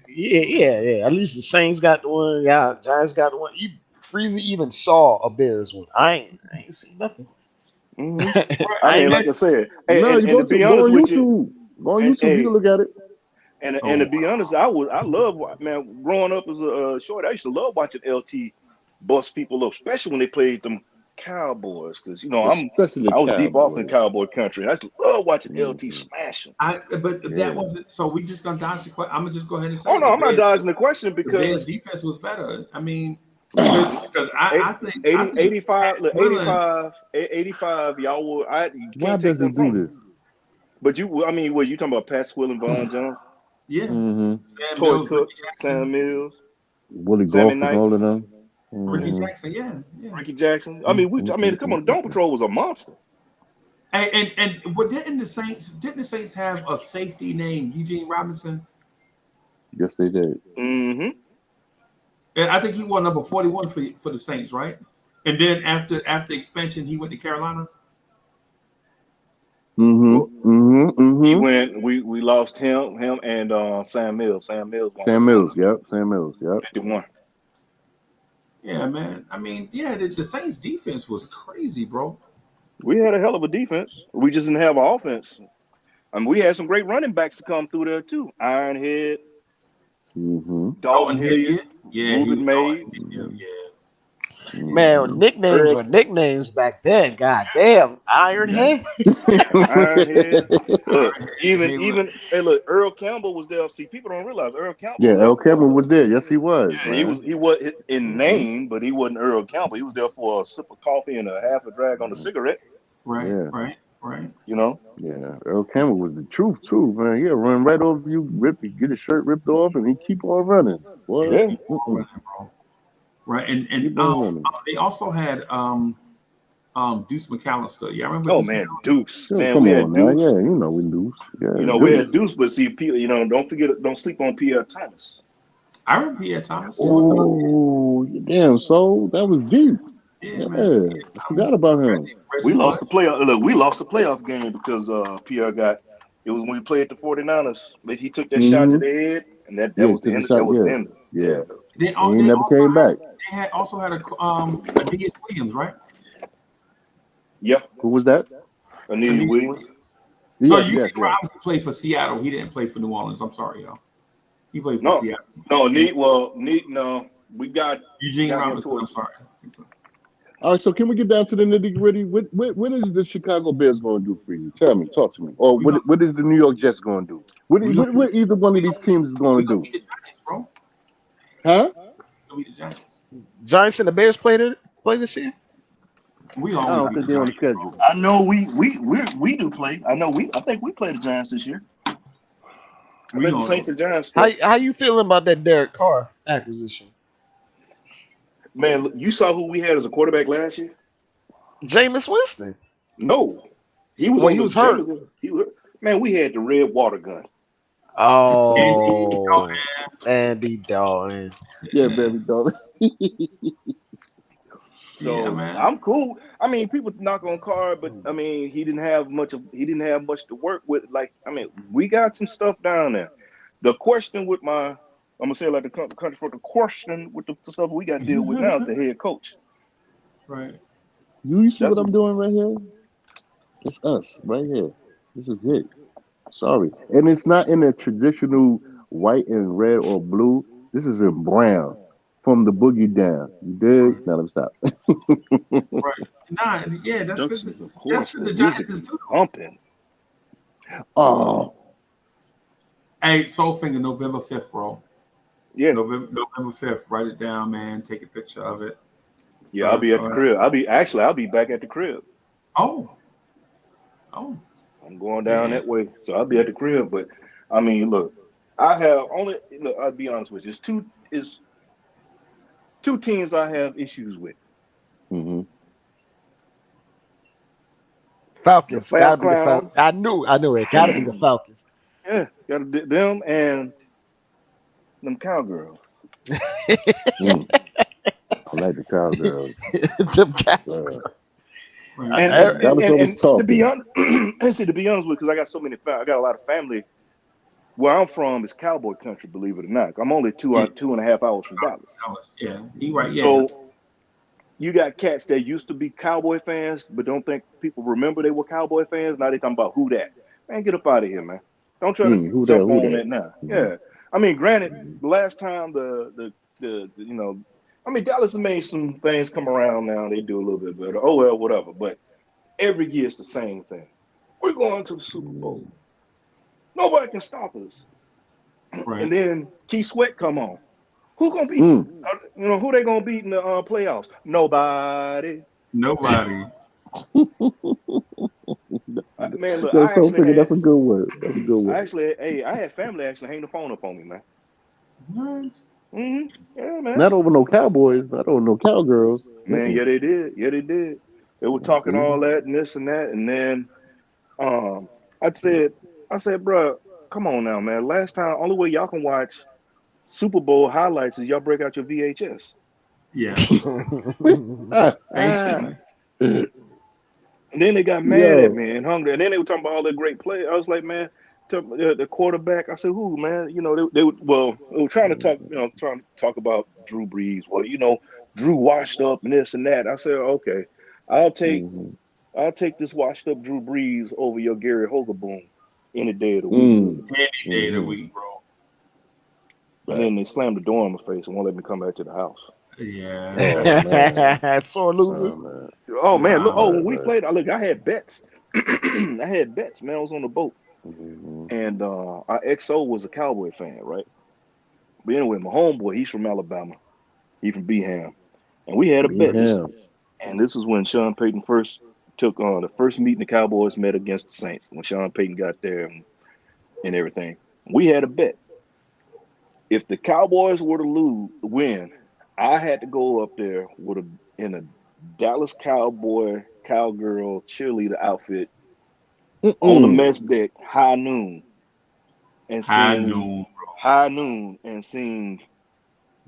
Yeah. At least the Saints got the one. Yeah, Giants got the one. Freezy even saw a Bears one. I ain't seen nothing. I mean, like I said, no, you go on YouTube. Go on YouTube, you can look at it. And to be honest, I love, man, growing up as a short, I used to love watching LT bust people up, especially when they played them Cowboys, because I was deep off in Cowboy country. I used to love watching LT smash them. That wasn't. So we just gonna dodge the question. I'm gonna just go ahead and say. Oh no, I'm not dodging the question because the Bears defense was better. I mean, because I think 85, y'all will. You can't take them from this. But you talking about Pat Swill and Vaughn Jones? Yeah. Toy Cook, Sam Mills, Willie Golf, all of them. Ricky Jackson, yeah. Ricky Jackson. I mean, come on, Dome Patrol was a monster. And what didn't the Saints have a safety named Eugene Robinson? Yes, they did. And I think he won number 41 for the Saints, right? And then after expansion, he went to Carolina. He went. We lost him and Sam Mills. Sam Mills, yep. 51. Yeah, man. I mean, the Saints defense was crazy, bro. We had a hell of a defense. We just didn't have an offense. I mean, we had some great running backs to come through there too. Ironhead, Dalton Hilliard, Ruben Mays. Man, nicknames Earl, were nicknames back then. God damn, Iron Head. Ironhead. Look, Hey, look, hey, look, Earl Campbell was there. See, people don't realize Earl Campbell Yeah, was there L. for. Cameron was there. Yes, he was, Yeah, man. he was in Hmm. name, but he wasn't Earl Campbell. He was there for a sip of coffee and a half a drag on a cigarette. right, Yeah, right. You know. yeah. Earl Cameron was the truth too, man. He'll run right over you, get his shirt ripped off, and he keep on running. What? Yeah. Keep on running, bro. Right, and Keep on running. they also had Deuce McAllister. Yeah, I remember Oh Deuce man, McAllister. Deuce. Yeah, Man, come we on had now. Deuce. Yeah, you know we lose. You Yeah, know, we Deuce. had Deuce, but see, people, don't sleep on Pierre Thomas. I remember Pierre Thomas too. Oh, damn! So that was deep. Yeah, Yeah, man. Pierre I forgot Thomas, about him. We Reggie lost Bush. the playoff. Look, we lost the playoff game because Pierre got. It was when we played the 49ers. But he took that shot to Hmm. the head, and that Yeah, was the took a end. That shot. was the Yeah, end. yeah. Yeah. And he They never also came back. had a Aeneas Williams, right? Yeah. Who was that? Anelia Aeneas Williams. Williams. So Yes, you yes, yes. obviously played for Seattle. He didn't play for New Orleans. I'm sorry, y'all. He played for No, Seattle. no, Yeah. Neat. No, we got Eugene him Robinson. I'm towards. sorry. All right, so can we get down to the nitty gritty? What is the Chicago Bears going to do for you? Tell me, talk to me. Or We gonna what is the New York Jets going to do? we gonna What either one we of these gonna teams is going we to gonna do? beat the Giants, bro. Huh? We gonna beat the Giants. Giants and the Bears play this year. We I always don't beat think the they're on the Giants, schedule. bro. I know we do play. I think we play the Giants this year. I We think the gonna Saints and Giants How play. how you feeling about that Derek Carr acquisition? Man, look, you saw who we had as a quarterback last year. Jameis Winston. No, he was Well, on he the was hurt. James. Man, we had the red water gun. Andy Oh, Dalton. Andy Dalton. Yeah, Yeah, baby, don't. yeah, So man. I'm cool. I mean, people knock on Carr, but I mean, he didn't have much to work with. Like, I mean, we got some stuff down there. The question with I'm gonna say it like the country for the question with the stuff we got to deal with now is the head coach. Right. You see what That's I'm doing right here? It's us right here. This is it. Sorry, and it's not in a traditional white and red or blue. This is in brown from the boogie down. You dig? Right. Now let me stop. Right. Nah, yeah, Junctions, of that's course. because The the music Giants is is too. pumping. Oh, Hey, Soulfinger, November 5th, bro. Yeah, November 5th. Write it down, man. Take a picture of it. yeah. I'll be at the Uh, crib. I'll be back at the crib. oh, oh, I'm going down yeah. that way, so I'll be at the crib. But I mean, look, I have only look. I'll be honest with you. It's two teams I have issues with. hmm. The Falcons. Fab Gotta be the Falcons. Clowns. I knew it. Gotta be the Falcons. Yeah, got them and them cowgirls. Mm. I like the cowgirls. Them Cow- Right. And I- and, and, Dallas and, always and to be talking. honest, and see, to be honest with, because I got so many, I got a lot of family. Where I'm from is cowboy country, believe it or not. I'm only Yeah. 2.5 hours from Dallas. Dallas. Yeah. He right. Yeah. So you got cats that used to be cowboy fans, but don't think people remember they were cowboy fans. Now they talking about who that. Man, get up out of here, man. Don't try to Who that? jump Who on that? that now. Hmm. Yeah. I mean, granted, the last time I mean, Dallas has made some things come around now. They do a little bit better. Oh well, whatever. But every year it's the same thing. We're going to the Super Bowl. Nobody can stop us. Right. And then Keith Sweat come on. Who gonna beat? Mm. Who they gonna beat in the playoffs? Nobody. Nobody. Man, look, That's so figure. That's a good word. That's a good word. I had family actually hang the phone up on me, man. What? Yeah, man. Not over no cowboys. Not over no cowgirls. Man, Mm-mm. yeah, they did. Yeah, they did. They were talking See? all that and this and that, and then um, I said, bro, come on now, man. Last time, only way y'all can watch Super Bowl highlights is y'all break out your VHS. Yeah. Hey, Steve. And then they got mad at Yo. me and hungry. And then they were talking about all that great play. I was like, man, the quarterback. I said, who, man? They were trying to talk, about Drew Brees. Well, Drew washed up and this and that. I said, okay, I'll take Mm-hmm. this washed up Drew Brees over your Gary Hogaboom any day of the week. Mm. Any day of the Mm-hmm. week, bro. And then they slammed the door in my face and won't let me come back to the house. Yeah. Oh man. Sore losers. Oh man. Oh man, look! Oh, Wow. when we Man. played, I had bets. I had bets, man. I was on the boat, Mhm. and our XO was a Cowboy fan, right? But anyway, my homeboy, he's from Alabama. He from Beham, and we had a Be bet. him. And this was when Sean Payton first took on the first meeting the Cowboys met against the Saints. When Sean Payton got there and everything, we had a bet. If the Cowboys were to win, I had to go up there in a Dallas Cowboy cowgirl cheerleader outfit on the Mm-mm. mess deck, High noon. high noon and sing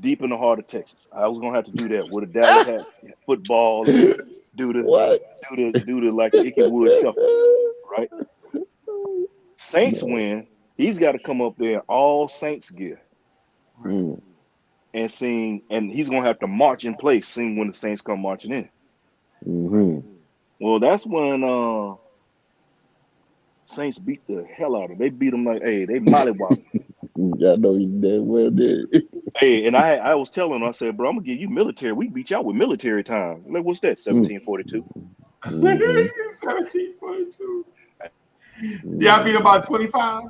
deep in the heart of Texas. I was gonna have to do that with a Dallas hat, football, and do the What? do the like the Icky Wood shuffle, right? Saints No. win, he's got to come up there in all Saints gear Right. Mm. and sing, and he's gonna have to march in place, sing when the Saints come marching in. Mm-hmm. Well, that's when Saints beat the hell out of them. They beat them like, hey, they mollywopped. I know you damn well did. Hey, and I was telling him, I said, bro, I'm gonna give you military. We beat y'all with military time. Like, what's that? Mm. 1742. Mm-hmm. 1742. Yeah, I beat Mm-hmm. about 25.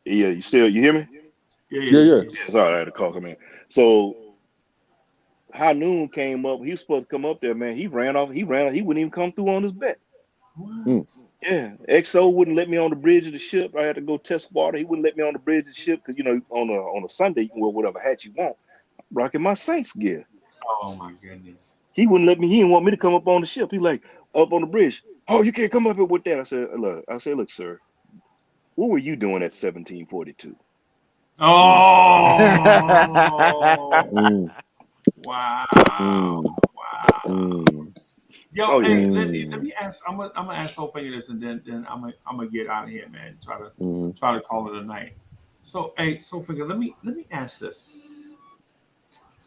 Yeah, you hear me? Yeah, Yeah, yeah, yeah. yeah. It's all right to call him in. So High Noon came up. He was supposed to come up there, man. He ran off. He wouldn't even come through on his bet. Mm. What? Yeah, XO wouldn't let me on the bridge of the ship. I had to go test water. He wouldn't let me on the bridge of the ship because on a Sunday you can wear whatever hat you want. I'm rocking my Saints gear. Oh my goodness. He wouldn't let me. He didn't want me to come up on the ship. He like up on the bridge. Oh, you can't come up here with that. Look, sir. What were you doing at 1742? Oh Mm. wow. Mm. Wow. Mm. Yo, Oh hey, yeah. let Mm. me ask. I'm gonna ask Sophia this, and then I'm gonna get out of here, man. Mm. Try to call it a night. So, hey, Sophia, let me ask this.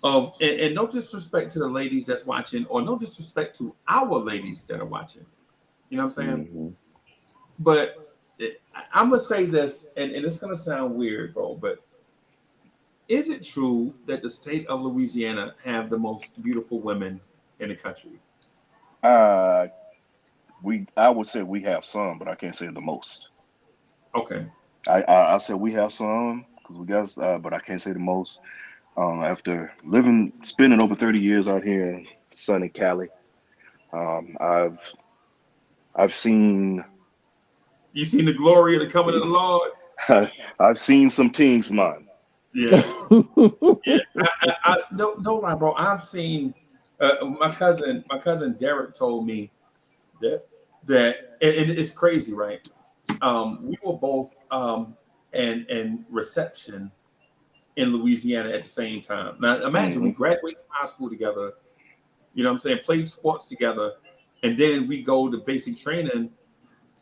And no disrespect to the ladies that's watching, or no disrespect to our ladies that are watching. You know what I'm saying? Mm-hmm. But I'm gonna say this, and it's gonna sound weird, bro. But is it true that the state of Louisiana have the most beautiful women in the country? Uh, I would say we have some, but I can't say the most. Okay. I said we have some because we got, but I can't say the most. After spending over 30 years out here in sunny Cali, um, I've I've seen You seen the glory of the coming of the Lord? I've seen some teams, man. Yeah. Yeah. Don't lie, bro. I've seen my cousin Derek told me that and it's crazy, right? We were both and reception in Louisiana at the same time. Now imagine we Hmm. graduated from high school together, you know what I'm saying, played sports together, and then we go to basic training,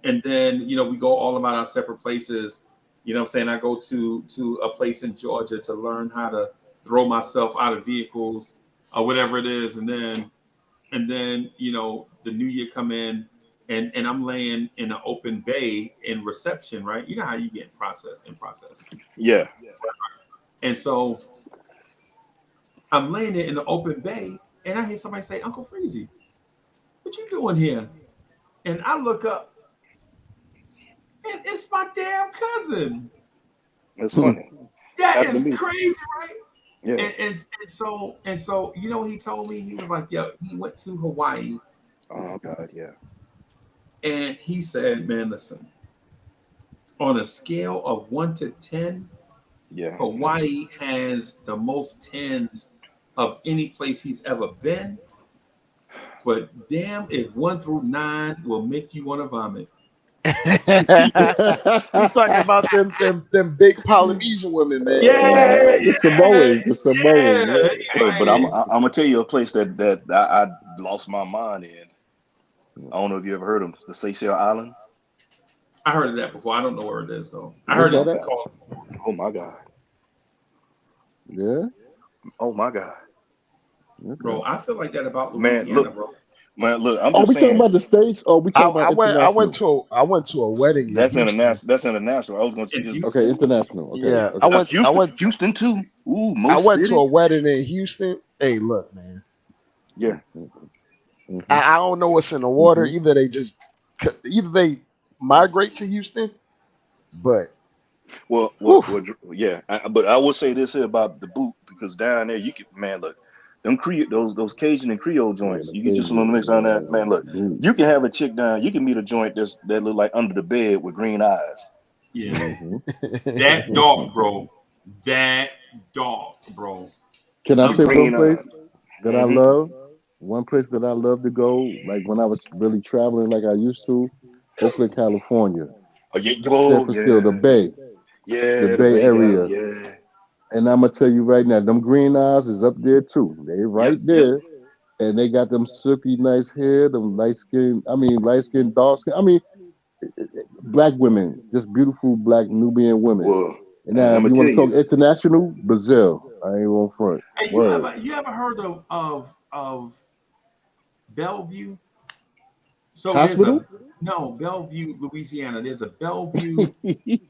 and then we go all about our separate places. You know what I'm saying? I go to a place in Georgia to learn how to throw myself out of vehicles or whatever it is, and then the new year come in, and I'm laying in an open bay in reception, right? You know how you get in process. Yeah. And so I'm laying there in the open bay, and I hear somebody say, "Uncle Freezy, what you doing here?" And I look up, and it's my damn cousin. It's funny. That Happened is to me. crazy, right? Yeah. And so you know what he told me? He was like, "Yo, he went to Hawaii, Oh God, yeah. and he said, man, listen, on a scale of 1 to 10, Yeah. Hawaii has the most tens of any place he's ever been. But damn, if 1 through 9 will make you want to vomit." You talking about them big Polynesian women, man? Yeah, The yeah, Samoans. The Samoans. yeah. Yeah. He's Hey, but I'm like, I'm gonna tell you a place that I lost my mind in. I don't know if you ever heard of the Seychelles Islands. I heard of that before. I don't know where it is though. I Where's heard Oh that it at? God. called. Oh my God. Yeah. Oh my God. Bro, Okay. I feel like that about Man, Louisiana, look, bro. Man, look, I'm Are just we talking saying about the states or are we talking about international? I went to a wedding in that's Houston. international. That's international. I was going to In just Okay, Houston? international. Okay, Yeah, okay. Houston too. Ooh, I Most went to City. a wedding in Houston. Hey, look, man. Yeah. Mm-hmm. I don't know what's in the water. Mm-hmm. Either they migrate to Houston, but Yeah. But I will say this here about the boot because down there you can, man, look, them those Cajun and Creole Yeah, joints. the You get just a little Cajun. mix down there, man. Look, Boots. you can have a chick down. You can meet a joint that look like under the bed with green eyes. Yeah. Mm-hmm. That dog, bro. That dog, bro. Can I I'm say talking. one Green eyes. place that I Mm-hmm. love? One place that I love to go, like when I was really traveling like I used to, Oakland, California, San Francisco, the Yeah. Bay, the Yeah, the Bay Bay got 'em. Area. Yeah. And I'm gonna tell you right now, them green eyes is up there too. They right Yep. there. And they got them silky nice hair, them light skin, dark skin. Black women, just beautiful black Nubian women. Well, And and now, I'm if gonna you tell want to talk you. international, Brazil. I ain't on front. Hey, Word. you ever heard of Bellevue? So there's Hospital? a no Bellevue, Louisiana. There's a Bellevue.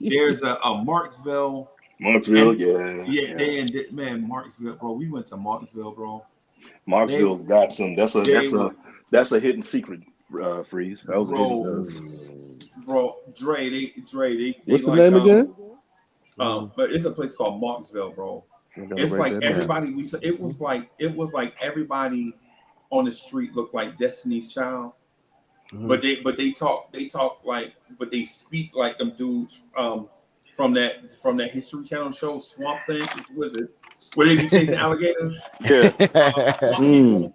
There's a Marksville, Montreal, and yeah, yeah, yeah. they in man Marksville, bro. We went to Marksville, bro. They Marksville's got some. they were That's a hidden secret. Freeze. That was a hidden. bro, Mm. Dre, they What's the like name again? but it's a place called Marksville, bro. I gotta It's write like that down. everybody we said it was like everybody on the street looked like Destiny's Child. Mhm. But they talk like but they speak like them dudes from that History Channel show Swamp Thing. Was it where they be chasing alligators? Yeah. Swamp Mm. people,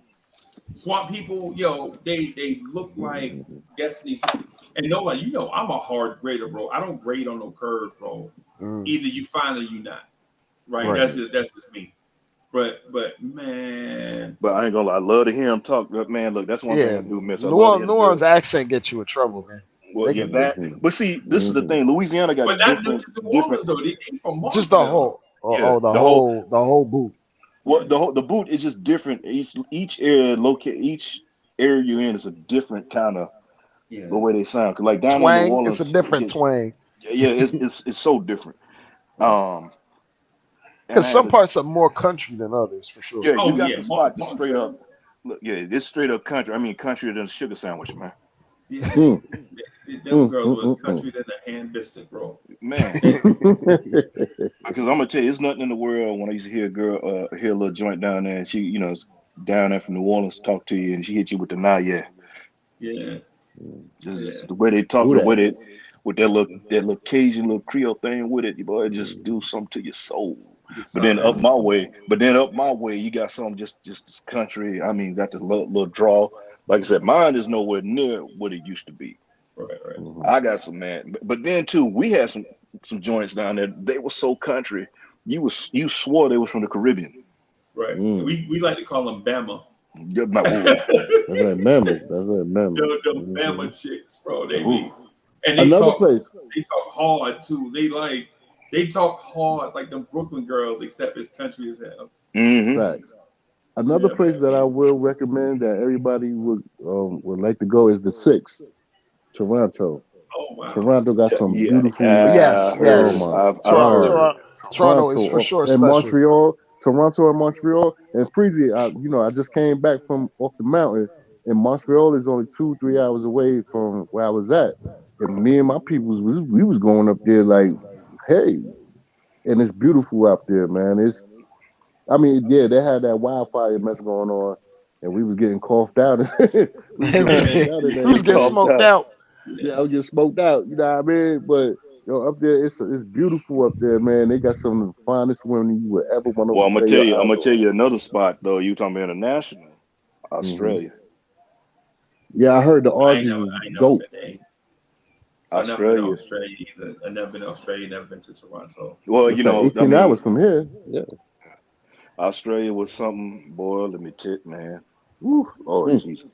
swamp people, yo, they look like Destiny's. And no, like I'm a hard grader, bro. I don't grade on no curve, bro. Mm, Either you fine or you not. Right? right. That's just me. But man, But I ain't gonna lie. I love to hear him talk. But man, look, that's one thing Yeah, I do miss. I love to hear New the girl. Orleans accent gets you in trouble, man. Well, They yeah, can that. Mm-hmm. But see, this is the Mm-hmm. thing. Louisiana but got not just New different. Orleans though. They from just the Marksville. whole, Yeah, the whole boot. well, Yeah. the boot is just different. Each area each area you're in is a different kind of the Yeah. way they sound. 'Cause like down in New Twang, it's a Orleans, it different gets twang. yeah, it's so different. Um, and Because I had some a parts are more country than others, for sure. yeah, you Oh got yeah, some spot just straight up. Marksville. Look, yeah, this straight up country. I mean, country than a sugar sandwich, man. Yeah, Mm. them Mm, girls mm, was mm, mm. country than a hand biscuit, bro. Man, They, because I'm gonna tell you, it's nothing in the world when I used to hear a girl, hear a little joint down there, and she, is down there from New Orleans, talk to you, and she hit you with the nah, yeah. yeah, This is yeah. the way they talk, Who the way that? they with that little Cajun little Creole thing with it, boy, it just do something to your soul. It But then up sounds my way, you got some just this country. I mean, got the little draw. Like I said, mine is nowhere near what it used to be. right. Mm-hmm. I got some man, but then too, we had some joints down there. They were so country. You swore they was from the Caribbean. Right. Mm. We like to call them Bama. Yeah, my whoa, That's like mammoth. That's like mammoth. Them Mm-hmm. Bama chicks, bro. They whoa. be and Another place. they talk hard too. They talk hard like them Brooklyn girls, except it's country as hell. Mm-hmm. Facts. Another Yeah, place that man. I will recommend that everybody would like to go is the Six, Toronto. Oh wow. Toronto got some Yeah, beautiful. Yes, I Oh heard. yes. my I've God, heard. Toronto is for Toronto sure and special. Montreal, Toronto and Montreal and Freezy. I just came back from off the mountain, and Montreal is only 2-3 hours away from where I was at. And me and my people, we was going up there like, hey, and it's beautiful up there, man. Yeah, they had that wildfire mess going on, and we was getting coughed out. We was It getting was, coughed Yeah, out in we that was getting heat. Coughed smoked out. out. Yeah, yeah. I was getting smoked out. You know what I mean? But up there, it's beautiful up there, man. They got some of the finest women you would ever want Well, to lay your I'm eyes gonna tell on. you another spot though. You talking about international, Hmm. Australia, Yeah, I heard the I ain't Aussies never is I ain't never dope. been there. So I never been to Australia. Australia either. I never been to Australia, never been to Toronto. Well, It's like I 18 mean, hours from here. Yeah. Australia was something, boy. Let me tell man. Woo, oh Mm, Jesus.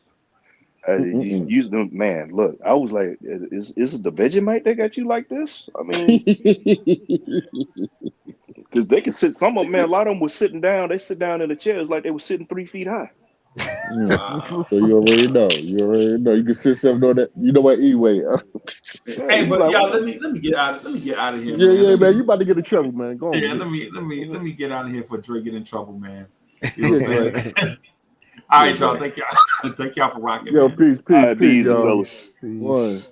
mm, Man, look, I was like, is it the Vegemite that got you like this? I mean, mm. because they can sit, some of them, man, a lot of them was sitting down, they sit down in the chairs like they were sitting 3 feet high. So you already know. You already know. You can sit something on that. You know what? Anyway. Hey, but like, y'all, let me get out. Let me get out of here, Yeah, man. yeah, man. You about to get in trouble, man. Go on, Yeah, man. let me get out of here for Dre get in trouble, man. You know Yeah, what I'm Dre. saying? All Yeah, right, y'all. Dre. Thank y'all. Thank y'all for rocking, Yo, man. peace, All peace, right, be peace, easy, y'all. fellas. peace. One.